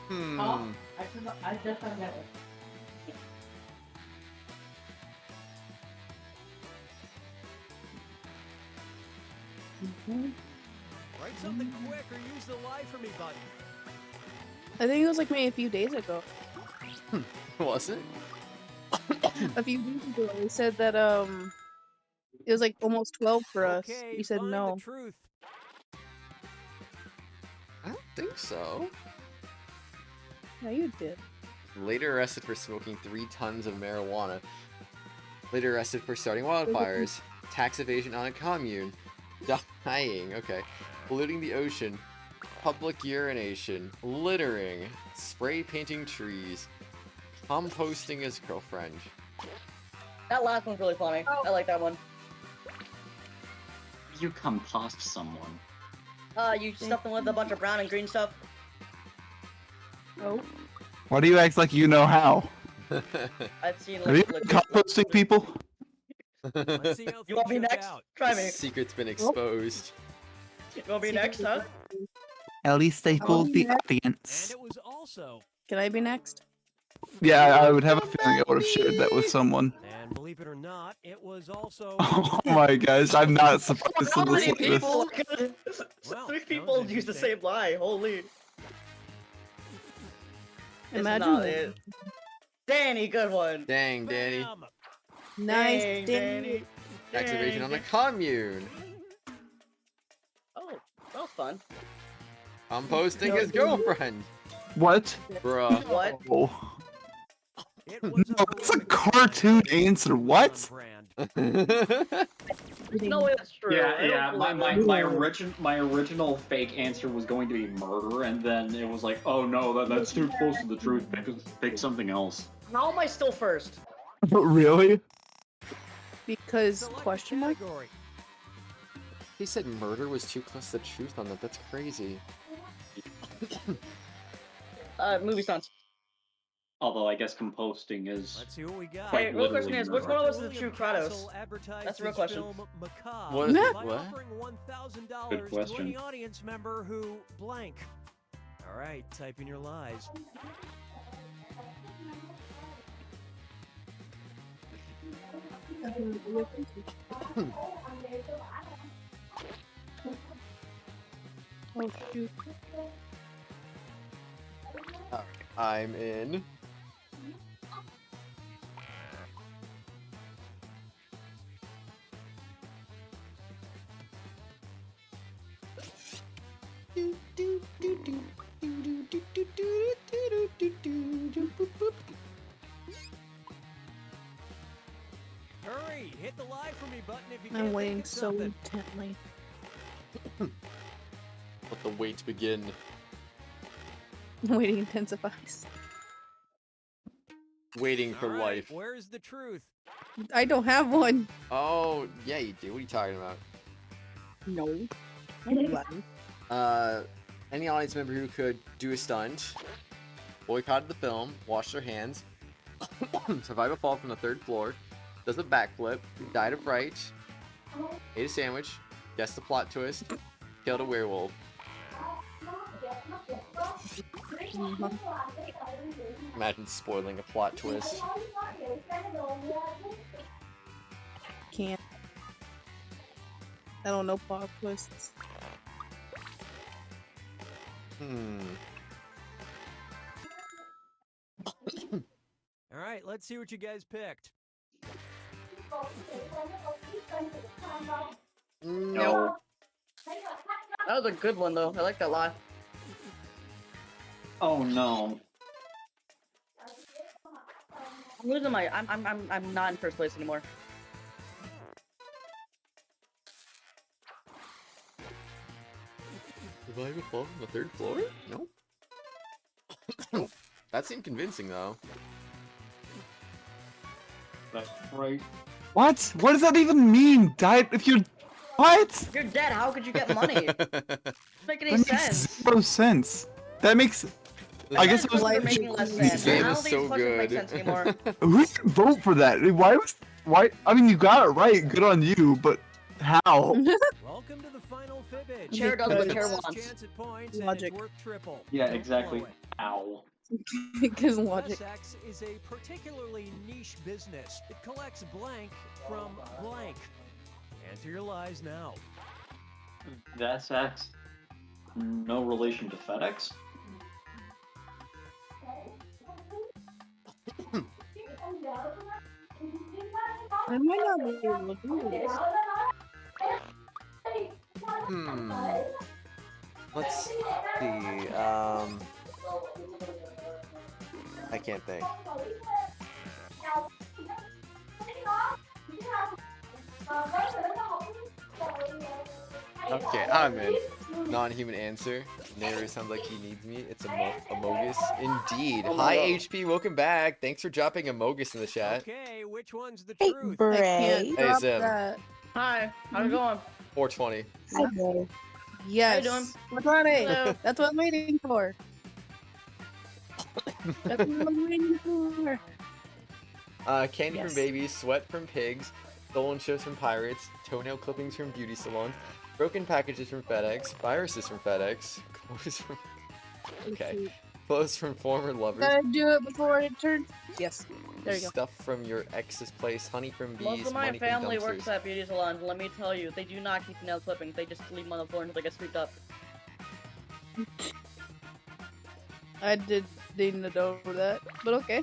A: Hmm.
R: I just found that.
G: Write something quick or use the lie for me button.
S: I think it was like maybe a few days ago.
A: Was it?
S: A few days ago, they said that it was like almost 12 for us.
G: Okay,
S: You said
G: find
S: no.
G: the truth.
A: I don't think so.
S: Yeah, you did.
A: Later arrested for smoking 3 tons of marijuana. Later arrested for starting wildfires. Tax evasion on a commune. Dying. Okay. Polluting the ocean. Public urination. Littering. Spray painting trees. Composting his girlfriend.
K: That last one's really funny. I like that one.
B: You compost someone.
K: You stuff them with a bunch of brown and green stuff.
S: Oh.
E: Why do you act like you know how?
K: I've seen
E: Have you
K: like
E: been composting people?
K: You want me next? Try me.
A: Secret's been exposed.
K: You want me next, huh?
E: At least they fooled the audience.
G: And it was also.
S: Can I be next?
E: Yeah, I would have a feeling I would have shared that with someone.
G: And believe it or not, it was also.
E: Oh my gosh, I'm not surprised
K: How
E: to
K: many
E: this like this.
K: people? 3 people used the same lie. Holy.
S: Imagine
K: Not
S: that.
K: it. Danny, good one.
A: Dang, Danny.
S: Nice,
K: Dang,
S: Danny.
A: Tax evasion on the commune.
K: Oh, that was fun.
A: Composting his girlfriend.
E: What?
A: Bruh.
K: What?
E: Oh. No, it's a cartoon answer. What?
K: No way that's true.
P: Yeah,
K: I don't
P: yeah.
K: believe it.
P: My original fake answer was going to be murder, and then it was like, oh no, that's too close to the truth. Pick something else.
K: How am I still first?
E: Really?
S: Because question mark?
A: He said murder was too close to the truth on that. That's crazy.
K: Movie stunts.
P: Although I guess composting is.
G: Let's see what we got.
K: Hey, real question
P: literally
K: is, which
P: murder.
K: one of us is the true Kratos? That's the real question.
A: What?
G: By
A: What?
G: offering $1,000
P: Good
G: to
P: question.
G: any audience member who blank. All right, type in your lies.
S: Oh shoot.
A: Alright, I'm in.
G: Hurry, hit the lie for me button if you
S: I'm
G: can't
S: waiting
G: think of
S: so
G: something.
S: intently.
A: Let the wait begin.
S: Waiting intensifies.
A: Waiting for
G: All right,
A: life.
G: Where's the truth?
S: I don't have one.
A: Oh, yeah, you do. What are you talking about?
S: No.
A: Any audience member who could do a stunt, boycotted the film, washed their hands, survive a fall from the 3rd floor, does a backflip, died of fright, ate a sandwich, guessed the plot twist, killed a werewolf. Imagine spoiling a plot twist.
S: Can't. I don't know plot twists.
G: All right, let's see what you guys picked.
A: No.
K: That was a good one though. I like that lie.
P: Oh no.
K: I'm losing my. I'm not in first place anymore.
A: survive a fall on the 3rd floor? Nope. That seemed convincing, though.
P: That's right.
E: What? What does that even mean? Die if you're... What?
K: If you're dead, how could you get money? Doesn't make any
E: That makes
K: sense.
E: 0 sense. That makes... I guess it was...
K: They're making less
A: This
K: sense.
A: game
K: How
A: is
K: these
A: so
K: questions make
A: good.
K: sense anymore?
E: Who did vote for that? Why? I mean, you got it right. Good on you, but how?
G: Welcome to the final Fibbage.
K: Chair does what chair
G: Last
K: wants.
G: chance at points,
S: Logic.
G: and it's worth triple.
P: Yeah,
G: Don't
P: exactly.
G: blow it.
P: Ow.
S: Because logic.
G: SX is a particularly niche business. It collects blank from blank. Enter your lies now.
P: That's X. No relation to FedEx?
S: I might not be able to do this.
A: Let's see. I can't think. Okay, I'm in. Non-human answer. Narrator sounds like he needs me. It's a Amogus. Indeed.
K: Oh my
A: Hi,
K: God.
A: HP. Welcome back. Thanks for dropping Amogus in the chat.
G: Okay, which one's the
L: Hey,
G: truth?
S: I can't
L: Bray.
A: Hey,
S: drop
A: Zim.
S: that.
K: Hi, how's it going?
A: 420.
L: Hi, Bray.
S: Yes.
K: doing?
S: What's on it?
K: Hello.
S: That's what I'm waiting for. That's what I'm waiting for.
A: Candy
S: Yes.
A: from babies, sweat from pigs, stolen ships from pirates, toenail clippings from beauty salons, broken packages from FedEx, viruses from FedEx, clothes from... Okay. Clothes from former lovers,
S: Gotta do it before it turns. Yes. There you go.
A: stuff from your ex's place, honey from bees,
K: Most of my
A: money
K: family
A: from
K: works
A: dumpsters.
K: at beauty salons. Let me tell you, they do not keep nail clippings. They just leave them on the floor until they get swept up.
S: I didn't know that, but okay.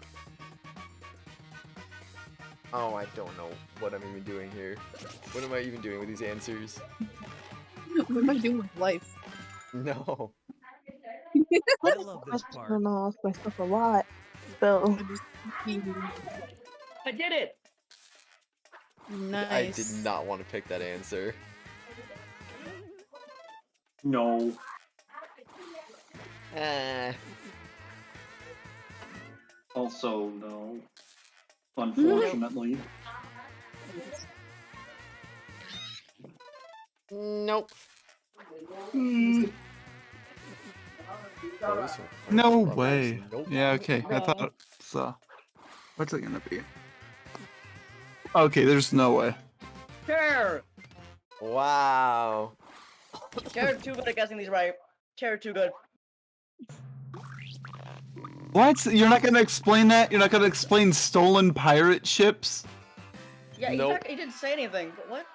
A: Oh, I don't know what I'm even doing here. What am I even doing with these answers?
S: What am I doing with life?
A: No.
G: I love this
L: I
G: part.
L: don't know, ask myself a lot. So,
K: I did it!
S: Nice.
A: I did not want to pick that answer.
P: No. Also, no. Unfortunately.
A: Nope.
E: No way.
A: Nope.
E: Yeah, okay. I
K: No.
E: thought so. What's it gonna be? Okay, there's no way.
K: Chair!
A: Wow.
K: Chair too good at guessing these right. Chair too good.
E: What? You're not gonna explain that? You're not gonna explain stolen pirate ships?
K: Yeah,
A: Nope.
K: he didn't say anything, but what?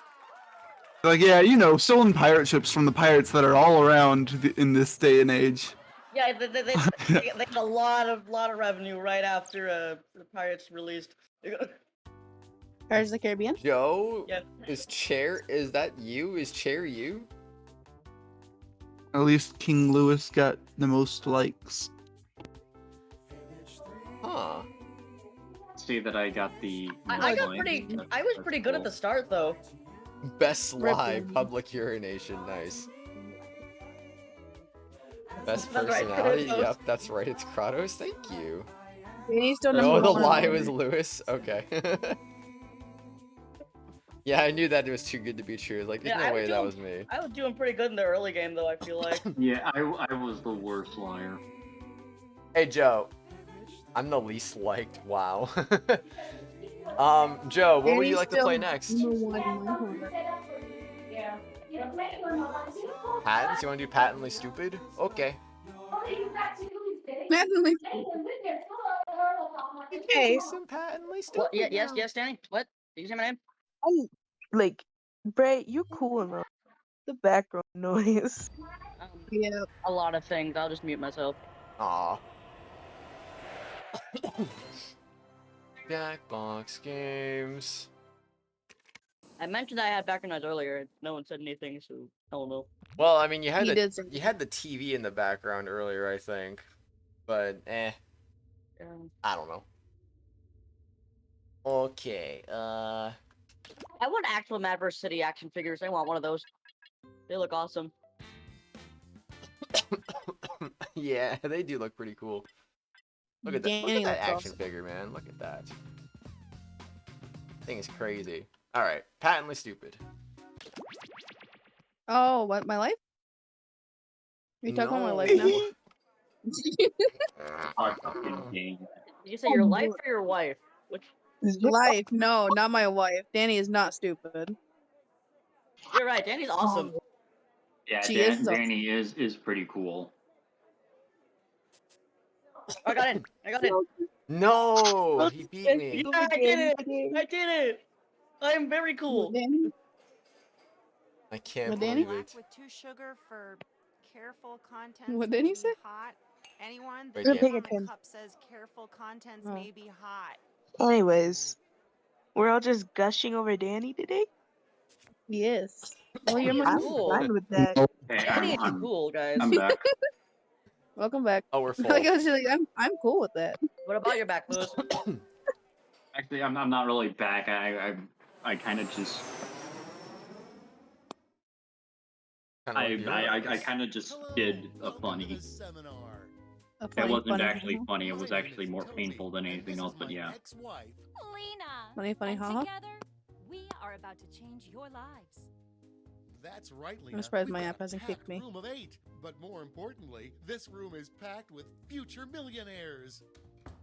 E: Like, yeah, you know, stolen pirate ships from the pirates that are all around in this day and age.
K: Yeah, they had a lot of revenue right after the Pirates released.
S: Pirates of the Caribbean?
A: Joe?
K: Yeah.
A: Is that you? Is Chair you?
E: At least King Louis got the most likes.
A: Huh.
P: See that I got the.
K: I
P: line.
K: was pretty good at the start though.
A: Best lie,
S: Ripping.
A: public urination. Nice. Best
K: That's right,
A: personality?
K: Kratos.
A: Yep, that's right. It's Kratos. Thank you.
S: Danny's still
A: No,
S: number
A: the
S: one.
A: lie was Lewis. Okay. Yeah, I knew that it was too good to be true. Like, there's
K: Yeah,
A: no way that was me.
K: I was doing pretty good in the early game though. I feel like.
P: Yeah, I was the worst liar.
A: Hey, Joe. I'm the least liked. Wow. Joe, what would
S: Danny's
A: you like to play
S: still
A: next?
S: number one in my heart.
A: Patents? You want to do patently stupid? Okay.
S: Definitely.
L: hey,
A: Some patently stupid.
K: What? Yeah, yes, Danny. What? Did you say my name?
L: I'm like, Bray, you cool enough. The background noise.
S: Yeah.
K: A lot of things. I'll just mute myself.
A: Aw. Jackbox games.
K: I mentioned I had background noise earlier. No one said anything, so I don't know.
A: Well, I mean, you had
S: He did say
A: the TV in the background earlier, I think, but I don't know. Okay,
K: I want actual Mad vs. City action figures. I want one of those. They look awesome.
A: Yeah, they do look pretty cool. Look at that! Look
S: Danny
A: at that
S: looks
A: action
S: awesome.
A: figure, man. Look at that. Thing is crazy. All right, patently stupid.
S: Oh, what? My life? Are you talking about my life now?
B: Our fucking game.
K: Did you say your life or your wife? Which?
S: Life? No, not my wife. Danny is not stupid.
K: You're right. Danny's awesome.
B: Yeah,
S: She is awesome.
B: Danny is pretty cool.
K: I got in. I got in.
A: No, he beat me.
K: Yeah, I did it. I did it. I am very cool.
S: Danny?
A: I can't
S: What, Danny?
A: believe it.
T: With 2 sugar for careful contents.
S: What did he say?
T: Hot. Anyone?
A: Wait,
T: The
A: yeah.
T: tip on the cup says careful contents
S: Oh.
T: may be hot.
L: Anyways, we're all just gushing over Danny today.
S: Yes. Well, you're my
L: I'm
K: cool.
L: fine with that.
B: Hey,
K: Danny is cool, guys.
B: I'm back.
S: Welcome back.
A: Oh, we're full.
S: Like I was like, I'm cool with that.
K: What about your back, Lewis?
B: Actually, I'm not really back. I kind of just. I kind of just did a funny. It wasn't actually funny. It was actually more painful than anything else. But yeah.
S: Funny, haha.
U: Together, we are about to change your lives.
V: That's right, Lena.
S: I'm surprised
V: We've
S: my
V: got
S: app
V: a
S: hasn't kicked
V: packed
S: me.
V: Room of 8, but more importantly, this room is packed with future millionaires.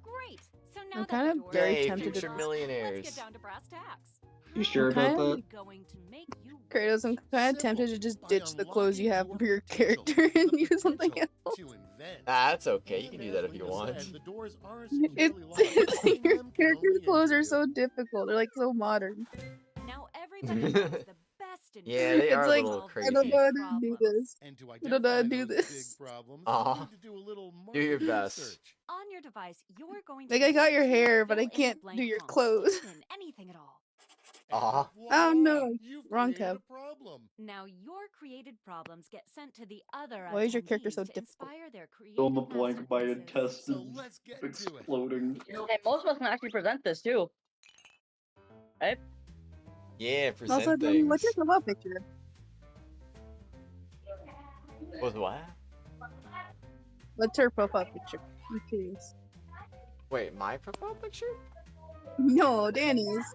U: Great. So now
S: I'm
U: that
S: kind
U: the
S: of
U: doors
S: very
U: are
S: tempted
U: closed,
S: to.
U: let's
A: millionaires.
U: get down to brass tacks.
B: You sure
S: Okay.
B: about that?
U: Going to make you
S: Kratos, I'm kind of tempted to just ditch the clothes you have for your character and use something else.
A: That's okay. You can do that if you want.
V: The doors are
S: It's your character's clothes are so difficult. They're like so modern.
U: Now everybody knows the best in
A: Yeah, they are
S: It's
A: a
S: like
A: little
S: I don't
A: crazy.
S: know how to do this.
V: And to
S: I don't know how to
V: identify
S: do
V: those
S: this.
V: big problems,
A: Aw.
V: you need to do a little
A: Do your
V: market
A: best.
V: research.
U: On your device, you're going to
S: Like I got your
U: fill
S: hair, but I
U: in the
S: can't
U: blank
S: do your
U: prompts.
S: clothes.
U: Type in anything at all.
A: Aw.
S: Oh no,
V: You've
S: wrong
V: created
S: tab.
V: a problem.
U: Now your created problems get sent to the other
S: Why is your character
U: attendees
S: so
U: to
S: difficult?
U: inspire their
B: Fill in the
U: creative
B: blank. My
U: masterpieces.
V: So
B: intestines
V: let's get to it.
B: exploding.
K: Hey, most of us can actually present this too. Right?
A: Yeah,
S: Also,
A: present
S: Danny, what's
A: things.
S: your profile picture?
A: With what?
S: What's her profile picture? I'm curious.
A: Wait, my profile picture?
S: No, Danny's.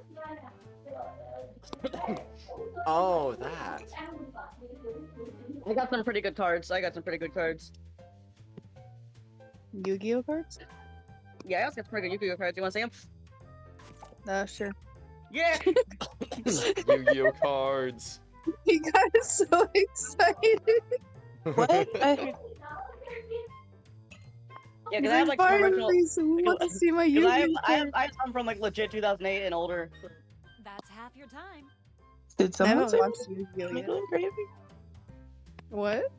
A: Oh, that.
K: I got some pretty good cards.
S: Yu-Gi-Oh cards?
K: Yeah, I also got some pretty good Yu-Gi-Oh cards. You want to see them?
S: Sure.
K: Yeah!
A: Yu-Gi-Oh cards.
S: He got so excited.
L: What?
K: Yeah, because I have like some original.
S: Finally, someone wants to see my
K: Because I
S: Yu-Gi-Oh
K: have
S: cards.
K: some from like legit 2008 and older.
U: That's half your time.
L: Did
S: I
L: someone
S: haven't
L: say
S: watched Yu-Gi-Oh
L: am I
S: yet.
L: going crazy?
S: What?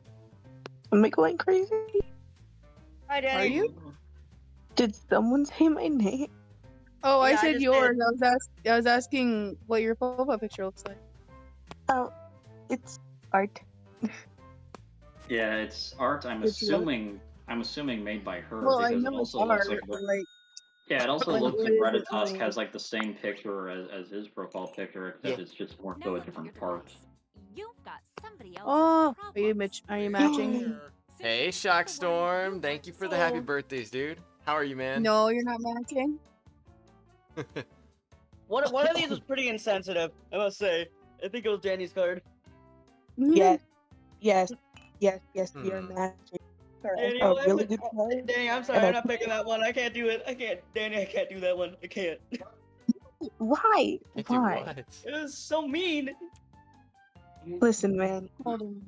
L: Am I going crazy?
K: Hi, Danny.
S: Are you?
L: Did someone say my name?
S: Oh, I
K: Yeah, I
S: said
K: just
S: yours.
K: did.
S: I was asking what your profile picture looks like.
L: Oh, it's art.
B: Yeah, it's art. I'm
S: It's what?
B: assuming made by her
S: Well, I
B: because it
S: know it's
B: also looks
S: art,
B: like.
S: but like,
B: Yeah, it also
S: like
B: looks
S: what
B: like
S: is
B: Reddit
S: it?
B: Tusk has like the same picture as his profile picture, except it's just more so a different part.
U: You've got somebody else's
S: Oh,
U: problems.
S: are you matching?
A: Hey, Shockstorm. Thank you for the happy birthdays, dude. How are you, man?
S: No, you're not matching.
K: One of these was pretty insensitive, I must say. I think it was Danny's card.
L: Yes, yes, we are
A: Hmm.
L: matching.
K: Danny,
L: A really good player.
K: Danny, I'm sorry, I'm not picking that one. I can't do it. I can't. Danny, I can't do that one. I can't.
L: Why?
A: Can't do
L: Why?
A: what?
K: It was so mean.
L: Listen, man.
S: Hold on.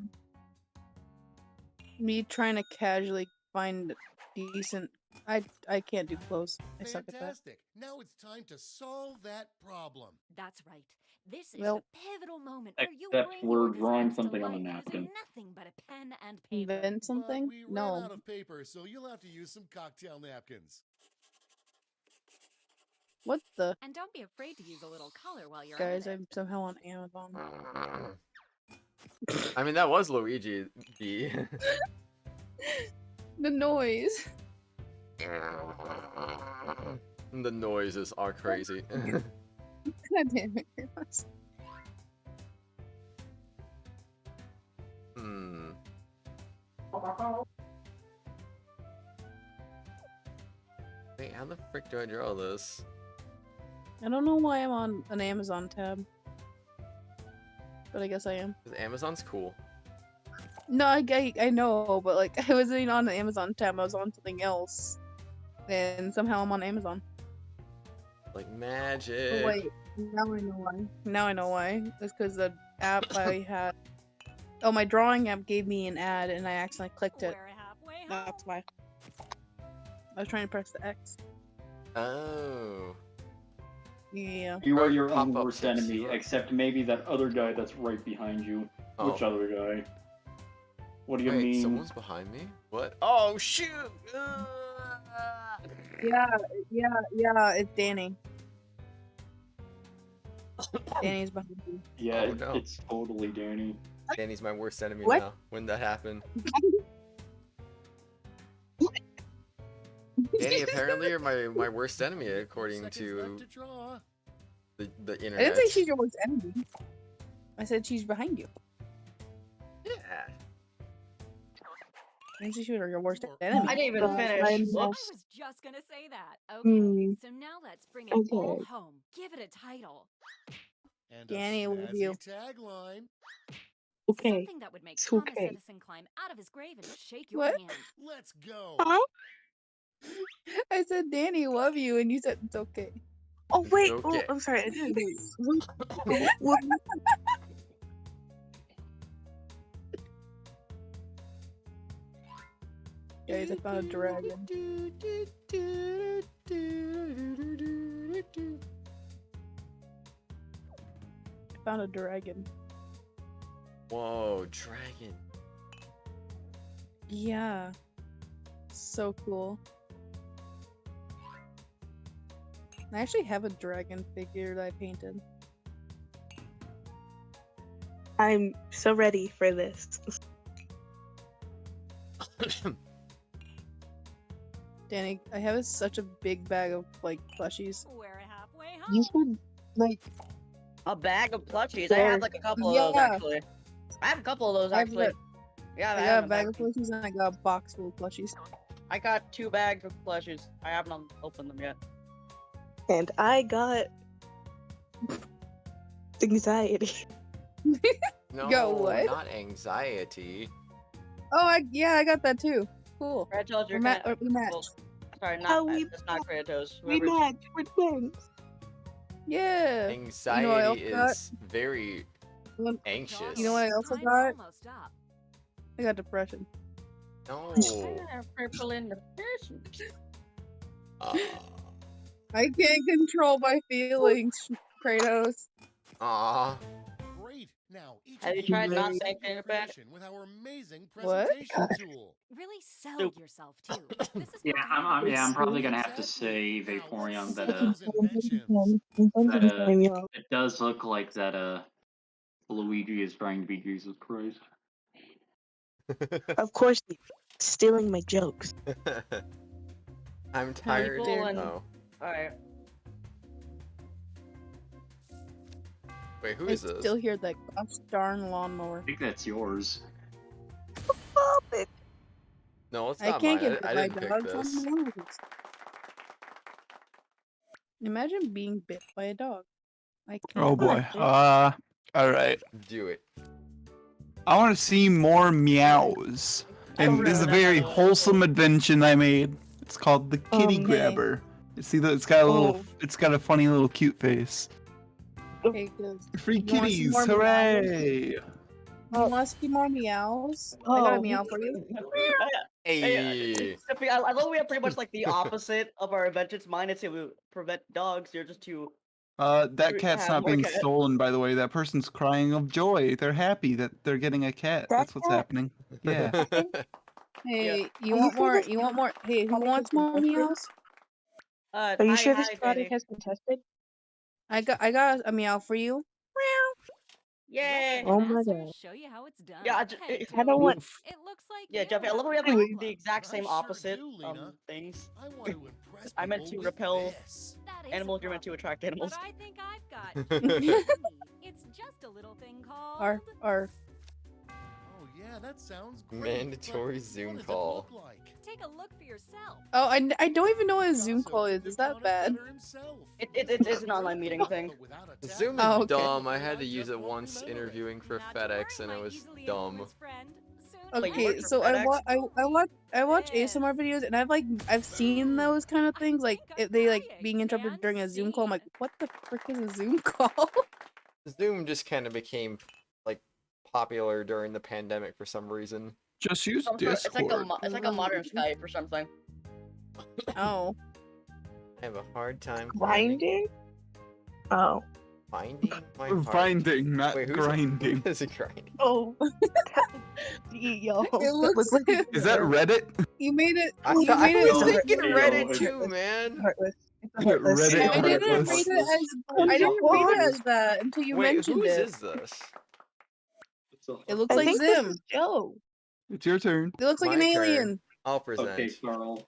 S: Me trying to casually find decent. I can't do clothes. I suck at that.
V: Fantastic. Now it's time to solve that problem.
U: That's right. This is
S: Well,
U: the pivotal moment where you
B: Except
U: bring
B: we're
U: your
B: drawing
U: designs to
B: something on a
U: life
B: napkin.
U: using nothing but a pen and paper.
S: invent something?
V: But we ran
S: No.
V: out of paper, so you'll have to use some cocktail napkins.
S: What the?
U: And don't be afraid to use a little color while you're
S: Guys,
U: at it.
S: I'm somehow on Amazon.
A: I mean, that was Luigi B.
S: The noise.
A: The noises are crazy.
S: God damn it, Kratos.
A: Hmm. Wait, how the frick do I draw this?
S: I don't know why I'm on an Amazon tab. But I guess I am.
A: Because Amazon's cool.
S: No, I know, but like I wasn't on the Amazon tab, I was on something else. And somehow I'm on Amazon.
A: Like
S: Oh,
A: magic.
S: wait, now I know why. Now I know why. It's because the app I had. Oh, my drawing app gave me an ad and I accidentally clicked it. That's why. I was trying to press the X.
A: Oh.
S: Yeah.
P: You are your own
A: Pop-up
P: worst
A: tips,
P: enemy,
A: you are.
P: except maybe that other guy that's right behind you.
A: Oh.
P: Which other guy? What do you
A: Wait,
P: mean?
A: someone's behind me? What? Oh, shoot!
S: Yeah, it's Danny. Danny's behind you.
P: Yeah,
A: Oh, no.
P: it's totally Danny.
A: Danny's my worst enemy
S: What?
A: now. When that happened. Danny, apparently you're my worst enemy according to the
S: I
A: internet.
S: didn't say she's your worst enemy. I said she's behind you.
A: Yeah.
S: I didn't say she was your worst enemy.
K: I didn't even finish.
U: I
K: Whoops.
U: was just gonna say that. Okay, so now let's bring it all home. Give it a title.
V: And
S: Danny, with
V: a
S: you.
V: snazzy tagline.
O: Okay.
U: Something that would make
O: It's
U: Thomas
O: okay.
U: Edison climb out of his grave and shake your
S: What?
U: hand.
V: Let's go.
O: Huh?
S: I said Danny, love you, and you said it's okay.
O: Oh wait. Oh,
A: okay.
O: I'm sorry. I didn't. What?
S: Guys, I found a dragon. I found a dragon.
A: Whoa, dragon.
S: Yeah. So cool. I actually have a dragon figure that I painted.
O: I'm so ready for this.
S: Danny, I have such a big bag of like plushies.
U: We're halfway
O: You
U: home.
O: should like.
K: A bag of plushies. I have like a couple of those
S: Yeah.
K: actually. I have a couple of those
S: I have
K: actually.
S: a-
K: Yeah,
S: I got a bag of plushies and I got a box full of plushies.
K: I got 2 bags of plushies. I haven't opened them yet.
O: And I got anxiety.
A: No,
S: Go, what?
A: not anxiety.
S: Oh, I got that too. Cool.
K: Kratos, you're
S: We
K: kind of...
S: match.
K: Well, sorry,
O: How
K: not
O: we-
K: it's not Kratos.
O: We
K: Whoever's-
O: match. We're twins.
S: Yeah.
A: Anxiety
S: You know what I
A: is very
S: else
A: anxious.
S: You know what I also
U: Time's
S: got?
U: almost up.
S: I got depression.
A: No.
K: Purple in the person.
S: I can't control my feelings, Kratos.
A: Aw.
V: Great. Now, each
K: Have
V: of
K: you
V: you
K: tried
V: can
K: not
V: present
K: saying
V: your
K: anything about it?
V: creation with our amazing
S: What?
V: presentation tool.
U: Really sell
K: Soup.
U: yourself too. This is
B: Yeah,
U: going to
B: I'm
U: be
B: probably gonna have to
V: Exactly.
B: say,
V: Now,
B: Vaporeon,
V: let's
B: that
V: see those inventions.
B: it does look like that Luigi is trying to be Jesus Christ.
O: Of course, stealing my jokes.
A: I'm tired.
K: People and-
A: Oh.
K: Alright.
A: Wait, who
S: I
A: is this?
S: still hear that gosh darn lawnmower.
B: I think that's yours.
O: Stop it.
A: No, it's
S: I
A: not
S: can't
A: mine.
S: get
A: I
S: bit
A: didn't
S: by
A: pick
S: dogs
A: this.
S: on the roads. Imagine being bit by a dog. I can't.
E: Oh boy. All right.
A: Do it.
E: I want to see more meows. And this is a very wholesome invention I made. It's called the kitty
S: Hey.
E: grabber. You see that it's got a little,
S: Oh.
E: it's got a funny little cute face.
S: Okay, good.
E: Free
S: You wanna see
E: kitties!
S: more meows?
E: Hooray!
S: You want to see more meows? I got a
O: Oh.
S: meow for you.
A: Hey.
K: I love we have pretty much like the opposite of our inventions. Mine is to prevent dogs. You're just to
E: That cat's
K: have
E: not
K: more
E: being
K: cat.
E: stolen, by the way. That person's crying of joy. They're happy that they're getting a cat. That's what's happening. Yeah.
S: Hey, you
O: Are you
S: want
O: sure
S: more?
O: this
S: You want more? Hey, who
O: product
S: wants
O: has
S: more
O: been tested?
S: meows?
O: Are you sure this
K: hi,
O: product
K: Danny.
O: has been tested?
S: I got a meow for you.
K: Yay!
O: Oh
U: Let the
O: my
U: master
O: god.
U: show you how it's done.
K: Yeah,
U: Hey,
O: I don't want.
U: it looks like
K: Yeah,
U: you
K: Jeffy, I love how we have
U: have a
K: like
U: problem.
K: the exact same
V: I sure
K: opposite
V: do, Lena.
K: things.
V: I want to impress
K: I meant to
V: people with
K: repel
V: this.
U: That is
K: animals.
U: a
K: You're meant to
U: problem,
K: attract animals.
U: But I think I've got what you need. It's just a little thing called
S: Our
V: Oh yeah, Yeah, that sounds great.
A: Mandatory Zoom call.
U: Take a look for yourself.
S: Oh, I don't even know what a Zoom call is. Is that bad?
K: It's an online meeting thing.
A: Zoom is
S: Oh, okay.
A: dumb. I had to use it once interviewing for FedEx, and it was dumb.
S: Okay, so I watch ASMR videos, and I've seen those kind of things, like they like being interrupted during a Zoom call. I'm like, what the frick is a Zoom call?
A: Zoom just kind of became like popular during the pandemic for some reason.
E: Just use
K: It's like
E: Discord.
K: it's like a modern Skype or something.
S: Oh.
A: I have a hard time
L: Grinding? Oh.
A: finding my heart.
E: Finding, not
A: Wait, who's
E: grinding.
A: Is it grinding?
L: Oh. Yo.
S: It looks like
E: Is that Reddit?
S: you made it.
A: I
S: You made
A: was
S: it.
A: thinking Reddit too, man.
E: Reddit.
S: I didn't
E: Heartless.
S: read it as that until you
A: Wait,
S: mentioned
A: whose
S: it.
A: is this?
S: It looks
L: I
S: like
L: think this
S: Zim.
L: is Joe.
E: It's your turn.
S: It looks like an
A: My turn.
S: alien.
A: I'll present.
P: Okay, Carl.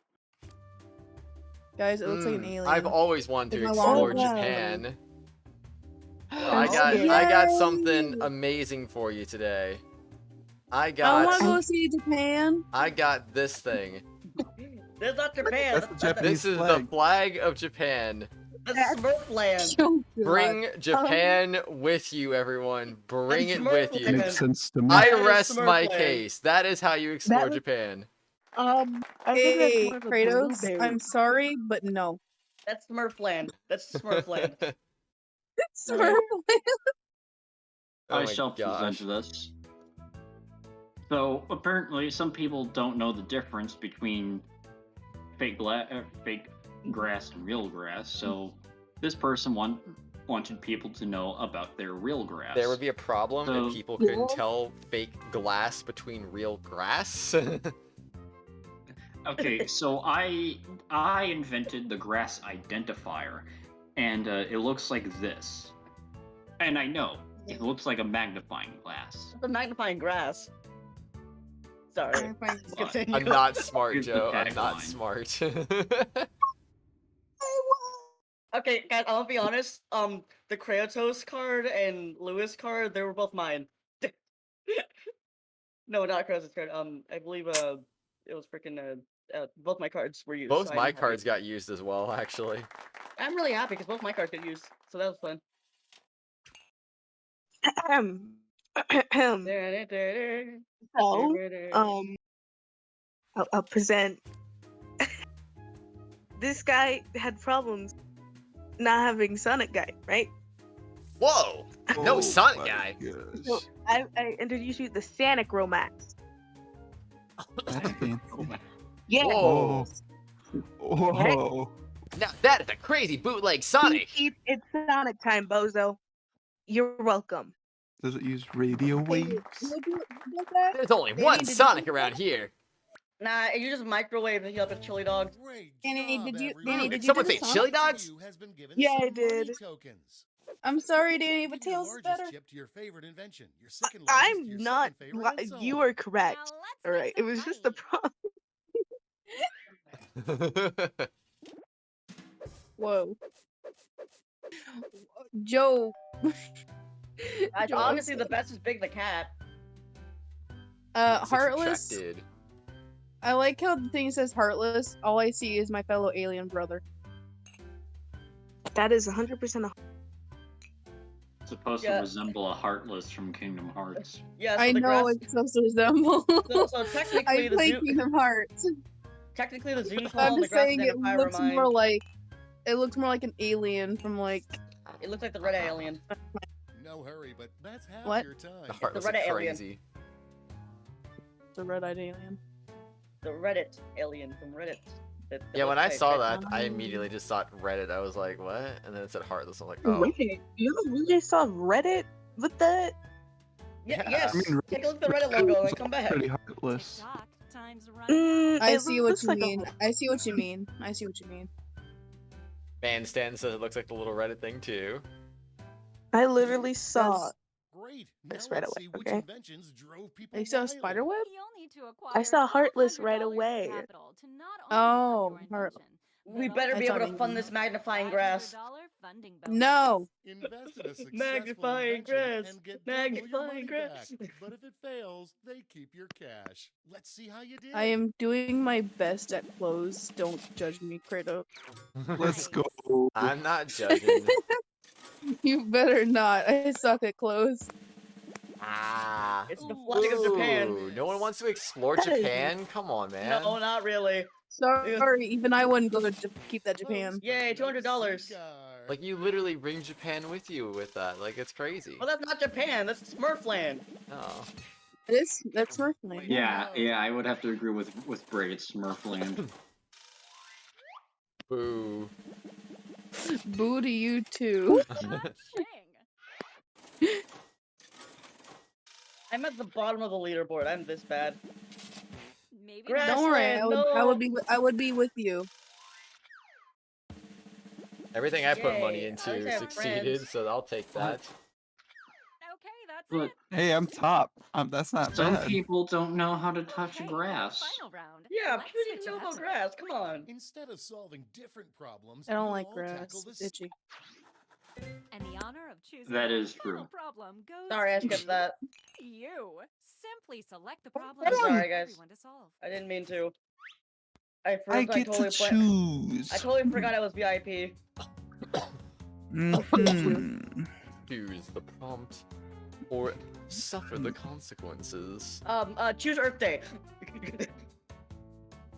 S: Guys, it looks like an alien.
A: I've always wanted to
S: With my long
A: explore
S: hair.
A: Japan.
S: Oh,
A: I got
S: yay.
A: something amazing for you today. I
S: I
A: got
S: want to go see Japan.
A: I got this thing.
K: That's not Japan.
E: That's the Japanese
A: This is
E: flag.
A: the flag of Japan.
K: That's Smurfland.
S: Oh,
A: Bring
S: God.
A: Japan with you, everyone. Bring it with you.
E: Makes sense to me.
A: I
K: That is
A: rest my
K: Smurfland.
A: case. That is how you explore
L: was-
A: Japan.
L: I think
S: Hey,
L: that's more of a
S: Kratos,
L: blueberry.
S: I'm sorry, but no.
K: That's Smurfland. That's Smurfland.
S: Smurfland.
A: Oh
B: I
A: my
B: shall
A: gosh.
B: present this. So apparently, some people don't know the difference between fake grass and real grass. So this person wanted people to know about their real grass.
A: There would be a problem
B: So-
A: if people couldn't tell fake glass between real grass.
B: Okay, so I invented the grass identifier, and it looks like this. And I know it looks like a magnifying glass.
K: The magnifying glass. Sorry. Continue.
A: I'm not smart,
B: Here's the
A: Joe. I'm not
B: tagline.
A: smart.
K: Okay, guys, I'll be honest. The Kratos card and Lewis card, they were both mine. No, not Kratos card. I believe it was freaking both my cards were used.
A: Both
K: so
A: my
K: I'm happy.
A: cards got used as well, actually.
K: I'm really happy because both my cards got used, so that was fun.
L: So, I'll present. This guy had problems not having Sonic Guy, right?
A: Whoa! No
E: Oh
A: Sonic
E: my
A: guy.
L: So
E: gosh.
L: I introduced you to the Sonic Romax.
E: That's fancy.
L: Yeah.
A: Whoa.
E: Whoa.
A: Now that is a crazy bootleg Sonic.
L: It's Sonic time, bozo. You're welcome.
E: Does it use radio waves?
A: There's only
S: Danny,
A: one
S: did you
A: Sonic
S: do
A: around here.
K: Nah, you just microwave and heat up a chili dog.
S: Danny, did you?
A: Ooh,
S: Danny,
A: did
S: did you
A: someone
S: do
A: say
S: the
A: chili
S: Sonic?
A: dogs?
L: Yeah, I did.
S: I'm sorry, Danny, but Tails is better.
L: I'm not. You are correct. All right. It was just the problem.
S: Whoa. Joe.
K: Guys,
S: Joe,
K: obviously the best is Big the Cat.
S: Heartless.
A: Subtracted.
S: I like how the thing says heartless. All I see is my fellow alien brother.
L: That is 100%
B: It's supposed
K: Yeah.
B: to resemble a Heartless from Kingdom Hearts.
K: Yeah, so
S: I
K: the
S: know
K: grass...
S: it's supposed to resemble.
K: So technically
S: I
K: the
S: play
K: zoo...
S: Kingdom Hearts.
K: Technically the Zoom call
S: I'm
K: and the
S: just
K: grass
S: saying it
K: identifier
S: looks
K: were mine.
S: more like an alien from like.
K: It looks like the red alien.
V: No hurry, but that's half
S: What?
V: your time.
A: The Heartless
K: Reddit
A: are
K: alien.
A: crazy.
S: The red-eyed alien.
K: The Reddit alien from Reddit. The
A: Yeah, when I
K: website,
A: saw
K: right?
A: that, I immediately just thought Reddit. I was like, what? And then it said Heartless. I'm like, oh.
L: Reddit. You just saw Reddit with that?
K: Yeah,
A: Yeah.
K: yes.
E: I mean,
K: Take a look at the Reddit logo and come back.
E: Pretty heartless.
S: I
L: It
S: see what
L: looks
S: you
L: like a-
S: mean. I see what you mean. I see what you mean.
A: Bandstand says it looks like the little Reddit thing too.
L: I literally saw.
V: Great.
L: This
V: Now
L: right
V: let's
L: away,
V: see which
L: okay?
V: inventions drove people
S: You saw a
V: wild.
S: spider web?
L: I saw Heartless right away.
S: Oh, Heartless.
K: We better be able to fund this magnifying grass.
S: No.
V: Invest in a successful
K: Magnifying
V: invention
K: grass.
V: and get double your
K: Magnifying
V: money
K: grass.
V: back. But if it fails, they keep your cash. Let's see how you did.
S: I am doing my best at clothes. Don't judge me, Kratos.
E: Let's go.
A: I'm not judging.
S: You better not. I suck at clothes.
A: Ah.
K: It's the flag of Japan.
A: Ooh, no one wants to explore
S: That is-
A: Japan? Come on, man.
K: No, not really.
S: Sorry, even I wouldn't go to keep that Japan.
K: Yay, $200.
A: Like, you literally bring Japan with you with that. Like, it's crazy.
K: Well, that's not Japan. That's Smurfland.
A: Oh.
S: That's Smurfland.
B: Yeah, I would have to agree with Bray. It's Smurfland.
A: Boo.
S: Boo to you too.
K: I'm at the bottom of the leaderboard. I'm this bad.
U: Maybe
S: Don't worry, I would be with you.
A: Everything I put
K: Yay,
A: money
K: at least
A: into
K: I have
A: succeeded,
K: friends.
A: so I'll take that.
B: But
E: Hey, I'm top. That's not
B: some
E: bad.
B: people don't know how to touch grass.
K: Yeah, people need to know about grass. Come on.
V: Instead of solving different problems,
S: I don't
V: we'll
S: like
V: all
S: grass.
V: tackle
S: It's
V: this
S: itchy.
U: And the honor of choosing
B: That
U: the
B: is true.
U: final problem goes
K: Sorry, I
U: to
K: skipped that.
U: you. Simply select the problem
K: I'm sorry,
U: for
K: guys.
U: everyone to solve.
K: I didn't mean to. I
E: I
K: forgot.
E: get
K: totally
E: to
K: pla-
E: choose.
K: I totally forgot I was VIP.
E: Mhm.
A: Choose the prompt or suffer the consequences.
K: Choose Earth Day.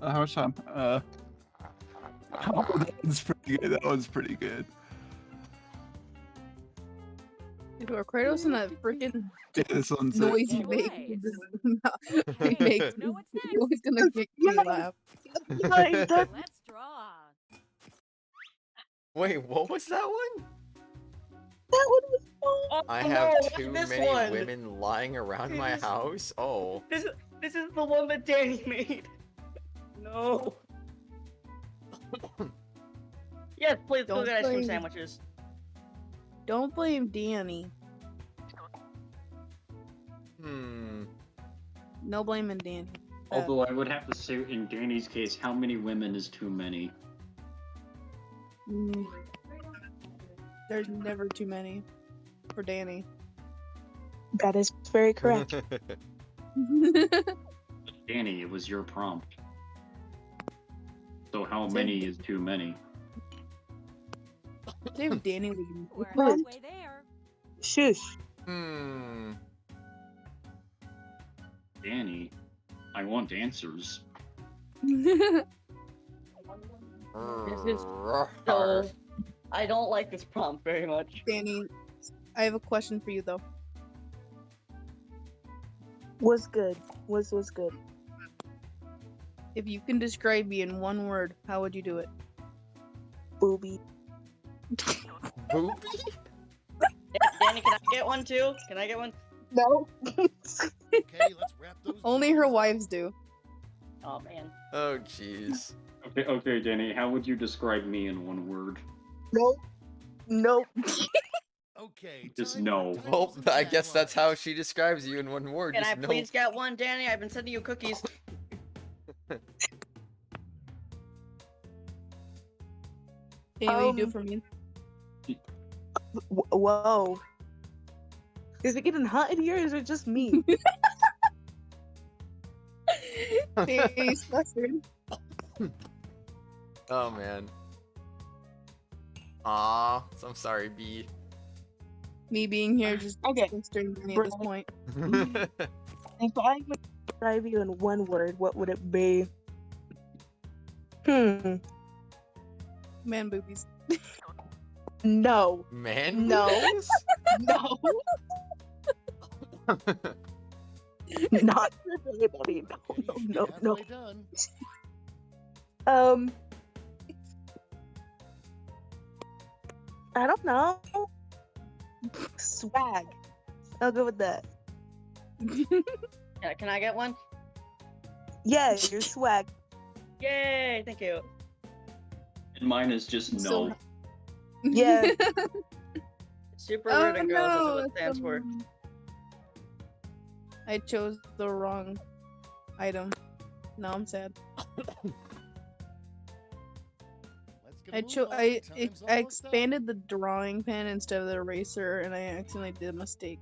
E: How much time? Oh, that one's pretty good. That one's pretty good.
S: Dude, are Kratos and that freaking
E: Yeah, this one's it.
S: noise you make? He makes me always gonna make me laugh.
U: Let's draw.
A: Wait, what was that one?
S: That one was
K: Oh,
A: I
K: no,
A: have
K: what's
A: too
K: this
A: many
K: one?
A: women lying around my
K: This-
A: house? Oh.
K: This is the one that Danny made. No. Yes, please go
S: Don't
K: get ice cream
S: blame-
K: sandwiches.
S: Don't blame Danny. No blaming Danny.
B: Although I would have to say, in Danny's case, how many women is too many?
S: Mm. There's never too many for Danny.
O: That is very correct.
B: Danny, it was your prompt. So how many is too many?
S: If Danny
U: We're
S: was
U: halfway there.
O: Shush.
B: Danny, I want answers.
K: This is so. I don't like this prompt very much.
S: Danny, I have a question for you though.
O: Was good. Was good.
S: If you can describe me in one word, how would you do it?
O: Booby.
A: Booby?
K: Danny, can I get one too? Can I get one?
O: No.
V: Okay, let's wrap those.
S: Only her wives do.
K: Oh man.
A: Oh jeez.
B: Okay, Danny, how would you describe me in one word?
O: No. Nope.
V: Okay.
B: Just
V: time
B: no.
V: for
A: Well,
V: titles and
A: I guess that's how
V: taglines.
A: she describes you in one word.
K: Can
A: Just
K: I
A: no.
K: please get one, Danny? I've been sending you cookies.
S: Danny, will you do it for me?
O: Whoa. Is it getting hot in here, or is it just me?
S: Danny's flustered.
A: Oh man. Aw, I'm sorry, B.
S: Me being here just flustered Danny at this point.
O: If I would describe you in one word, what would it be?
S: Man boobies.
O: No.
A: Man?
O: No.
A: boobs?
O: No. Not for anybody. No.
V: Halfway done.
O: I don't know. Swag. I'll go with that.
K: Yeah, can I get one?
O: Yeah, your swag.
K: Yay! Thank you.
B: And mine is just no.
O: Yeah.
K: Super
S: Oh,
K: weird and gross is
S: no,
K: what it
S: that's
K: stands
S: so
K: for.
S: mean. I chose the wrong item. Now I'm sad. I expanded the drawing pen instead of the eraser, and I accidentally did a mistake.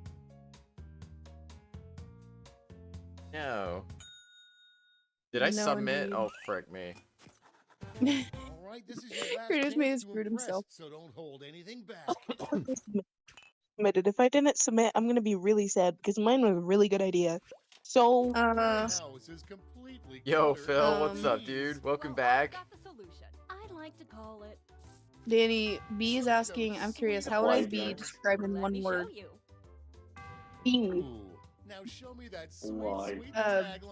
A: No. Did I
S: No,
A: submit?
S: indeed.
A: Oh, frick me.
V: All right, this is your last
S: Kratos may have
V: chance to
S: screwed
V: impress,
S: himself.
V: so don't hold anything back.
L: Submitted. If I didn't submit, I'm gonna be really sad because mine was a really good idea. So,
V: House is completely
A: Yo,
V: cluttered.
A: Phil, what's up, dude? Welcome back.
U: I'd like to call it.
S: Danny, B is asking, I'm curious, how would I be described in one word?
L: B.
V: Now show me that sweet,
B: Why?
V: sweet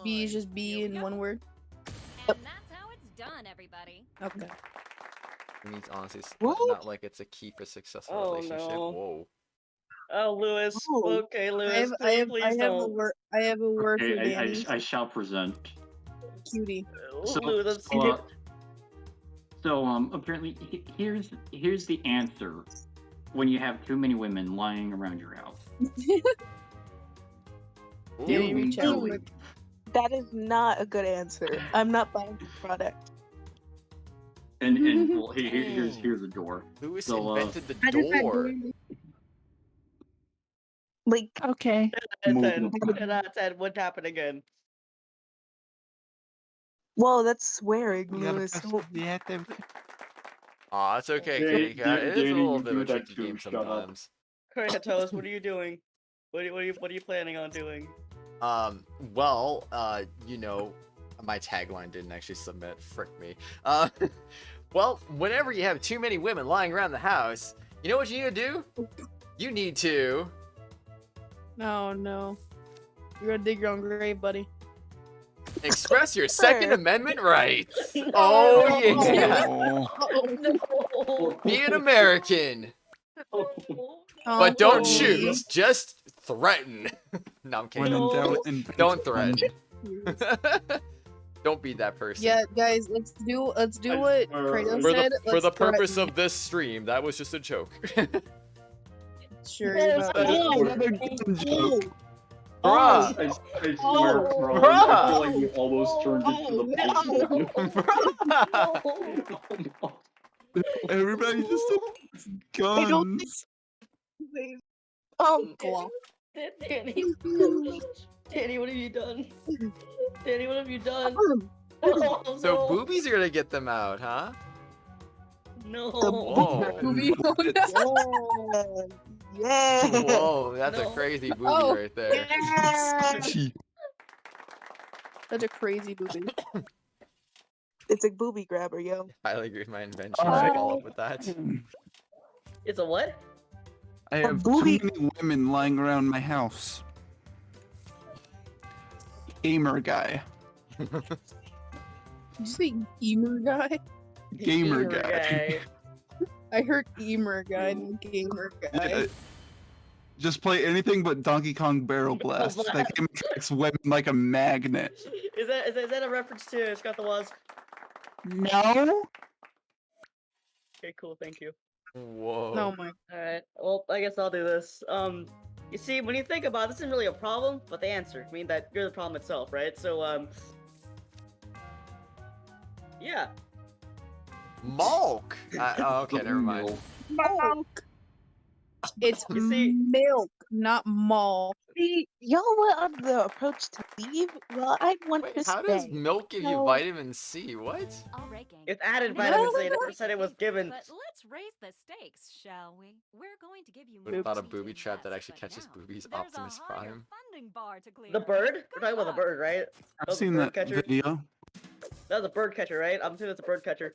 S: B is
V: tagline.
S: just B in one word?
U: And that's how it's done, everybody.
S: Okay.
A: It means honestly,
L: What?
A: not like it's a key for successful
K: Oh,
A: relationship.
K: no.
A: Whoa.
K: Oh, Lewis.
L: Oh.
K: Okay,
S: I
K: Lewis.
S: have,
K: Please don't.
S: I have a word for
B: Okay,
S: Danny.
B: I shall present.
S: Cutie.
K: Lewis,
B: Apparently, here's the answer when you have too many women lying around your house.
S: Danny, reach out.
B: Ooh.
L: That is not a good answer. I'm not buying this product.
B: And well, here's the door.
A: Who
B: invented
A: the
L: I just had
A: door?
L: Like,
O: Okay.
K: 10 out of 10 would happen again.
L: whoa, that's swearing,
E: You gotta
L: Lewis.
E: press
L: So-
E: the active.
A: Aw, it's okay,
B: Danny-
A: kitty cat. It is a
B: Danny,
A: little
B: you
A: bit of a
B: do that
A: tricky
B: too,
A: game
B: shut up.
A: sometimes.
K: Kratos, what are you doing? What are you planning on doing?
A: Well, you know, my tagline didn't actually submit. Frick me. Well, whenever you have too many women lying around the house, you know what you need to do? You need to...
S: Oh no. You're gonna dig your own grave, buddy.
A: express your Second Amendment rights. Oh, yeah.
K: No.
A: Be an American.
S: Oh,
A: But don't
S: poor
A: choose, just threaten. No, I'm kidding.
E: When in doubt, invent
A: Don't
E: one.
A: threaten. Don't be that person.
S: Yeah, guys, let's do what Kratos
A: For
S: said.
A: the, for the
S: Let's
A: purpose
S: threaten.
A: of this stream, that was just a joke.
S: Sure.
K: Yes,
E: Another gun joke.
A: Bruh.
B: I swear, bro, I feel like we almost turned into the
A: Bruh.
E: Everybody just
L: I don't
E: guns.
L: Oh, God.
K: Danny. Danny, what have you done? Danny, what have you done?
L: Oh,
A: So
K: no.
A: boobies are gonna get them out, huh?
K: No.
A: Whoa.
L: Yeah.
A: Whoa, that's a
K: No.
A: crazy booby
S: Oh.
A: right there.
L: Yeah.
S: Such a crazy booby.
L: It's a booby grabber, yo.
A: Highly agree with my invention.
E: Alright.
A: Follow up with that.
K: It's a what?
E: I have too
L: booby-
E: many women lying around my house. Gamer guy.
S: Did you say gamer guy?
E: Gamer guy.
S: I heard gamer guy, not gamer guy.
E: Yeah, just play anything but Donkey Kong Barrel Blast. That game attracts women like a magnet.
K: Is that a reference to Scott the Woz?
E: No?
K: Okay, cool, thank you.
A: Whoa.
S: Oh my.
K: Alright, well, I guess I'll do this. You see, when you think about it, this isn't really a problem, but the answer. I mean that you're the problem itself, right? So, yeah.
A: Malk! Oh, okay, never mind.
S: Milk. It's
K: You see-
S: milk, not mall.
L: See, y'all went on the approach to leave. Well, I want
A: Wait,
L: to
A: how does
L: stay.
A: milk give you
L: No.
A: vitamin C? What?
U: All right, gang.
K: It's added
U: Now
K: vitamin
U: let's
K: C. It never
U: break
K: said it was
U: things,
K: given.
U: But let's raise the stakes, shall we? We're going to give you
A: Would have thought a
U: more
A: booby
U: to
A: trap that
U: invest,
A: actually
U: but
A: catches
U: now
A: boobies.
U: there's
A: Optimus
U: a higher
A: Prime.
U: funding bar to clear.
K: The bird? We're
U: Good
K: talking about the
U: luck.
K: bird, right?
E: I've
K: That was a
E: seen
K: bird
E: that
K: catcher.
E: video.
K: That was a bird catcher, right? I'm assuming it's a bird catcher.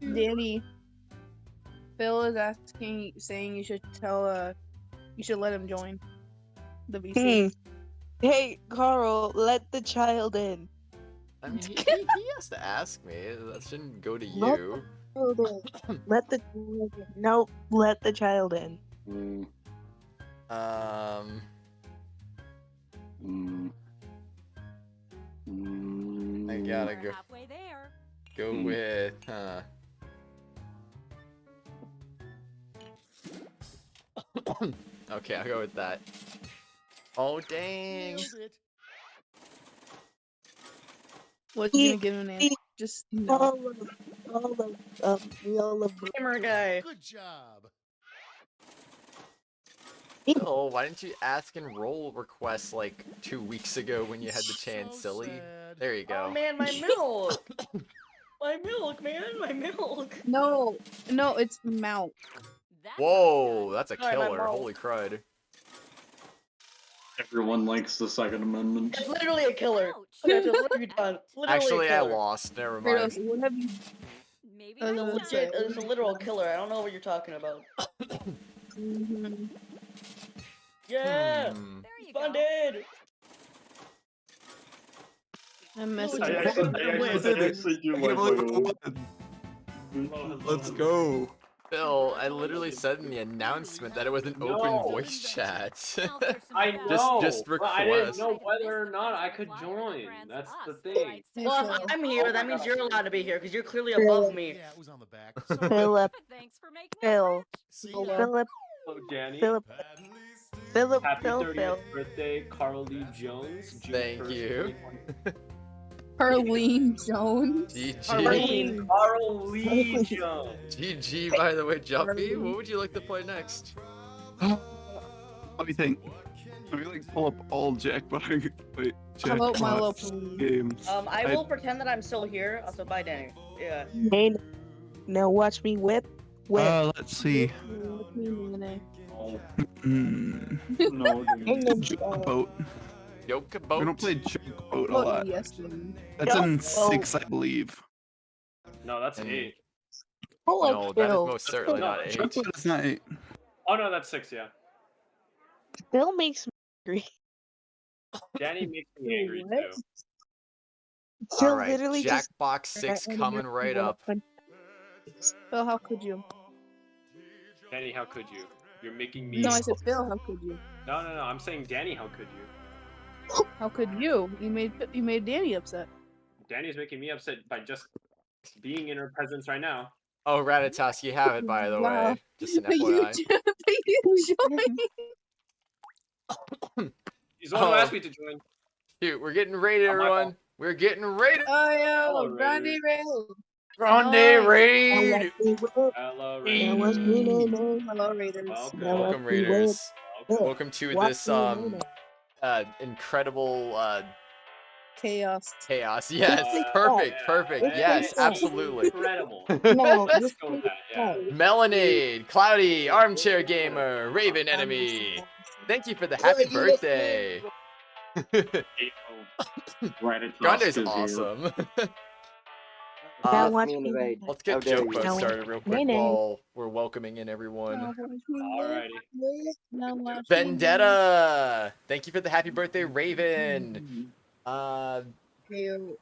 S: Danny. Phil is asking, saying you should you should let him join the VC.
L: Hey, Carl, let the child in.
A: I mean, he has to ask me. That shouldn't go to
L: Let
A: you.
L: Child in. Let the child in. No, let the child in.
A: I gotta
U: We're
A: go.
U: halfway there.
A: Go with, Okay, I'll go with that. Oh, dang.
V: Nailed it.
S: What you gonna give him an answer? Just no.
L: We all love
K: Gamer guy.
V: Good job.
A: Phil, why didn't you ask in roll requests like 2 weeks ago when you had the chance, silly? There you go.
K: Oh man, my milk. My milk, man, my milk.
S: No, it's Mount.
A: Whoa, that's a
K: Sorry, my
A: killer.
K: mouth.
A: Holy crud.
P: Everyone likes the Second Amendment.
K: It's literally a killer. Okay, so what have you done? Literally
A: Actually,
K: a
A: I
K: killer.
A: lost. Never
S: Kratos,
A: mind.
S: what have you?
U: Maybe
K: It's a legit, it's a literal killer. I don't know what you're talking about.
S: Mhm.
K: Yeah, funded.
S: I'm
P: I
S: messing
P: actually do like my own.
E: Let's go.
A: Phil, I literally said in the announcement that it was an open voice chat.
I: I know,
A: just
I: but I didn't
A: request.
I: know whether or not I could join. That's the thing.
K: Well, if I'm here, that means you're allowed to be here because you're clearly above me.
V: Yeah, it was on the back.
L: Philip.
U: Thanks for making
L: Phil.
I: Hello, Danny.
L: Philip.
I: Happy
L: Phil.
I: 30th birthday, Carly Jones. June
A: Thank
I: 1st,
A: you.
I: 2020.
S: Arlene Jones.
A: GG.
I: Carly Jones.
A: GG, by the way, Jumpy. What would you like to play next?
E: Let me think. Let me like pull up all Jackbox. Wait,
S: How about Milo,
E: Jackbox games.
K: I will pretend that I'm still here. Also, bye, Danny. Yeah.
L: Hey, now watch me whip.
E: Let's see.
P: No,
E: Joke
A: Yoke
E: We don't play Joke Boat a
S: Oh,
E: lot.
S: yes, then.
E: That's in 6, I believe.
I: No, that's 8.
A: No, that is most certainly not 8.
E: Joke Boat is not 8.
I: Oh no, that's 6. Yeah.
L: Phil makes me angry.
I: Danny makes me angry too.
L: Phil
A: Alright,
L: literally just.
A: Jackbox 6 coming right up.
S: Phil, how could you?
I: Danny, how could you? You're making me.
S: No, I said Phil, how could you?
I: No. I'm saying Danny, how could you?
S: How could you? You made Danny upset.
I: Danny's making me upset by just being in her presence right now.
A: Oh, Ratatas, you have it, by the
S: Wow.
A: way. Just an
S: But
A: FYI.
S: you joined.
I: He's the one who asked me to join.
A: Shoot, we're getting raided, everyone. We're getting raided.
S: Oh,
I: Hello,
S: yo, Grande
I: Raiders.
S: Rail.
A: Grande raid.
I: Hello,
L: Raiders.
S: Hello, Raiders.
A: Welcome, raiders. Welcome to
L: Watch
A: this
L: me
A: incredible
S: Chaos.
A: chaos. Yes, perfect. Yes, absolutely.
I: Incredible.
L: No,
I: Let's go with that. Yeah.
A: Melonade, Cloudy, Armchair Gamer, Raven Enemy. Thank you for the happy birthday. Grande's awesome.
L: Watch me.
A: Let's get
L: dare
A: joke
L: you.
A: boat started real quick while we're welcoming in everyone.
I: Alrighty.
A: Vendetta! Thank you for the happy birthday, Raven.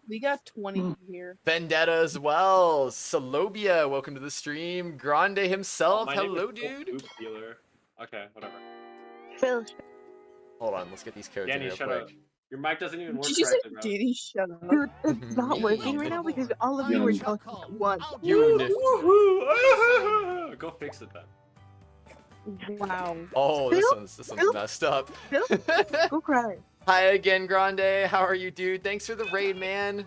S: We got 20 here.
A: Vendetta as well. Salobia, welcome to the stream. Grande himself,
I: My name
A: hello,
I: is
A: dude.
I: Boop Dealer. Okay, whatever.
L: Phil.
A: Hold on, let's get these codes in
I: Danny,
A: real
I: shut
A: quick.
I: up. Your mic doesn't even work
S: Did you say
I: correctly, bro.
S: Danny, shut up?
L: Dude, it's not working right now because all of you were talking at once.
A: You nifty.
I: Woohoo! Go fix it then.
L: Wow.
A: Oh, this one's messed up.
L: Go cry.
A: Hi again, Grande. How are you, dude? Thanks for the raid, man.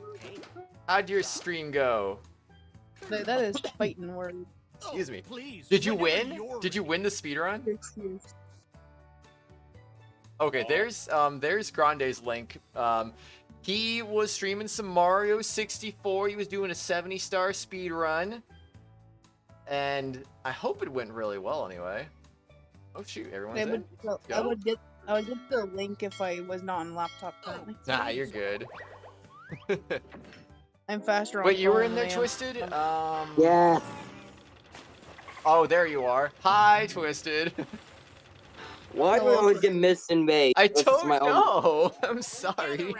A: How'd your stream go?
S: That is fighting word.
A: Excuse me. Did you win? Did you win the speedrun? Okay, there's Grande's link. He was streaming some Mario 64. He was doing a 70-star speedrun. And I hope it went really well anyway. Oh shoot, everyone's in.
S: I would get the link if I was not on laptop currently.
A: Nah, you're good.
S: I'm faster on
A: Wait, you were
S: phone
A: in there,
S: than I am.
A: Twisted?
L: Yeah.
A: Oh, there you are. Hi, Twisted.
Q: Why do I always get missed in May?
A: I
Q: This is
A: don't
Q: my own-
A: know. I'm sorry.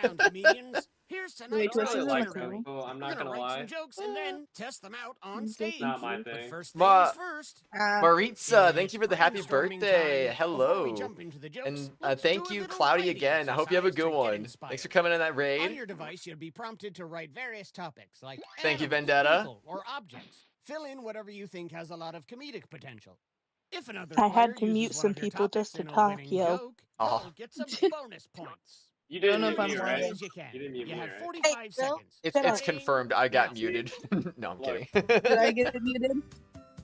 V: Here's
I: I
V: tonight's
I: really like
V: itinerary.
I: them. I'm
V: We're
I: not gonna
V: write
I: lie.
V: some jokes and then test them out on stage.
I: Not my
V: But
I: thing.
V: first
A: Ma-
V: things first.
A: Maritza, thank you for the happy
V: brainstorming
A: birthday.
V: time.
A: Hello.
V: Before we jump into the jokes,
A: And
V: let's
A: thank
V: do a
A: you,
V: little
A: Cloudy,
V: writing
A: again. I hope you have a
V: exercise
A: good
V: to get
A: one.
V: inspired.
A: Thanks for coming in that
V: On
A: raid.
V: your device, you'll be prompted to write various topics like
A: Thank you,
V: animals,
A: Vendetta.
V: people, or objects. Fill in whatever you think has a lot of comedic potential. If another
L: I had
V: player
L: to
V: uses
L: mute
V: one
L: some
V: of your
L: people
V: topics
L: just to
V: in a
L: talk,
V: winning
L: yo.
V: joke,
A: Oh.
V: they'll get some bonus points.
I: You
S: I don't
I: didn't
S: know
I: mute
S: if I'm
I: me,
S: lying.
I: right?
S: As you can.
I: You didn't mute
S: You
I: me,
S: have
I: right?
S: 45 seconds.
A: It's confirmed. I got muted. No, I'm kidding.
S: Did I get muted?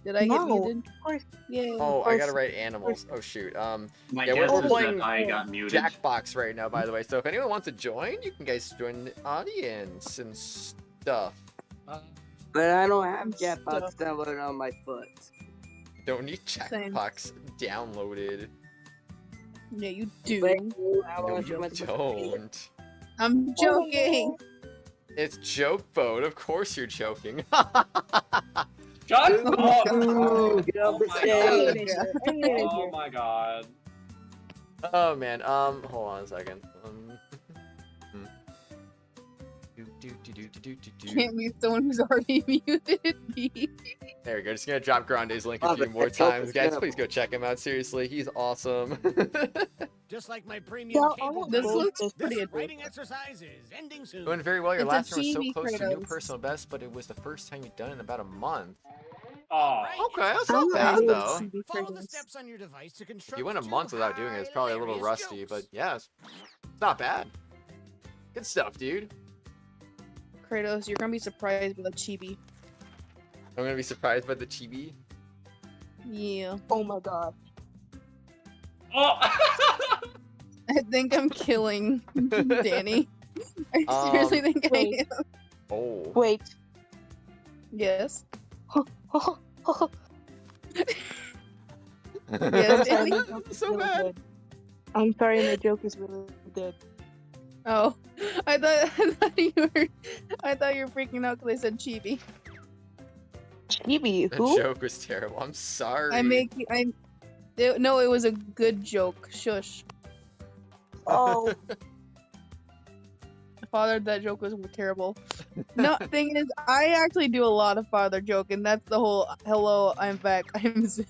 S: Did I get
L: No,
S: muted?
L: of course.
S: Yeah.
A: Oh, I gotta write animals. Oh shoot.
P: My
A: Yeah,
P: guess
A: we're
P: is
A: playing
P: that I got muted.
A: Jackbox right now, by the way. So if anyone wants to join, you can guys join the audience and stuff.
Q: But I don't have Jackbox downloaded on my foot.
A: Don't need
S: Same.
A: Jackbox downloaded.
S: Yeah, you do.
A: No, you don't.
S: I'm joking.
A: It's joke boat. Of course you're joking.
I: Shut
A: Ooh,
I: up!
Q: Ooh, get off the stage.
I: Oh my god.
A: Oh man. Hold on a second.
S: Can't mute someone who's already muted me.
A: There we go. Just gonna drop Grande's link a
Q: Oh,
A: few
Q: the
A: more
Q: joke
A: times,
Q: is
A: guys.
Q: gonna-
A: Please go check him out. Seriously, he's awesome.
G: Just like my premium
L: Yeah,
G: cable.
S: This
G: guide,
S: looks
G: this
S: pretty
G: writing exercise is ending soon.
A: Doing very well. Your
S: It's a
A: last one was so
S: chibi
A: close to a new
S: Kratos.
A: personal best, but it was the first time you've done it in about a month.
I: Oh.
A: Okay, that's
L: I
A: not
L: love
A: bad
L: it.
A: though.
G: Follow the steps on your device to
A: If
G: construct
A: you went a
G: two
A: month without doing it, it's probably a little
G: hilarious
A: rusty,
G: jokes.
A: but yeah, it's not bad. Good stuff, dude.
S: Kratos, you're gonna be surprised with a chibi.
A: I'm gonna be surprised by the chibi.
S: Yeah.
L: Oh my god.
I: Oh!
S: I think I'm killing Danny. I seriously think I
L: wait.
S: am.
A: Oh.
L: Wait.
S: Yes.
L: I'm
S: Yes,
L: sorry,
S: Danny.
L: my joke is
A: So
L: really
A: bad.
L: good. I'm sorry, my joke is really good.
S: Oh, I thought you were freaking out because I said chibi.
L: Chibi,
A: The
L: who?
A: joke was terrible. I'm sorry.
S: No, it was a good joke. Shush.
L: Oh,
S: Father, that joke was terrible. No, thing is, I actually do a lot of father joke, and that's the whole "hello, I'm back, I'm." So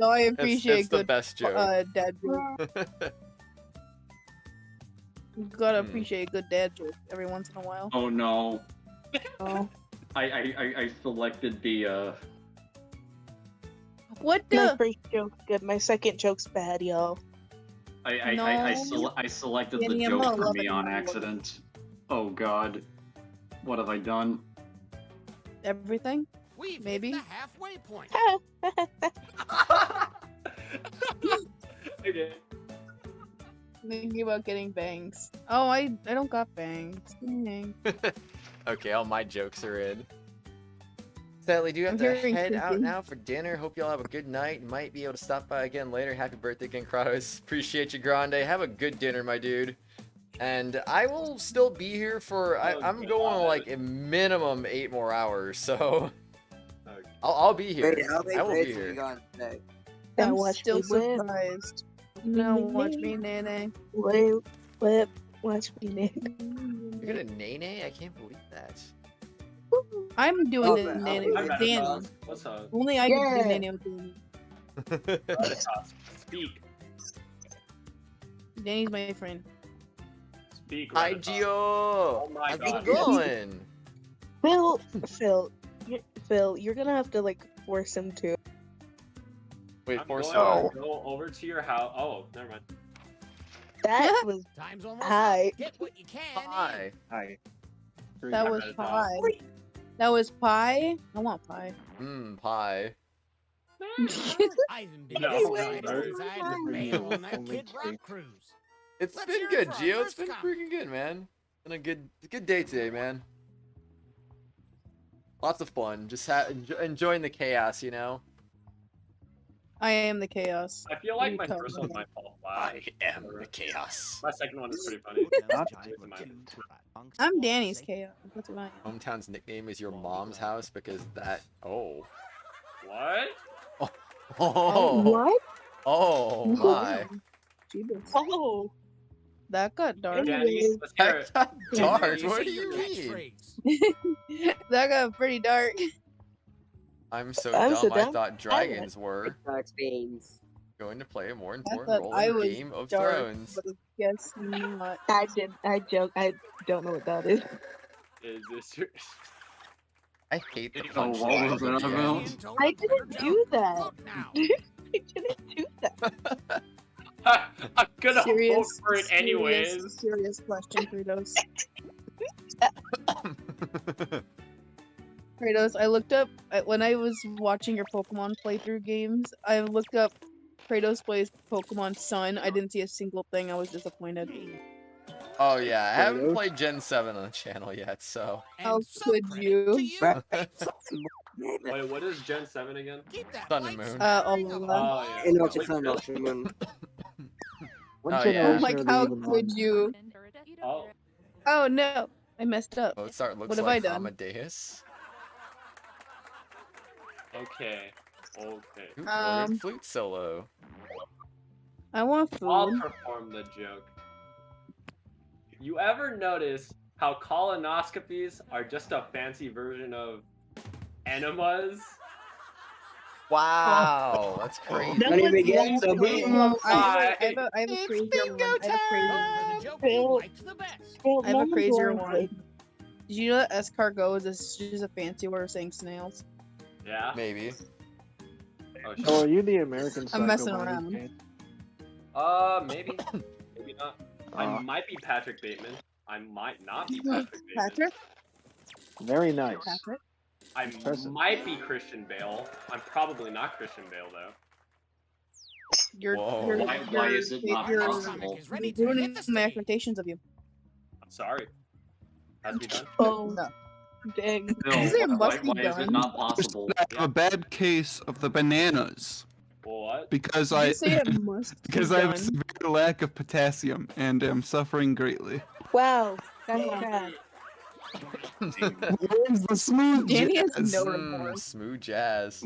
S: I appreciate
A: it's the
S: good
A: best joke.
S: dad joke. You gotta appreciate a good dad joke every once in a while.
P: Oh no.
L: oh.
P: I selected the
S: What
L: My
S: the?
L: first joke's good. My second joke's bad, yo.
P: I selected the
S: Danny, I'm
P: joke
S: not
P: for
S: loving
P: me on
S: you.
P: accident. Oh god. What have I done?
S: Everything?
G: We've
S: Maybe.
G: hit the halfway point.
I: I did.
S: Thinking about getting bangs. Oh, I don't got bangs. Dang.
A: Okay, all my jokes are in. Sadly, do have
S: I'm
A: to
S: hearing
A: head out
S: creaking.
A: now for dinner. Hope y'all have a good night. Might be able to stop by again later. Happy birthday again, Kratos. Appreciate you, Grande. Have a good dinner, my dude. And I will still be here for. I'm going like a minimum 8 more hours, so I'll be here.
Q: Wait, how many
A: I will be
Q: grades have you
A: here.
Q: gone today?
S: I'm
L: watch
S: still
L: me whip.
S: surprised. Now watch me, Nene.
L: Whip, watch me, Nene.
A: You're gonna nene? I can't believe that.
S: I'm doing
Q: Oh,
S: the
Q: man,
S: Nene
I: Hi,
S: with
I: Metatas.
S: Danny.
I: What's up?
S: Only I can
L: Yeah.
S: do Nene with Danny.
I: Metatas, speak.
S: Danny's my friend.
I: Speak.
A: Hi,
I: Metatas.
A: Gio.
I: Oh my
A: How's
I: god.
A: it going?
L: Phil, you're gonna have to like force him to.
A: Wait,
I: I'm
A: force
I: going
A: her.
I: to go over to your house. Oh, never mind.
L: That was
G: Time's almost
L: hi.
G: up. Get what you can.
A: Hi.
H: Hi.
S: That was pie. That was pie. I want pie.
A: Pie.
G: I even been
I: No,
G: inside
I: sorry.
G: the mail on that
H: Only
G: Kid Rock
H: cake.
G: cruise.
A: It's
G: Let's
A: been
G: hear it
A: good,
G: for our
A: Gio. It's
G: first
A: been
G: comment.
A: freaking good, man. Been a good day today, man. Lots of fun. Just enjoying the chaos, you know.
S: I am the chaos.
I: I feel
S: What are
I: like
S: you
I: my
S: talking
I: first one's
S: about?
I: my fault. Wow.
A: I am the chaos.
I: My second one is pretty funny.
S: I'm Danny's chaos. That's what I am.
A: Hometown's nickname is your mom's house because that. Oh.
I: What?
A: Oh.
L: What?
A: Oh my.
S: Jesus.
L: Oh.
S: That got dark.
I: Danny, let's hear it.
A: That's dark.
G: Danny,
A: What
G: say
A: do
G: your
A: you mean?
G: catchphrase.
S: That got pretty dark.
A: I'm so
L: I'm
A: dumb.
L: so
A: I
L: dumb.
A: thought dragons were
Q: Dark beans.
A: going to play a more
S: I
A: important
S: thought
A: role
S: I
A: in
S: was
A: Game of
S: dark,
A: Thrones.
S: but guess not.
L: I joke. I don't know what that is.
I: Is this your...
A: I hate the
P: Oh, what
A: punchline.
P: was that
A: at the
P: about?
A: end.
L: I didn't do that.
G: Vote now.
L: I didn't do that.
I: I'm gonna vote for it
S: serious,
I: anyways.
S: serious question, Kratos. Kratos, I looked up when I was watching your Pokemon playthrough games. I looked up Kratos plays Pokemon Sun. I didn't see a single thing. I was disappointed.
A: Oh yeah, I haven't
H: Kratos?
A: played Gen 7 on the channel yet, so.
S: How could you?
I: Wait, what is Gen 7 again?
A: Sun and Moon.
S: Alola.
I: Oh yeah.
Q: And Ultra
I: Wait,
Q: Sun,
I: really?
Q: Ultra Moon.
H: What
A: Oh,
H: generation
A: yeah.
S: I'm like,
H: are they
S: how
H: even on?
S: could you?
I: Oh.
S: Oh no, I messed up.
A: Mozart looks
S: What have
A: like
S: I done?
A: Amadeus.
I: Okay. Okay.
A: Who ordered
S: Um,
A: flute solo?
S: I want
I: I'll
S: food.
I: perform the joke. You ever notice how colonoscopies are just a fancy version of enemas?
A: Wow, that's crazy.
Q: Don't even get so big.
S: I have a crazier one. I have a crazier one. Did you know that escargot is just a fancy word of saying snails?
I: Yeah.
A: Maybe.
I: Oh,
H: Oh, are you the American Psycho
S: I'm messing
H: by any
S: around.
H: chance?
I: Maybe. Maybe not. I might be Patrick Bateman. I might not be Patrick Bateman.
S: Patrick?
H: Very nice.
S: Patrick?
I: I
H: Impressive.
I: might be Christian Bale. I'm probably not Christian Bale though.
A: Whoa.
P: Why is it not
S: you're
P: possible?
S: ruining my expectations of you.
I: I'm sorry. Has to be done.
L: Oh,
S: No.
L: dang.
P: No,
S: You say it must be
P: why is it
S: done.
P: not possible?
E: I have a bad case of the bananas
I: What?
E: because
S: Did
E: I
S: you say it must
E: because
S: be
E: I have a
S: done?
E: severe lack of potassium and am suffering greatly.
L: Wow, that's bad.
E: Where's the smooth
S: Danny
E: jazz?
S: has no remorse.
A: Smooth jazz.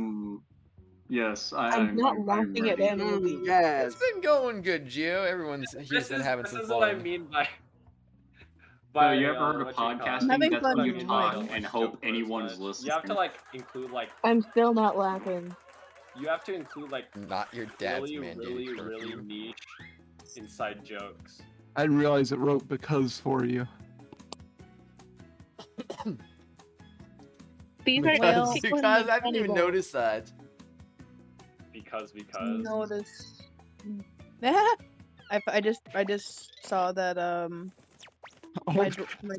P: Yes,
L: I'm not laughing at
P: ready.
L: Danny.
A: It's been going good, Gio. He's been having some
I: This is
A: fun.
I: what I mean by.
P: So you ever heard of
I: what you call it?
P: podcasting?
S: having
P: That's
S: fun
P: when you
S: with
P: talk
S: mine.
P: and hope anyone's listening.
I: You have to like include like.
L: I'm still not laughing.
I: You have to include like.
A: Not your dad's
I: really,
A: mandated
I: really
A: curfew.
I: niche inside jokes.
E: I didn't realize it wrote because for you.
L: These are
A: Because,
L: people
A: because
L: in
A: I didn't even
L: Moneyball.
A: notice that.
I: Because.
S: Notice. I just saw that my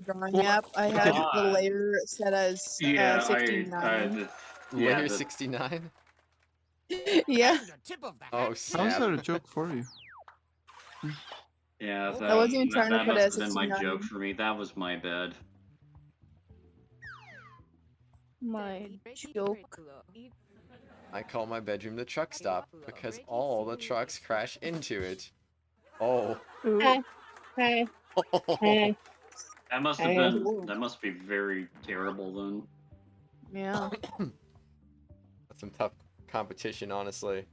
S: drawing app I had the layer set as 69.
A: Layer 69?
S: Yeah.
A: Oh,
E: How's
A: snap.
E: that a joke for you?
P: Yeah, that,
S: I wasn't even trying to
P: that
S: put it
P: must
S: as
P: have been my
S: 69.
P: joke for me. That was my bad.
S: My joke.
A: I call my bedroom the truck stop because all the trucks crash into it. Oh.
L: Hey. Hey.
P: That must have been. That must be very terrible then.
S: Yeah.
A: That's some tough competition, honestly.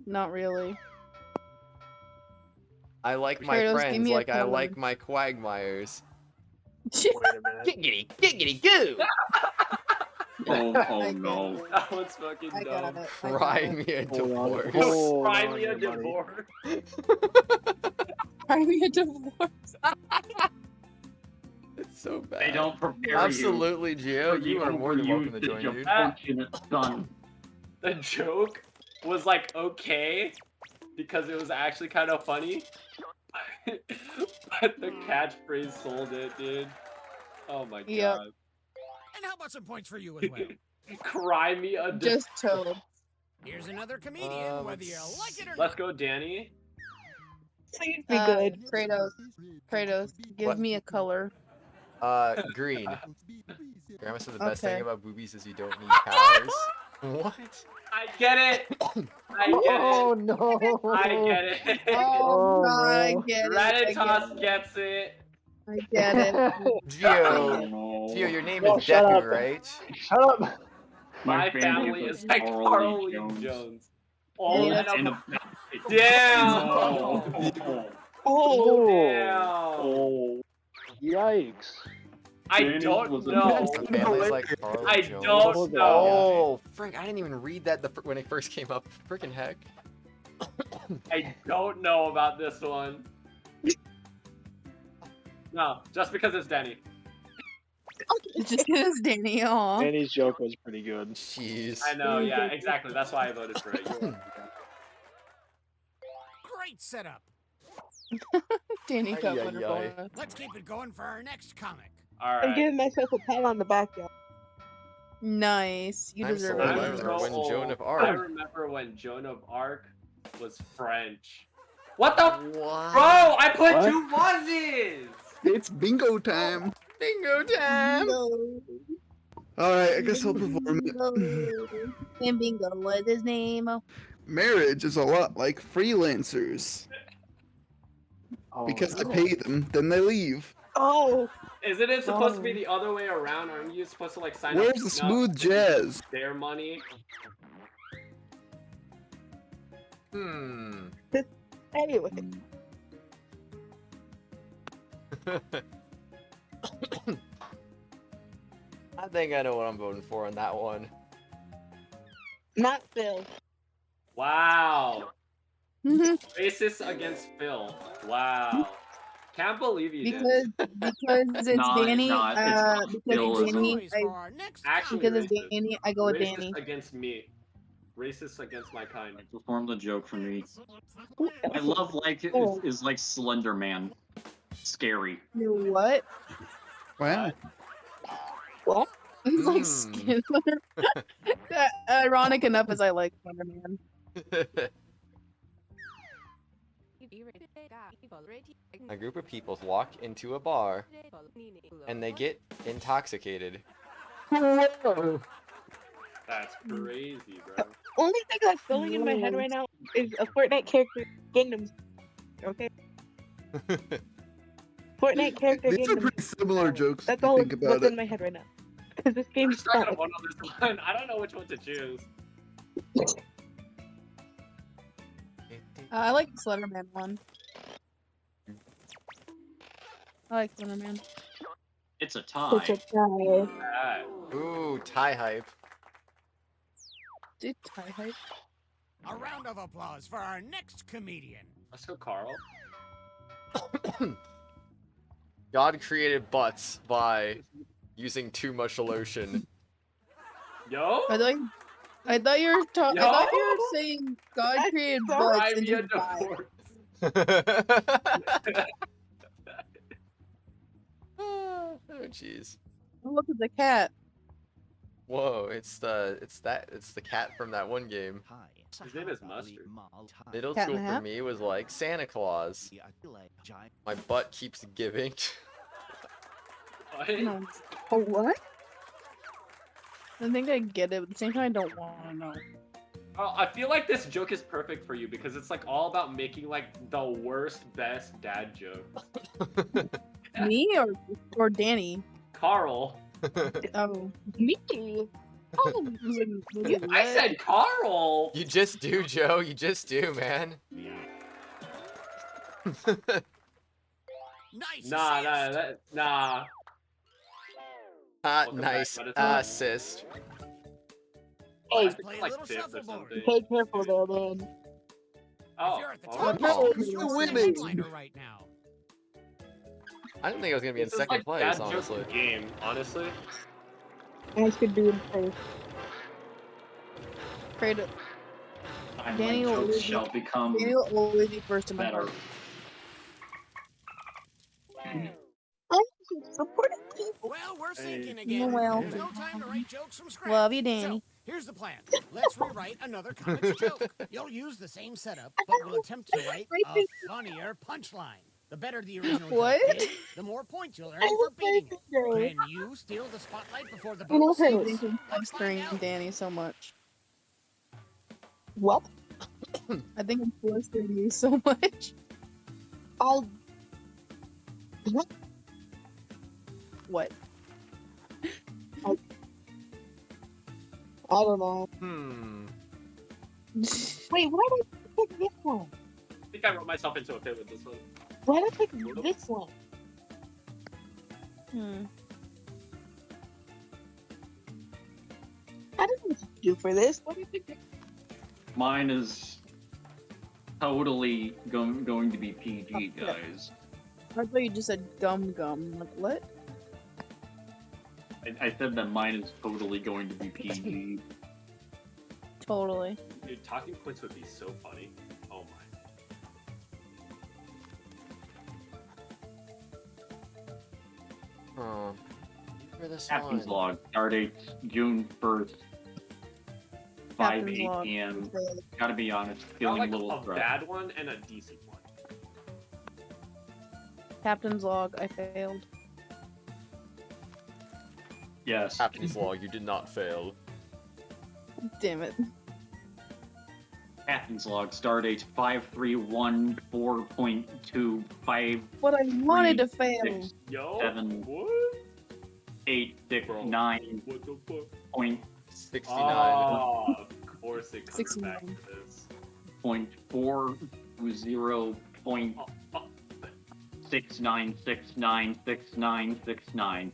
S: Not really.
A: I like my
S: Kratos, give
A: friends
S: me a
A: like I
S: color.
A: like my quagmires.
H: Wait a minute.
A: Giggity, giggity, goo!
P: Oh no.
I: That was fucking
S: I got
I: dumb.
S: it.
A: Cry me a
H: Hold on,
A: divorce.
H: hold
I: Cry
H: on
I: me a
H: there, buddy.
I: divorce.
S: Cry me a divorce.
A: It's so bad.
P: They don't prepare
A: Absolutely,
P: you.
A: Gio. You are more than welcome to join,
P: your
A: dude.
P: fortunate son.
I: The joke was like okay because it was actually kind of funny, but the catchphrase sold it, dude. Oh my
S: Yep.
I: god.
G: And how about some points for you as well?
I: Cry me a
S: Just Toad.
G: Here's another comedian, whether you like it or
I: Let's
G: not.
I: go, Danny.
L: Please be good.
S: Kratos, give
A: What?
S: me a color.
A: Green. Grandma said the best
S: Okay.
A: thing about boobies is you don't need powers. What?
I: I get it. I get
H: Oh
I: it.
H: no!
I: I get it.
S: Oh,
H: Oh,
S: I
H: no.
S: get it. I get
I: Granitas
S: it.
I: gets it.
S: I get it.
A: Gio.
P: No.
A: Gio, your name
H: Oh,
A: is
H: shut
A: Deku,
H: up.
A: right?
H: Shut up!
I: My family is like Carl Jones. Oh,
S: Yeah,
I: and
P: And
I: a... Damn.
P: No.
H: Oh!
I: Damn.
H: Oh! Yikes!
I: I
P: Danny
I: don't
P: was a
I: know.
A: The family's like Carl
I: I
A: Jones.
I: don't know.
A: Oh, frick! I didn't even read that when it first came up. Frickin' heck.
I: I don't know about this one. No, just because it's Danny.
S: Just because Danny, aw.
H: Danny's joke was pretty good.
A: Jeez.
I: I know, yeah, exactly. That's why I voted for it. You're welcome.
M: great setup.
L: Danny cut
A: Ay,
L: winter
A: ay, ay.
L: bonus.
M: Let's keep it going for our next comic.
I: All
O: I'm
I: right.
O: giving myself a pat on the back, y'all.
L: Nice. You
A: I'm
L: deserve
A: so
L: it.
A: old, I
I: I'm
A: remember
I: so
A: when
I: old.
A: Joan of
I: I
A: Arc.
I: remember when Joan of Arc was French. What the?
A: What?
I: Bro, I put
E: What?
I: two ones.
E: It's bingo time.
A: Bingo time!
E: Alright, I guess I'll perform it.
S: And Bingo, what's his name?
E: Marriage is a lot like freelancers.
H: Oh,
E: Because I
H: no.
E: pay them, then they leave.
O: Oh,
I: Isn't it supposed to be the other way around? Aren't you supposed to like sign up?
E: Where's the smooth jazz?
I: Their money.
O: anyway.
A: I think I know what I'm voting for on that one.
O: Not Phil.
I: Wow. Racist against Phil. Wow. Can't believe you
S: Because
I: did.
S: it's Danny. Because it's Danny.
I: Actually
S: Because it's
I: racist.
S: Danny, I go with
I: Racist
S: Danny.
I: against me. Racist against my kind.
P: Perform the joke for me. I love like is like Slender Man. Scary.
S: You what?
E: Wow.
O: What?
S: It's like skin. Ironic enough as I like Slender Man.
A: A group of people walk into a bar and they get intoxicated.
I: That's crazy, bro.
O: Only thing that's going in my head right now is a Fortnite character Gangnam. Okay. Fortnite character
E: These are
O: Gangnam.
E: pretty similar jokes
O: That's
E: if you
O: all
E: think
O: what's
E: about
O: in
E: it.
O: my head right now. Because this
I: I'm
O: game's
I: stuck on
O: stuck.
I: one on this one. I don't know which one to choose.
S: I like Slender Man one. I like Slender Man.
P: It's a tie.
A: Ooh, tie hype.
S: Dude, tie hype.
M: A round of applause for our next comedian.
I: Let's go, Carl.
A: God created butts by using too much lotion.
I: Yo?
S: I thought you were I thought you were saying God created butts and just died.
A: Oh jeez.
S: Oh, look at the cat.
A: Whoa, it's the cat from that one game.
I: His name is Mustard.
A: Middle
S: Cat in
A: school
S: the
A: for
S: Hat?
A: me was like Santa Claus. My butt keeps giving.
S: No. Oh, what? I think I get it, but at the same time I don't want to know.
I: Oh, I feel like this joke is perfect for you because it's like all about making like the worst, best dad jokes.
S: Me or Danny?
I: Carl.
S: Oh.
O: Me?
S: Oh,
I: I said Carl.
A: You just do, Joe. You just do, man.
M: Nice.
I: Nah.
A: Nice
I: back, but it's
A: assist.
O: Hey,
M: Play a
I: like
M: little
I: fifth or
M: shuffleboard.
I: something.
O: Pay careful there, man.
I: Oh,
M: You're at the
I: oh.
M: top.
A: Oh.
M: You're the
E: winning.
M: headliner right now.
A: I didn't think I was gonna be in
I: This is
A: second
I: like
A: place,
I: dad joke
A: honestly.
I: game, honestly.
O: I should do it first.
S: Kratos.
P: My
S: Danny will
P: jokes
S: always
P: shall become
S: Danny will always be first in my
P: better.
S: heart.
O: I'm supporting people.
M: Well, we're sinking again.
S: Well.
M: There's no time to write jokes from scratch.
S: Love you, Danny.
M: So, here's the plan. Let's rewrite another comic's joke. You'll use the same setup, but we'll attempt to write a funnier punchline. The better the original
S: What?
M: joke is, the more points you'll earn for beating it. Can you steal the spotlight before the
O: You know
M: boat
O: who?
M: sinks?
S: I'm screwing Danny so much.
O: What?
S: I think I'm flustered you so much.
O: I'll.
S: What?
O: I don't know. Wait, why did I pick this one?
I: I think I wrote myself into a pit with this one.
O: Why did I pick this one? I don't know what to do for this. Why did I pick this?
P: Mine is totally going to be PG, guys.
S: I thought you just said gum gum. Like what?
P: I said that mine is totally going to be PG.
S: Totally.
I: Dude, talking points would be so funny. Oh
A: Oh. For this
P: Captain's
A: one.
P: log. Start date June 1st. 5
S: Captain's
P: 8
S: log.
P: p.m. Gotta be honest,
I: Got
P: feeling
I: like
P: a little
I: a
P: stressed.
I: bad one and a decent one.
S: Captain's log. I failed.
P: Yes.
A: Captain's log, you did not fail.
S: Damn it.
P: Captain's log. Start date 5314.25.
S: But I wanted to fail.
P: 6,
I: Yo,
P: 7,
I: what?
P: 8, 6, 9.
I: What the fuck?
P: Point
A: 69.
I: Oh, of course it comes
S: 69.
I: back to this.
P: point 40 point 69696969.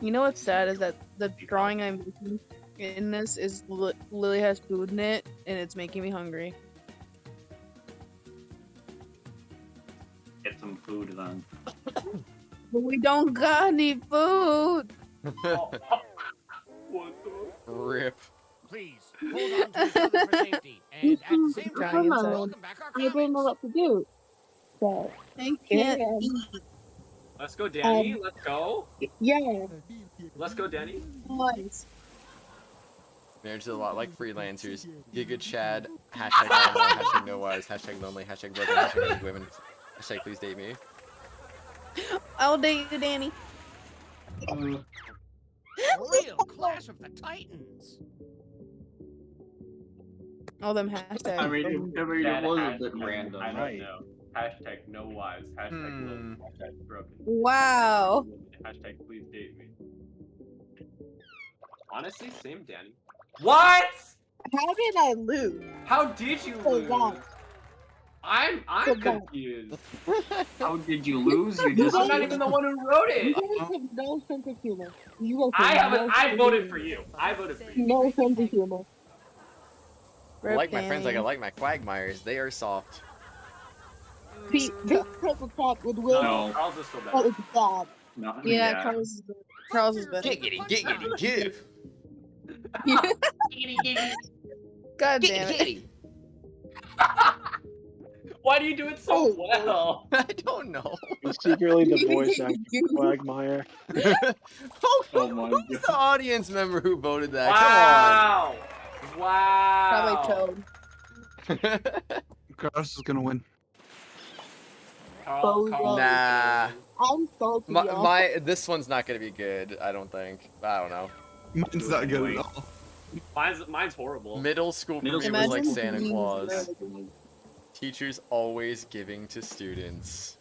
S: You know what's sad is that the drawing I'm making in this is Lily has food in it, and it's making me hungry.
P: Get some food then.
S: But we don't got any food.
I: What the?
A: Rip.
M: Please, hold on to each other for safety. And at the same time,
S: Come on.
M: welcome back our
O: I didn't know
M: comics.
O: what to do. So,
S: I can't
O: Yeah.
S: eat.
I: Let's go, Danny. Let's go.
O: yeah.
I: Let's go, Danny.
S: Once.
A: Marriage is a lot like freelancers. Giga Chad, hashtag lonely, hashtag no wise, hashtag lonely, hashtag broken, hashtag need women, hashtag please date me.
S: I'll date you, Danny.
M: Real Clash of the Titans.
S: All them hashtags.
P: I mean, it
I: That
P: was a
I: hashtag,
P: bit random.
I: I don't
P: Right.
I: know. Hashtag no wise. Hashtag lonely. Hashtag broken.
S: Wow.
I: Hashtag please date me. Honestly, same Danny. What?
O: How did I lose?
I: How did you
O: So
I: lose?
O: that-
I: I'm
O: So that-
I: confused.
P: How did you lose? You
O: You
P: just.
I: I'm not even the one who wrote
O: You
I: it.
O: guys have no sense of humor. You guys
I: I
O: have
I: haven't.
O: no
I: I
O: sense of
I: voted
O: humor.
I: for you. I voted for you.
O: No sense of humor.
A: I like my friends like I
S: Danny.
A: like my quagmires. They are soft.
O: See, this type of talk with Will
P: No.
I: Carl's is still
O: that
I: better.
O: is bad.
P: No,
S: Yeah, Charles is better.
A: Giggity, give.
S: God damn it.
I: Why do you do it so well?
A: I don't know.
D: He's secretly the voice actor for Quagmire.
P: Oh my
A: Who's the audience member who voted that?
I: Wow. Wow.
S: Probably Toad.
E: Kratos is gonna win.
I: Carl,
O: Bozo.
A: Nah.
O: I'm salty, y'all.
A: This one's not gonna be good. I don't think. I don't know.
E: Mine's not good at all.
I: Mine's horrible.
A: Middle school for me was
S: Imagine
A: like
S: being
A: Santa Claus.
S: really
A: Teachers always giving to students.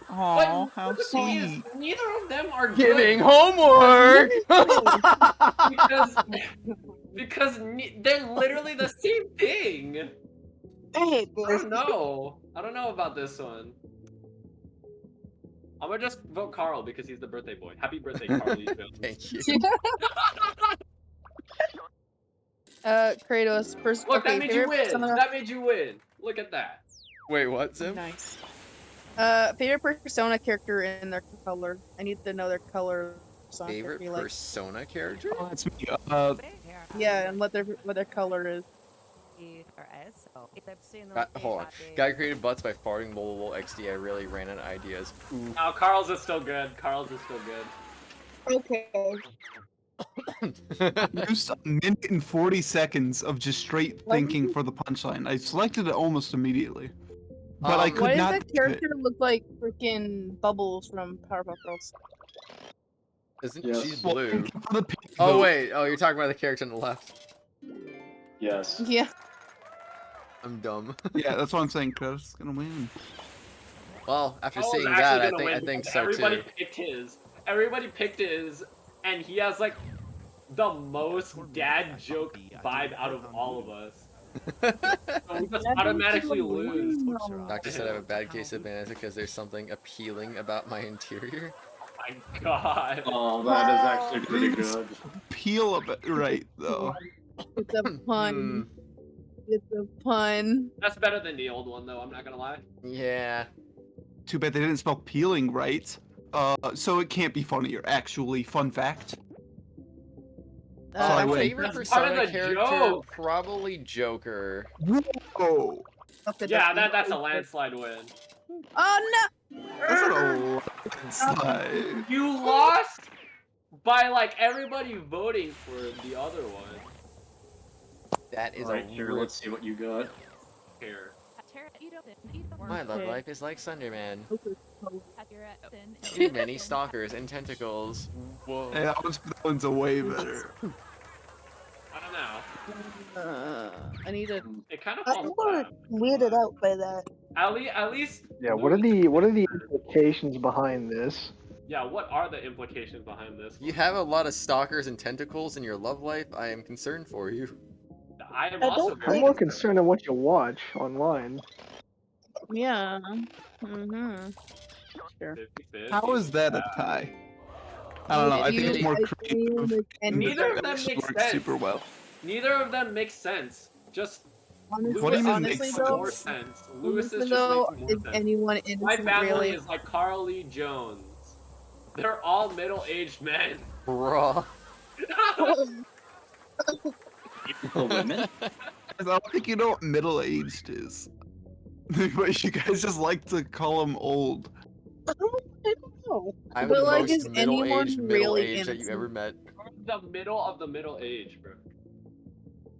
E: Aw, how
I: But the thing is,
E: sweet.
I: neither of them are
A: Giving
I: good.
A: homework.
I: because they're literally the same thing.
O: I hate
I: I
O: this.
I: don't know. I don't know about this one. I'm gonna just vote Carl because he's the birthday boy. Happy birthday, Carly.
A: Thank you.
S: Kratos.
I: Look, that made you
S: favorite
I: win.
S: Persona.
I: That made you win. Look at that.
A: Wait, what, Sim?
S: Nice. Favorite Persona character and their color. I need to know their color. Persona
A: Favorite
S: character, like,
A: Persona character?
E: Oh, that's me.
S: yeah, and what their color is.
A: Hold on. Guy created butts by farting lol XD. I really ran out of ideas. Ooh.
I: Oh, Carl's is still good. Carl's is still good.
O: Okay.
E: Used a minute and 40 seconds of just straight thinking for the punchline. I selected it almost immediately. But I could
S: Why does
E: not.
S: that character look like freaking Bubbles from Powerpuff Girls?
A: Isn't
P: Yes.
A: she's blue?
E: For the pink
A: Oh
E: vote.
A: wait. Oh, you're talking about the character on the left.
P: Yes.
S: Yeah.
A: I'm dumb.
E: Yeah, that's what I'm saying. Kratos is gonna win.
A: Well, after
I: Carl's
A: seeing
I: actually
A: that, I
I: gonna
A: think
I: win because
A: so
I: everybody
A: too.
I: picked his. Everybody picked his, and he has like the most dad joke vibe out of all of us. So we just automatically lose.
A: Doctor said I have a bad case of banana because there's something appealing about my interior.
I: My God.
P: Oh, that is actually pretty good.
E: Peel a bit right though.
S: It's a pun. It's a pun.
I: That's better than the old one, though. I'm not gonna lie.
A: Yeah.
E: Too bad they didn't spell peeling right. So it can't be funnier. Actually, fun fact. So I
A: My
E: win.
A: favorite
I: That's part of
A: Persona
I: the
A: character,
I: joke.
A: probably Joker.
E: Whoa!
I: Yeah, that's a landslide win.
S: Oh
E: That's not a landslide.
I: You lost by like everybody voting for the other one.
A: That is
P: Alright,
A: a
P: here,
A: rip.
P: let's see what you got.
I: Here.
A: My love
L: Okay.
A: life is like Sunderman.
L: Okay.
A: Too many stalkers and tentacles. Whoa.
E: Hey, that one's a way better.
I: I don't know.
S: I need a.
I: It kind of
L: I
I: falls
L: was
I: flat.
L: weirded out by that.
I: At least.
D: Yeah, what are the implications behind this?
I: Yeah, what are the implications behind this?
A: You have a lot of stalkers and tentacles in your love life. I am concerned for you.
I: I am
L: I
I: also
L: don't
I: very
D: I'm more concerned on what you watch online.
S: Yeah. Mm-hmm. Sure.
I: 50-50.
E: How is that a tie? I don't know. I think it's more creative.
I: Neither of them
E: Actually
I: makes
E: works
I: sense.
E: super well.
I: Neither of them makes sense. Just
S: Honestly,
E: What do you mean
I: Lewis
E: makes
I: makes more
E: sense?
I: sense. Lewis
S: Honestly,
I: is
S: though,
I: just making
S: is
I: more sense.
S: anyone
I: My
S: innocent
I: family
S: really?
I: is like Carly Jones. They're all middle-aged men.
A: Bruh.
P: The women?
E: I don't think you know what middle-aged is. But you guys just like to call them old.
L: I don't know.
A: I'm
S: But,
A: the
S: like,
A: most
S: is anyone
A: middle-aged
S: really
A: that you ever met.
I: The middle of the middle age, bro.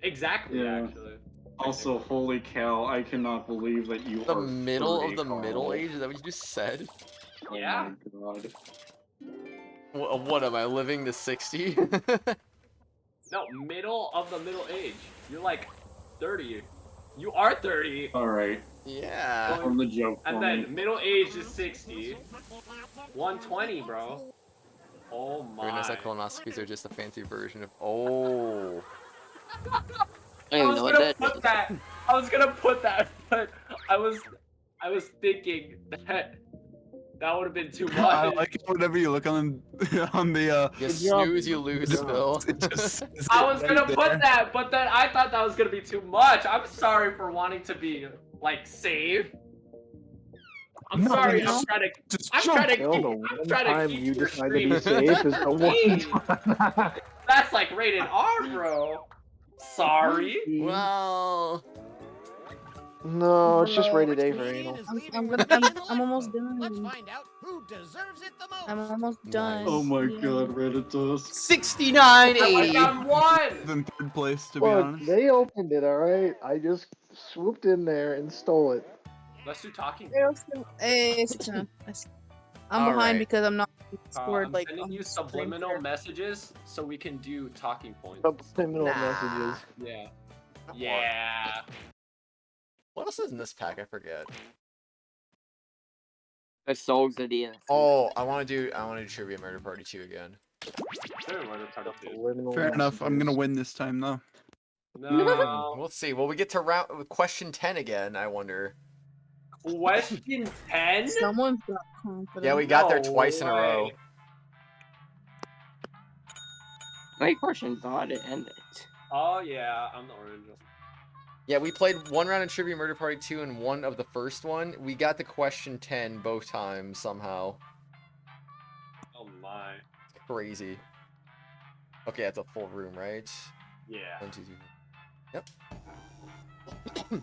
I: Exactly,
P: Yeah.
I: actually.
P: Also, holy cow, I cannot believe that you
A: The
P: are
A: middle
P: 30,
A: of the
P: Carl.
A: middle age? Is that what you just said?
I: Yeah.
P: Oh my god.
A: What am I, living to 60?
I: No, middle of the middle age. You're like 30. You are 30.
P: Alright.
A: Yeah.
P: On the joke
I: And
P: point.
I: then middle age is 60. 120, bro. Oh
A: Very nice
I: my.
A: that colonoscopies are just a fancy version of. Oh.
K: I don't even know what that
I: put that. I was gonna put that, but I was thinking that would have been too much.
E: I like it whenever you look on the
A: You snooze, you lose, Phil.
I: I was gonna put that, but then I thought that was gonna be too much. I'm sorry for wanting to be like safe. I'm
E: No,
I: sorry.
E: just-
I: I'm trying to.
E: just
I: I'm
E: jump.
I: trying to
D: Phil,
I: keep.
D: the
I: I'm
D: one
I: trying to
D: time
I: keep
D: you
I: your
D: decide to be
I: stream
D: safe is the one
I: clean.
D: time.
I: That's like rated R, bro. Sorry.
A: Well.
D: No, it's just rated A for anal.
S: I'm almost done.
M: Let's find out who deserves it the most.
S: I'm almost done.
P: Oh my
S: Yeah.
P: god, Redditus.
A: 69.80.
I: I'm one.
E: In third place, to be
D: Look,
E: honest.
D: they opened it, alright? I just swooped in there and stole it.
I: Let's do talking.
S: Hey, I'm
A: All
S: behind
A: right.
S: because I'm not scored
I: I'm
S: like
I: sending
S: on
I: you
S: the screen
I: subliminal
S: share.
I: messages so we can do talking points.
D: Subliminal messages.
I: Yeah. Yeah.
A: What else is in this pack? I forget.
Q: The souls of the innocent.
A: Oh, I want to do Trivia Murder Party 2 again.
E: Fair enough. I'm gonna win this time, though.
I: No.
A: We'll see. Will we get to question 10 again? I wonder.
I: Question 10?
S: Someone's got confidence.
A: Yeah, we got there
I: No
A: twice in a row.
I: way.
Q: My question thought it ended.
I: Oh yeah, I'm the original.
A: Yeah, we played one round of Trivia Murder Party 2 and one of the first one. We got the question 10 both times somehow.
I: Oh my.
A: Crazy. Okay, that's a full room, right?
I: Yeah.
A: 1, 2, 3. Yep.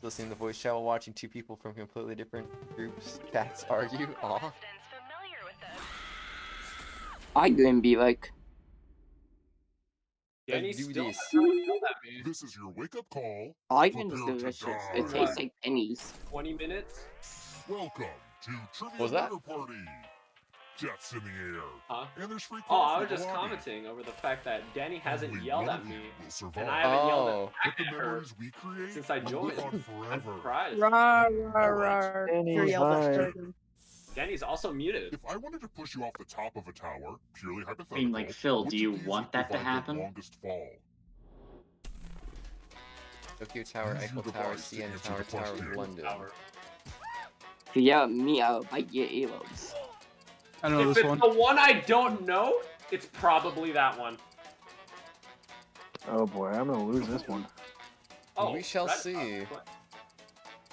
A: Listening to voice chat while watching two people from completely different groups. Cats argue. Aw.
Q: I couldn't be like.
I: Danny
A: do
I: still
A: this.
I: hasn't yelled at me.
J: This is your wake-up call.
Q: I think it's
J: Prepare to
Q: delicious.
J: die.
Q: It tastes like pennies.
I: 20 minutes?
J: Welcome to Trivia
A: What was that?
J: Murder Party. Jets in the air.
I: Huh?
J: And there's free
I: Oh, I
J: coffee
I: was
J: in
I: just
J: the lobby.
I: commenting over the fact that Danny hasn't
J: Only
I: yelled
J: one
I: at
J: of
I: me,
J: you will survive.
I: and I haven't yelled
A: Oh.
I: back
J: With
I: at
J: the
I: her
J: memories we create,
I: since I
J: we'll
I: joined.
J: live on
I: I'm
J: forever.
I: surprised.
S: Rah, rah, rah.
D: Danny,
S: Your yells are
D: hi.
S: starting.
I: Danny's also muted.
J: If I wanted to push you off the top of a tower, purely hypothetical,
B: I mean, like, Phil,
J: which
B: do you
J: of these
B: want
J: would
B: that to
J: provide the
B: happen?
J: longest fall?
A: Tokyo Tower,
J: Use
A: Eiffel
J: your
A: Tower,
J: device to
A: CN
J: answer
A: Tower,
J: the
A: Tower of
J: question.
A: London.
Q: If you yell at me, I'll bite your earlobes.
E: I don't know
I: If
E: this
I: it's
E: one.
I: the one I don't know, it's probably that one.
D: Oh boy, I'm gonna lose this one.
I: Oh,
A: We shall
I: Red-
A: see.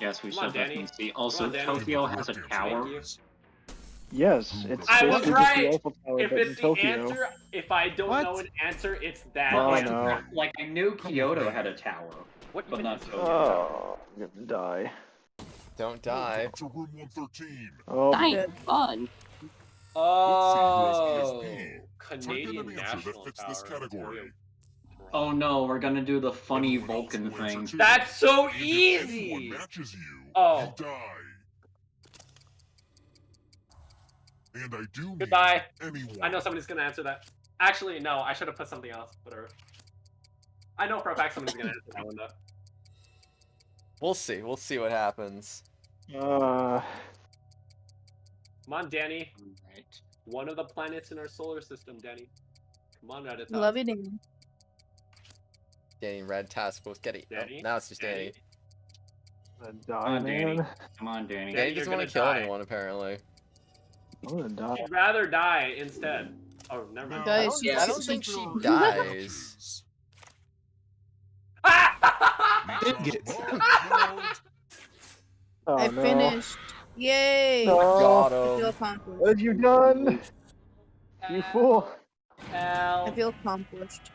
B: Yes, we
I: Come on,
B: shall
I: Danny.
B: definitely see.
I: Come
B: Also,
I: on, Danny.
B: Tokyo has a tower.
I: Thank you.
D: Yes, it's
I: I was
D: basically
I: right.
D: the Eiffel Tower,
I: If
D: but in
I: it's the
D: Tokyo.
I: answer, if I don't
E: What?
I: know an answer, it's that
D: Oh,
I: answer.
D: no.
B: Like, I knew Kyoto had a tower,
I: What
B: but
I: even
B: not
I: is-
B: Tokyo.
D: Oh, I'm gonna die.
A: Don't die.
J: To room 113.
D: Oh,
Q: Dying fun.
I: Oh,
J: Type in
I: Canadian
J: an answer that
I: national
J: fits this
I: power.
J: category.
P: Oh no, we're gonna do the funny Vulcan thing.
I: That's so
J: And if
I: easy.
J: anyone matches you,
I: Oh.
J: you die. And I do mean
I: Goodbye.
J: anyone.
I: I know somebody's gonna answer that. Actually, no, I should have put something else. Whatever. I know for a fact somebody's gonna answer that one though.
A: We'll see. We'll see what happens.
I: Come on, Danny. One of the planets in our solar system, Danny. Come on, Reddit.
S: Love you, Danny.
A: Danny, red task force. Get it. Oh,
I: Danny?
A: now it's just Danny.
P: Come on, Danny. Come on, Danny.
A: Danny doesn't want to kill
I: die.
A: anyone, apparently.
D: I'm gonna die.
I: I'd rather die instead. Oh, never mind.
A: I don't think she dies.
D: Oh,
S: I
D: no.
S: finished. Yay!
D: No.
A: Got
S: I feel
A: him.
S: accomplished.
D: What have you done? You fool.
S: I feel accomplished.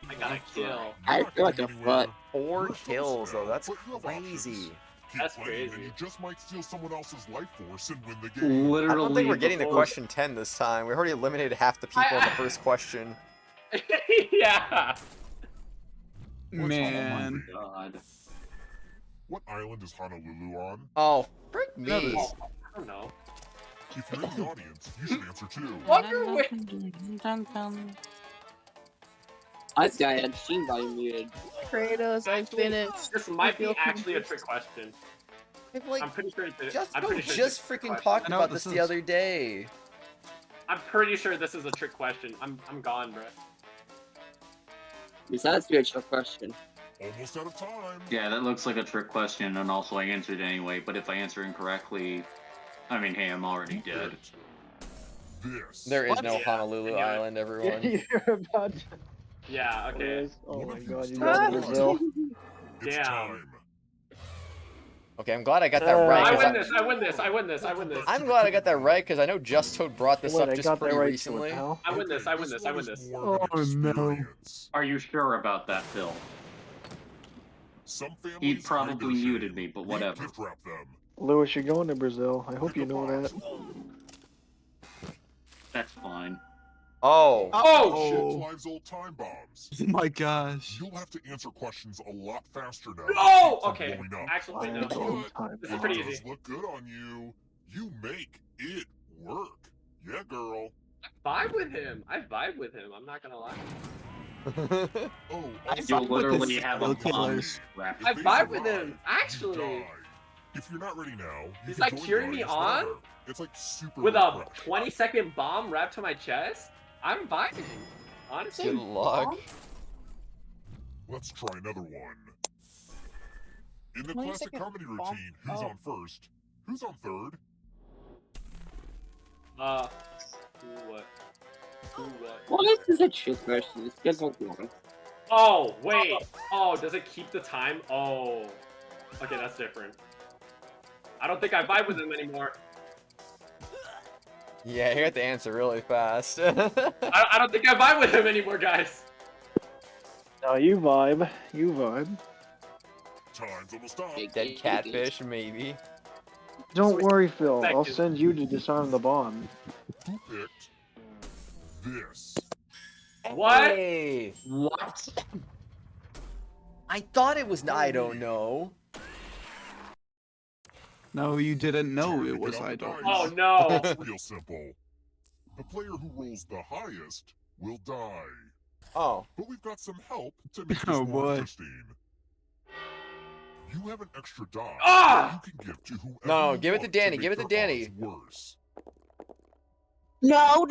I: I got a kill.
Q: I feel like a foot.
A: 4 kills, though. That's crazy.
I: That's
J: And
I: crazy.
J: you just might steal someone else's life force and win the game.
P: Literally.
A: I don't think we're getting to
P: before-
A: question 10 this time. We already eliminated half the people in the first question.
I: Yeah.
E: Man.
P: Oh my god.
J: What island is Honolulu on?
A: Oh, frick me.
I: I don't know.
J: If you're in the audience, you should answer too.
I: Wonder where.
Q: This guy had Steam volume muted.
S: Kratos, I finished.
I: This might be
S: feel
I: actually a
S: accomplished.
I: trick question.
A: Like,
I: I'm pretty sure.
A: Just
I: I'm
A: go
I: pretty sure
A: just
I: it's a trick
A: freaking
I: question.
A: talked
E: I know
A: about
E: this
A: this the
E: is-
A: other day.
I: I'm pretty sure this is a trick question. I'm gone, bro.
Q: Is that a spiritual question?
J: Almost out of time.
P: Yeah, that looks like a trick question, and also I answered anyway, but if I answer incorrectly, I mean, hey, I'm already dead.
J: This.
A: There is
I: What?
A: no
I: Yeah,
A: Honolulu
I: I knew it.
A: Island, everyone.
D: You're about to...
I: Yeah. Okay.
D: Oh
J: One
D: my
J: of you
D: god,
J: is
D: you
J: not
D: got
J: on.
D: Brazil.
J: It's
I: Damn.
J: time.
A: Okay, I'm glad I got that
D: Uh,
A: right.
I: I
A: 'cause
I: win this. I win this. I win this. I win this.
A: I'm glad I got that right because I know Just Toad brought this
D: Wait,
A: up
D: I
A: just
D: got that
A: pretty
D: right
A: recently.
D: too, pal.
I: I win this. I win this. I
J: one
I: win
J: is
I: this.
J: more of an
E: Oh, no.
J: experience.
P: Are you sure about that, Phil?
J: Some families
P: He
J: hide
P: probably
J: their
P: muted
J: shame.
P: me, but
J: We
P: whatever.
J: gift wrap them.
D: Lewis, you're going to Brazil. I hope you know that.
P: That's fine.
A: Oh.
I: Oh.
J: Shit lives old time bombs.
E: Oh my gosh.
J: You'll have to answer questions a lot faster now.
I: No.
J: From
I: Okay.
J: blowing up.
I: Actually, wait, no.
J: But
I: This is
J: it
I: pretty
J: does
I: easy.
J: look good on you. You make it work. Yeah, girl.
I: Vibe with him. I vibe with him. I'm not gonna lie.
J: Oh,
P: You
E: fuck with
P: literally
E: this
P: have a
E: serial
P: bomb
E: killers.
P: wrapped.
I: I
J: If they
I: vibe with
J: survive,
I: him.
J: you
I: Actually,
J: die. If you're not ready now, you
I: He's
J: can
I: like
J: join the
I: cheering me
J: audience
I: on?
J: later. It's like super
I: with a
J: refresh.
I: 20-second bomb wrapped to my chest, I'm vibing. Honestly.
A: Good luck.
J: Let's try another one. In the
S: 20
J: classic
S: second
J: comedy
S: bomb?
J: routine, who's
S: Oh.
J: on first? Who's on third?
I: Who what? Who what?
Q: Well, this is a trick question. This doesn't work.
I: Oh, wait. Oh, does it keep the time? Oh. Okay, that's different. I don't think I vibe with him anymore.
A: Yeah, you got the answer really fast.
I: I don't think I vibe with him anymore, guys.
D: No, you vibe. You vibe.
J: Time's almost up.
A: Dead catfish, maybe.
D: Don't worry, Phil.
I: Thank
D: I'll
I: you.
D: send you to disarm the bomb.
J: Who picked this?
I: What?
A: Hey,
P: What?
A: I thought it was. I don't know.
E: No, you didn't know
J: Time
E: it
J: to
E: was
J: get on
E: I
J: the
E: don't.
J: dice.
I: Oh, no.
J: It's real simple. The player who rolls the highest will die.
A: Oh.
J: But we've got some help to make this
E: Oh,
J: more
E: boy.
J: interesting. You have an extra die
I: Ah!
J: you can give to whoever
A: No,
J: you
A: give it to
J: want
A: Danny,
J: make
A: give it to
J: their
A: Danny.
J: odds Worse.
L: No.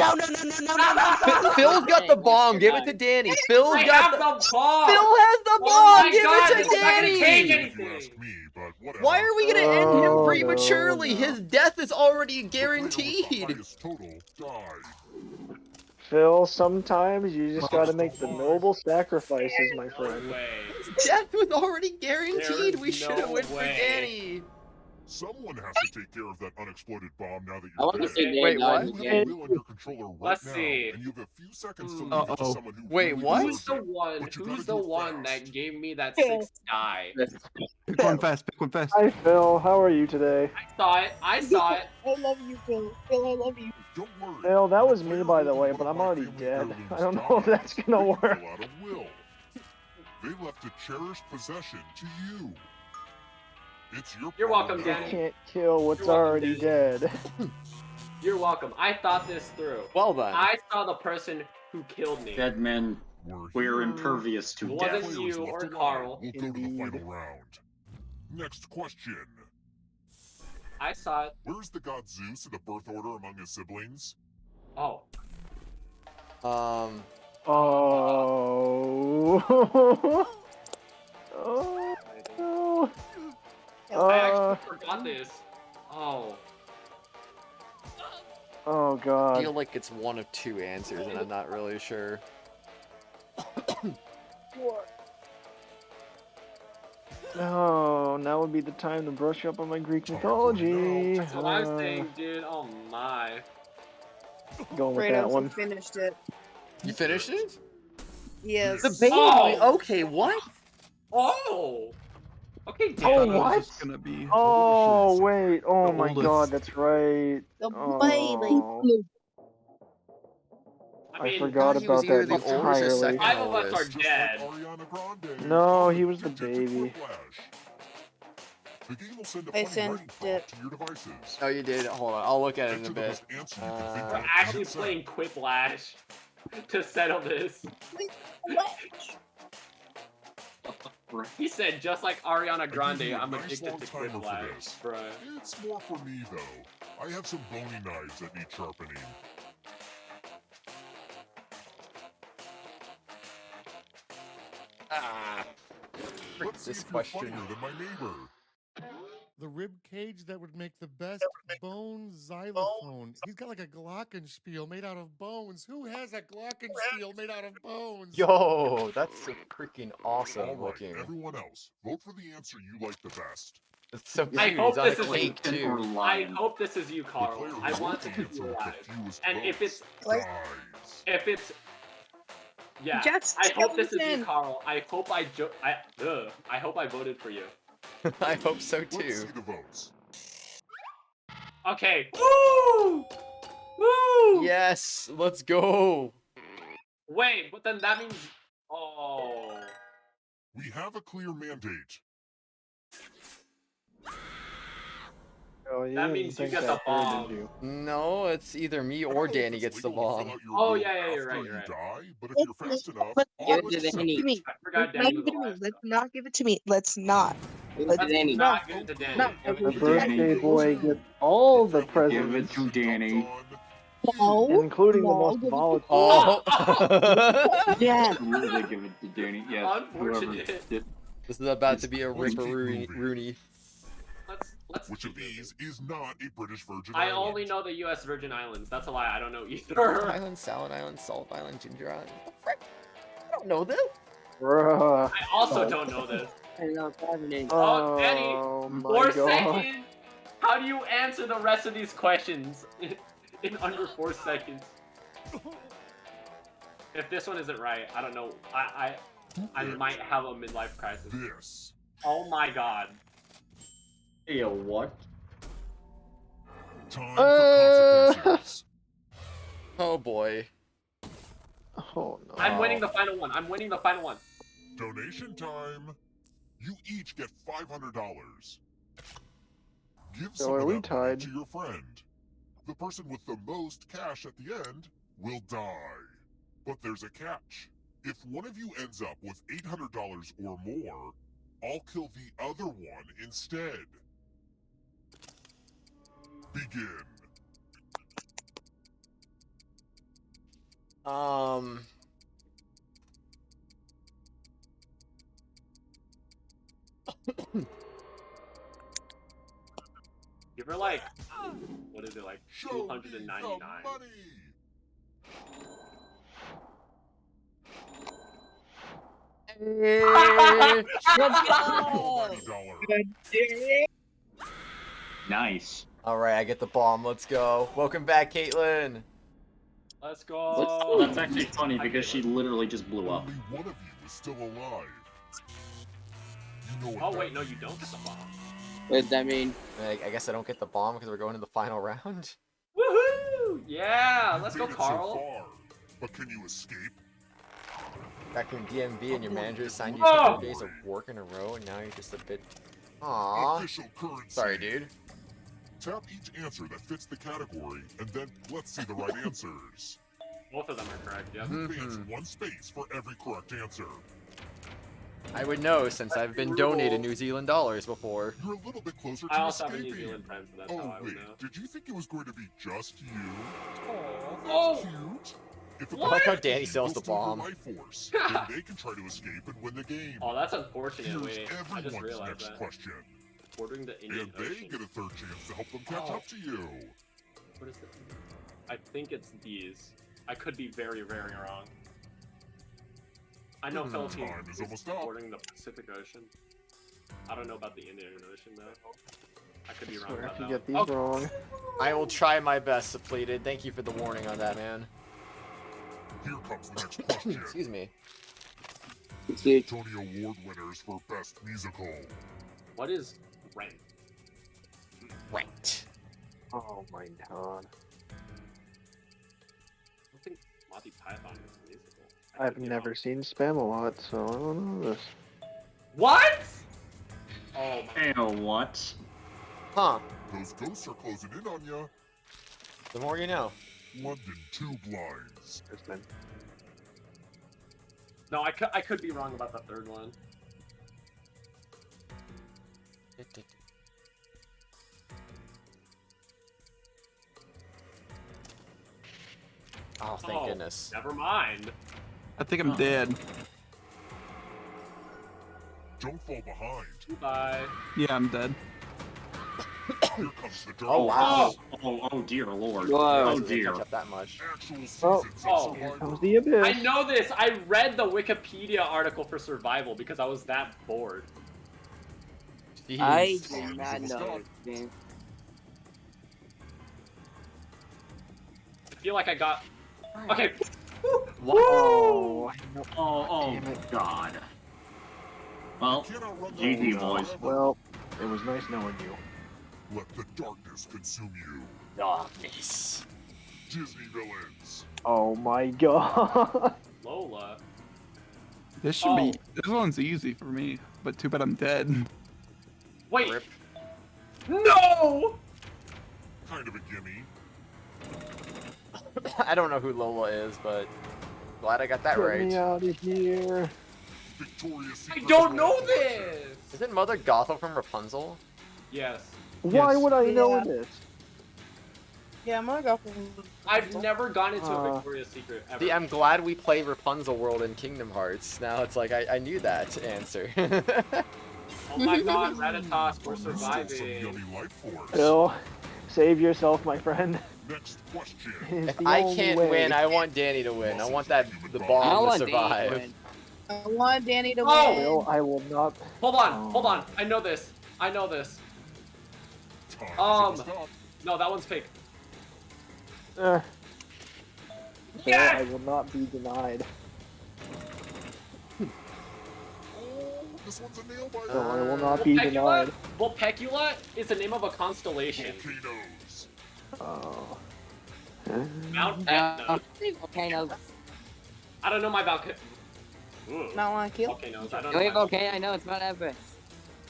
A: Phil's got the bomb. Give it to Danny. Phil's
I: I
A: got
I: have the bomb.
A: Phil has the
I: Oh
A: bomb.
I: my
A: Give
I: God,
A: it
I: this
A: to
I: is not gonna change
A: Danny.
J: If you
I: anything.
J: ask me, but whatever.
A: Why are we gonna end him
D: Oh,
A: prematurely?
D: no.
A: His death is already
J: The player with the
A: guaranteed.
J: highest total die.
D: Phil, sometimes you just gotta make the noble sacrifices, my
I: No
D: friend.
I: way.
A: Death was already guaranteed.
I: There's
A: We should have
I: no
A: went for
I: way.
A: Danny.
J: Someone has to take care of that unexploded bomb now that
Q: I
J: you're
Q: want to
J: dead.
Q: see Dan
A: Wait,
Q: die
A: what?
J: You have a wheel on your controller right
I: Let's
J: now,
I: see.
J: and you have a few seconds to leave it to
E: Uh-oh.
J: someone who
A: Wait,
J: really
A: what?
I: Who's
J: deserves
I: the
J: it.
I: one?
J: But you
I: Who's
J: gotta
I: the
J: do it
I: one
J: fast.
I: that gave me that 6th die?
E: Pick one fast. Pick one fast.
D: Hi Phil, how are you today?
I: I saw it. I saw it.
L: I love you, Phil. Phil, I love you.
J: Don't worry.
D: Phil, that
J: when a
D: was me
J: player
D: by the
J: holding
D: way,
J: one
D: but
J: of
D: I'm
J: my
D: already
J: family
D: dead.
J: heirlooms
D: I don't know if that's
J: dies,
D: gonna
J: they can
D: work.
J: fill out a will. They left a cherished possession to you. It's your
I: You're welcome,
J: problem now.
I: Danny.
D: Can't kill what's
I: You're welcome,
D: already
I: Danny.
D: dead.
I: You're welcome. I thought this through.
A: Well then.
I: I saw the person who killed me.
P: Dead men, we're
J: here.
P: impervious to
I: It
P: death.
I: wasn't
J: Players
I: you
J: left
I: or
J: alive
I: Carl.
J: will go to the
D: Indeed.
J: final round. Next question.
I: I saw it.
J: Where's the god Zeus in the birth order among his siblings?
I: Oh.
D: Oh. Oh. No.
I: I actually forgot this. Oh.
D: Oh
A: I
D: god.
A: feel like it's one of two answers, and I'm not really sure.
D: Oh, now would be the time to brush up on my Greek mythology.
I: That's what I'm saying, dude. Oh my.
D: Going with that
S: Kratos,
D: one.
S: you finished it.
A: You finished it?
S: Yes.
A: The baby.
I: Oh!
A: Okay, what?
I: Oh. Okay,
E: I
I: Dan.
E: thought it was
D: what?
E: just gonna be.
D: Oh wait. Oh
E: The
D: my
E: oldest.
D: god, that's right.
L: The
D: Oh,
I: I
D: I
I: mean,
D: forgot
A: thought he was
D: about that
A: either the oldest or
D: entirely.
A: second
I: 5 of us are
A: oldest.
I: dead.
J: Ariana Grande.
D: No, he
J: Comment
D: was the
J: detected
D: baby.
J: Quiplash. The game will send a
S: I
J: funny
S: sent
J: writing
S: it.
J: prompt to your devices.
A: Oh, you did? Hold on, I'll look at it in a
J: Enter the
A: bit.
J: best answer you can think
I: We're
J: of.
I: actually
J: Hit send.
I: playing Quiplash to settle this. He said, just like Ariana
J: I give
I: Grande,
J: you a
I: I'm
J: nice
I: addicted
J: long
I: to
J: timer for
I: Quiplash.
J: this.
I: Bruh.
J: It's more for me though. I have some bony knives that need sharpening.
A: Ah.
J: Let's see
A: This
J: if you're
A: question.
J: funnier than my neighbor.
V: The rib cage that would make the best bone xylophone. He's got like a glockenspiel made out of bones. Who has a glockenspiel made out of bones?
A: Yo, that's so freaking awesome
J: All right,
A: looking.
J: everyone else, vote for the answer you like the best.
A: It's so cute.
I: I hope
A: He's on a
I: this is
A: cake
P: Or
A: too.
I: I
P: lion.
I: hope this is you,
J: The
I: Carl.
J: player
I: I
J: who
I: want
J: votes
I: to
J: the
I: keep you
J: answer with
I: alive.
J: the fewest
I: And if
J: votes
I: it's
J: dies.
I: if it's yeah,
S: Just
I: I hope this is you,
S: skeleton.
I: Carl. I hope I hope I voted for you.
A: I hope so
J: Let's
A: too.
J: see the votes.
I: Okay. Woo! Woo!
A: Yes, let's go.
I: Wait, but then that means oh.
J: We have a clear mandate.
D: Oh, you
I: That
D: didn't
I: means you
D: think
I: get the
D: that through,
I: bomb.
D: did you?
A: No, it's either me or Danny gets the bomb.
I: Oh yeah, you're right.
J: You
I: You're right.
J: die, but if you're fast enough,
L: Let's
J: I'll
Q: Give it to
J: accept
Q: Danny.
L: to me.
J: it.
I: I forgot
L: Let's
I: Danny
L: not
I: was
L: give it to me.
I: alive.
L: Let's not give it to me. Let's not.
Q: Give it
L: Let's
Q: to Danny.
L: not.
I: Not give it to Danny.
L: No.
I: Give it
D: The
I: to
D: birthday
I: Danny.
D: boy gets all the
P: Give it
D: presents,
P: to Danny.
L: No.
D: including the
L: No,
D: most
L: give it to
D: volatile.
A: Oh.
L: Dad.
P: Really give it to Danny. Yes, whoever
I: Unfortunate.
P: did.
A: This is about to be a
J: Let's
A: Ripper
J: keep
A: Rooney.
J: moving.
I: Let's
J: Which of these is not a British Virgin
I: I
J: Island?
I: only know the U.S. Virgin Islands. That's a lie. I don't know
A: Barren
I: either.
A: Island, Salad Island, Salt Island, Ginger Island. Frick. I don't know this.
D: Bruh.
I: I also don't know this.
Q: I know it's happening.
I: Oh, Danny,
D: Oh my
I: 4
D: god.
I: seconds. How do you answer the rest of these questions in under 4 seconds? If this one isn't right, I don't know. I might have a midlife crisis.
J: This.
I: Oh my god.
P: Hey, what?
J: Time for consequences.
A: Oh boy.
D: Oh no.
I: I'm winning the final one. I'm winning the final one.
J: Donation time. You each get $500. Give
D: So
J: some
D: are
J: of
D: we
J: that money
D: tied?
J: to your friend. The person with the most cash at the end will die. But there's a catch. If one of you ends up with $800 or more, I'll kill the other one instead. Begin.
I: Give her like, what is it, like
J: Show me the
I: 299?
J: money.
K: Let's go!
J: $90.
P: Nice.
A: All right, I get the bomb. Let's go. Welcome back, Caitlin.
I: Let's
P: That's,
I: go.
P: that's actually funny because she literally just blew up.
J: Only one of you is still alive. You know what
I: Oh
J: that
I: wait, no, you
J: means.
I: don't get the bomb.
Q: What does that mean?
A: I guess I don't get the bomb because we're going to the final round.
I: Woohoo! Yeah, let's go,
J: Made it
I: Carl.
J: So far, but can you escape?
A: Back in DMV and your manager assigned you
I: Oh!
A: 2 days of work in a row, and now you're just a bit. Aww.
J: Official currency.
A: Sorry, dude.
J: Tap each answer that fits the category, and then let's see the right answers.
I: Both of them are correct, yeah.
J: You advance 1 space for every correct answer.
A: I would know since I've been donated New Zealand dollars before.
J: You're a little bit closer to
I: I also have a
J: escaping.
I: New Zealand friend, so that's how I would
J: wait,
I: know.
J: did you think it was going to be just you?
I: Oh!
J: Cute. If
A: I like how Danny sells the bomb.
J: Life force, then they can try to escape and win the game.
I: Oh, that's unfortunate.
J: Here's
I: Wait, I just
J: everyone's
I: realized
J: next
I: that.
J: question.
I: Bordering the Indian
J: And they
I: Ocean.
J: get a third chance to help them catch
I: Oh.
J: up to you.
I: What is it? I think it's these. I could be very, very wrong. I know Philippines
J: Time is almost up.
I: bordering the Pacific Ocean. I don't know about the Indian Ocean though. I could be wrong
D: Swear
I: about
D: if you
I: that.
D: get these
I: one. Oh,
D: wrong.
A: I will try my best, Suppleted. Thank you for the warning on that, man.
J: Here comes the next question.
A: Excuse me.
J: Tony Award winners for Best Musical.
I: What is Rent?
A: Rent.
D: Oh my god.
I: I don't think Monty Python is musical.
D: I've never seen Spam-A-Lot, so I don't know this.
I: What? Oh my.
P: And what?
A: Huh.
J: Those ghosts are closing in on ya.
A: The more you know.
J: London 2 blinds.
I: No, I could be wrong about the third one.
A: Oh, thank goodness.
I: Never mind.
E: I think I'm dead.
J: Don't fall behind.
I: Bye.
E: Yeah, I'm dead.
J: Here comes the dark.
A: Oh, wow.
P: Oh dear lord.
Q: Whoa.
P: Oh dear.
A: Catch up that much.
J: Actual seasons
I: Oh.
J: of
D: Here
J: Survivor.
D: comes the abyss.
I: I know this. I read the Wikipedia article for Survival because I was that bored.
A: Jeez.
Q: I did not know this game.
I: I feel like I got. Okay.
D: Oh,
P: Oh
D: Damn it.
P: god. Well,
J: Cannot run the
P: GG
J: whole
P: boys.
J: time.
D: well, it was nice knowing you.
J: Let the darkness consume you.
A: Darkness.
J: Disney villains.
D: Oh my god.
I: Lola.
E: This should be. This one's easy for me, but too bad I'm dead.
I: Wait.
A: Rip.
I: No!
J: Kind of a gimme.
A: I don't know who Lola is, but glad I got that
D: Get
A: right.
D: me out of here.
J: Victoria's
I: I
J: Secret
I: don't know
J: collection.
I: this!
A: Isn't Mother Gothel from Rapunzel?
I: Yes.
D: Why
E: Yes.
D: would I know
L: Yeah.
D: this?
L: Yeah, I'm gonna go for
I: I've never gone into a
D: Uh,
I: Victoria's Secret ever.
A: See, I'm glad we play Rapunzel World in Kingdom Hearts. Now it's like I knew that answer.
I: Oh my god, Ratatosk, we're
J: Stole some
I: surviving.
J: yummy life force.
D: Bill, save yourself, my friend.
J: Next question.
D: It's
A: If
D: the
A: I
D: only
A: can't
D: way.
A: win, I want Danny to win. I want the
Q: I
A: bomb to
Q: want Danny to
A: survive.
Q: win.
L: I want Danny to
I: Oh!
L: win.
D: Bill, I will not.
I: Hold on. I know this. I know this.
J: Time is almost up.
I: No, that one's fake.
D: Bill,
I: Yes!
D: I will not be denied.
J: Oh, this one's a nail biter.
D: Bill, I will not be
I: Vulpecula?
D: denied.
I: Vulpecula is the name of a constellation.
J: Volcanoes.
D: Oh.
I: Mount Etna.
Q: Volcanoes.
I: I don't know my volcanoes.
L: Not want to kill?
I: Volcanoes. I don't
Q: The
I: know.
Q: only
I: my
Q: volcano I know it's Mount Everest.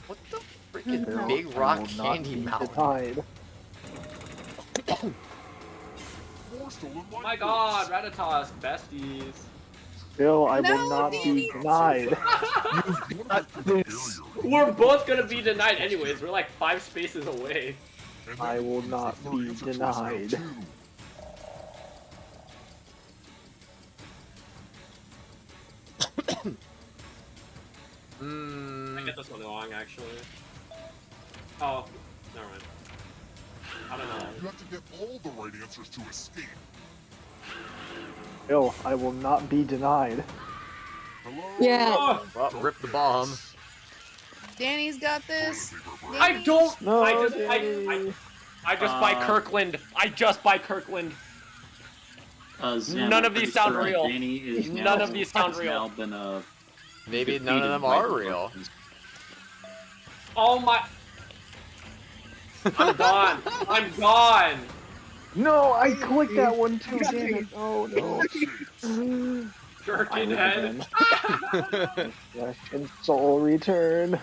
A: What the freaking
D: Bill,
A: big
D: I
A: rock
D: will not
A: candy
D: be
A: mountain?
D: denied.
J: More stolen life
I: Oh my
J: force.
I: god, Ratatosk, besties.
D: Bill, I
L: No,
D: will not
L: Danny.
D: be denied.
E: This.
I: We're both gonna be denied anyways. We're like 5 spaces away.
J: And
D: I
J: that
D: will
J: includes
D: not
J: the third
D: be
J: answer choice now,
D: denied.
J: too.
I: I get this one wrong, actually. Oh, never mind. I don't know.
J: You have to get all the right answers to escape.
D: Bill, I will not be denied.
J: Hello?
Q: Yeah.
I: Oh,
A: Well, rip the bomb.
S: Danny's got this.
I: I
S: Danny.
I: don't.
D: No,
I: I just buy Kirkland. I just buy Kirkland.
P: Sam,
I: None
P: I'm
I: of these
P: pretty
I: sound
P: sure
I: real.
P: Danny is
I: None
P: now,
I: of these sound
P: has
I: real.
P: now been
A: Maybe none of
P: defeated
A: them
P: by
A: are
P: the
A: real.
P: Perkins.
I: Oh my. I'm gone. I'm gone.
D: No, I clicked that one too. Damn it! Oh no.
I: Jerkin
D: I
I: head.
D: win. Flesh and soul return.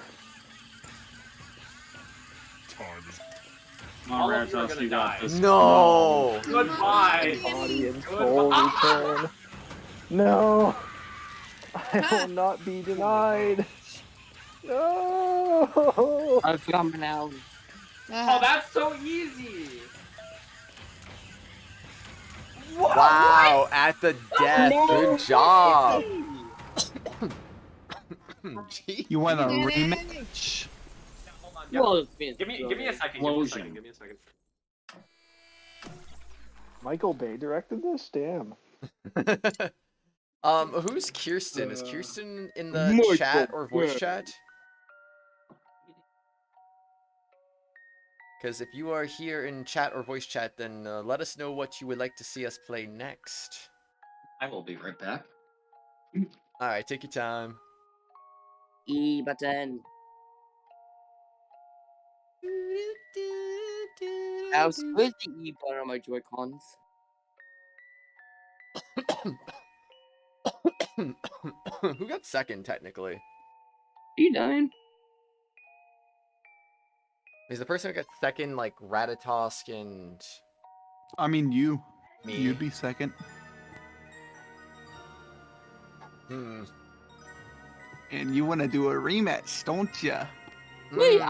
I: All of you are gonna die.
A: No.
I: Goodbye.
D: Body and soul return. No. I will not be denied. No.
Q: I'm coming now.
I: Oh, that's so easy.
A: Wow, at the death. Good job. Jeez.
E: You want a
S: Did it?
E: rematch?
Q: Well,
I: Give me a second. Give me a second.
D: Michael Bay directed this? Damn.
A: Who's Kirsten? Is Kirsten in the
Q: Michael
A: chat or voice
Q: Bay.
A: chat? Because if you are here in chat or voice chat, then let us know what you would like to see us play next.
B: I will be right back.
A: Alright, take your time.
Q: E button. Where's the E button on my Joy-Cons?
A: Who got second, technically?
Q: You dying?
A: Is the person who got second, like, Ratatosk and...
E: I mean, you.
A: Me?
E: You'd be second.
A: Hmm.
E: And you want to do a rematch, don't ya?
A: Maybe.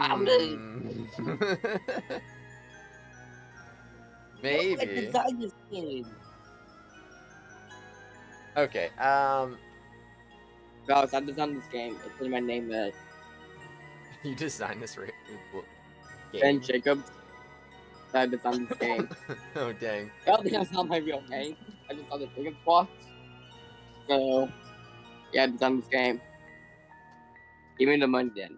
A: Okay,
Q: Guys, I designed this game. It's in my name,
A: you designed this
Q: Ben
A: game?
Q: Jacobs. I designed this game.
A: Oh, dang.
Q: I don't think that's not my real name. I just saw the Jacob spots. So, yeah, I designed this game. Give me the money then.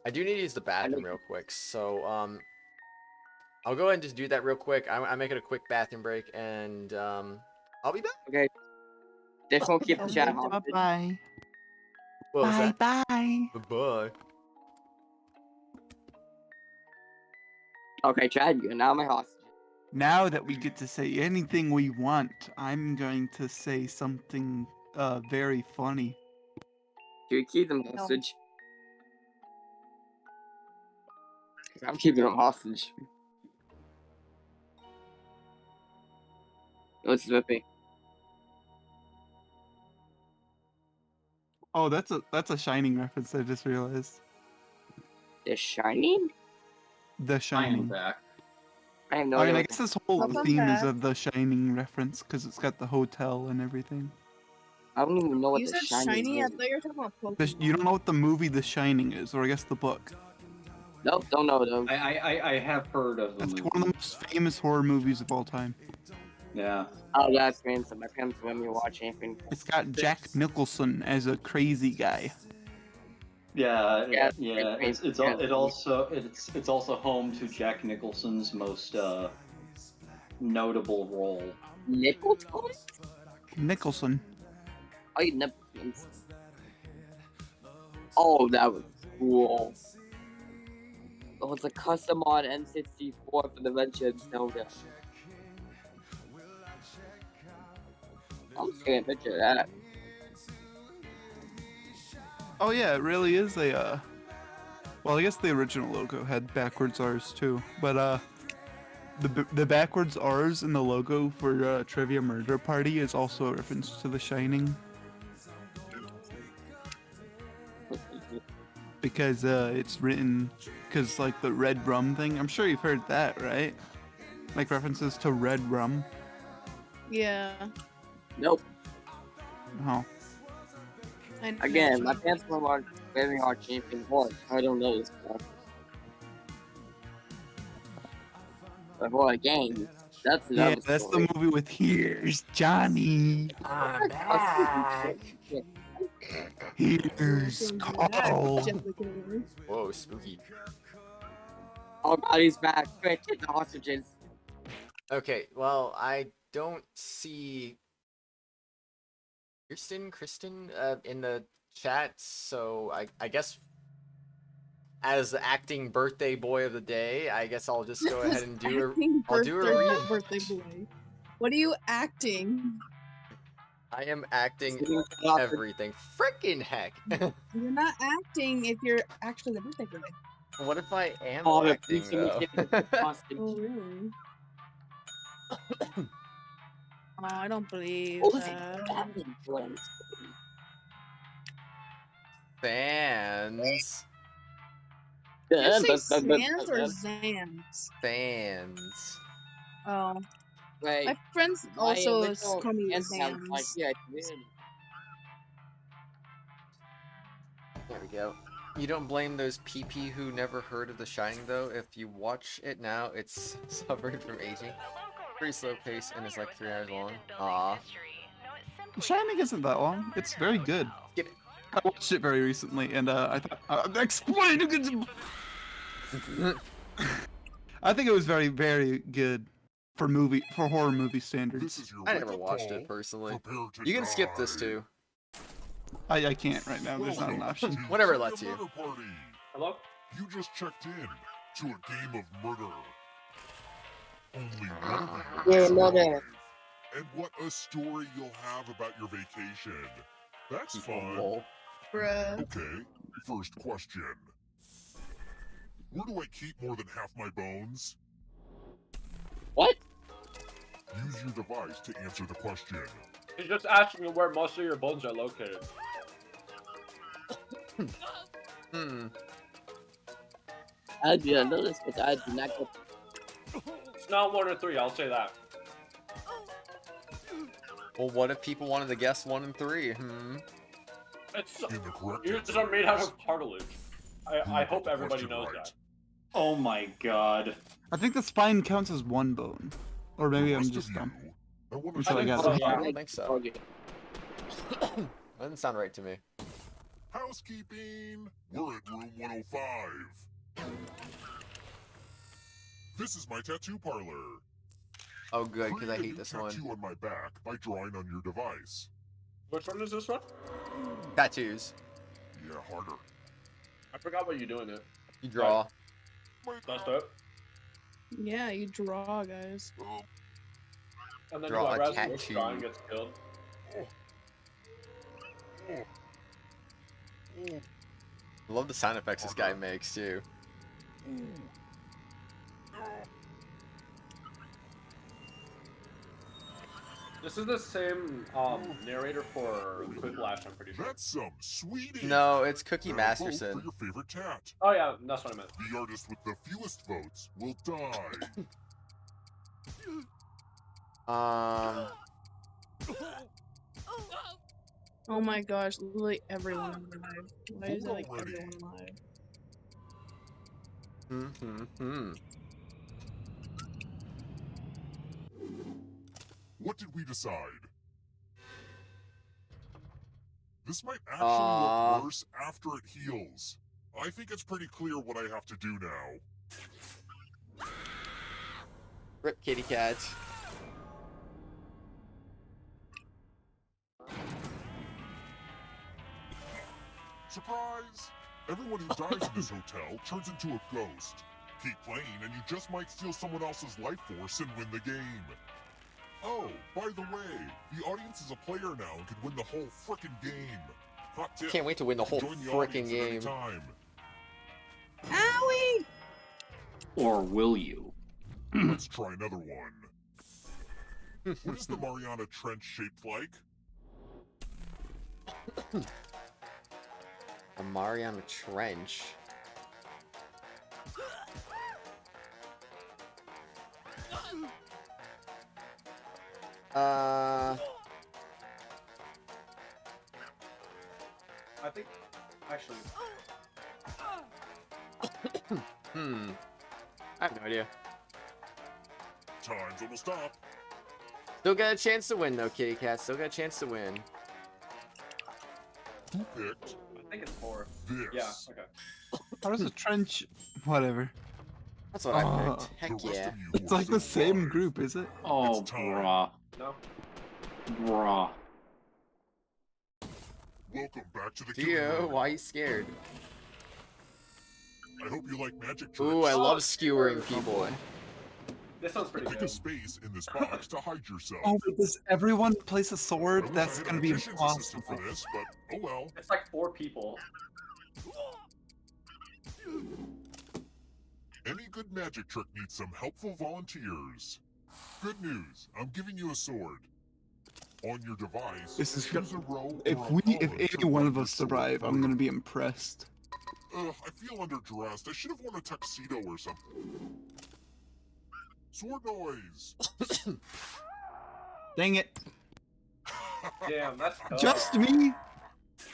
A: I do need to use the bathroom real quick, so, I'll go ahead and just do that real quick. I'm making a quick bathroom break, and, I'll be back.
Q: Okay. This won't keep the chat hostage.
E: Bye-bye.
A: What was that?
E: Bye-bye.
A: Bye-bye.
Q: Okay, Chad, you're now my hostage.
E: Now that we get to say anything we want, I'm going to say something very funny.
Q: Do you keep them hostage? I'm keeping them hostage. What's with me?
E: Oh, that's a Shining reference. I just realized.
Q: The Shining?
E: The Shining.
B: back.
Q: I have no
E: I mean,
Q: idea.
E: I guess this whole
S: Welcome
E: theme is
S: back.
E: of the Shining reference because it's got the hotel and everything.
Q: I don't even know what
S: You
Q: the
S: said
Q: Shining
S: shiny? I
Q: is.
S: thought you were talking about Pokemon.
E: You don't know what the movie The Shining is, or I guess the book.
Q: Nope, don't know them.
B: I have heard of the
E: That's
B: movie.
E: one of the most famous horror movies of all time.
B: Yeah.
Q: Oh, that's random. My parents let me watch anything.
E: It's got Jack Nicholson as a crazy guy.
B: Yeah,
Q: Yeah,
B: yeah. It's also home to Jack Nicholson's most notable role.
Q: Nicholson?
E: Nicholson.
Q: Oh, you Nicholson. Oh, that was cool. It was a custom mod N64 for the Legend of Zelda. I'm just getting a picture of that.
E: Oh yeah, it really is a. Well, I guess the original logo had backwards R's too, but the backwards R's in the logo for Trivia Murder Party is also a reference to The Shining. Because it's written, because like the red rum thing. I'm sure you've heard that, right? Like references to red rum.
S: Yeah.
Q: Nope.
E: Oh.
Q: Again, my parents were on very hard champion horse. I don't know this stuff. But for a game, that's another
E: Yeah, that's
Q: story.
E: the movie with Here's Johnny.
A: I'm back.
E: Here's Carl.
A: Whoa, spooky.
Q: Oh god, he's back. Quick, get the hostages.
A: Okay, well, I don't see Kristen in the chat, so I guess as the acting birthday boy of the day, I guess I'll just go ahead and do I'll do a read.
S: birthday boy. What are you acting?
A: I am acting everything. Freaking heck!
S: You're not acting if you're actually the birthday boy.
A: What if I am
Q: Oh,
A: acting though?
S: Oh really? Oh, I don't believe
Q: Oh,
S: that.
A: Fans.
S: Did you say Sans or Zans?
A: Fans.
S: Oh.
Q: Wait,
S: My friends
Q: my
S: also
Q: original
S: call me
Q: answer sounds like,
S: Zans.
Q: yeah, it's weird.
A: There we go. You don't blame those PP who never heard of The Shining though. If you watch it now, it's suffered from aging. Pretty slow pace and it's like 3 hours long. Aww.
E: Shining isn't that long. It's very good. I watched it very recently, and I thought explain. I think it was very, very good for horror movie standards.
A: I never watched it personally. You can skip this too.
E: I can't right now. There's not an option.
A: Whatever it lets you.
I: Hello?
J: You just checked in to a game of murder. Only one of you
Q: Yeah,
J: will
Q: murder.
J: survive. And what a story you'll have about your vacation. That's fun.
S: Bruh.
J: Okay, first question. Where do I keep more than half my bones?
Q: What?
J: Use your device to answer the question.
I: He's just asking you where most of your bones are located.
Q: I didn't know this, but I do not get.
I: It's not 1 or 3, I'll say that.
A: Well, what if people wanted to guess 1 and 3?
I: It's yours are made out of cartilage. I hope everybody knows that.
P: Oh my god.
E: I think the spine counts as one bone, or maybe I'm just dumb. Until I got it.
A: I don't think so. Doesn't sound right to me.
J: Housekeeping! We're at room 105. This is my tattoo parlor.
A: Oh, good, because I
J: Create a
A: hate
J: new
A: this one.
J: tattoo on my back by drawing on your device.
I: Which one is this one?
A: Tattoos.
J: Yeah, harder.
I: I forgot what you do in it.
A: You draw.
I: That's it.
S: Yeah, you draw, guys.
I: And then
A: Draw a
I: whoever has the worst
A: tattoo.
I: drawing gets killed.
A: I love the sound effects this guy makes too.
I: This is the same narrator for Quiplash, I'm pretty sure.
J: That's some sweetie.
A: No, it's Cookie
J: Now vote
A: Masterson.
J: for your favorite tat.
I: Oh yeah, that's what I meant.
J: The artist with the fewest votes will die.
S: Oh my gosh, literally everyone alive. Why is it like
J: Already.
S: everyone alive?
J: What did we decide? This might actually look worse after it heals. I think it's pretty clear what I have to do now.
A: Rip kitty cats.
J: Surprise! Everyone who dies in this hotel turns into a ghost. Keep playing and you just might steal someone else's life force and win the game. Oh, by the way, the audience is a player now and could win the whole frickin' game. Hot tip.
A: Can't wait to win the whole
J: Join the
A: frickin'
J: audience at any
A: game.
J: time.
S: Owie!
P: Or will you?
J: Let's try another one. What is the Mariana Trench shaped like?
A: A Mariana Trench.
I: I think, actually.
A: I have no idea.
J: Time's almost up.
A: Still got a chance to win though, kitty cat. Still got a chance to win.
J: Who picked
I: I think it's 4.
J: this?
I: Yeah, okay.
E: How does a trench? Whatever.
A: That's what I picked. Heck yeah.
E: It's like the same group, is it?
P: Oh, bruh.
I: No.
P: Bruh.
J: Welcome back to the
A: Gio, why are you scared?
J: I hope you like magic tricks.
A: Ooh, I love skewering people.
I: This one's pretty
J: Pick
I: good.
J: a space in this box to hide yourself.
E: Oh, but does everyone place a sword?
J: I wish
E: That's
J: I had
E: gonna
J: a
E: be
J: magician's assistant
E: impossible.
J: for this, but oh well.
I: It's like 4 people.
J: Any good magic trick needs some helpful volunteers. Good news, I'm giving you a sword. On your device,
E: This is
J: choose a row
E: if
J: or a
E: we, if
J: column
E: any
J: to
E: one
J: write
E: of
J: your
E: us
J: sword
E: survive, I'm
J: with.
E: gonna be impressed.
J: I feel underdressed. I should have worn a tuxedo or something. Sword noise!
E: Dang it!
I: Damn, that's tough.
E: Just me?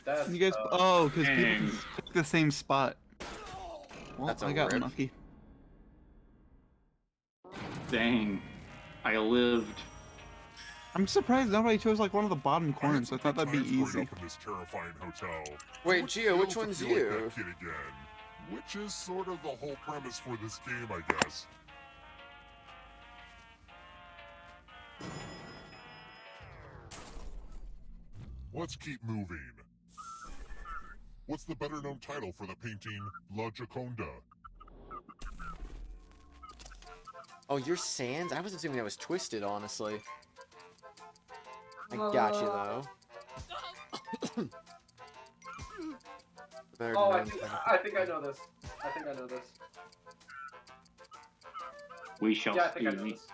I: That's
E: You guys?
I: tough.
E: Oh, because people
P: Dang.
E: can pick the same spot. Well,
A: That's a
E: I got
A: rip.
E: lucky.
P: Dang. I lived.
E: I'm surprised nobody chose like one of the bottom corners. I thought that'd be
J: Times growing
E: easy.
J: up in this terrifying hotel.
A: Wait,
J: Would
A: Gio,
J: feel
A: which
J: to
A: one's
J: feel like
A: you?
J: that kid again. Which is sort of the whole premise for this game, I guess. Let's keep moving. What's the better known title for the painting La Gioconda?
A: Oh, you're Sans? I was assuming that was Twisted, honestly. I got you, though. Better
I: Oh,
A: known
I: I think I know this. I think I know this.
P: We shall
I: Yeah, I think I know
P: see.
I: this.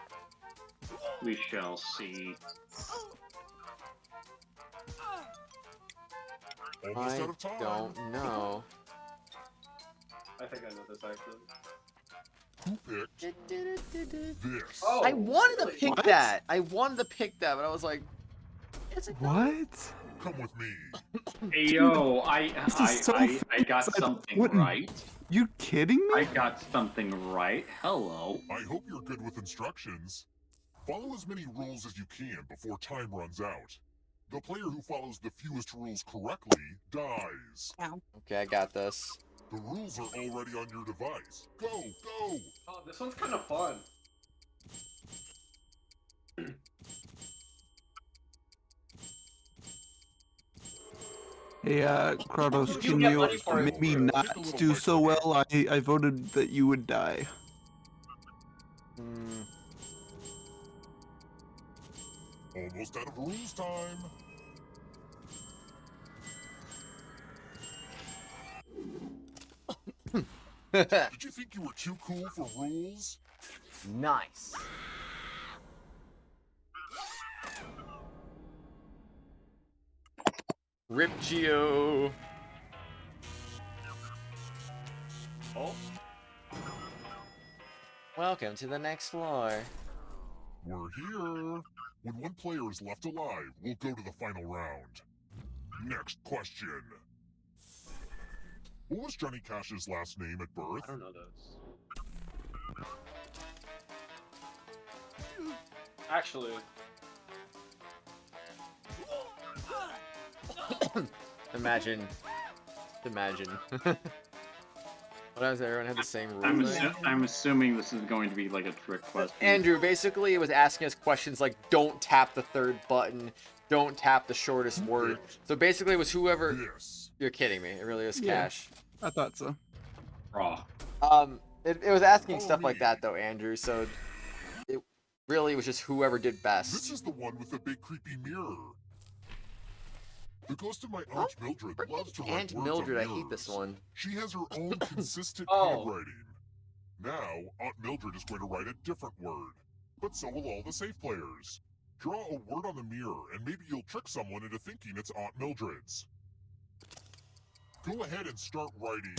P: We shall see.
J: Almost
A: I
J: out of time.
A: don't know.
I: I think I know this actually.
J: Who picked this?
I: Oh,
A: I wanted to
I: really?
A: pick
E: What?
A: that. I wanted to pick that, but I was like,
E: What?
J: Come with me.
P: Hey yo,
E: This is so
P: I got
E: fast, I
P: something
E: wouldn't-
P: right.
E: You kidding me?
P: I got something right. Hello.
J: I hope you're good with instructions. Follow as many rules as you can before time runs out. The player who follows the fewest rules correctly dies.
A: okay, I got this.
J: The rules are already on your device. Go, go!
I: Oh, this one's kind of fun.
E: Hey, Kratos,
I: You
E: can
I: get
E: you
I: money for it.
E: maybe not do so well? I voted that you would die.
A: Hmm.
J: Almost out of rules time. Did you think you were too cool for rules?
A: Nice. Rip Geo.
I: Oh.
A: Welcome to the next floor.
J: We're here. When one player is left alive, we'll go to the final round. Next question. What was Johnny Cash's last name at birth?
I: I don't know this. Actually.
A: Imagine. What else? Everyone had the same rule.
P: I'm assuming this is going to be like a trick question.
A: Andrew, basically, it was asking us questions like, don't tap the third button, don't tap the shortest word. So basically, it was whoever.
J: Yes.
A: You're kidding me. It really was
E: Yeah.
A: Cash.
E: I thought so.
P: Raw.
A: It was asking stuff like that though, Andrew. So it really was just whoever did
J: This
A: best.
J: is the one with the big creepy mirror. The ghost of my Aunt Mildred loves to write
A: Aunt
J: words
A: Mildred,
J: on
A: I hate
J: mirrors.
A: this one.
J: She has her own consistent
I: Oh.
J: handwriting. Now, Aunt Mildred is going to write a different word. But so will all the safe players. Draw a word on the mirror, and maybe you'll trick someone into thinking it's Aunt Mildred's. Go ahead and start writing.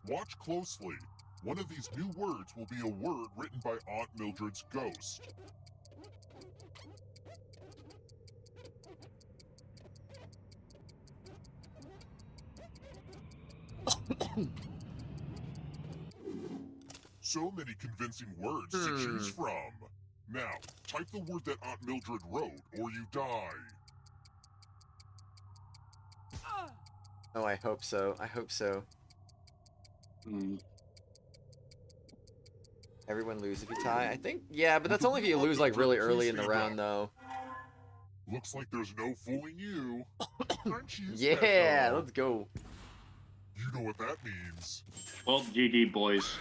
J: Watch closely. One of these new words will be a word written by Aunt Mildred's ghost. So many convincing words to choose from. Now, type the word that Aunt Mildred wrote, or you die.
A: Oh, I hope so. I hope so. Everyone lose if you tie. I think, yeah, but that's only if you lose like really early in the round, though.
J: Looks like there's no fooling you. Aren't you
A: Yeah,
J: special?
A: let's go.
J: You know what that means.
P: Well, GG, boys.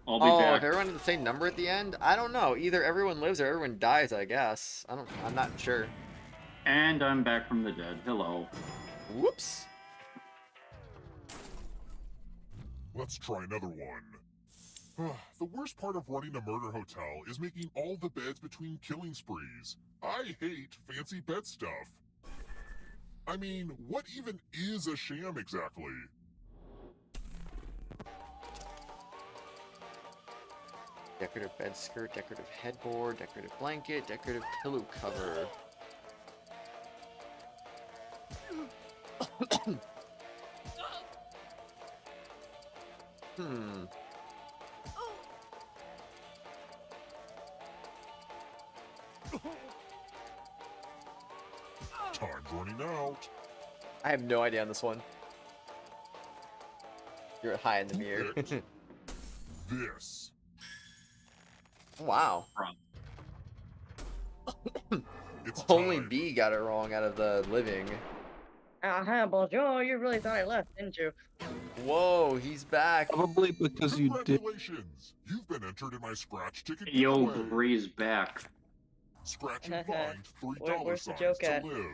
P: I'll be
A: Oh,
P: back.
A: if everyone had the same number at the end? I don't know. Either everyone lives or everyone dies, I guess. I'm not sure.
P: And I'm back from the dead. Hello.
A: Whoops.
J: Let's try another one. The worst part of running a murder hotel is making all the beds between killing sprees. I hate fancy bed stuff. I mean, what even is a sham exactly?
A: Decorative bed skirt, decorative headboard, decorative blanket, decorative pillow cover. Hmm.
J: Time's running out.
A: I have no idea on this one. You're high in the mirror.
J: This.
A: Wow.
J: It's
A: Only B got it wrong out of the living.
K: Bonjour, you really thought I left, didn't you?
A: Whoa, he's back.
E: Probably because you did.
J: Congratulations! You've been entered in my scratch ticket
P: Yo,
J: giveaway.
P: Bree's back.
J: Scratch and find $3
K: Where's the
J: signs
K: joke
J: to
K: at?
J: live.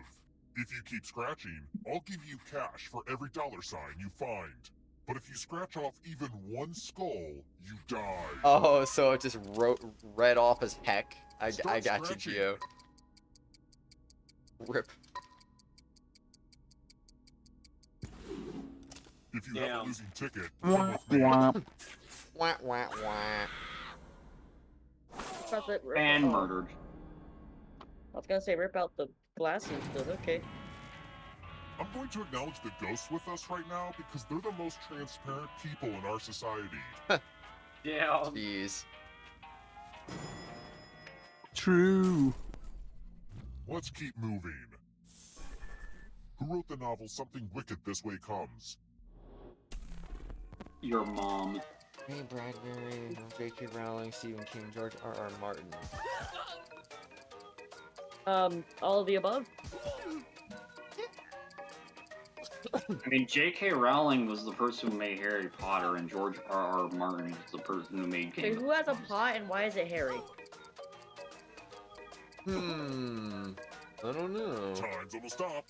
J: If you keep scratching, I'll give you cash for every $sign you find. But if you scratch off even one skull, you die.
A: Oh, so it just read off as heck. I
J: Start
A: got you,
J: scratching.
A: Gio. Rip.
J: If you have a losing ticket,
E: Wah,
J: come with me.
E: wah.
A: Wah, wah, wah.
P: And murdered.
K: I was gonna say rip out the glasses, but okay.
J: I'm going to acknowledge the ghosts with us right now because they're the most transparent people in our society.
I: Yeah.
A: Jeez.
E: True.
J: Let's keep moving. Who wrote the novel Something Wicked This Way Comes?
P: Your mom.
A: Ray Bradbury, J.K. Rowling, Stephen King, George R.R. Martin.
K: All of the above?
P: I mean, J.K. Rowling was the person who made Harry Potter, and George R.R. Martin is the person who made
K: Okay,
P: Game
K: who has a pot and why is it Harry?
A: I don't know.
J: Time's almost up.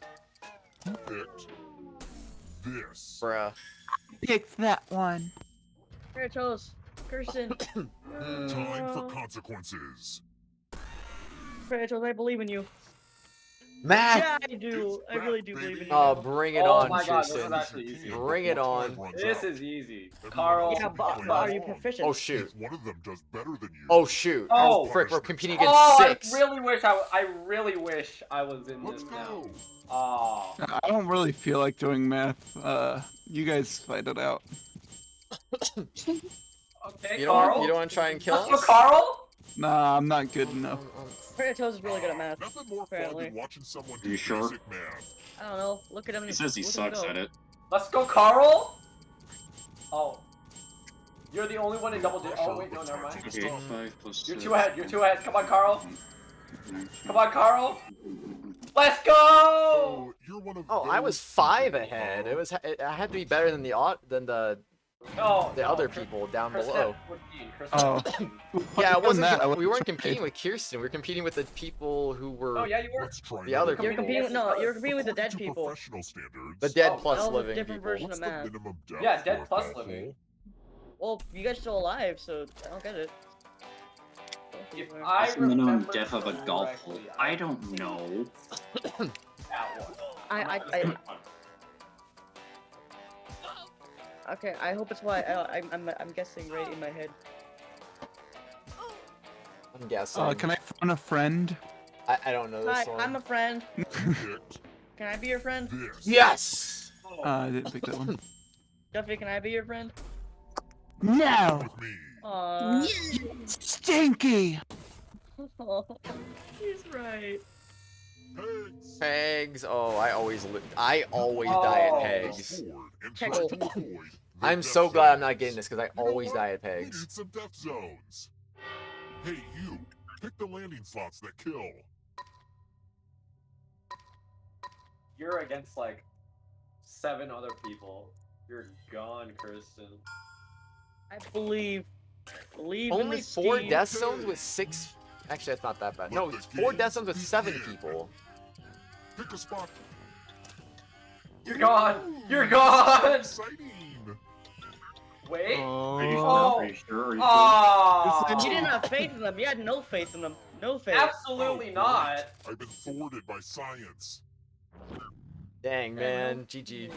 J: Who picked this?
A: Bruh.
E: Pick that one.
K: Kratos, Kirsten.
J: Time for consequences.
K: Kratos, I believe in you.
A: Math!
K: Yeah, I do. I really do believe in you.
A: Oh, bring it
I: Oh
A: on,
I: my god, this
A: Tristan.
I: is actually easy.
A: Bring it on.
I: This is easy. Carl.
K: Yeah, but are you proficient?
A: Oh, shoot.
J: If one of them does better than you.
A: Oh, shoot.
I: Oh.
A: Frick, we're competing against
I: Oh,
A: 6.
I: I really wish I was in this now. Oh.
E: I don't really feel like doing math. You guys fight it out.
I: Okay,
A: You
I: Carl.
A: don't want to try and kill
I: Let's go,
A: us?
I: Carl.
E: Nah, I'm not good enough.
K: Kratos is really good at math.
J: Nothing more fun
K: Apparently.
J: than watching someone
P: You
J: do
P: sure?
J: basic math.
K: I don't know. Look at him.
P: He says he
K: look
P: sucks
K: him
P: at
K: go.
P: it.
I: Let's go, Carl. Oh. You're the only one in double digits. Oh wait, no, never mind.
P: Okay, 5 plus
I: You're
P: 6.
I: two ahead. You're two ahead. Come on, Carl. Come on, Carl. Let's go.
J: You're one of
A: Oh, I was 5 ahead. It had to be better than the
I: Oh,
A: other people down below.
E: Oh.
A: Yeah, it wasn't.
E: that, I
A: We weren't
E: would've
A: competing
E: tried.
A: with Kirsten. We were competing with the people who were.
I: Oh yeah, you were.
J: Let's try
A: The other
K: You're
A: people.
K: competing with you're competing with the dead
J: According to
K: people.
J: professional standards,
A: The dead
K: Oh,
A: plus
K: that was a
A: living
K: different
A: people.
K: version of math.
J: minimum depth
I: Yeah,
J: for
I: dead
J: a
I: plus
J: golf
I: living.
J: hole.
K: Well, you guys are still alive, so I don't get it.
I: If
P: What's the minimum
I: remember
P: depth of a golf hole?
I: correctly,
P: I don't know.
I: That one.
K: I Okay, I hope it's why I'm guessing right in my head.
A: I'm guessing.
E: Can I phone a friend?
A: I don't know this
K: Hi,
A: one.
K: I'm a friend. Can I be your friend?
A: Yes.
E: I didn't pick that one.
K: Duffy, can I be your friend?
E: No!
K: Aww.
E: Stinky!
K: He's right.
J: Pegs.
A: Pegs. Oh, I always die at pegs.
J: Try to avoid the
A: I'm
J: death
A: so glad I'm
J: zones.
A: not getting this because I
J: You know
A: always
J: what?
A: die at
J: We
A: pegs.
J: need some death zones. Hey, you. Pick the landing slots that kill.
I: You're against like 7 other people. You're gone, Kirsten.
K: I believe in
A: Only
K: the
A: 4
K: Steve.
A: death zones with 6. Actually, that's not that bad. No, it's 4 death zones with 7 people.
J: Pick a spot.
I: You're gone. You're gone.
J: Exciting.
I: Wait.
P: Are you
I: Oh.
P: sure? Are you
I: Aw.
K: You didn't have faith in them. You had no faith in them. No faith.
I: Absolutely not.
J: I've been thwarted by science.
A: Dang, man. GG.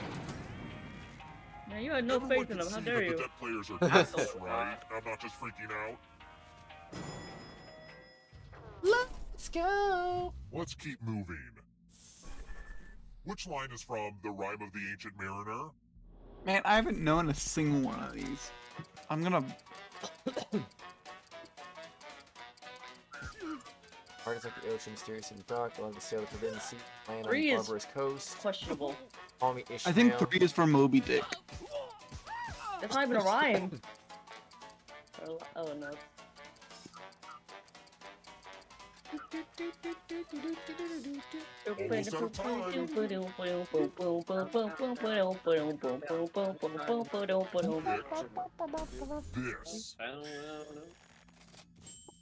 K: Man, you had no
J: Everyone
K: faith in
J: can
K: them. How
J: see
K: dare
J: that
K: you?
J: the dead players are geniuses, right? I'm not just freaking out.
A: Let's go.
J: Let's keep moving. Which line is from The Rime of the Ancient Mariner?
E: Man, I haven't known a single one of these. I'm gonna.
A: Art is like the ocean, mysterious and dark. Love to sail the forbidden sea, land on
K: 3
A: the
K: is
A: barbarous coast.
K: questionable.
A: Call me Ishmael.
E: I think 3 is for Moby Dick.
K: That's not even a rhyme. Oh no.
J: Almost out of time. This.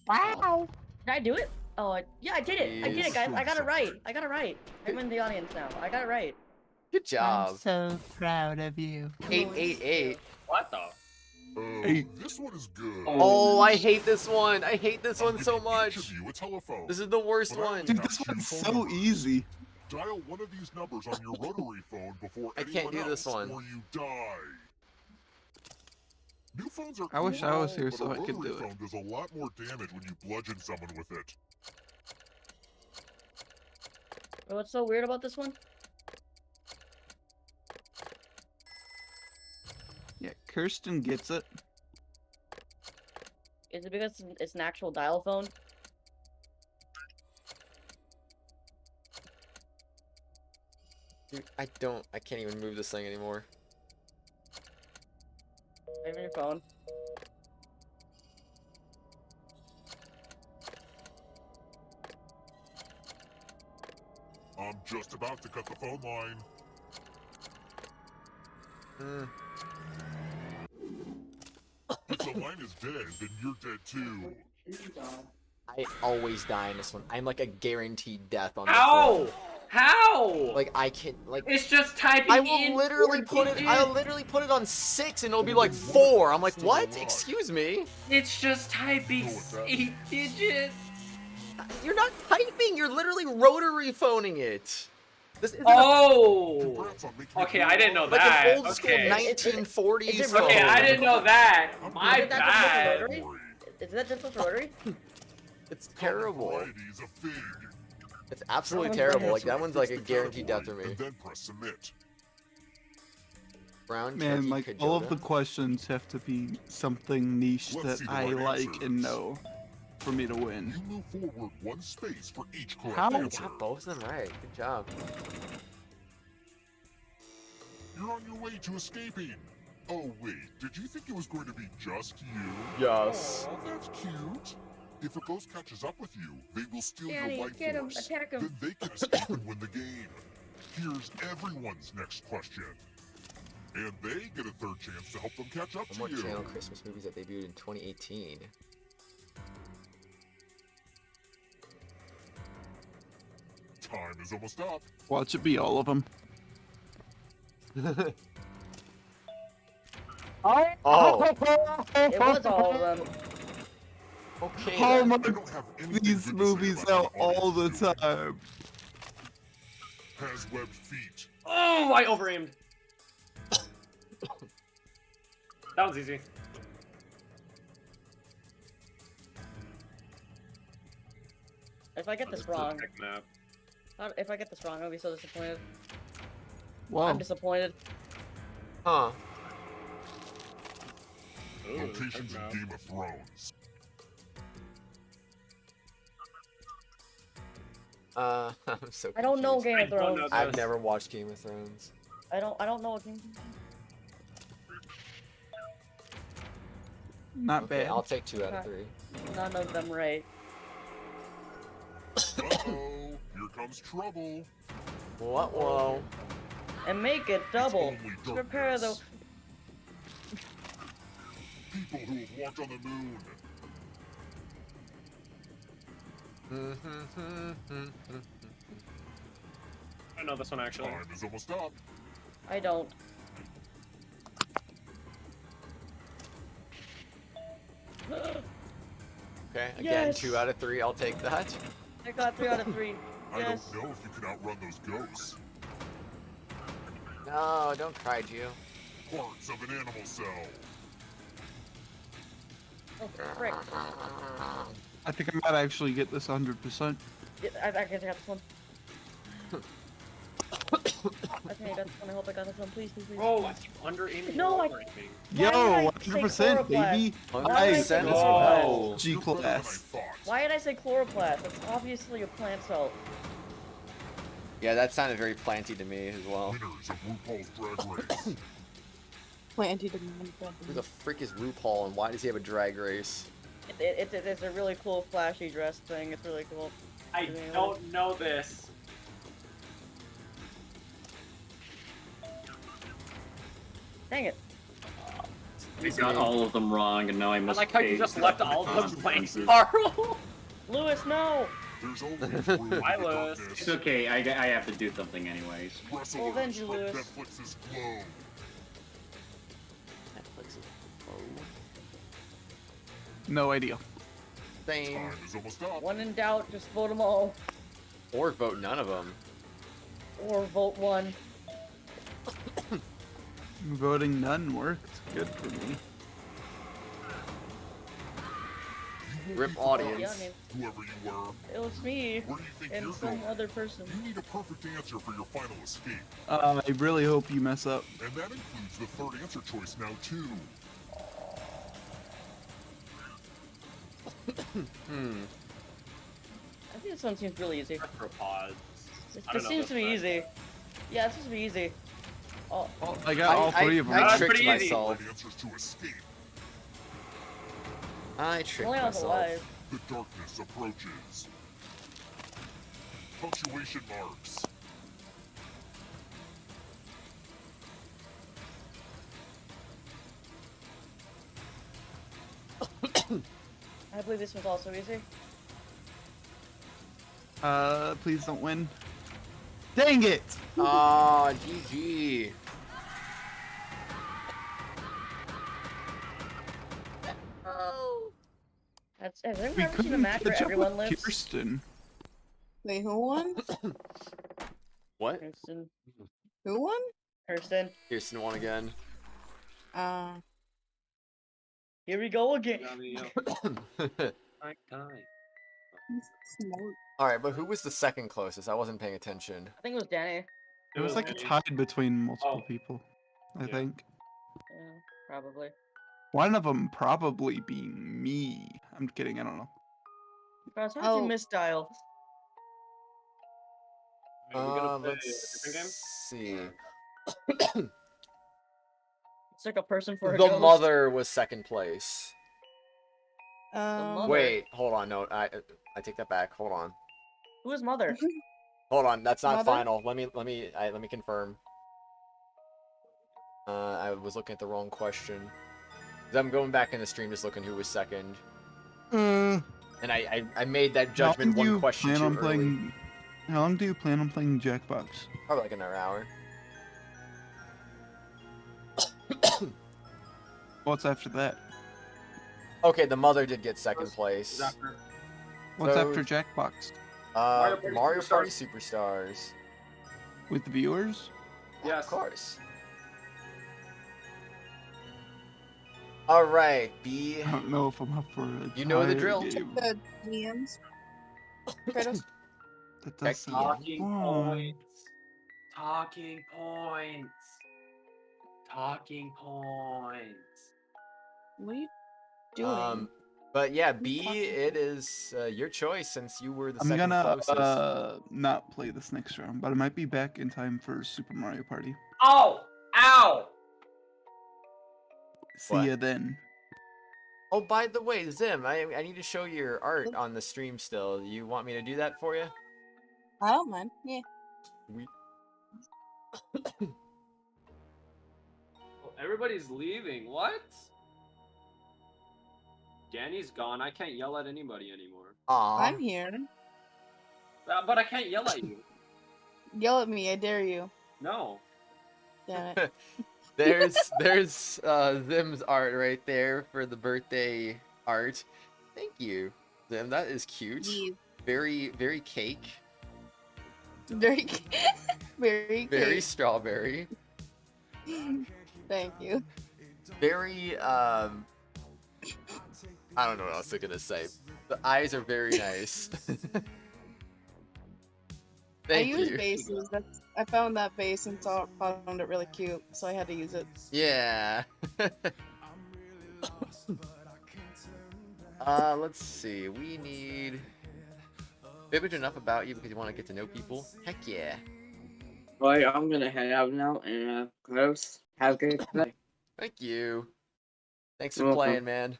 K: Wow. Did I do it? Oh, yeah, I did it. I did it, guys. I got it right. I got it right. I'm in the audience now. I got it right.
A: Good job.
E: I'm so proud of you.
A: 888.
I: What the?
J: This one is good.
A: Oh, I hate this one. I hate this one so
J: Each
A: much.
J: of you a telephone.
A: This is the worst
J: But I
A: one.
J: only
E: Dude,
J: have
E: this
J: 2
E: one's
J: phone
E: so
J: numbers.
E: easy.
J: Dial one of these numbers on your rotary phone before
A: I can't do this one.
J: or you die. New phones are
E: I wish I was
J: cool,
E: here
J: but
E: so
J: a
E: I could
J: rotary
E: do it.
J: phone does a lot more damage when you bludgeon someone with it.
K: What's so weird about this one?
E: Yeah, Kirsten gets it.
K: Is it because it's an actual dial phone?
A: Dude, I can't even move this thing anymore.
K: Maybe your phone.
J: I'm just about to cut the phone line. If the line is dead, then you're dead too.
A: I always die in this one. I'm like a guaranteed death on this
I: How?
A: one.
I: How?
A: Like I can like
I: It's just typing
A: I
I: in
A: will literally
I: 4
A: put it
I: digits.
A: I'll literally put it on 6 and it'll be like 4. I'm like, what? Excuse me?
I: It's just typing 8 digits.
A: You're not typing, you're literally rotary phoning it. This isn't
I: Oh! Okay, I didn't know
A: like
I: that.
A: an old school
I: Okay.
A: 1940s phone.
I: Okay, I didn't know that. My
K: Is that
I: bad.
K: difficult for rotary? Is that difficult for rotary?
A: It's terrible.
J: Varieties of fig.
A: It's absolutely terrible. Like that one's like a guaranteed death for me.
J: And then press submit.
A: Brown
E: Man,
A: turkey
E: like all of the
A: Kajota.
E: questions have to be something niche
J: Let's
E: that
J: see the
E: I
J: right
E: like
J: answers.
E: and know for me to win.
J: You move forward 1 space for each correct
E: How?
A: You
J: answer.
A: got both of them right. Good job.
J: You're on your way to escaping. Oh wait, did you think it was going to be just you?
A: Yes.
J: Aw, that's cute. If a ghost catches up with you, they will steal
K: Danny,
J: your life
K: get him,
J: force.
K: attack him.
J: Then they can escape and win the game. Here's everyone's next question. And they get a 3rd chance to help them catch up
A: And what
J: to you.
A: channel Christmas movies that debuted in 2018?
J: Time is almost up.
E: Watch it be all of them.
A: Oh.
K: It was all of them.
A: Okay.
E: Hallmark
J: I don't have anything
E: these
J: good to say
E: movies
J: about
E: out
J: the
E: all the
J: audience.
E: time.
J: Has webbed feet.
I: Oh, I overaimed. That was easy.
K: If I get this
I: It's a
K: wrong,
I: tech map.
K: if I get this wrong, I'll be so disappointed.
E: Whoa.
K: I'm disappointed.
A: Huh.
J: Locations in Game of Thrones.
A: I'm so confused.
K: I don't know Game of
I: I don't know
K: Thrones.
A: I've
I: this.
A: never watched Game of Thrones.
K: I don't know what Game.
E: Not
A: Okay,
E: bad.
A: I'll take 2 out of 3.
K: None of them right.
J: Uh-oh, here comes trouble.
A: What? Whoa.
K: And make it double.
J: Only
K: Prepare the.
J: People who have walked on the moon.
I: I know this one actually.
J: Time is almost up.
K: I don't.
A: Okay, again,
K: Yes.
A: 2 out of 3. I'll take that.
K: I got 3 out of 3.
J: I
K: Yes.
J: don't know if you can outrun those ghosts.
A: No, don't cry, Gio.
J: Parts of an animal cell.
K: Oh, frick.
E: I think I might actually get this 100%.
K: Yeah, I guess I got this one. I think I got this one. I hope I got this one. Please, please, please.
I: Oh, I keep under aiming.
K: No, I-
I: everything.
E: Yo,
K: Why did I say
E: 100%, baby.
K: chloroplast? Why did I say
E: Nice.
K: chloroplast?
E: G class.
K: Why did I say chloroplast? That's obviously a plant cell.
A: Yeah, that sounded very planty to me as well.
J: Winners of RuPaul's Drag Race.
L: Planty didn't
A: Who the frick is RuPaul and why does he have a drag race?
K: It's a really cool flashy dress thing. It's really cool.
I: I don't know this.
K: Dang it.
P: I got all of them wrong, and now I
I: I
P: must
I: like how
P: pay
I: you just
P: for
I: left
P: the
I: all of them blank,
P: consequences.
I: Carl.
K: Lewis, no!
J: There's always room in
I: Hi,
J: the
I: Lewis.
J: darkness.
P: It's okay, I have to do something anyways.
J: Wrestlers
K: Well, avenge you,
J: from
K: Lewis.
J: Netflix's Glow.
E: No idea.
A: Same.
J: Time is almost up.
K: When in doubt, just vote them all.
A: Or vote none of them.
K: Or vote one.
E: Voting none worked. Good for me.
A: Rip
K: Yeah,
A: audience.
K: I mean,
J: Whoever you were,
K: it was me
J: where do you think
K: and
J: you're
K: some
J: going?
K: other person.
J: You need a perfect answer for your final escape.
E: I really hope you mess up.
J: And that includes the third answer choice now, too.
K: I think this one seems really easy.
I: Arthropods.
K: This
I: I don't know
K: seems
I: this
K: to be
I: one.
K: easy. Yeah, this seems to be easy. Oh,
E: I got all three of them.
A: I
I: That's
A: tricked
I: pretty easy.
A: myself.
J: Right answers to escape.
A: I tricked
K: only on the
A: myself.
K: live.
J: The darkness approaches. Punctuation marks.
K: I believe this one's also easy.
E: Please don't win. Dang it!
A: Aw, GG.
K: Oh. Has anyone
E: We
K: ever seen a
E: couldn't
K: match where
E: catch up
K: everyone
E: with
K: lives?
E: Kirsten.
L: Wait, who won?
A: What?
K: Kirsten.
L: Who won?
K: Kirsten.
A: Kirsten won again.
K: Here we go again.
A: Alright, but who was the second closest? I wasn't paying attention.
K: I think it was Danny.
E: It was like a
I: Danny.
E: tied between multiple
I: Oh.
E: people, I
I: Yeah.
E: think.
K: Yeah, probably.
E: One of them probably being me. I'm kidding, I don't know.
K: Guys, how did you
L: Oh.
K: misdial?
I: Are we gonna play a different game?
A: Let's see.
K: It's like a person for a
A: The
K: ghost.
A: mother was second place.
K: mother.
A: Wait, hold on. No, I take that back. Hold on.
K: Who is mother?
A: Hold on. That's not
L: Mother?
A: final. Let me confirm. I was looking at the wrong question. 'Cause I'm going back in the stream just looking who was second. And I made that judgment
E: How long do
A: one
E: you
A: question
E: plan
A: too
E: on
A: early.
E: playing? How long do you plan on playing Jackbox?
A: Probably like another hour.
E: What's after that?
A: Okay, the mother did get second place.
E: What's
A: So,
E: after Jackbox?
A: Mario Party Superstars.
E: With the viewers?
I: Yes.
A: Of course. All right, B.
E: I don't know if I'm up for it.
A: You know the drill.
L: The DMs. Kratos.
E: That does sound
I: Talking
E: fun.
I: points. Talking points. Talking points.
L: What are you doing?
A: But yeah, B, it is your choice since you were the
E: I'm
A: second
E: gonna
A: closest.
E: not play this next round, but I might be back in time for Super Mario Party.
I: Oh! Ow!
E: See ya then.
A: Oh, by the way, Zim, I need to show your art on the stream still. You want me to do that for you?
L: I don't mind. Yeah.
I: Oh, everybody's leaving. What? Danny's gone. I can't yell at anybody anymore.
L: I'm here.
I: But I can't yell at you.
L: Yell at me, I dare you.
I: No.
L: Damn it.
A: There's Zim's art right there for the birthday art. Thank you, Zim. That is cute.
L: Yeah.
A: Very, very cake.
L: Very, very,
A: Very
L: cute.
A: strawberry.
L: Thank you.
A: Very I don't know what else I'm gonna say. The eyes are very nice.
L: I
A: Thank
L: use
A: you.
L: bases. I found that base and found it really cute, so I had to use it.
A: Yeah. Let's see. We need Bibbage enough about you because you want to get to know people. Heck yeah.
Q: Right, I'm gonna head out now and Kratos, have a good day.
A: Thank you. Thanks for
Q: You're welcome.
A: playing, man.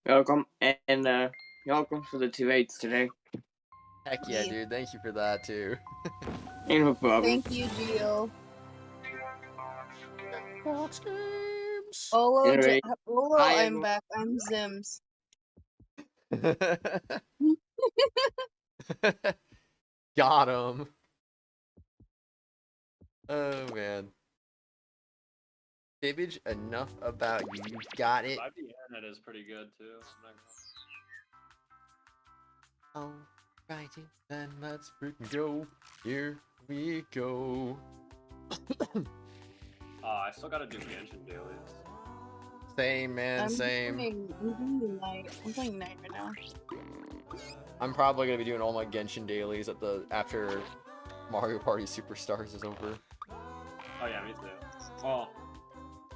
Q: You're welcome, and you're welcome for the 2-8s today.
A: Heck yeah, dude. Thank you for that too.
Q: Ain't no problem.
L: Thank you, Gio.
A: Jackbox games.
Q: Anyway,
L: Olo,
Q: hi,
L: I'm
Q: everyone.
L: back. I'm Zims.
A: Got him. Oh man. Bibbage enough about you. You got it.
I: 5D is pretty good too.
A: Alrighty, then let's freaking go. Here we go.
I: I still gotta do Genshin dailies.
A: Same, man, same.
L: I'm playing night right now.
A: I'm probably gonna be doing all my Genshin dailies after Mario Party Superstars is over.
I: Oh yeah, me too. Well,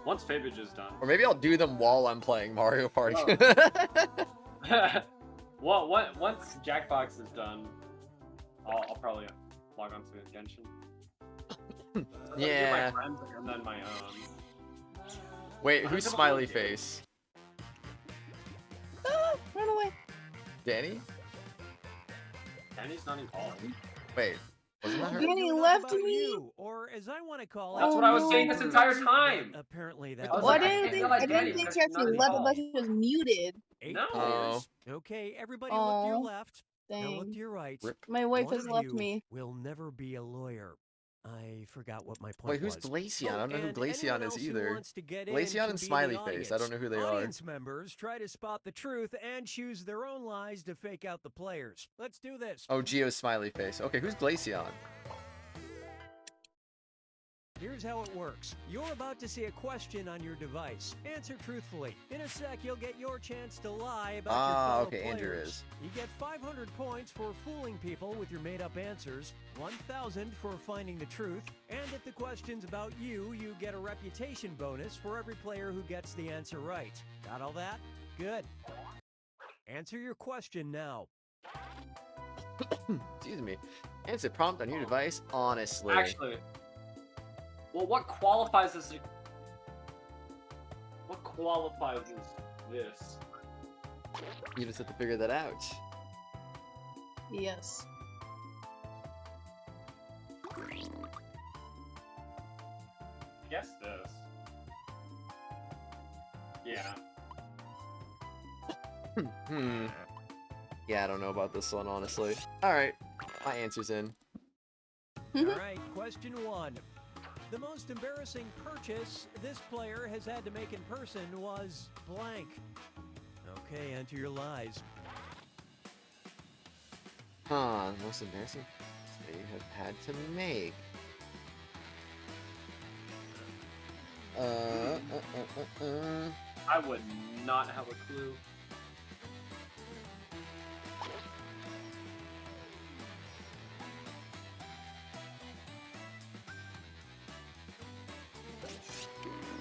I: once Fabage is done.
A: Or maybe I'll do them while I'm playing Mario Party.
I: Well, once Jackbox is done, I'll probably log on to Genshin. So
A: Yeah.
I: do my friends and then my own.
A: Wait, who's Smiley Face?
L: Ah, run away.
A: Danny?
I: Danny's not in call.
A: Wait, wasn't that her?
L: Danny left me.
G: You, or as I want to call it.
I: That's what I was saying this entire time.
G: Apparently
I: I
G: that.
I: was
L: Well, I
I: like, I
L: didn't
I: can't
L: think
I: yell at
L: I
I: Danny
L: didn't think
I: because
L: she
I: she's not
L: actually
I: in
L: left. I
I: call.
L: thought she was muted.
I: No.
A: Oh.
G: Okay, everybody look to your left. Now look
L: Dang.
G: to your right.
L: My wife
G: One
L: has
G: of
L: left
G: you
L: me.
G: will never be a lawyer. I forgot what my point
A: Wait, who's
G: was.
A: Glaceon? I don't know who
G: and
A: Glaceon
G: anyone
A: is
G: else who
A: either.
G: wants to get in
A: Glaceon
G: can
A: and
G: be in
A: Smiley
G: the
A: Face. I don't know who they are.
G: Audience members try to spot the truth and choose their own lies to fake out the players. Let's do this.
A: Oh, Geo's Smiley Face. Okay, who's Glaceon?
G: Here's how it works. You're about to see a question on your device. Answer truthfully. In a sec, you'll get your chance to lie about your fellow
A: Okay, Andrew
G: players.
A: is.
G: You get 500 points for fooling people with your made-up answers, 1,000 for finding the truth, and if the question's about you, you get a reputation bonus for every player who gets the answer right. Got all that? Good. Answer your question now.
A: Excuse me. Answer prompt on your device, honestly.
I: Actually, well, what qualifies as what qualifies as this?
A: You just have to figure that out.
L: Yes.
I: Guess this. Yeah.
A: Yeah, I don't know about this one, honestly. Alright, my answer's in.
G: All right, question 1. The most embarrassing purchase this player has had to make in person was blank. Okay, enter your lies.
A: Huh, most embarrassing they have had to make.
I: I would not have a clue.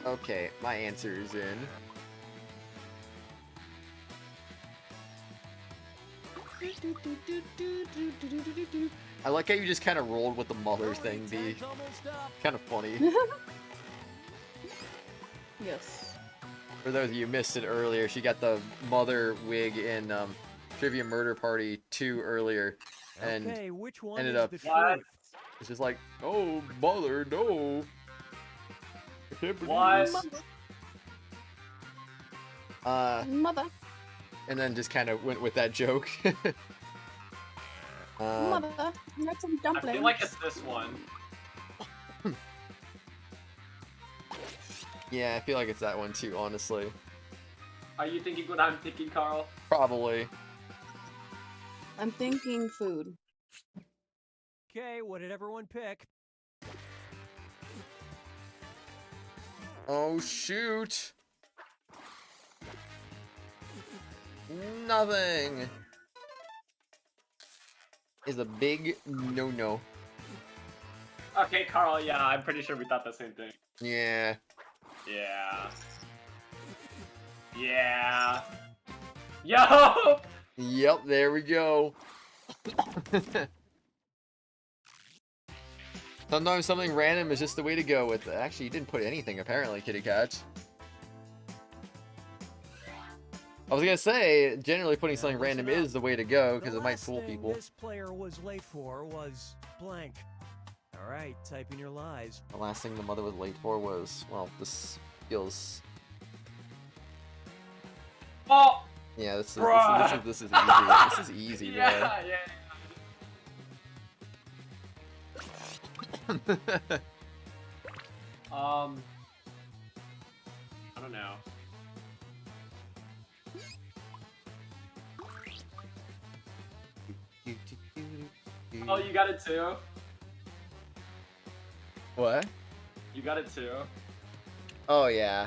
A: Okay, my answer is in. I like how you just kind of rolled with the mother thing, B. Kind of funny.
S: Yes.
A: For those of you who missed it earlier, she got the mother wig in Trivia Murder Party 2 earlier, and
G: Okay, which one
A: ended
G: is
A: up.
G: the truth?
A: It's just like, oh, mother, no. I can't believe
I: What?
A: this.
S: Mother.
A: And then just kind of went with that joke.
S: Mother. You got some
I: I
S: dumplings.
I: feel like it's this one.
A: Yeah, I feel like it's that one too, honestly.
I: Are you thinking what I'm thinking, Carl?
A: Probably.
S: I'm thinking food.
G: Okay, what did everyone pick?
A: Oh, shoot. Nothing. Is a big no-no.
I: Okay, Carl, yeah, I'm pretty sure we thought the same thing.
A: Yeah.
I: Yeah. Yeah. Yo!
A: Yep, there we go. Sometimes something random is just the way to go with it. Actually, you didn't put anything, apparently, Kitty Cat. I was gonna say, generally putting something random is the way to go, because it might fool people.
G: This player was late for was blank. All right, type in your lies.
A: The last thing the mother was late for was, well, this feels...
I: Oh!
A: Yeah, this is easy. This is easy,
I: yeah,
A: man.
I: I don't know. Oh, you got it too?
A: What?
I: You got it too?
A: Oh, yeah.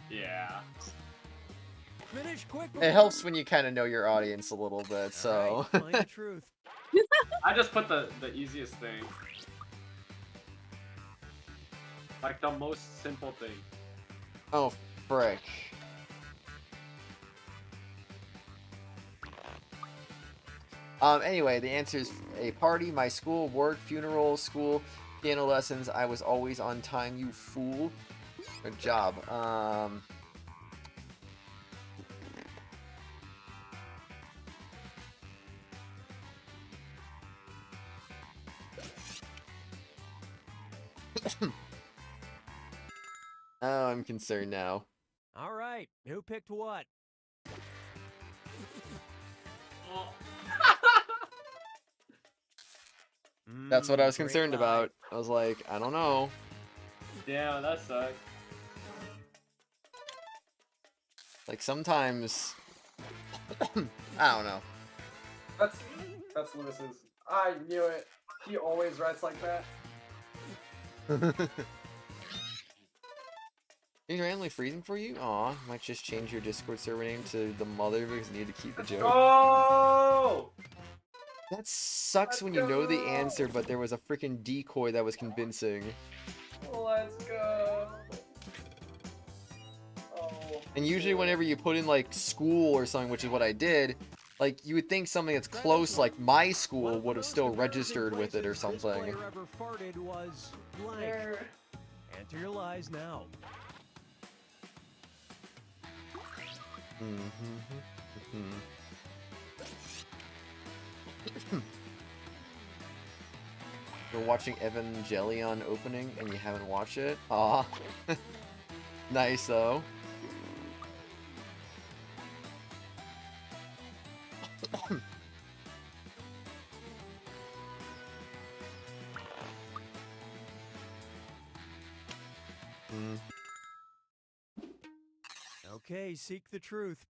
I: Yeah.
G: Finish quick.
A: It helps when you kind of know your audience a little bit, so...
G: Find the truth.
I: I just put the easiest thing. Like the most simple thing.
A: Oh, frick. Anyway, the answer is a party, my school, work, funeral, school, piano lessons. I was always on time, you fool. Good job. Oh, I'm concerned now.
G: All right, who picked what?
A: That's what I was
G: Great
A: concerned
G: lie.
A: about. I was like, I don't know.
I: Damn, that sucks.
A: Like, sometimes... I don't know.
I: That's Lewis's. I knew it. He always writes like that.
A: Is randomly freezing for you? Aw, might just change your Discord server name to the mother because you need to keep the joke.
I: Oh!
A: That sucks when you know the answer, but there was a freaking decoy that was convincing.
I: Let's go. Oh.
A: And usually whenever you put in, like, school or something, which is what I did, like, you would think something that's close, like my school, would have still registered with it or something.
G: Player ever farted was blank. Enter your lies now. You're watching Evangelion opening and you haven't watched it? Aw. Nice, though. Okay, seek the truth.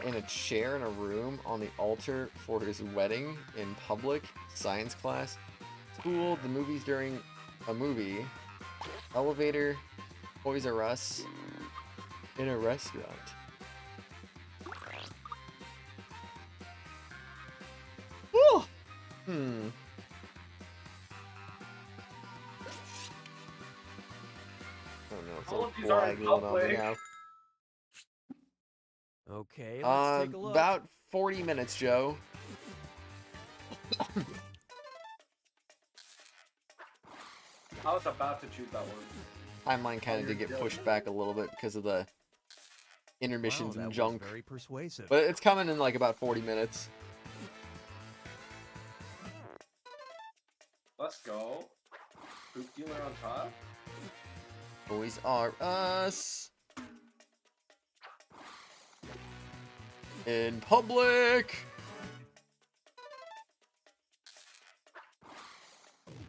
A: In a chair in a room, on the altar for his wedding, in public, science class, school, the movies during a movie, elevator, Toys R Us, in a restaurant. Woo! Oh no, it's
I: All
A: a
I: of these are
A: lag
I: in
A: going on
I: public.
A: now.
G: Okay, let's take a look.
A: About 40 minutes, Joe.
I: I was about to choose that one.
A: Timeline kind of did get pushed back a little bit because of the intermissions
G: Wow,
A: and
G: that
A: junk.
G: was very persuasive.
A: But it's coming in like about 40 minutes.
I: Let's go. Poop dealer on top.
A: Boys are us. In public.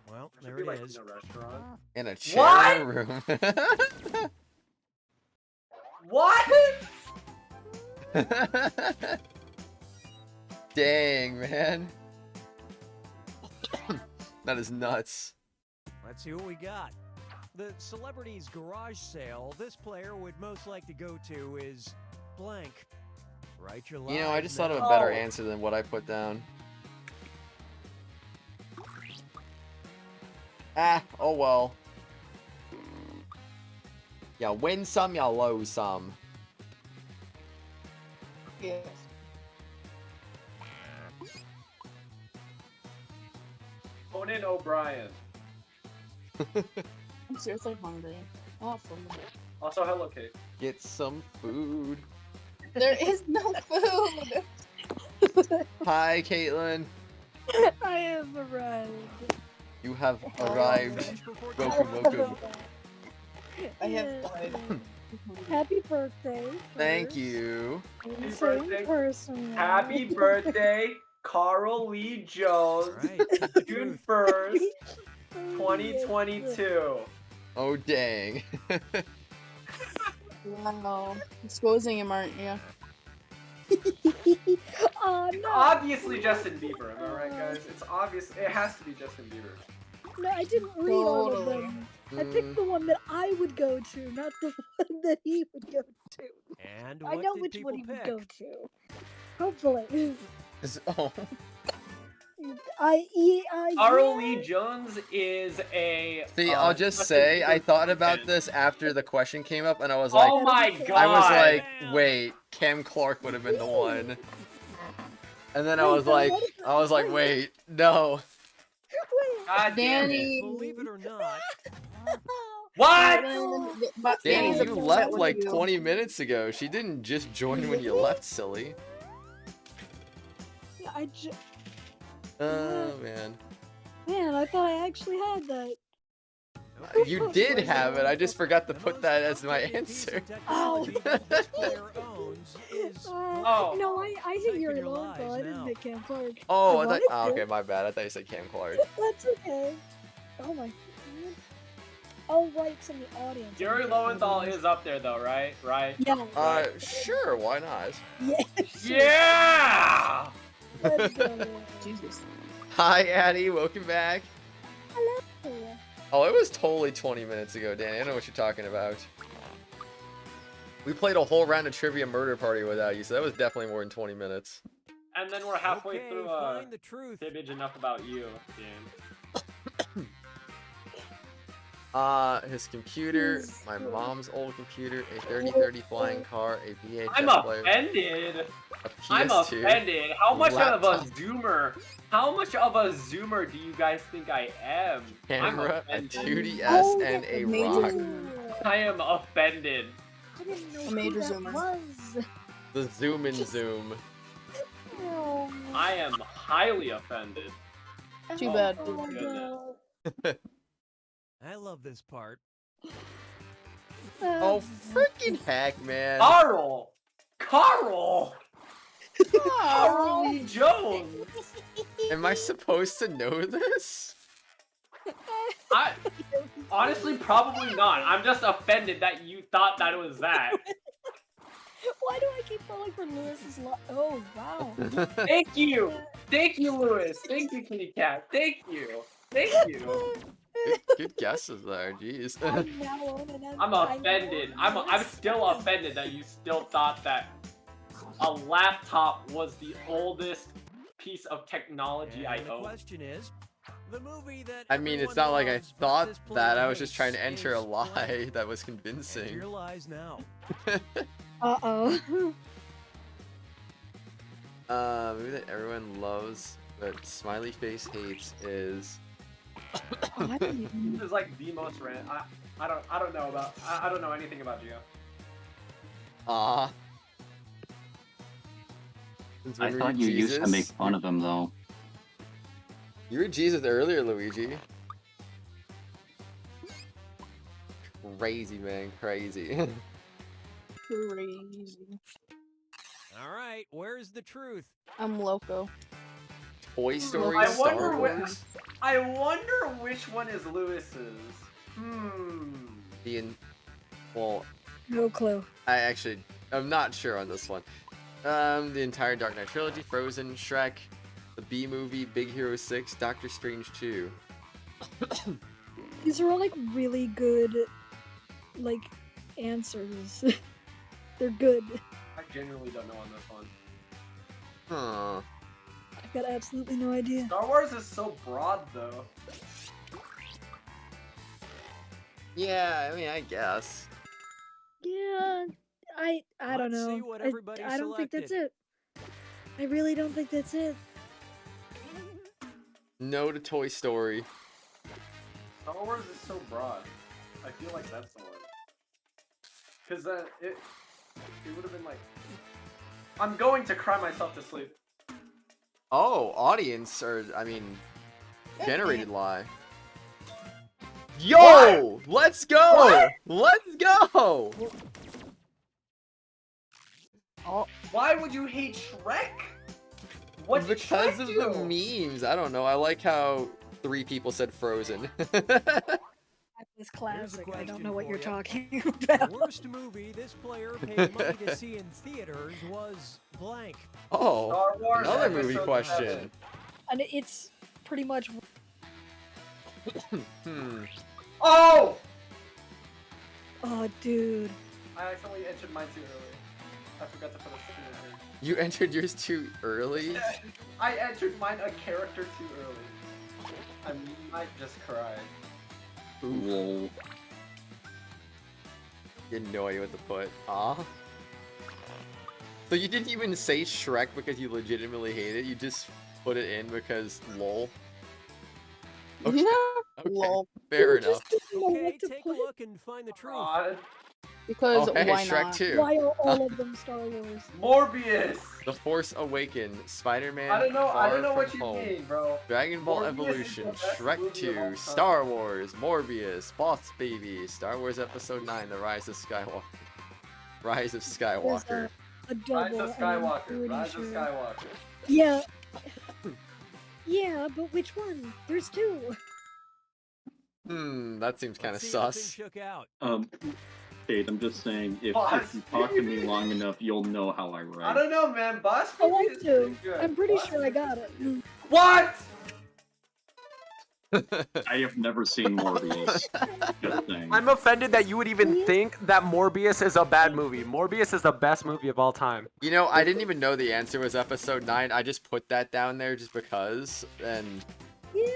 G: Well,
I: Should
G: there
I: be
G: it
I: like
G: is.
I: in a restaurant.
A: In a chair
I: What?
A: room.
I: What?
A: Dang, man. That is nuts.
G: Let's see what we got. The celebrity's garage sale this player would most like to go to is blank. Write your
A: You know, I
G: lies
A: just thought of a
G: now.
A: better answer than what I put down. Ah, oh well. Ya win some, ya lose some.
L: Yes.
I: Conan O'Brien.
L: I'm seriously hungry. Oh, for me.
I: Also, Hello Kitty.
A: Get some food.
L: There is no food.
A: Hi, Caitlin.
C: I have arrived.
A: You have arrived. Welcome, welcome.
L: I have died.
C: Happy birthday.
A: Thank you.
C: Same person.
I: Happy birthday, Carl Lee Jones, June 1st, 2022.
A: Oh, dang.
L: Wow. Exposing him, aren't you?
C: Oh,
I: It's
C: no.
I: obviously Justin Bieber, am I right, guys? It's obvious. It has to be Justin Bieber.
C: No, I didn't read all of them. I picked the one that I would go to, not the one that he would go to.
G: And
C: I
G: what
C: know
G: did
C: which
G: people
C: one he would
G: pick?
C: go to. Hopefully.
A: Oh.
I: Carl Lee Jones is a.
A: See, I'll just
I: Justin
A: say,
I: Bieber
A: I thought about
I: fan.
A: this after the question came up, and I was like,
I: Oh my
A: I was
I: God.
A: like, wait, Cam Clark would have been the one. And then I was like, wait, no.
I: God damn it.
L: Danny.
G: Believe it or not.
I: What?
A: Danny, you left like 20 minutes ago. She didn't just join when you left, silly.
C: I
A: Oh, man.
C: Man, I thought I actually had that.
A: You did have it, I just forgot to put that as my answer.
C: Oh.
I: Oh.
C: No, I hit your long call. I didn't hit Cam Clark.
A: Oh, I thought,
C: wanted
A: oh,
C: to.
A: okay, my bad. I thought you said Cam Clark.
C: That's okay. Oh my god. Oh, right, it's in the audience.
I: Gary Lowenthal is up there, though, right? Right?
C: Yeah.
A: Sure, why not?
I: Yeah!
C: Let's go.
L: Jesus.
A: Hi, Addie, welcome back.
C: Hello.
A: Oh, it was totally 20 minutes ago, Danny. I know what you're talking about. We played a whole round of Trivia Murder Party without you, so that was definitely more than 20 minutes.
I: And then we're halfway
G: Okay,
I: through
G: find the truth.
I: Image Enough About You game.
A: His computer, my mom's old computer, a 3030 flying car, a VHS
I: I'm
A: player,
I: offended.
A: a
I: I'm
A: PS2,
I: offended. How much of
A: laptop,
I: a zoomer? How much of a zoomer do you guys think I am?
A: camera, a
I: I'm offended.
A: 2DS, and a rock.
I: I am offended.
C: I didn't know
L: A major
C: who that
L: zoomer.
C: was.
A: The zoom and zoom.
C: Oh,
I: I am highly offended.
L: Too bad.
C: oh my
I: Goodness.
G: I love this part.
A: Oh, freaking heck, man.
I: Carl! Carl! Carl Lee Jones!
A: Am I supposed to know this?
I: I honestly probably not. I'm just offended that you thought that it was that.
C: Why do I keep falling for Lewis's Oh, wow.
I: Thank you! Thank you, Lewis! Thank you, Kitty Cat! Thank you! Thank you!
A: Good guesses there, jeez.
C: I'm now on and
I: I'm offended. I'm still offended that you still thought that a laptop was the oldest piece of technology I
G: The
I: own.
G: question is, the movie that
A: I mean, it's
G: everyone
A: not like I
G: loves, but
A: thought
G: this
A: that.
G: player
A: I was just trying to
G: hates
A: enter a
G: is
A: lie
G: blank.
A: that was
G: Enter
A: convincing.
G: your lies now.
C: Uh-oh.
A: Movie that everyone loves but smiley face hates is.
I: This is like the most random. I don't know about. I don't know anything about Geo.
A: Since
B: I
A: when were
B: thought you used to
A: Jesus?
B: make fun of him though.
A: You were Jesus earlier, Luigi. Crazy, man, crazy.
L: Crazy.
G: All right, where's the truth?
S: I'm loco.
A: Toy Story,
I: I
A: Star
I: wonder
A: Wars.
I: I wonder which one is Lewis's.
A: Well,
C: No clue.
A: I'm not sure on this one. The entire Dark Knight trilogy, Frozen, Shrek, the B movie, Big Hero 6, Doctor Strange 2.
C: These are all like really good, like, answers. They're good.
I: I genuinely don't know on this one.
A: Huh.
C: I've got absolutely no idea.
I: Star Wars is so broad though.
A: Yeah, I mean, I guess.
C: Yeah, I don't
G: Let's
C: know.
G: see what everybody
C: I don't think that's
G: selected.
C: it. I really don't think that's it.
A: No to Toy Story.
I: Star Wars is so broad. I feel like that's the one. Cause it would have been like, I'm going to cry myself to sleep.
A: Oh, audience, or, I mean, generated lie. Yo! Let's go!
I: What?
A: Let's go!
I: Oh. Why would you hate Shrek? What did
A: Because
I: Shrek
A: of
I: do?
A: the memes. I don't know. I like how 3 people said Frozen.
C: This classic. I don't know what
G: for
C: you're
G: ya.
C: talking
G: The
C: about.
G: worst movie this player paid money to see in theaters was blank.
A: Oh,
I: Star Wars
A: another movie
I: Episode
A: question.
I: 7.
C: And it's pretty much.
I: Oh!
C: Oh, dude.
I: I accidentally entered mine too early. I forgot to put a spin in here.
A: You entered yours too early?
I: I entered mine a character too early. I might just cry.
A: Ooh. You had no idea what to put. So you didn't even say Shrek because you legitimately hate it. You just put it in because lol. Okay.
L: Yeah.
A: Okay.
L: Lol.
A: Fair enough.
G: Okay, take a look and find the truth.
L: Because
A: Oh, hey,
L: why
A: Shrek
L: not?
A: 2.
C: Why are all of them Star Wars?
I: Morbius!
A: The Force Awakens, Spider-Man
I: I don't know
A: Far
I: what
A: From
I: you
A: Home,
I: mean, bro.
A: Dragon Ball
I: Morbius is
A: Evolution,
I: the best
A: Shrek
I: movie of all
A: 2,
I: time.
A: Star Wars, Morbius, Boss Baby, Star Wars Episode 9, The Rise of Skywalker. Rise of Skywalker.
C: A double.
I: Rise of
C: and I'm
I: Skywalker.
C: pretty
I: Rise
C: sure.
I: of Skywalker.
C: Yeah. Yeah, but which one? There's 2.
A: That seems kind of
G: Let's see how things
A: sus.
G: shook out.
B: Kate, I'm just saying, if
I: Boss
B: you talk to me long enough, you'll know how I
I: I
B: write.
I: don't know, man. Boss
C: I
I: Baby
C: want
I: is
C: to.
I: pretty good.
C: I'm pretty
I: Boss
C: sure I
I: Baby
C: got
I: is
C: it.
I: pretty good. What?
B: I have never seen Morbius. Just saying.
I: I'm offended that you would even think that Morbius is a bad movie. Morbius is the best movie of all time.
A: You know, I didn't even know the answer was Episode 9. I just put that down there just because, and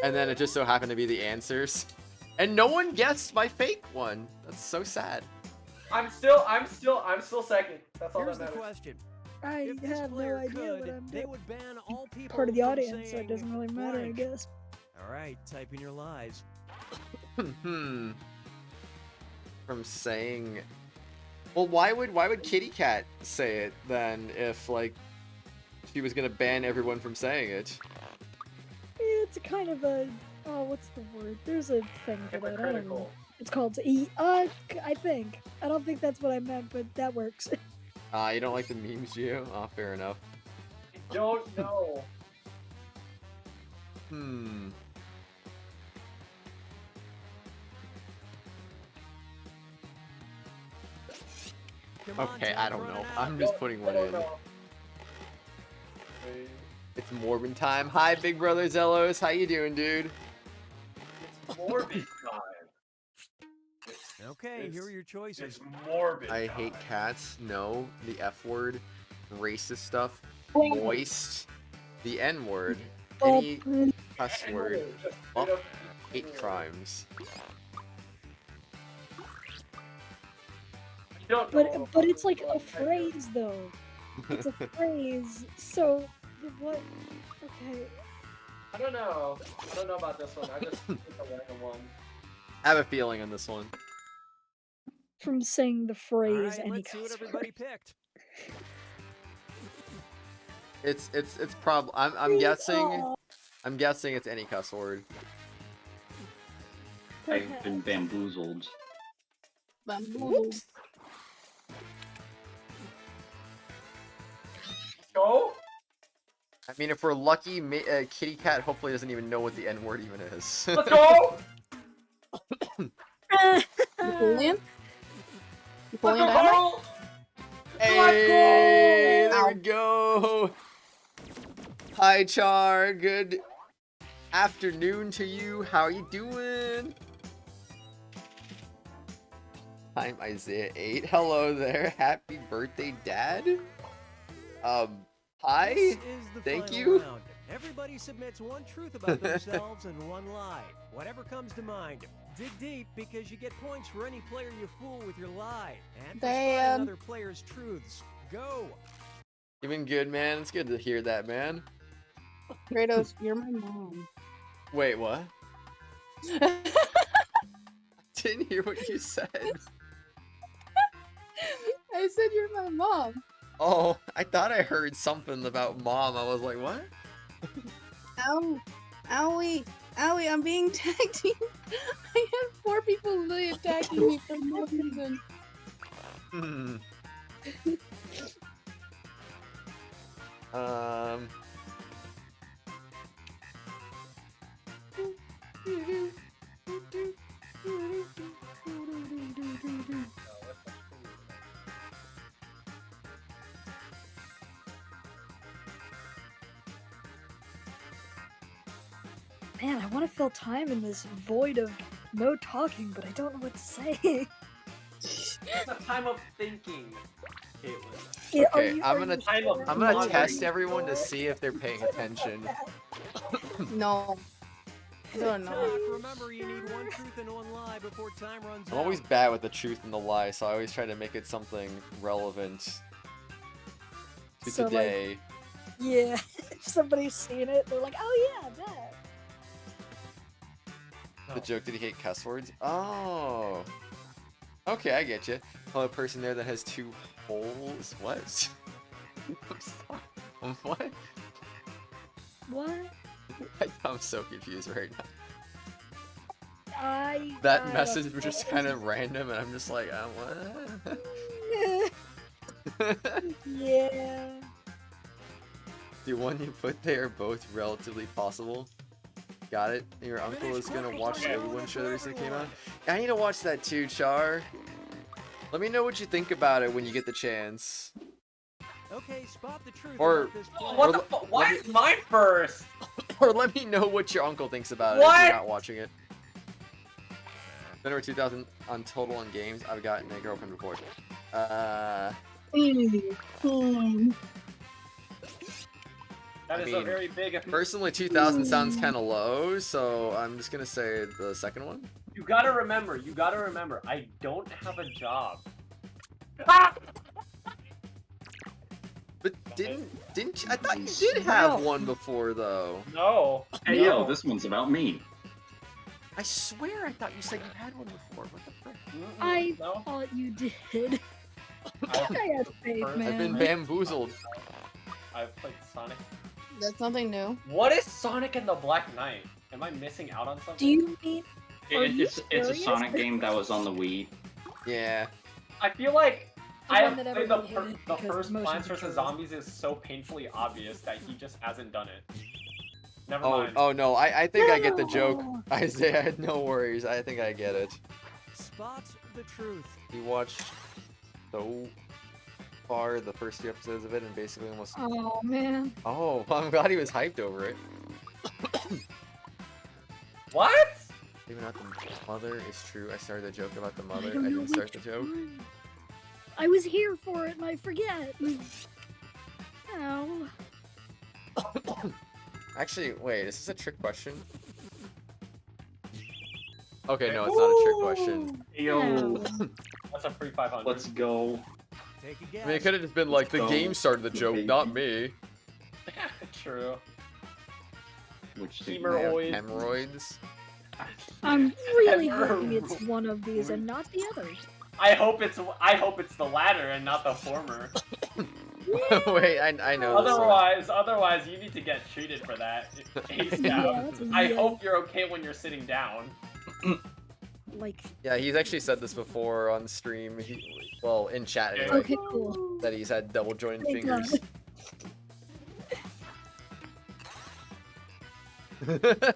A: then it just so happened to be the answers. And no one guessed my fake one. That's so sad.
I: I'm still second. That's all
G: Here's
I: that
G: the
I: matters.
G: question.
C: I
G: If this
C: have no
G: player
C: idea what
G: could,
C: I'm
G: they
C: doing.
G: would ban all people
C: Part of the
G: from
C: audience, so it
G: saying
C: doesn't really matter, I
G: blank.
C: guess.
G: All right, type in your lies.
A: From saying, well, why would Kitty Cat say it then if like she was gonna ban everyone from saying it?
C: It's kind of a. Oh, what's the word? There's a thing for that. I don't know.
I: Hypocritical.
C: It's called I think. I don't think that's what I meant, but that works.
A: You don't like the memes, Gio? Oh, fair enough.
I: Don't know.
G: Come on,
A: Okay, I
G: time's
A: don't know.
G: running
A: I'm
G: out.
A: just putting one in. It's Morbin time. Hi, Big Brother Zellos. How you doing, dude?
I: It's morbid time.
G: Okay, here are your choices.
I: It's morbid.
A: I hate cats. No. The F word. Racist stuff.
C: Oh.
A: Moist. The N word.
C: Oh,
A: Any cuss word. Up. Hate crimes.
C: But it's like a phrase though. It's a phrase, so What? Okay.
I: I don't know. I don't know about this one. I just picked a random one.
A: I have a feeling on this one.
C: From saying the phrase
G: Alright,
C: any
G: let's see what
C: cuss
G: everybody
C: word.
G: picked.
A: It's probably I'm guessing it's any cuss word.
B: I've been bamboozled.
S: Bamboozled.
I: Go.
A: I mean, if we're lucky, Kitty Cat hopefully doesn't even know what the N word even is.
I: Let's go.
S: Napoleon?
I: Let's
S: Napoleon
I: go,
S: Dynamite?
I: Carl.
A: Hey, there
S: Ow.
A: we go. Hi, Char. Good afternoon to you. How are you doing? I'm Isaiah 8. Hello there. Happy birthday, Dad. Hi.
G: This is the
A: Thank
G: final
A: you.
G: round. Everybody submits one truth about themselves and one lie. Whatever comes to mind. Dig deep because you get points for any player you fool with your lie. And for spotting
S: Damn.
G: other players' truths. Go!
A: You've been good, man. It's good to hear that, man.
S: Kratos, you're my mom.
A: Wait, what? Didn't hear what you said.
S: I said you're my mom.
A: Oh, I thought I heard something about mom. I was like, what?
S: Ow. Owie. Owie, I'm being tag teamed. I had 4 people literally attacking me for no reason.
A: Hmm.
C: Man, I want to fill time in this void of no talking, but I don't know what to say.
I: It's a time of thinking, Caitlin.
C: Yeah, are
A: Okay,
C: you-
A: I'm
C: are
A: gonna
C: you sure?
A: I'm gonna
C: Are
A: test
C: you
A: everyone to
C: sure?
A: see if they're paying attention.
S: No. I don't know.
G: Doc, remember you need one truth and one lie before time runs
A: I'm
G: out.
A: always bad with the truth and the lie, so I always try to make it something relevant to
C: So, like,
A: today.
C: Yeah, if somebody's seen it, they're like, oh yeah, that.
A: The joke, did he hate cuss words? Oh. Okay, I get you. Hello, person there that has 2 holes. What? I'm sorry. What?
C: What?
A: I'm so confused right now.
C: I
A: That
C: got
A: message
C: a
A: was just kind of random, and I'm just like, what?
C: Yeah.
A: The one you put there are both relatively possible. Got it? Your uncle is gonna watch the one show that recently came out? I need to watch that too, Char. Let me know what you think about it when you get the chance.
G: Okay, spot the truth
A: Or-
G: about this player.
I: What the fuck? Why is mine first?
A: Or let me know what your uncle thinks about it if
I: What?
A: you're not watching it. Number 2,000 on total on games. I've gotten a girlfriend before.
I: That
A: I
I: is a
A: mean,
I: very big.
A: Personally, 2,000 sounds kind of low, so I'm just gonna say the second one.
I: You gotta remember. I don't have a job.
A: But didn't you, I thought you did have one before though.
I: No.
B: Hey yo, this one's about me.
A: I swear I thought you said you had one before. What the frick?
C: I thought you did. I had faith, man.
A: I've been bamboozled.
I: I've played Sonic.
S: That's something new.
I: What is Sonic and the Black Knight? Am I missing out on something?
C: Do you mean? Are you
B: It's a
C: serious?
B: Sonic game that was on the Wii.
A: Yeah.
I: I feel like
C: The
I: I
C: one
I: have
C: that
I: played the
C: everybody hated because
I: first
C: motion
I: Plants vs.
C: controls.
I: Zombies is so painfully obvious that he just hasn't done it. Never
A: Oh,
I: mind.
A: oh no, I think I get the joke. Isaiah, no worries. I think I get it.
G: Spot the truth.
A: He watched so far the first 2 episodes of it and basically almost.
C: Oh man.
A: Oh, I'm glad he was hyped over it.
I: What?
A: Even not the mother is true. I started the joke about the mother. I,
C: don't know
A: didn't start
C: which
A: the joke.
C: one. I was here for it and I forget. Ow.
A: Actually, wait, is this a trick question? Okay, no, it's not a trick question.
B: Yo,
I: That's a free 500.
B: let's go.
G: Take a
A: I
G: guess.
A: mean, it could have just been like, the
B: Let's go.
A: game started the joke, not me.
I: True.
P: Which
I: Hemorrhoids.
A: Hemorrhoids.
C: I'm really hoping
I: Hemorrhoids.
C: it's one of these and not the others.
I: I hope it's the latter and not the former.
A: Wait, I know this one.
I: Otherwise, you need to get treated for that. ASAP.
C: Yeah,
I: I
C: yeah.
I: hope you're okay when you're sitting down.
C: Like.
A: Yeah, he's actually said this before on stream. Well, in chat anyway.
C: Okay, cool.
A: That he's had double jointed
C: Thank
A: fingers.
C: God.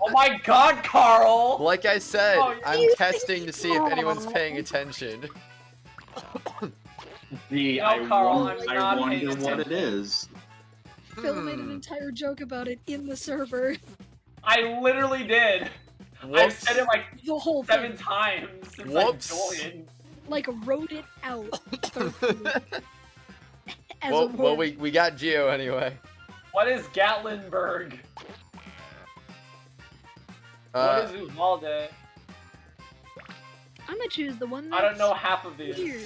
I: Oh my God, Carl!
A: Like I said,
I: Oh,
A: I'm testing to see if anyone's paying attention.
P: The
I: No, Carl, I'm
P: I
I: not
P: wonder
I: paying
P: what it
I: attention.
P: is.
C: Phil made an entire joke about it in the server.
I: I literally did. I've
A: Whoops.
I: said it like
C: The whole
I: 7
C: thing.
I: times since
A: Whoops.
I: I joined.
C: Like, wrote it out. As
A: Well,
C: a
A: well,
C: word.
A: we got Geo anyway.
I: What is Gatlinburg? What is Uvalde?
C: I'm gonna choose the one
I: I
C: that's
I: don't know half of these.
C: weird.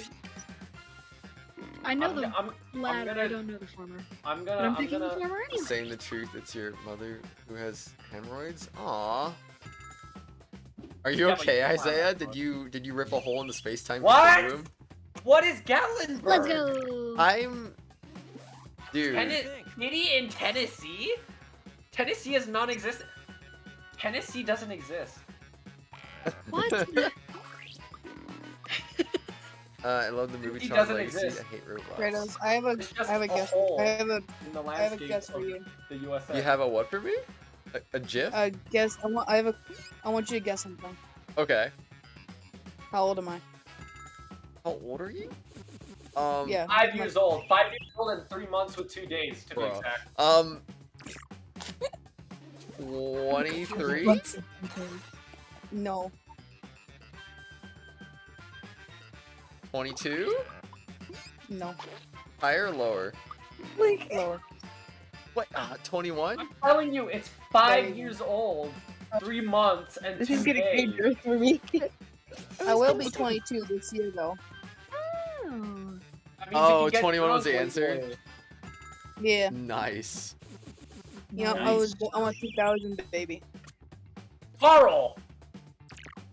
C: I know
I: I'm
C: the
I: go- I'm
C: latter,
I: gonna-
C: I don't know the former.
I: I'm
C: But
I: gonna.
C: I'm picking the
I: gonna.
C: former anyway.
A: Saying the truth, it's your mother who has hemorrhoids. Aww. Are you
I: Yeah, but
A: okay,
I: you don't
A: Isaiah?
I: have
A: Did you rip a hole in the space-time
I: What?
A: continuum?
I: What is Gatlinburg?
C: Let's go.
A: I'm... Dude.
I: City in Tennessee? Tennessee is non-existent. Tennessee doesn't exist.
C: What?
A: I love the movie
I: He
A: Tron
I: doesn't
A: Legacy.
I: exist.
A: I hate robots.
L: Kratos, I have a
I: It's just
L: I have a
I: a
L: guess.
I: hole
L: I have a
I: in the
L: I have a
I: landscape
L: guess for
I: of
L: you.
I: the USA.
A: You have a what for me? A GIF?
L: Guess. I want you to guess something.
A: Okay.
L: How old am I?
A: How old are you?
L: Yeah.
I: 5 years old. 5 years old and 3 months with 2 days to be
A: Bro.
I: exact.
A: 23?
L: No.
A: 22?
L: No.
A: Higher or lower?
C: Like,
L: Lower.
A: What? 21?
I: I'm telling you, it's 5 years old, 3 months, and
L: This
I: 2
L: is getting
I: days.
L: dangerous for me. I will be 22 this year though.
C: Oh.
I: That means
A: Oh,
I: if you get
A: 21 was the
I: drunk,
A: answer?
L: Yeah.
A: Nice.
L: You know, I'm a 2000 baby.
I: Carl!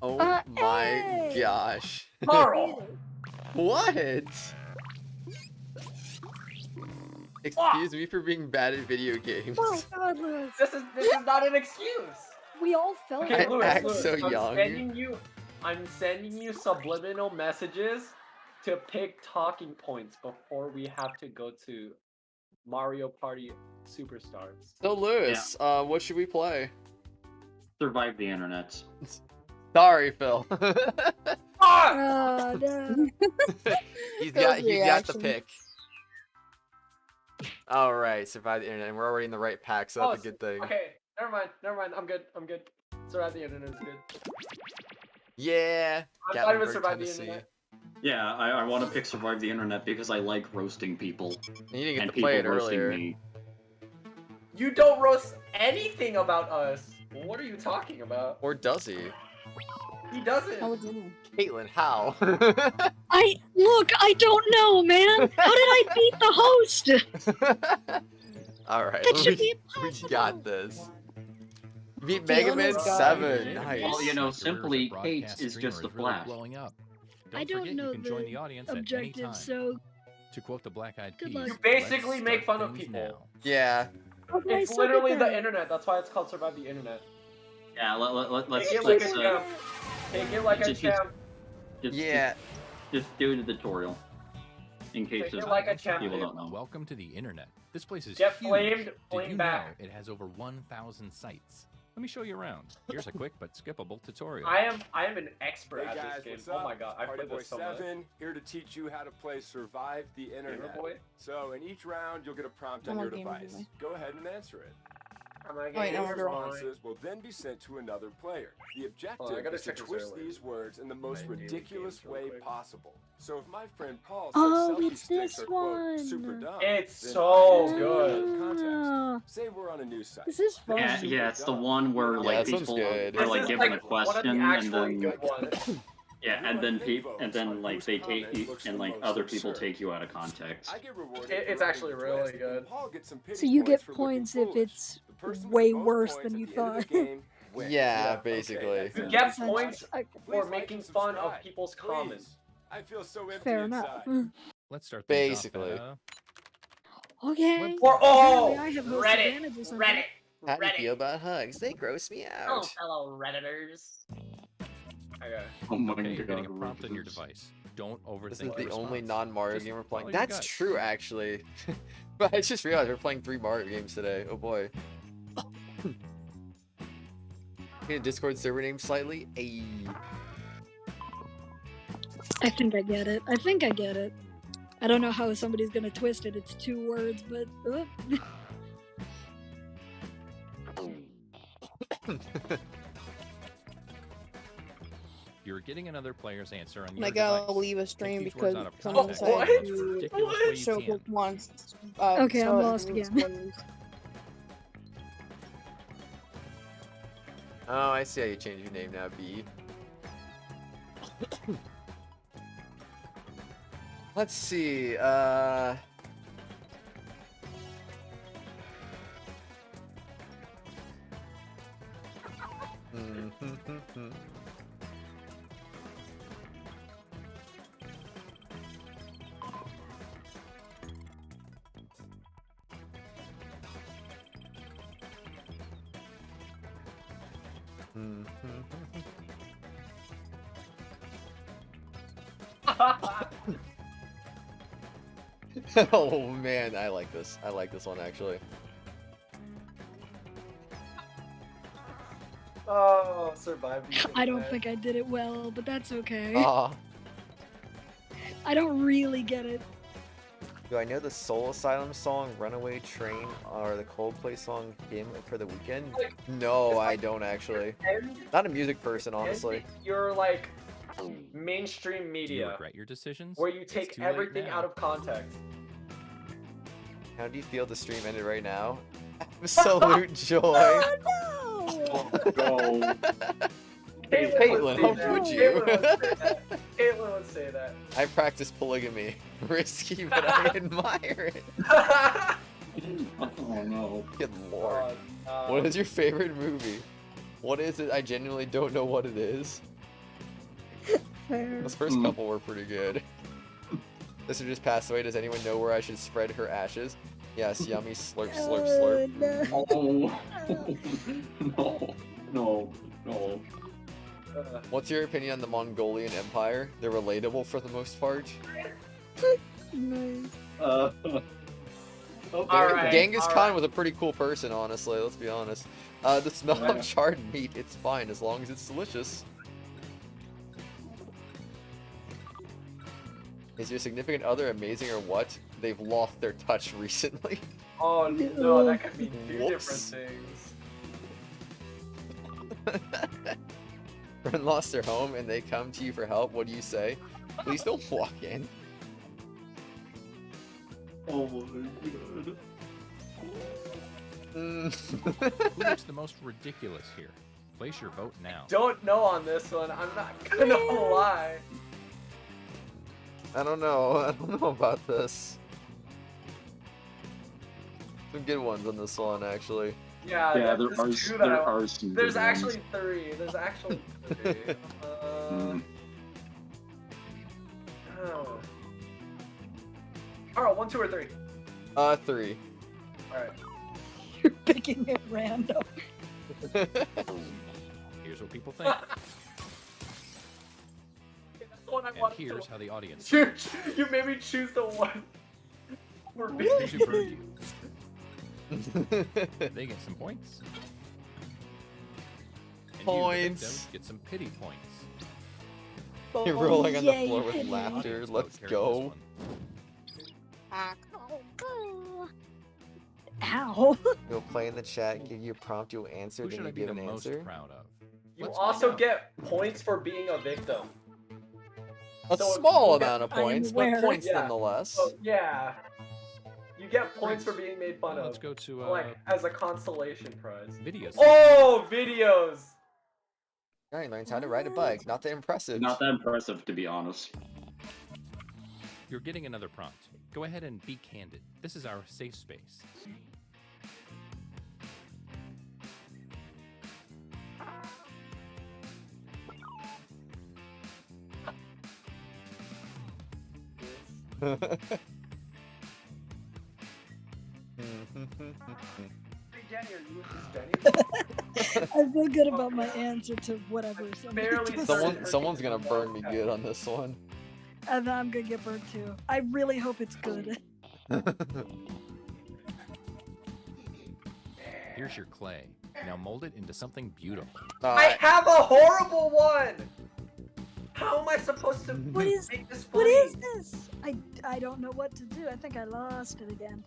A: Oh
C: hey!
A: my gosh.
I: Carl!
A: What? Excuse me for being bad at video games.
C: Oh God, Lewis.
I: This is not an excuse.
C: We all felt
I: Okay,
C: it.
A: I act so young.
I: I'm sending you subliminal messages to pick talking points before we have to go to Mario Party Superstars.
A: So Lewis, what should we play?
P: Survive the internet.
A: Sorry, Phil.
C: Oh, no.
A: he's got the
L: reactions.
A: pick. All right, survive the internet, and we're already in the right pack, so that's a good thing.
I: Okay, never mind. I'm good. Survive the internet is good.
A: Yeah.
I: I'm fine with
A: Gatlinburg,
I: survive the
A: Tennessee.
I: internet.
P: Yeah, I want to pick Survive the Internet because I like roasting people.
A: And you didn't get
P: and
A: to play it
P: people roasting
A: earlier.
P: me.
I: You don't roast anything about us. What are you talking about?
A: Or does he?
I: He doesn't.
A: Caitlin, how?
C: I don't know, man. How did I beat the host?
A: All right,
C: That should be
A: we got this. You beat Mega Man
L: Caitlin is
A: 7. Nice.
P: Well, you know, simply Kate is just a flash.
C: I don't know the objective, so
F: To quote the Black Eyed
C: Good
F: Peas,
C: luck.
I: You basically
F: let's
I: make
F: start
I: fun of
F: things
I: people.
F: now.
A: Yeah.
C: okay,
I: It's
C: suck
I: literally
C: it
I: the
C: then.
I: internet. That's why it's called Survive the Internet.
P: Yeah, let's
I: Take it like a
P: let's
I: champ. Take it like a
P: just-
I: champ.
A: Yeah.
P: Just do the tutorial. In case
I: Take it
P: there's
I: like a champ,
P: people
I: dude.
P: don't know.
F: Welcome to the internet. This place is
I: Get
F: huge.
I: flamed,
F: Did
I: flame
F: you
I: back.
F: know it has over 1,000 sites? Let me show you around. Here's a quick but skippable tutorial.
I: I am an expert
N: Hey
I: at
N: guys,
I: this
N: what's
I: game.
N: up?
I: Oh my god, I
N: Party
I: played
N: Boy
I: this so much.
N: 7 here to teach you how to play Survive the Internet.
I: Boy?
N: So in each round, you'll get a prompt
L: I'm
N: on
L: a
N: your
L: gamer
N: device.
L: boy.
N: Go ahead and answer it.
I: Am I
L: Wait,
I: getting
L: no, I'm a girl.
N: Responses will then be sent to another player. The
I: I
N: objective
I: gotta
N: is to
I: check this
N: twist
I: earlier.
N: these words in the most
I: My daily
N: ridiculous
I: games real
N: way
I: quick.
N: possible. So if my friend Paul says
C: Oh,
N: selfie
C: it's
N: sticks
C: this
N: are quote
C: one.
N: super dumb,
I: It's
N: then
I: so
N: I answer
I: good.
N: out of context.
C: Ah,
N: Say we're on a news site.
C: this is fun.
P: Yeah, it's the one where like
A: this one's
P: people
A: good.
P: are
I: This
P: like
I: is
P: given
I: like
P: a
I: one of the
P: question and
I: actually
P: then
I: good ones.
B: Yeah, and then like they take you, and like other people take you out of context.
I: It's actually really good.
C: So you get points if it's way worse than you thought.
A: Yeah, basically.
I: You get points for making fun of people's comments.
N: I feel so empty
C: Fair enough.
F: Let's start things
A: Basically.
F: off
C: Okay.
I: Or
C: Apparently I have host
I: Reddit,
C: advantage or something.
I: Reddit.
A: How do you feel about hugs? They gross me
I: Oh,
A: out.
I: fellow redditors. Okay.
B: Oh my
F: Okay, you're
B: god.
F: getting a prompt on your device. Don't overthink
A: This is
F: the
A: the only
F: response.
A: non-Mario
F: Just
A: game we're playing.
F: follow your
A: That's
F: gut.
A: true, actually. But I just realized we're playing 3 Mario games today. Oh boy. Need a Discord server name slightly? Ayy.
C: I think I get it. I think I get it. I don't know how somebody's gonna twist it. It's 2 words, but
F: You're getting another player's answer on
S: And
F: your
S: I gotta
F: device.
S: leave a
F: Take
S: stream
F: these
S: because
F: words out of
S: someone
F: context
S: decided
F: in the most
S: to
F: ridiculous way you
S: show
F: can.
S: Pokemon's.
C: Okay, I'm
S: so it
C: lost
S: means
C: again.
S: words.
A: Oh, I see how you changed your name now, B. Let's see, Oh man, I like this. I like this one actually.
I: Oh, survived.
C: I don't think I did it well, but that's okay.
A: Ah,
C: I don't really get it.
A: do I know the Soul Asylum song "Runaway Train" or the Coldplay song "Game for the Weekend"? No, I don't actually. Not a music person, honestly.
I: You're like mainstream
F: Do you
I: media,
F: regret your decisions?
I: where you
F: It's
I: take
F: too late
I: everything
F: now.
I: out of context.
A: How do you feel the stream ended right now? Absolute joy.
C: Oh
B: no!
A: Caitlin, how would you?
I: Caitlin would say that.
A: I practice polygamy. Risky, but I admire it.
B: Oh no.
A: Good lord. What is your favorite movie? What is it? I genuinely don't know what it is.
C: Fair.
A: Those first couple were pretty good. Sister just passed away. Does anyone know where I should spread her ashes? Yes, yummy slurp, slurp, slurp.
B: Oh no, no.
A: What's your opinion on the Mongolian Empire? They're relatable for the most part.
C: Nice.
A: Genghis Khan was a pretty cool person, honestly. Let's be honest. The smell of charred meat, it's fine as long as it's delicious. Is your significant other amazing or what? They've lost their touch recently.
I: Oh no, that could be 2 different
A: Whoops.
I: things.
A: Friend lost their home and they come to you for help. What do you say? Please don't walk in.
B: Oh my god.
F: Who looks the most ridiculous here? Place your vote now.
I: Don't know on this one. I'm not gonna lie.
A: I don't know. I don't know about this. Some good ones on this one, actually.
I: Yeah,
B: Yeah,
I: there's
B: there are
I: 2 that
B: there
I: I-
B: are some.
I: There's
B: good
I: actually
B: ones.
I: 3. There's actually 3. Oh. Alright, 1, 2, or 3.
A: 3.
I: Alright.
C: You're picking at random.
F: Here's what people think.
I: That's the one I
F: And
I: want
F: here's
I: to...
F: how the audience.
I: You made me choose the one. We're
F: Who's
I: busy.
F: approved you? They get some points. And
A: Points.
F: You, the victim, get some pity points.
A: You're rolling on the
C: Yay,
A: floor with
C: pity.
A: laughter.
F: Audience
A: Let's
F: vote carry
A: go.
C: Ow.
A: You'll play in the chat, give you a prompt, you'll answer,
F: Who
A: then
F: should
A: you
F: I be
A: give
F: the
A: an
F: most
A: answer.
F: proud of?
I: You
F: Let's
I: also
F: find out.
I: get points for being a victim.
A: A
I: So if
A: small
I: you get-
A: amount of
C: I am
A: points, but
C: aware.
A: points
I: Yeah.
A: nonetheless.
I: So, yeah. You get points for
F: Great.
I: being made fun
F: Well,
I: of.
F: let's go to
I: Like, as a consolation prize.
F: videos.
I: Oh, videos!
A: Johnny learns how to ride a bike. Not that impressive.
B: Not that impressive, to be honest.
F: You're getting another prompt. Go ahead and be candid. This is our safe space.
C: I feel good about my answer to whatever.
A: Someone's gonna burn me good on this one.
C: And I'm gonna get burnt too. I really hope it's good.
F: Here's your clay. Now mold it into something beautiful.
R: I have a horrible one. How am I supposed to
C: What is
R: make this
C: what
R: funny?
C: is this? I don't know what to do. I think I lost it again.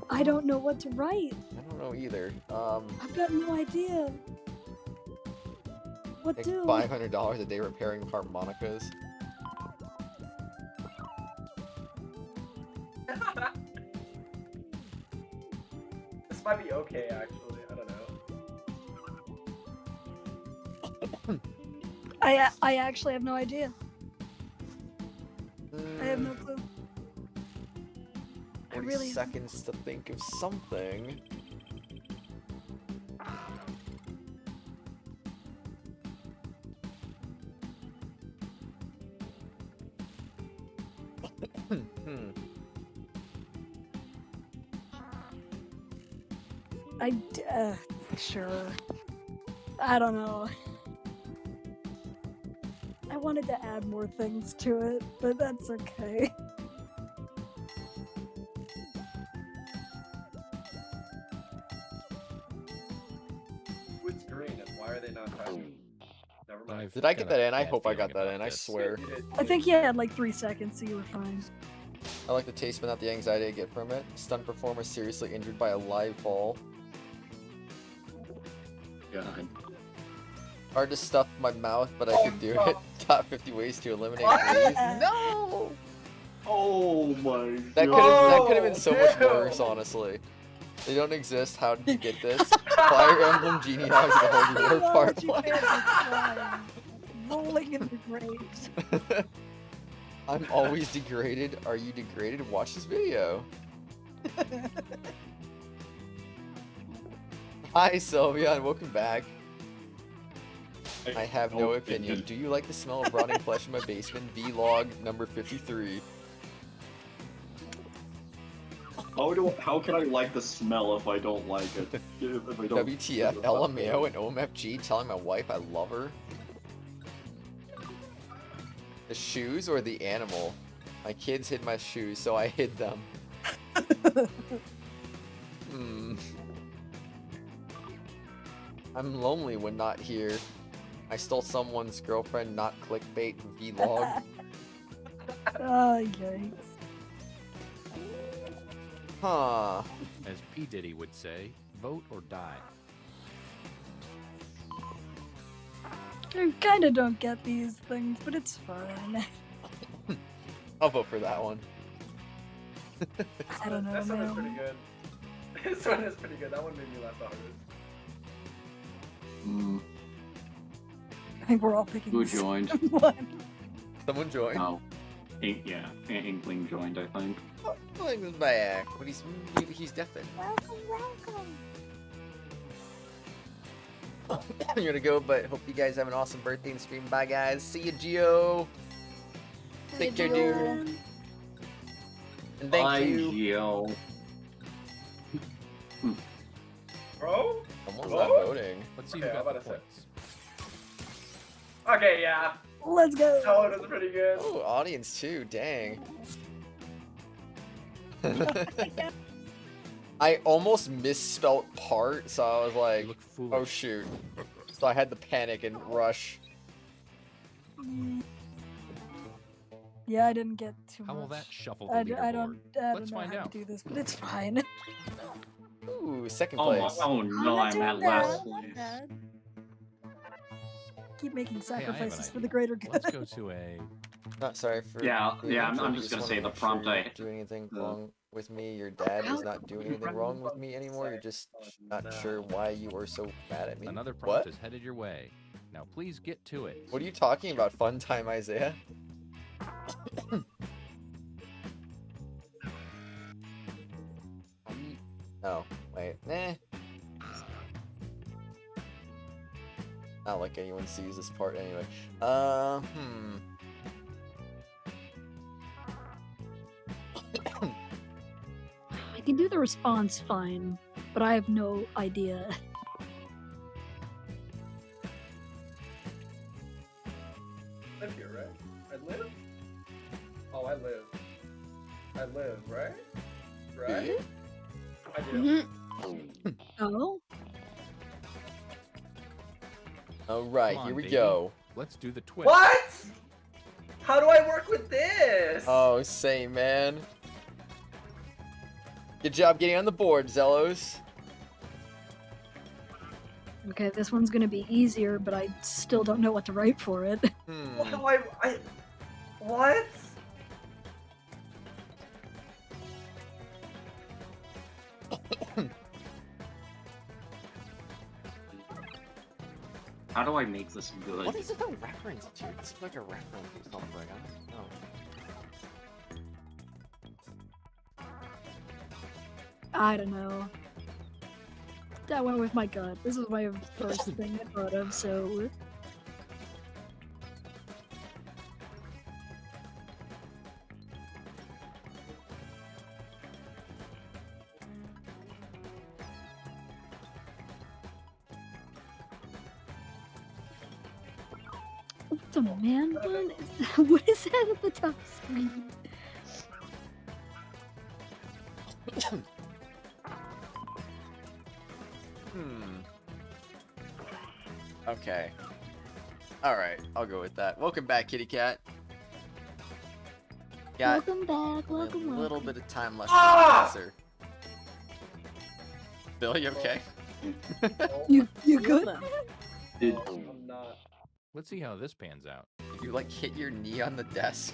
C: I don't know what to write.
A: I don't know either.
C: I've got no idea. What
A: Make
C: do?
A: $500 a day repairing harmonicas.
R: This might be okay, actually. I don't know.
C: I actually have no idea. I have no clue.
A: 40
C: really-
A: seconds to think of something.
C: Sure. I don't know. I wanted to add more things to it, but that's okay.
R: Who's green and why are they not typing? Never mind.
A: Did I get that in? I hope I got that in. I swear.
C: I think you had like 3 seconds, so you were fine.
A: I like the taste, but not the anxiety I get from it. Stunt performer seriously injured by a live fall.
B: God.
A: Hard to stuff my mouth, but I could do it. Top 50 ways to eliminate fleas. No!
B: Oh my
A: That could have been so much worse, honestly. They don't exist. How did you get this? Fire Emblem Genie Hogs the Holy War Part 1.
C: Rolling in the graves.
A: I'm always degraded. Are you degraded? Watch this video. Hi Sylvia, and welcome back. I have no opinion. Do you like the smell of rotting flesh in my basement? Vlog number 53.
B: How can I like the smell if I don't like it? If I don't
A: WTF, LMAO and OMFG telling my wife I love her? The shoes or the animal? My kids hid my shoes, so I hid them. I'm lonely when not here. I stole someone's girlfriend, not clickbait, vlog.
C: Oh, yikes.
A: Huh.
F: As P. Diddy would say, vote or die.
C: I kinda don't get these things, but it's fine.
A: I'll vote for that one.
C: I don't know,
R: This one is
C: man.
R: pretty good. This one is pretty good. That one made me laugh the hardest.
C: I think we're all picking
B: Who
C: the same
B: joined?
C: one.
A: Someone joined?
B: Oh. Yeah, Inkling joined, I think.
A: Inkling is back, but he's deafened.
C: Welcome.
A: I'm gonna go, but hope you guys have an awesome birthday and stream. Bye, guys. See you, Gio. Take care, dude. And thank you.
B: Gio.
R: Bro?
A: Someone's
R: Bro?
A: not voting.
F: Let's see
R: Okay,
F: who
R: I'm
F: got
R: about
F: the
R: to say.
F: points.
R: Okay, yeah.
C: Let's go.
R: That one was pretty good.
A: Oh, audience too. Dang. I almost misspelt part, so I was like, oh shoot. So I had to panic and rush.
C: Yeah, I didn't get too
F: How
C: much.
F: will that shuffle the
C: I
F: leaderboard?
C: don't
F: Let's
C: know
F: find
C: how
F: out.
C: to do this, but it's fine.
A: Ooh, second
B: Oh,
A: place.
B: oh no, I'm at last place.
C: keep making
F: Hey, I have an
C: sacrifices for
F: idea.
C: the greater good.
F: Let's go to a.
A: Not sorry for.
B: Yeah,
A: being
B: yeah.
A: a jerk,
B: I'm just gonna say
A: wanna
B: the
A: make sure
B: prompt
A: you're
B: I.
A: not doing anything wrong with me. Your dad is not doing anything wrong with me anymore. You're just not sure why you are so mad at me.
F: Another prompt
A: What?
F: is headed your way. Now please get to it.
A: What are you talking about? Fun time, Isaiah? Oh, wait. Nah. Not like anyone sees this part anyway.
C: I can do the response fine, but I have no idea.
R: Live here, right? I live? Oh, I live. I live, right? Right? I do.
C: Oh?
A: Alright,
F: Come on,
A: here we
F: baby.
A: go.
F: Let's do the twist.
R: What? How do I work with this?
A: Oh, same, man. Good job getting on the board, Zellos.
C: Okay, this one's gonna be easier, but I still don't know what to write for it.
R: What do I what?
B: How do I make this good?
A: What is it a reference to? It's like a reference to something. I don't know.
C: I don't know. I went with my gut. This is my first thing I thought of, so... What's the man bun? What is that at the top screen?
A: Okay. Alright, I'll go with that. Welcome back, kitty cat. Got
C: Welcome back, welcome,
A: a little
C: welcome.
A: bit of time left
R: Ah!
A: to answer. Bill, you okay?
C: You good?
B: Did,
R: I'm not.
F: Let's see how this pans out.
A: Did you like hit your knee on the desk?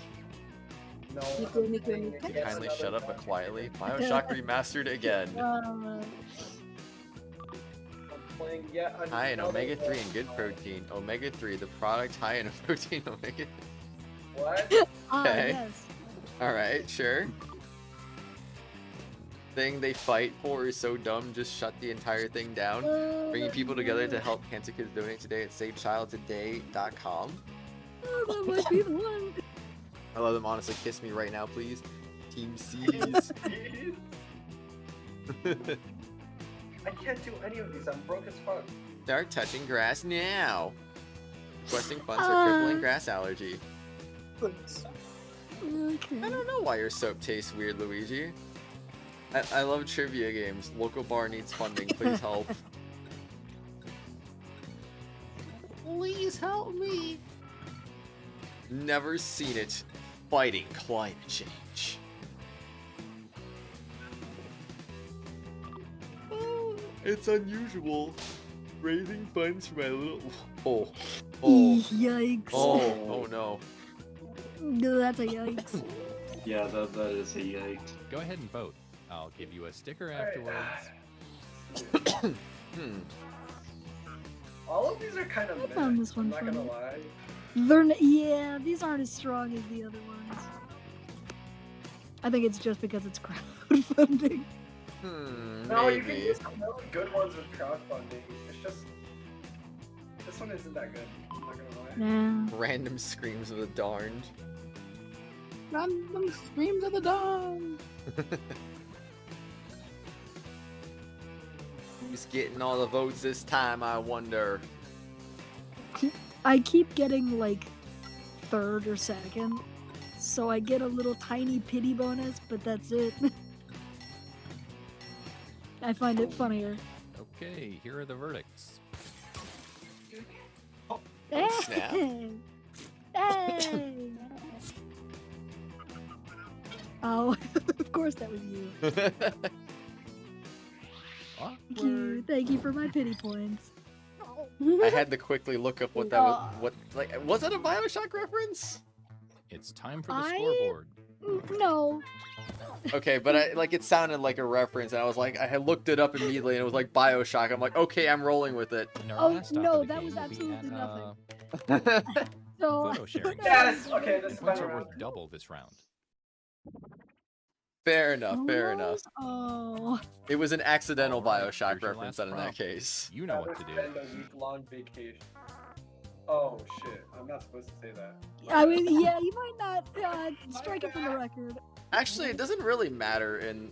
R: No.
C: Nico,
R: I'm
C: Nico,
R: playing
C: Nico.
R: against
A: Kindly
R: another
A: shut up but
R: one.
A: quietly. Bioshock Remastered again.
R: I'm playing yet
A: High in
R: another
A: omega-3
R: one.
A: and good protein. Omega-3, the product high in protein omega.
R: What?
A: Okay.
C: Yes.
A: Alright, sure. Thing they fight for is so dumb, just shut the entire thing down. Bringing people together to help cancer kids donate today at SaveChildToday.com.
C: Oh, that might be the one.
A: I love them, honestly. Kiss me right now, please. Team C's.
R: I can't do any of these. I'm broke as fuck.
A: Start touching grass now. Requesting funds for crippling grass allergy.
C: Okay.
A: I don't know why your soap tastes weird, Luigi. I love trivia games. Local bar needs funding. Please help. Please help me. Never seen it. Fighting climate change. Oh, it's unusual. Raising funds for my little. Oh.
C: Yikes.
A: Oh no.
C: No, that's a yikes.
B: yeah, that is a yikes.
F: Go ahead and vote. I'll give you a sticker afterwards.
R: All of these are kind of
C: I found this one
R: I'm not gonna
C: funny.
R: lie.
C: Yeah, these aren't as strong as the other ones. I think it's just because it's crowdfunding.
R: No, you can
A: Maybe.
R: do some really good ones with crowdfunding. It's just this one isn't that good. I'm not gonna lie.
C: Nah.
A: Random screams of the darned.
S: Random screams of the dawn.
A: Who's getting all the votes this time, I wonder?
C: I keep getting like third or second, so I get a little tiny pity bonus, but that's it. I find it funnier.
F: Okay, here are the verdicts.
A: snap.
C: Hey! Oh, of course that was you. Thank you. Thank you for my pity points.
A: I had to quickly look up what that was. What was that a BioShock reference?
F: It's time for the scoreboard.
C: No.
A: Okay, but it sounded like a reference, and I was like, I had looked it up immediately, and it was like BioShock. I'm like, okay, I'm rolling with it.
C: Oh no, that was absolutely nothing. So
F: Photo sharing.
R: Yes. Okay, this is
F: Points
R: better
F: are
R: round.
F: worth double this round.
A: Fair enough. Fair enough.
C: Oh.
A: It was an accidental BioShock
F: Here's your
A: reference,
F: last
A: then in that
F: prompt.
A: case.
F: You know what to do.
R: Spend a week-long vacation. Oh shit! I'm not supposed to say that.
C: I mean, yeah, you might not strike it from the record.
A: Actually, it doesn't really matter in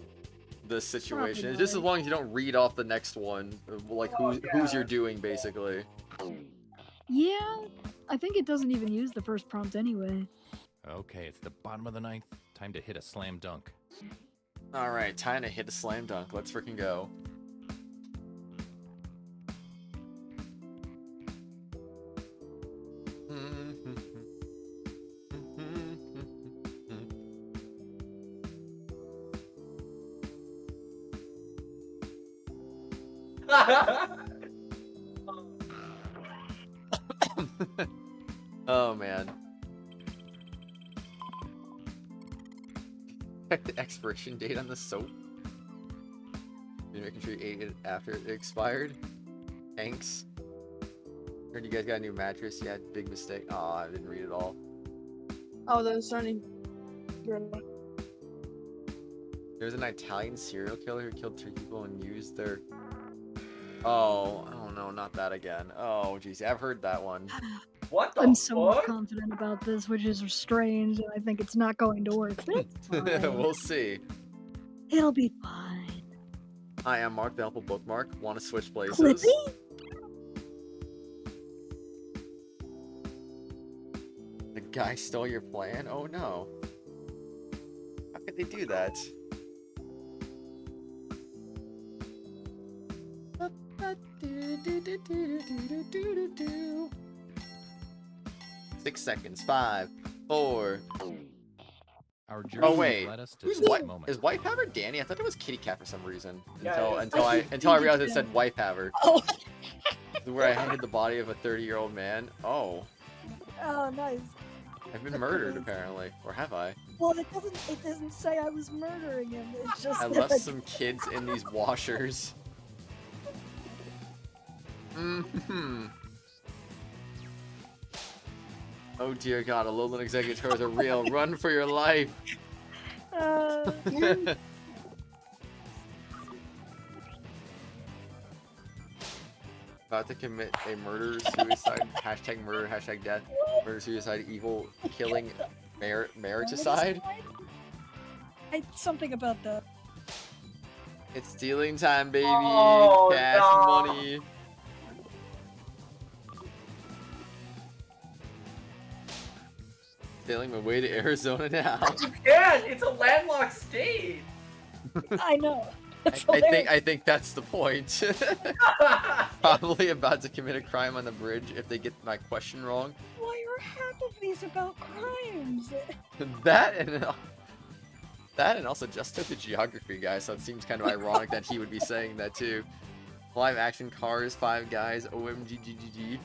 A: this situation. It's just as long as you don't read off the next one, like who's you're doing, basically.
C: Yeah, I think it doesn't even use the first prompt anyway.
F: Okay, it's the bottom of the ninth. Time to hit a slam dunk.
A: All right, time to hit a slam dunk. Let's freaking go. Oh man. Check the expiration date on the soap. You're making sure you ate it after it expired. Thanks. Heard you guys got a new mattress. Yeah, big mistake. Oh, I didn't read it all.
L: Oh, that was starting.
A: There's an Italian serial killer who killed 3 people and used their... Oh no, not that again. Oh, geez, I've heard that one.
R: What the
C: I'm so
R: fuck?
C: confident about this, which is strange, and I think it's not going to work. But it's fine.
A: We'll see.
C: It'll be fine.
A: Hi, I'm Mark, the helpful bookmark. Want to switch places?
C: Clippy?
A: The guy stole your plan? Oh no. How could they do that? 6 seconds. 5, 4.
F: Our
A: Oh
F: journey
A: wait,
F: led us to
A: who's
F: this
A: wife?
F: moment.
A: Is Wife Haver Danny? I thought it was Kitty Cat for some reason.
R: Yeah,
A: Until I realized it said Wife Haver.
C: Oh.
A: Where I hid the body of a 30-year-old man. Oh,
C: Oh, nice.
A: I've been murdered apparently, or have I?
C: Well, it doesn't say I was murdering him. It's just
A: I
C: that,
A: left
C: like,
A: some kids in these washers. Oh dear God, Alolan executors are real. Run for your life. About to commit a murder, suicide, hashtag murder, hashtag death, murder, suicide, evil, killing, mariticide?
C: something about that.
A: It's stealing time, baby.
R: Oh,
A: Cash
R: no.
A: money. Sailing my way to Arizona now.
R: You can't. It's a landlocked state.
C: I know.
A: I think that's the point. Probably about to commit a crime on the bridge if they get my question wrong.
C: Why are half of these about crimes?
A: That and also just took the geography guy, so it seems kind of ironic that he would be saying that too. Live action cars, 5 guys, OMGGGG.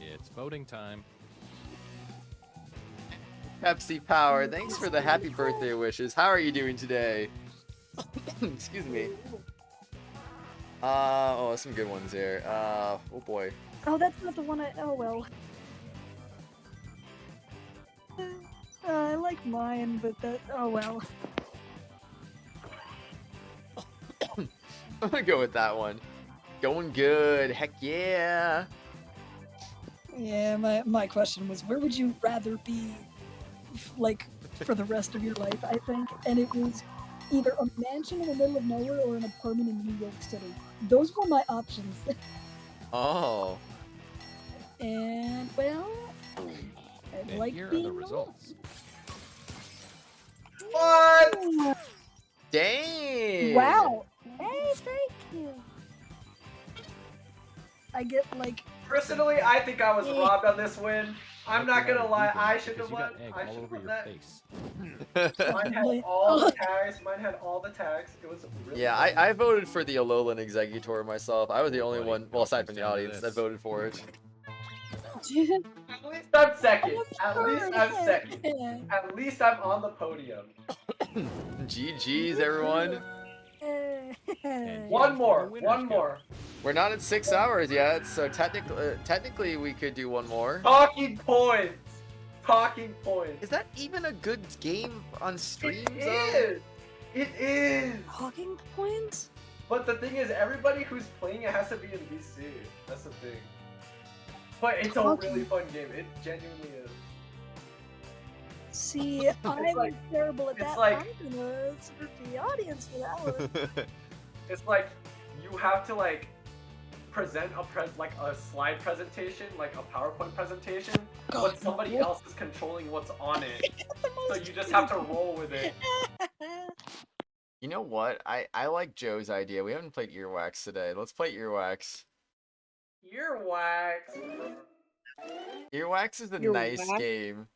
F: It's voting time.
A: Pepsi Power, thanks for the happy birthday wishes. How are you doing today? Excuse me. Oh, some good ones here. Oh boy.
C: Oh, that's not the one oh well. I like mine, but oh well.
A: I'm gonna go with that one. Going good. Heck yeah.
C: Yeah, my question was, where would you rather be, like, for the rest of your life, I think? And it was either a mansion in the middle of nowhere or an apartment in New York City. Those were my options.
A: Oh.
C: And, well, I'd
F: And
C: like
F: here are
C: being
F: the results.
R: What?
A: Dang.
C: Wow. Hey, thank you. I get, like...
R: Personally, I think I was robbed on this win. I'm not gonna lie. I should have
F: You
R: won.
F: got egg
R: I
F: all
R: should have
F: over
R: won
F: your
R: that.
F: face.
H: Mine had all the tags. Mine had all the tags. It was really
A: Yeah,
H: fun.
A: I voted for the Alolan Executor myself. I was the only one, well, aside from the audience, that voted for it.
H: At least I'm second. At least I'm second. At least I'm on the podium.
A: GG's, everyone.
H: One more. One more.
A: We're not at 6 hours yet, so technically we could do one more.
H: Talking points. Talking points.
A: Is that even a good game on streams?
H: It is. It is.
C: Talking points?
H: But the thing is, everybody who's playing it has to be in BC. That's the thing. But it's a really fun game. It genuinely is.
C: See, I'm
H: like-
C: terrible at
H: it's
C: that.
H: like-
C: I'm gonna serve the audience for that one.
H: It's like you have to like present a slide presentation, like a PowerPoint presentation, but somebody else is controlling what's on it. So you just have to roll with it.
A: You know what? I like Joe's idea. We haven't played Earwax today. Let's play Earwax.
H: Earwax.
A: Earwax is a
H: Earwax?
A: nice game.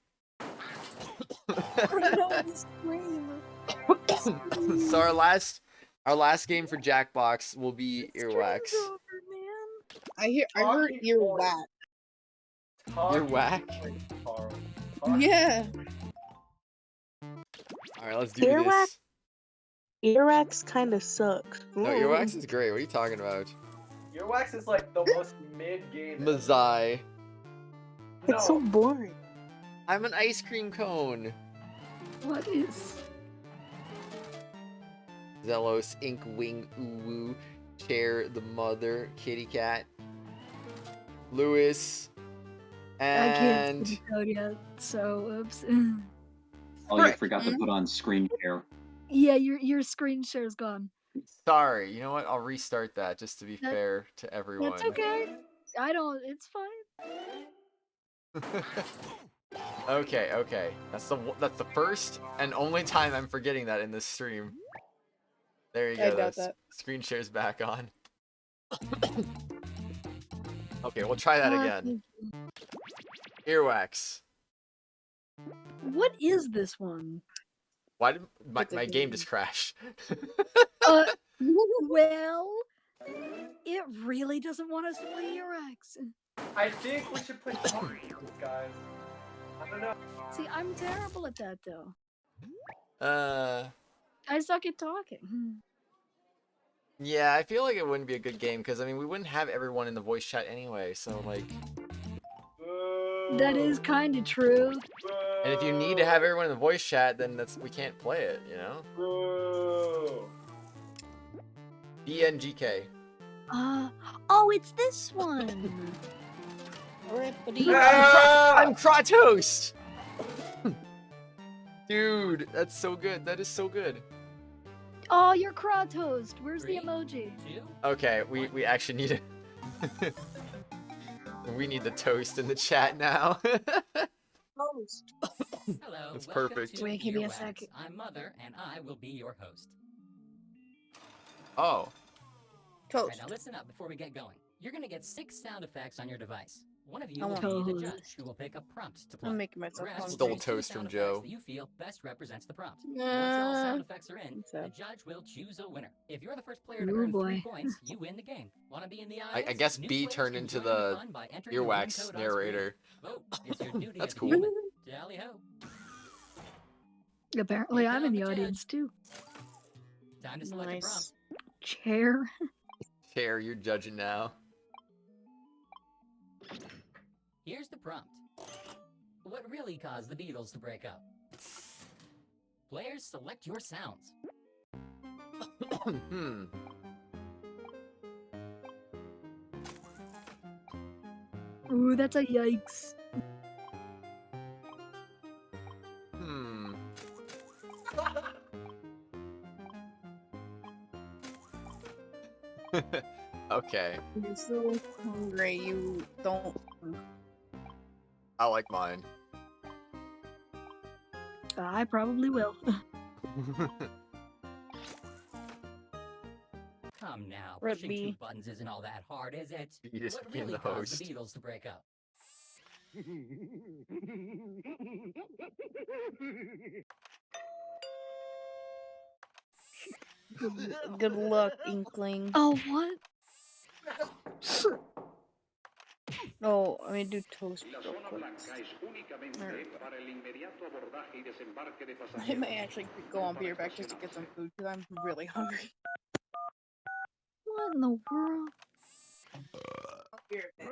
A: So our last game for Jackbox will be Earwax.
S: I heard earwax.
A: Earwax?
S: Yeah.
A: Alright, let's do
L: Earwax?
A: this.
L: Earwax kind of sucks.
A: No, Earwax is great. What are you talking about?
H: Earwax is like the most mid game.
A: Mazai.
L: It's so boring.
A: I'm an ice cream cone.
C: What is?
A: Zelos, Ink Wing, Uwu, Chair, the Mother, Kitty Cat, Lewis,
C: I can't
A: and
C: see the code yet, so oops.
B: Oh, you forgot to put on screen share.
C: Yeah, your screen share's gone.
A: sorry. You know what? I'll restart that just to be
C: That-
A: fair to everyone.
C: That's okay. I don't. It's fine.
A: Okay. That's the first and only time I'm forgetting that in this stream. There you
S: I
A: go.
S: doubt
A: the
S: that.
A: Screen share's back on. Okay, we'll try that again. Earwax.
C: What is this one?
A: Why did my
C: It's a
A: game
C: game.
A: just crash?
C: Well, it really doesn't want us to play Earwax.
H: I think we should play Talking Points, guys. I don't know.
C: See, I'm terrible at that though. I suck at talking.
A: Yeah, I feel like it wouldn't be a good game because I mean we wouldn't have everyone in the voice chat anyway. So like,
C: That is kind of true.
A: and if you need to have everyone in the voice chat, then we can't play it. You know. BNGK.
C: Oh, it's this one.
A: I'm Kratos! Dude, that's so good. That is so good.
C: Oh, you're Kratos. Where's the emoji?
A: Okay, we actually need it. We need the toast in the chat now.
T: Hello,
A: That's
T: welcome
A: perfect.
T: to
C: Wait, give me a
T: Earwax.
C: second.
T: I'm Mother, and I will be your host.
A: Oh.
T: Alright, now listen up before we get going. You're gonna get 6 sound effects on your device. One of you
S: I
T: will
S: want
T: be the
S: toast.
T: judge who will pick a prompt to play.
S: I'm making myself
T: The rest will
A: Stole
T: choose 2
A: toast from
T: sound
A: Joe.
T: effects that you feel best represents the prompt. Once all sound effects are in, the judge will choose a winner. If you're the first player to
C: Ooh,
T: earn 3
C: boy.
T: points, you win the game. Want to be in the
A: I
T: audience?
A: guess
T: New
A: B
T: players
A: turned
T: can
A: into
T: join
A: the
T: fun by entering the win
A: earwax
T: code on screen.
A: narrator.
T: Vote. It's your duty
A: That's
T: as a
A: cool.
T: human. Tally ho.
C: Apparently, I'm in the audience too.
T: Time to select a prompt.
C: Chair.
A: Chair, you're judging now.
T: Here's the prompt. What really caused the Beatles to break up? Players, select your sounds.
C: Ooh, that's a yikes.
A: Okay,
S: You're so hungry. You don't.
A: I like mine.
C: I probably will.
T: Come now,
S: Red
T: pushing
S: bee.
T: 2 buttons isn't all that hard, is it?
A: You just
T: What
A: being
T: really
A: the
T: caused
A: host.
T: the Beatles to break up?
S: Good luck, Inkling.
C: Oh, what?
S: Oh, I mean, do toast real quick. I might actually go on beer back just to get some food because I'm really hungry.
C: What in the world?
S: I'll be right back.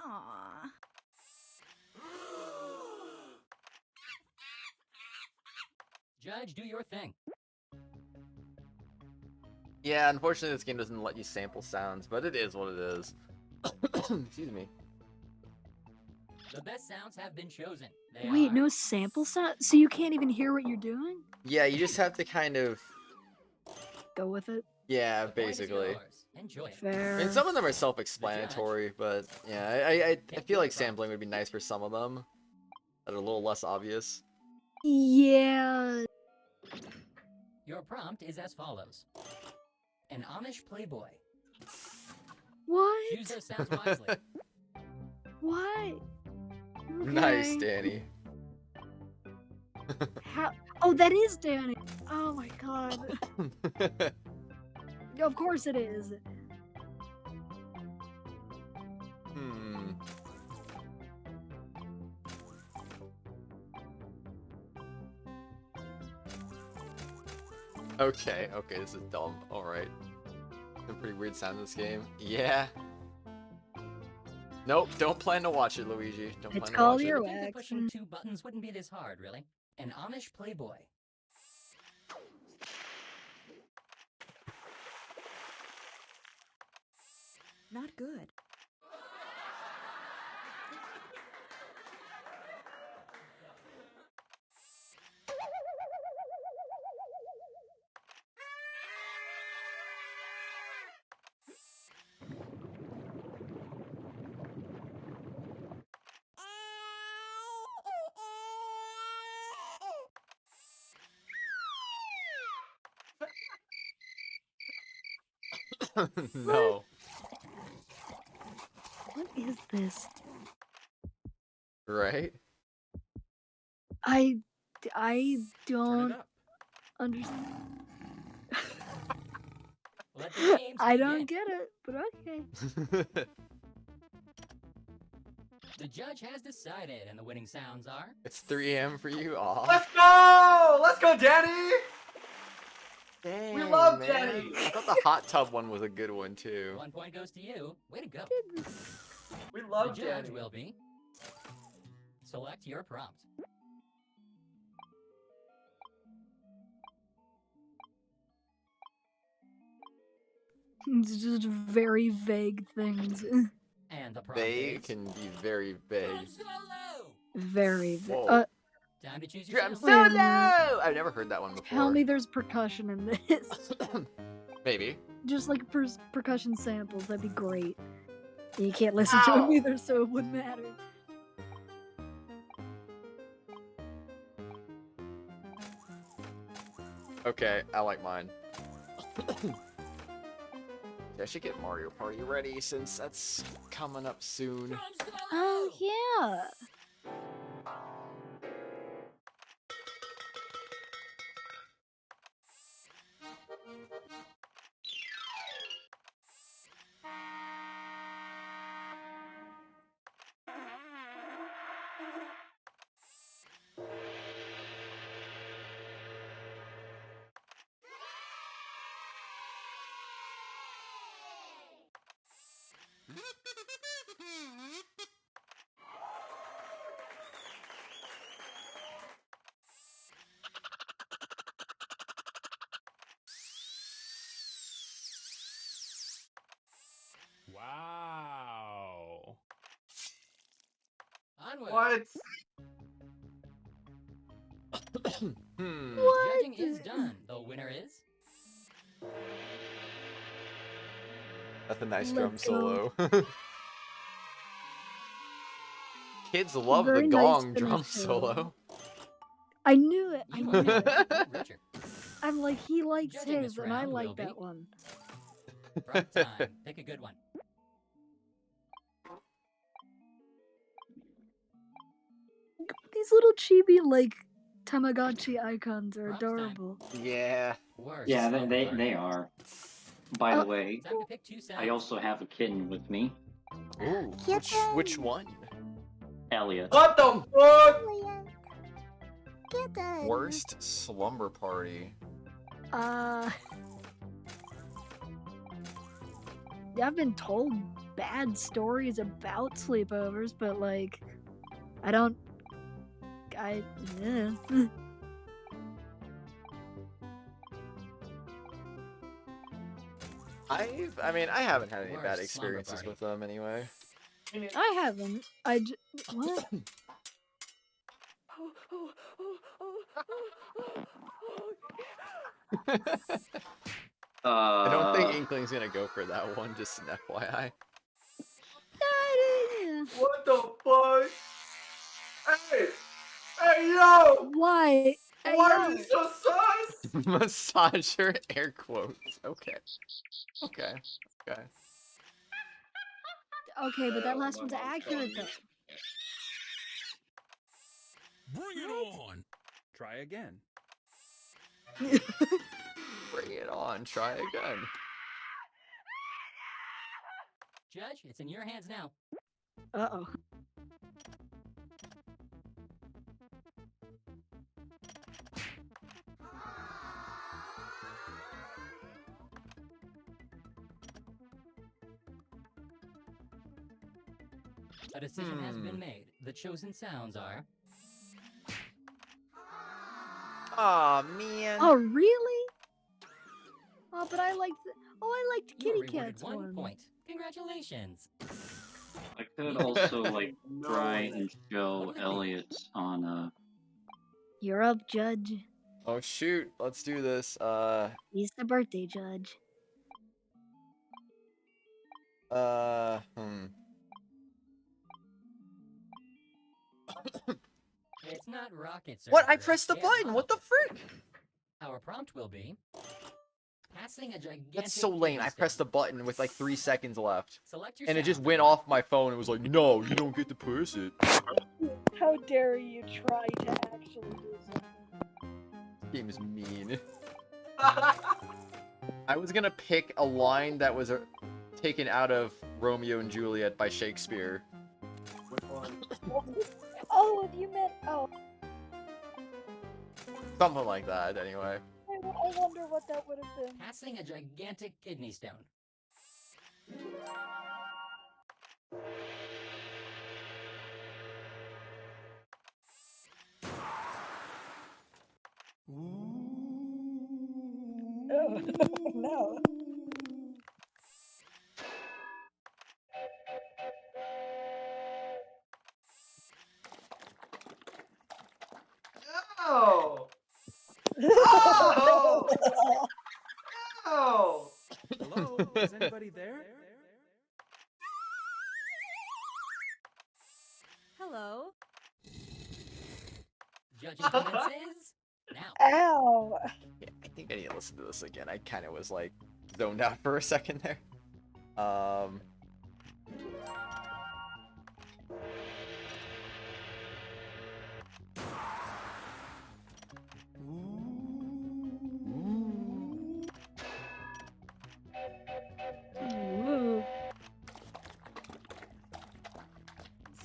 C: Aww.
T: Judge, do your thing.
A: Yeah, unfortunately this game doesn't let you sample sounds, but it is what it is. Excuse me.
T: The best sounds have been chosen. They
C: Wait,
T: are...
C: no sample sound? So you can't even hear what you're doing?
A: Yeah, you just have to kind of...
C: Go with it?
A: Yeah, basically.
T: Enjoy it.
C: Fair.
A: I mean, some of them are self-explanatory, but yeah, I feel like sampling would be nice for some of them that are a little less obvious.
C: Yeah.
T: Your prompt is as follows. An Amish playboy.
C: What?
T: Use those sounds wisely.
C: What?
A: Nice,
C: Okay.
A: Danny.
C: How? Oh, that is Danny. Oh my god. Of course it is.
A: Hmm. Okay, this is dumb. Alright. Some pretty weird sound in this game. Yeah. Nope, don't plan to watch it, Luigi. Don't plan to watch it.
T: I think that pushing 2 buttons wouldn't be this hard, really. An Amish playboy.
O: Not good.
A: No.
C: What is this?
A: Right?
C: I don't understand.
T: Let the games
C: I don't
T: begin.
C: get it, but okay.
T: The judge has decided, and the winning sounds are...
A: It's 3 AM for you? Aw.
H: Let's go! Let's go, Danny!
A: Dang,
H: We love
A: man.
H: Danny!
A: I thought the hot tub one was a good one, too.
T: 1 point goes to you. Way to go.
H: We love
T: The judge
H: Danny.
T: will be... Select your prompt.
C: It's just very vague things.
T: And the prompt
A: They
T: is...
A: can be very vague.
C: Very vague.
A: Whoa.
T: Time to choose your
A: Drum
T: channel.
A: solo! I've never heard that one before.
C: Tell me there's percussion in this.
A: Maybe.
C: Just like percussion samples, that'd be great. You can't listen to them either, so it wouldn't matter.
A: Okay, I like mine. I should get Mario Party ready since that's coming up soon.
C: Oh, yeah.
F: Wow.
T: Onward.
H: What?
T: Judging is done. The winner is...
A: That's a nice
C: Let's
A: drum
C: go.
A: solo. Kids love
C: Very
A: the
C: nice
A: gong drum
C: finish, though.
A: solo.
C: I knew it. I
T: You
C: knew
T: are
C: it.
T: Richard.
C: I'm like, he likes
T: Judging
C: his,
T: this
C: and I
T: round will
C: like
T: be-
C: that one.
T: Prompt time. Pick a good one.
C: These These little chibi like Tamagotchi icons are adorable.
A: Yeah.
B: Yeah, they are. By the way, I also have a kitten with me,
A: Ooh, which one?
B: Elliot.
H: What the fuck?
A: Worst slumber party.
C: I've been told bad stories about sleepovers, but like, yeah.
A: I mean, I haven't had any bad experiences with them anyway.
C: I haven't. What?
A: I don't think Inkling's gonna go for that one, just an FYI.
H: What the fuck? Hey! Hey, yo!
C: Why?
H: Why are you so sus?
A: Massager, air quotes. Okay. Okay.
C: Okay, but that last one's accurate though.
F: Bring it on. Try again.
A: Bring it on. Try again.
T: Judge, it's in your hands now.
C: Uh-oh.
T: A decision has been made. The chosen sounds are...
A: Aw, man.
C: Oh, really? Oh, but I liked
T: You are
C: kitty
T: rewarded
C: cats
T: 1
C: one.
T: point. Congratulations.
B: I could also like try and show Elliot on
C: You're up, Judge.
A: Oh shoot, let's do this.
C: He's the birthday judge.
T: It's not rocket science.
A: What? I pressed the button. What the frick?
T: Our prompt will be passing a gigantic...
A: That's so lame. I pressed the button with like 3 seconds left.
T: Select your
A: And it just
T: sound.
A: went off my phone and was like, no, you don't get to press it.
C: How dare you try to actually do something?
A: Seems mean. I was gonna pick a line that was taken out of Romeo and Juliet by Shakespeare.
H: Which one?
C: Oh, you meant... Oh,
A: Something like that, anyway.
C: I wonder what that would have been.
T: Passing a gigantic kidney stone.
C: Oh, no.
H: Oh! Oh! Oh!
F: Hello? Is anybody there?
O: Hello.
T: Judging answers now.
C: Ow!
A: Yeah, I think I need to listen to this again. I kind of was like zoned out for a second there.
C: Ooh.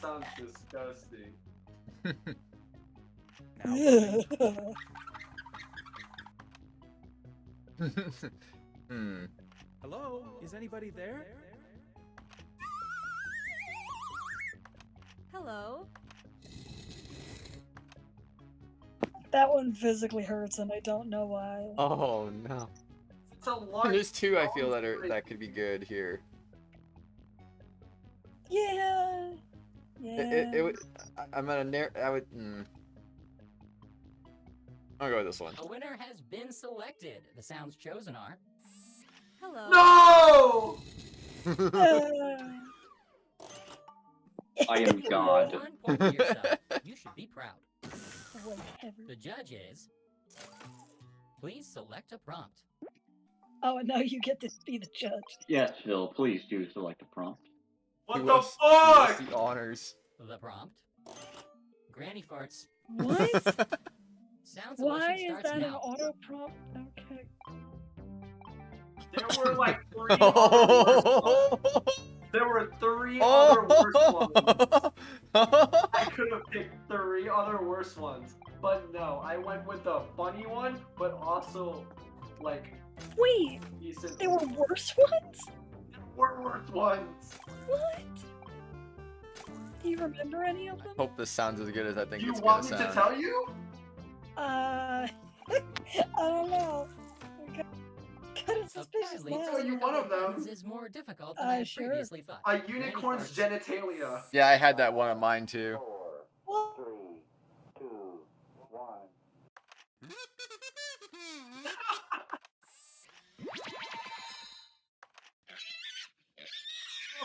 H: Sounds disgusting.
F: Hello? Is anybody there?
O: Hello.
C: That one physically hurts, and I don't know why.
A: Oh no.
H: It's a large...
A: There's 2 I feel that could be good here.
C: Yeah.
A: It would. I'm gonna I'll go with this one.
T: A winner has been selected. The sounds chosen are...
O: Hello.
H: No!
B: I am God.
T: 1 point to yourself. You should be proud.
C: Whatever.
T: The judge is... Please select a prompt.
C: Oh, and now you get to be the judge.
B: Yes, Phil, please do select a prompt.
H: What
A: Who
H: the
A: else-
H: fuck?
A: who else the honors.
T: The prompt. Granny farts.
C: What?
T: Sound
C: Why
T: selection
C: is
T: starts
C: that an
T: now.
C: auto prompt? Okay.
H: There were like 3 other worse ones. There were 3 other worse ones. I could have picked 3 other worse ones, but no, I went with the funny one, but also like
C: Wait,
H: decent.
C: there were worse ones?
H: There were worse ones.
C: What? Do you remember any of them?
A: Hope this sounds as good as I think
H: You
A: it's
H: want
A: gonna
H: me
A: sound.
H: to tell you?
C: I don't know. Kind of suspicious
T: Apparently,
C: now.
H: Tell you one of them.
T: buttons is more difficult than I had
C: Sure.
T: previously thought.
H: A
T: Granny
H: unicorn's
T: farts.
H: genitalia.
A: Yeah, I had that one on mine too.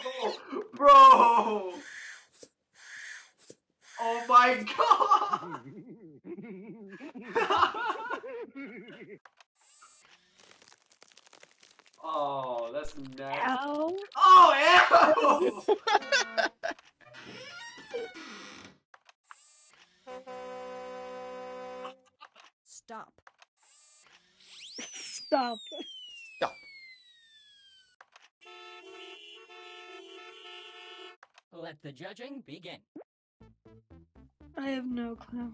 H: Oh, bro! Oh my god! Oh, that's nasty.
C: Ow.
H: Oh, ew!
O: Stop.
C: Stop.
A: Stop.
T: Let the judging begin.
C: I have no clue.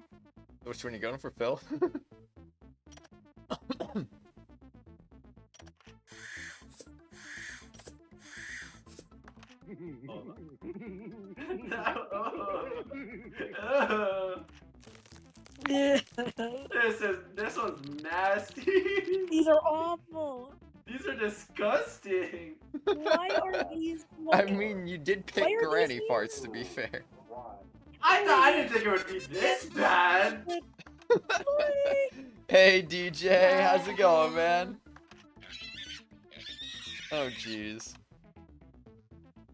A: Which one you going for, Phil?
H: This one's nasty.
C: These are awful.
H: These are disgusting.
C: Why are these?
A: I mean, you did pick
C: Why are
A: granny
C: these
A: farts, to be fair.
H: I didn't think it would be this bad.
A: Hey, DJ, how's it going, man? Oh, jeez.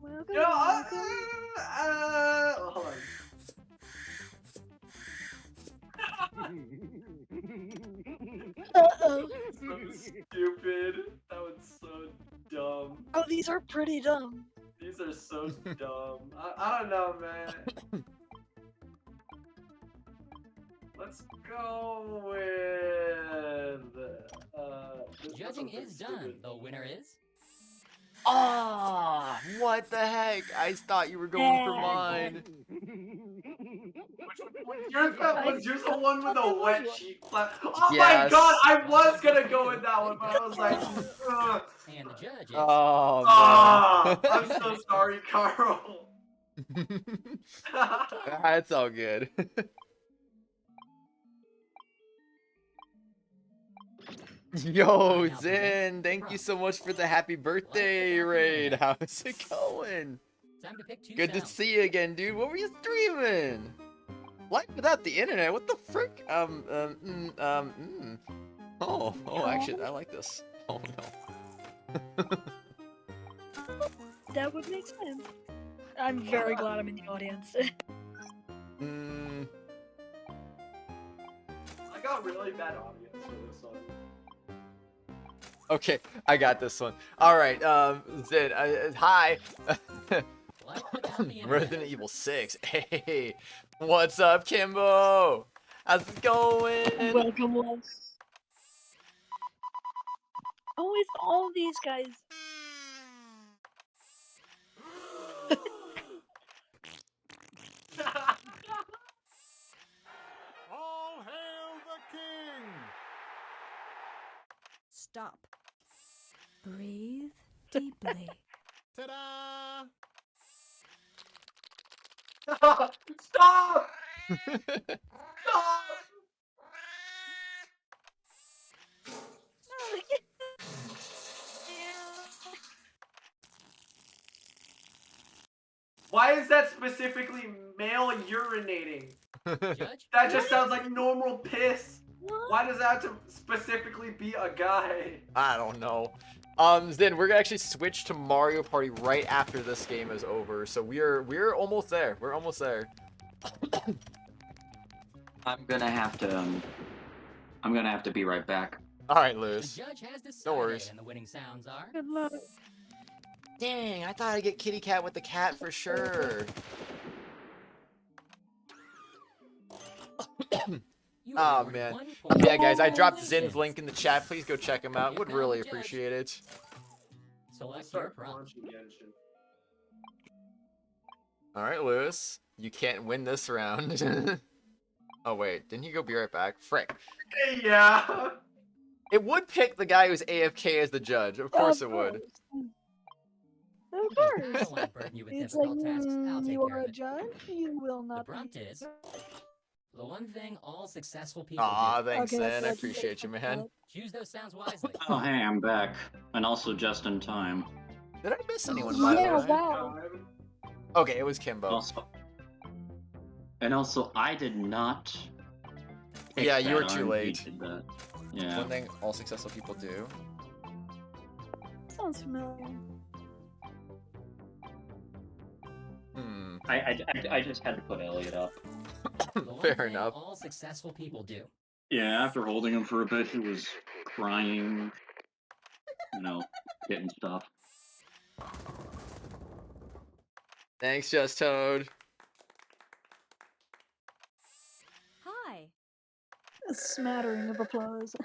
C: Welcome,
H: You know,
C: welcome.
H: hold on.
C: Uh-oh.
H: So stupid. That was so dumb.
C: Oh, these are pretty dumb.
H: These are so dumb. I don't know, man. Let's go with.
T: Judging is done. The winner is.
A: Ah, what the heck? I thought you were going for mine.
H: Was yours the one with a wet cheek flap? Oh
A: Yes.
H: my god, I was gonna go with that one, but I was like, ugh.
T: And the judge is.
A: Oh,
H: Ah,
A: no.
H: I'm so sorry, Carl.
A: It's all good. Yo, Zen, thank you so much for the happy birthday raid. How's it going?
T: Time to pick 2
A: Good to
T: sounds.
A: see you again, dude. What were you streaming? Life without the internet? What the frick? Oh, actually, I like this. Oh, no.
C: That would make sense. I'm very glad I'm in the audience.
H: I got really bad audience for this one.
A: Okay, I got this one. Alright, Zen, hi. Resident Evil 6. Hey, what's up, Kimbo? How's it going?
C: Welcome, Les. Oh, it's all these guys.
V: All hail the king!
O: Stop. Breathe deeply.
V: Ta-da!
H: Stop! Stop! Why is that specifically male urinating? That just sounds like normal piss. Why does that have to specifically be a guy?
A: I don't know. Zen, we're gonna actually switch to Mario Party right after this game is over. So we're almost there. We're almost there.
B: I'm gonna have to be right back.
A: Alright,
T: The
A: Lewis.
T: judge has decided,
A: No worries.
T: and the winning sounds are.
C: Good luck.
A: Dang, I thought I'd get Kitty Cat with the cat for sure. Oh man. Yeah, guys, I dropped Zin's link in the chat. Please go check him out. Would really appreciate it.
T: Select your prompt.
A: All right, Lewis. You can't win this round. Oh wait, didn't he go be right back? Frick.
H: Yeah.
A: It would pick the guy who's AFK as the judge. Of course it would.
C: Of course. It's like, you are a judge. You will
T: The
C: not
T: prompt
C: be.
T: is the one thing all successful people
A: Aw,
T: do.
A: thanks,
C: Okay,
A: Zin. I
C: like you
A: appreciate you, man.
T: Choose those sounds wisely.
B: Oh, hey, I'm back, and also just in time.
A: Did I miss anyone, by the way?
C: wow.
A: Okay, it was Kimbo.
B: Also, I did not. pick
A: Yeah, you were
B: that.
A: too
B: RNG
A: late.
B: did that. Yeah.
A: One thing all successful people do.
C: Sounds familiar.
A: Hmm.
B: I just had to put Elliot up.
A: Fair enough.
T: All successful people do.
B: Yeah, after holding him for a bit, he was crying. You know, getting stuff.
A: Thanks, Just Toad.
O: Hi.
C: A smattering of applause.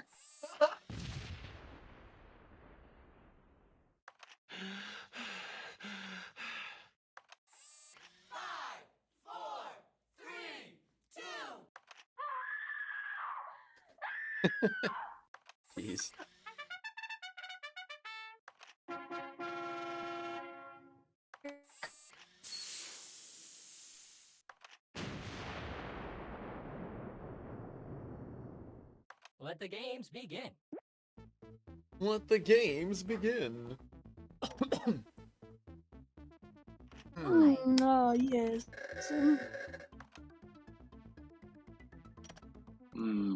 A: Jeez.
T: Let the games begin.
A: Let the games begin.
C: Oh, yes.
B: Hmm.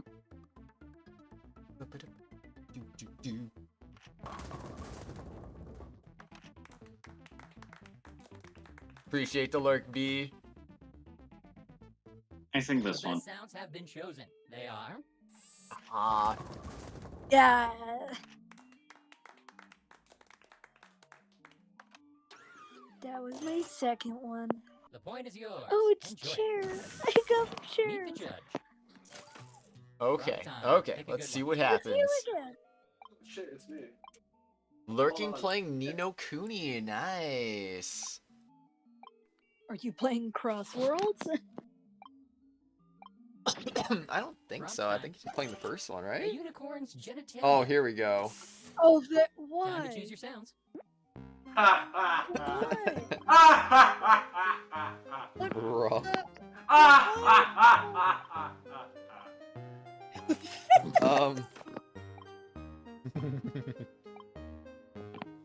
A: Appreciate the lurk, B.
B: I think
T: The
B: this one.
T: best sounds have been chosen. They are
A: Ah.
C: Yeah. That was my second one.
T: the point is yours.
C: Oh, it's
T: Enjoy it.
C: chair. I got the chair.
T: Meet the judge.
A: Okay,
T: time.
A: okay.
T: Pick a
A: Let's
T: good
A: see
T: one.
A: what happens.
C: again.
H: Shit, it's me.
A: Lurking
H: Hold on.
A: playing Nino Kuni. Nice.
C: Are you playing Crossworlds?
A: I don't think so. I think he's playing the first one,
T: The
A: right?
T: unicorn's genitalia.
A: Oh, here we go.
C: Oh, that
T: Time
C: why?
T: to choose your sounds.
A: Bro.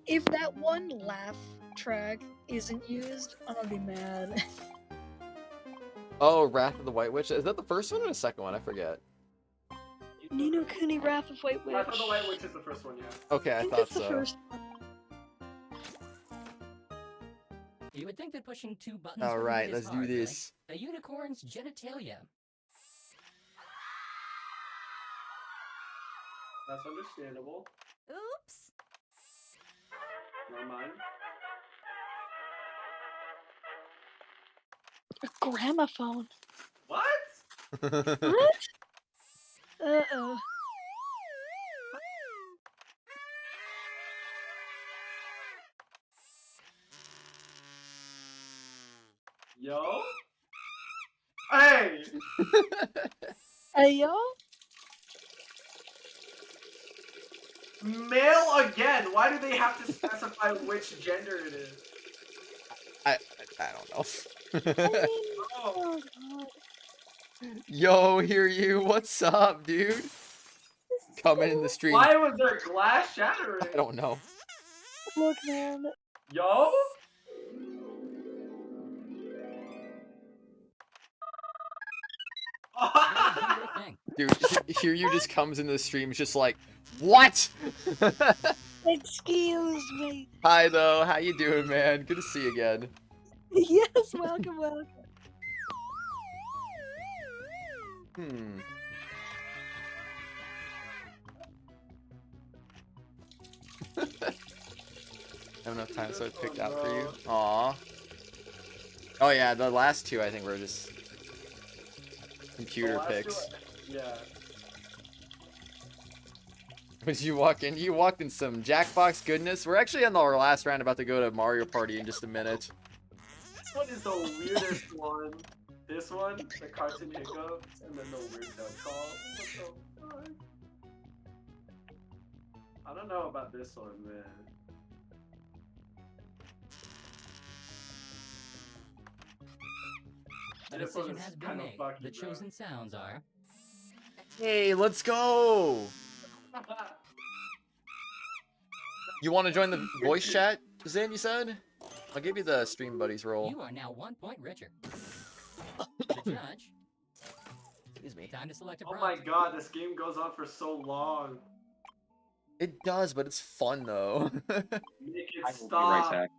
C: If that one laugh track isn't used, I'm gonna be mad.
A: Oh, Wrath of the White Witch. Is that the first one or the second one? I forget.
C: Nino Kuni Wrath of White Witch.
H: Wrath of the White Witch is the first one, yeah.
A: Okay, I
C: think
A: thought
C: it's the
A: so.
C: first one.
T: You would think that pushing two buttons.
A: All
T: wouldn't
A: right,
T: be as
A: let's do
T: hard,
A: this.
T: Right? A unicorn's genitalia.
H: That's understandable.
O: Oops.
H: Never mind.
C: A gramophone.
H: What?
C: What? Uh-oh.
H: Yo? Hey!
C: Hey, yo?
H: Male again! Why do they have to specify which gender it is?
A: I don't know.
C: I mean, oh god.
A: Yo, hear you. What's up, dude? Coming in the stream.
H: Why was there glass shattering?
A: I don't know.
C: Look, man.
H: Yo?
A: Dude, here you just comes into the stream, it's just like, what?
C: Excuse me.
A: Hi, though. How you doing, man? Good to see you again.
C: Yes, welcome, welcome.
A: Hmm. Have enough time so it's picked out for you. Aw. Oh yeah, the last two I think were just computer picks.
H: Yeah.
A: But you walk in, you walked in some Jackbox goodness. We're actually on our last round, about to go to Mario Party in just a minute.
H: This one is the weirdest one. This one, the cartoon hiccups, and then the weird duck call. What the fuck? I don't know about this one, man.
T: A
H: This one
T: decision
H: is
T: has been
H: kind of
T: made.
H: fucky,
T: The
H: bro.
T: chosen sounds are.
A: Hey, let's go! You want to join the voice chat, Zin, you said? I'll give you the Stream Buddies role.
T: You are now 1 point richer. The judge.
A: Excuse me.
T: Time to select a
H: Oh
T: prompt.
H: my god, this game goes on for so long.
A: It does, but it's fun though.
H: Make it
B: I will be
H: stop.
B: right back.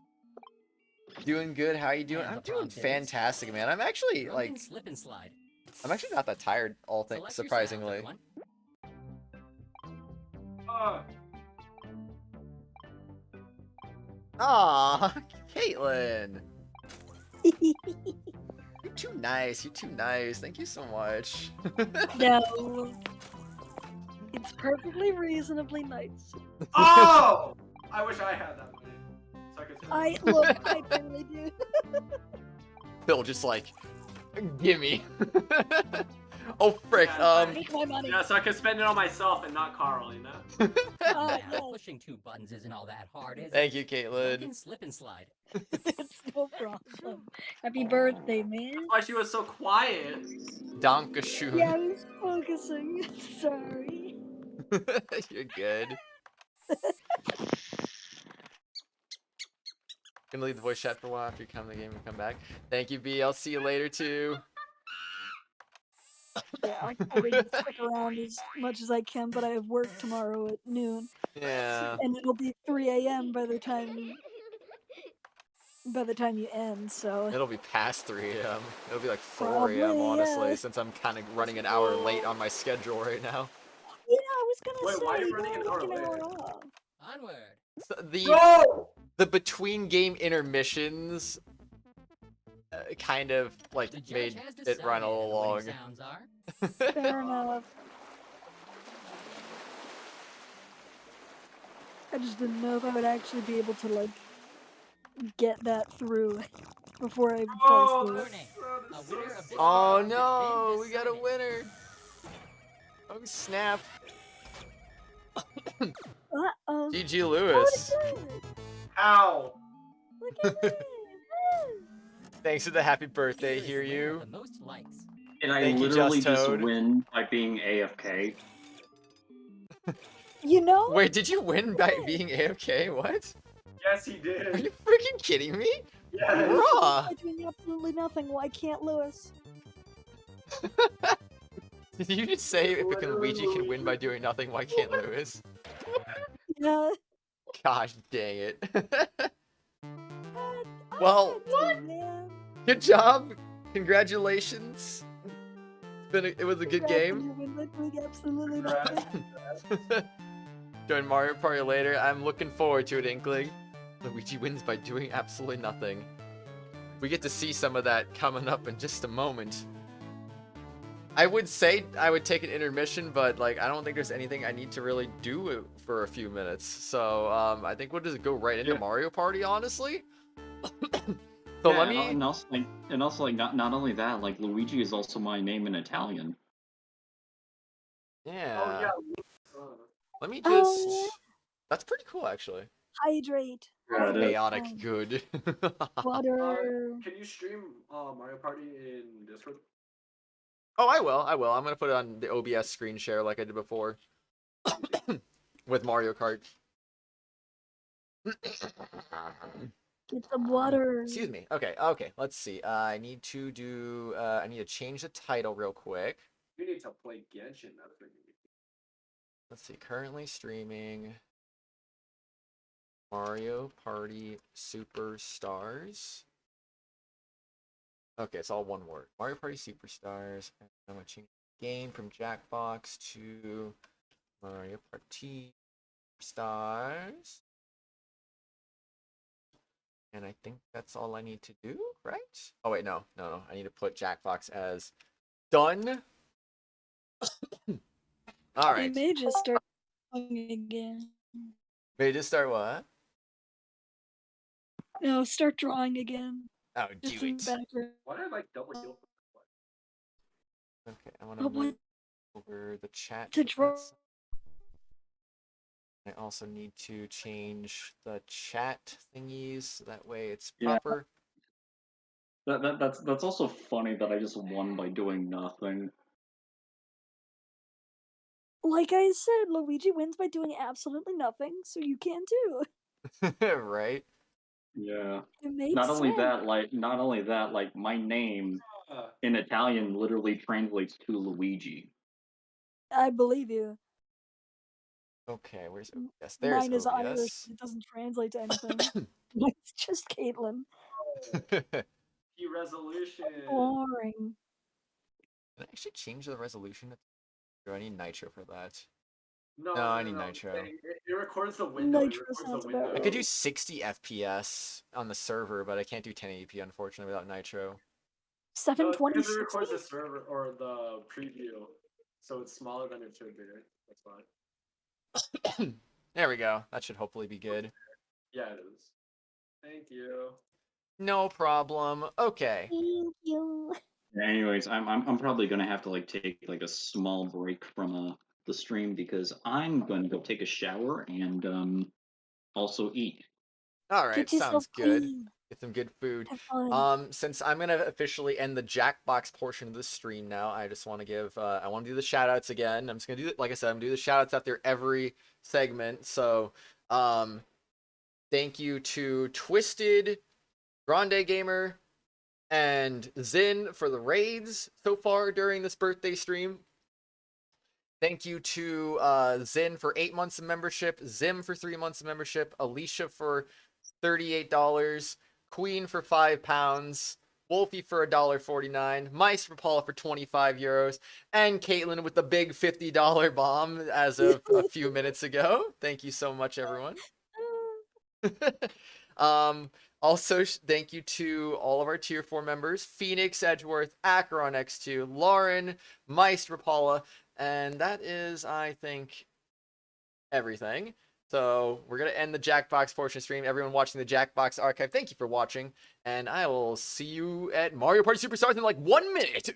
A: Doing good. How you doing?
T: And
A: I'm
T: the
A: doing
T: prompt is
A: fantastic, man. I'm actually
T: Drunken
A: like,
T: slip and slide.
A: I'm actually not that tired. All things
T: Select your sound,
A: surprisingly.
T: everyone.
A: Aw, Caitlin. You're too nice. You're too nice. Thank you so much.
C: No. It's perfectly reasonably nice.
H: Oh! I wish I had that money. So I could spend it.
C: Look, I barely do.
A: Phil just like, gimme. Oh frick.
C: Take my money.
H: Yeah, so I could spend it on myself and not Carl, you know?
T: Yeah, pushing 2 buttons isn't all that hard, is it?
A: Thank you, Caitlin.
T: Drunken slip and slide.
C: It's no problem. Happy birthday, man.
H: That's why she was so quiet.
A: Dankeschön.
C: Yeah, I was focusing. Sorry.
A: You're good. Gonna leave the voice chat for a while after you come to the game and come back. Thank you, B. I'll see you later too.
C: Yeah, I will stick around as much as I can, but I have work tomorrow at noon.
A: Yeah.
C: And it'll be 3 a.m. by the time you end, so
A: It'll be past 3 a.m. It'll be like 4
C: Probably,
A: a.m. honestly,
C: yeah.
A: since I'm kind of running an hour late on my schedule right now.
C: yeah, I was gonna
H: Wait,
C: say
H: why are you running an hour
C: take an hour
H: late?
C: off.
T: Onward.
A: So
H: No!
A: the between game intermissions kind of like
T: The judge
A: made
T: has
A: it run a little
T: decided
A: long.
T: the winning sounds are.
C: Fair enough. I just didn't know if I would actually be able to like get that through before I fall asleep.
T: A winner of this
A: Oh
T: round has
A: no,
T: been
A: we got a
T: decided.
A: winner. Oh snap.
C: Uh-oh.
A: GG Lewis.
H: How?
C: Look at me.
A: Thanks for the happy birthday,
T: Here is
A: hear
T: the winner
A: you.
T: with the most likes.
B: And I
A: Thank you,
B: literally
A: Just
B: just
A: Toad.
B: win by being AFK.
C: You know?
A: Wait, did you win by being AFK? What?
H: Yes, he
A: Are
H: did.
A: you freaking kidding me?
H: Yes.
A: Raw.
C: By doing absolutely nothing. Why can't Lewis?
A: Did you just say if a Luigi can win by doing nothing, why can't Lewis?
C: Yeah.
A: Gosh dang it.
C: I
A: Well,
C: had to, man.
A: good job. Congratulations. It was a good
C: Congrats on
A: game.
C: your win by doing absolutely nothing.
A: Join Mario Party later. I'm looking forward to it, Inkling. Luigi wins by doing absolutely nothing. We get to see some of that coming up in just a moment. I would say I would take an intermission, but like I don't think there's anything I need to really do for a few minutes. So I think we'll just go right into Mario Party, honestly. So
B: Yeah,
A: let me.
B: and also like not only that, like Luigi is also my name in Italian.
A: Yeah.
H: Oh yeah.
A: Let me just.
C: Oh.
A: That's pretty cool, actually.
C: Hydrate.
B: Yeah, it is.
A: Chaotic good.
C: Water.
H: Can you stream Mario Party in Discord?
A: Oh, I will. I will. I'm gonna put it on the OBS screen share like I did before with Mario Kart.
C: Get some water.
A: Excuse me. Okay. Okay. Let's see. I need to do. I need to change the title real quick.
H: You need to play Genshin. That's what you need.
A: Let's see. Currently streaming Mario Party Superstars. Okay, it's all one word. Mario Party Superstars. And I'm gonna change the game from Jackbox to Mario Party Stars. And I think that's all I need to do, right? Oh wait, no. I need to put Jackbox as done. All
C: I
A: right.
C: may just start drawing again.
A: May just start what?
C: No, start drawing again.
A: Oh,
C: Just
A: do
C: in
A: it.
C: the background.
H: Why did I like double heal?
A: Okay, I want
C: Oh,
A: to
C: boy.
A: move over the chat
C: To
A: to
C: draw.
A: that side. I also need to change the chat thingies so that way it's
P: Yeah.
A: proper.
P: That's also funny that I just won by doing nothing.
C: Like I said, Luigi wins by doing absolutely nothing, so you can too.
A: Right?
P: Yeah.
C: It makes
P: Not only
C: sense.
P: that, like my name in Italian literally translates to Luigi.
C: I believe you.
A: Okay, where's OBS? There's
C: Mine is Irish,
A: OBS.
C: but it doesn't translate to anything. It's just Caitlin.
H: Key resolution.
C: Boring.
A: Can I actually change the resolution? Do I need nitro for that?
H: No,
A: No, I need nitro.
H: It records the window.
C: Nitro
H: It records
C: sounds
H: the
C: about
H: window.
A: I could do 60 FPS on the server, but I can't do 1080p unfortunately without nitro.
H: No, it's
C: 720
H: because it records the server or the preview, so it's smaller than it should be. That's fine.
A: There we go. That should hopefully be good.
H: Yeah, it is. Thank you.
A: No problem. Okay.
C: Thank you.
P: Anyways, I'm probably gonna have to like take like a small break from the stream because I'm gonna go take a shower and also eat.
A: All right,
C: Get yourself
A: sounds good.
C: clean.
A: Get some good food.
C: Have fun.
A: Since I'm gonna officially end the Jackbox portion of the stream now, I just want to give I want to do the shout outs again. I'm just gonna do it like I said, I'm gonna do the shout outs after every segment. So thank you to Twisted, Grande Gamer, and Zin for the raids so far during this birthday stream. Thank you to Zin for 8 months of membership, Zim for 3 months of membership, Alicia for $38, Queen for £5, Wolfie for $1.49, Mice for Paula for 25 euros, and Caitlin with the big $50 bomb as of a few minutes ago. Thank you so much, everyone. Also, thank you to all of our tier 4 members: Phoenix, Edgeworth, Acheron X2, Lauren, Mice, Rapala, and that is, I think, everything. So we're going to end the Jackbox portion stream. Everyone watching the Jackbox archive, thank you for watching, and I will see you at Mario Party Superstars in like 1 minute.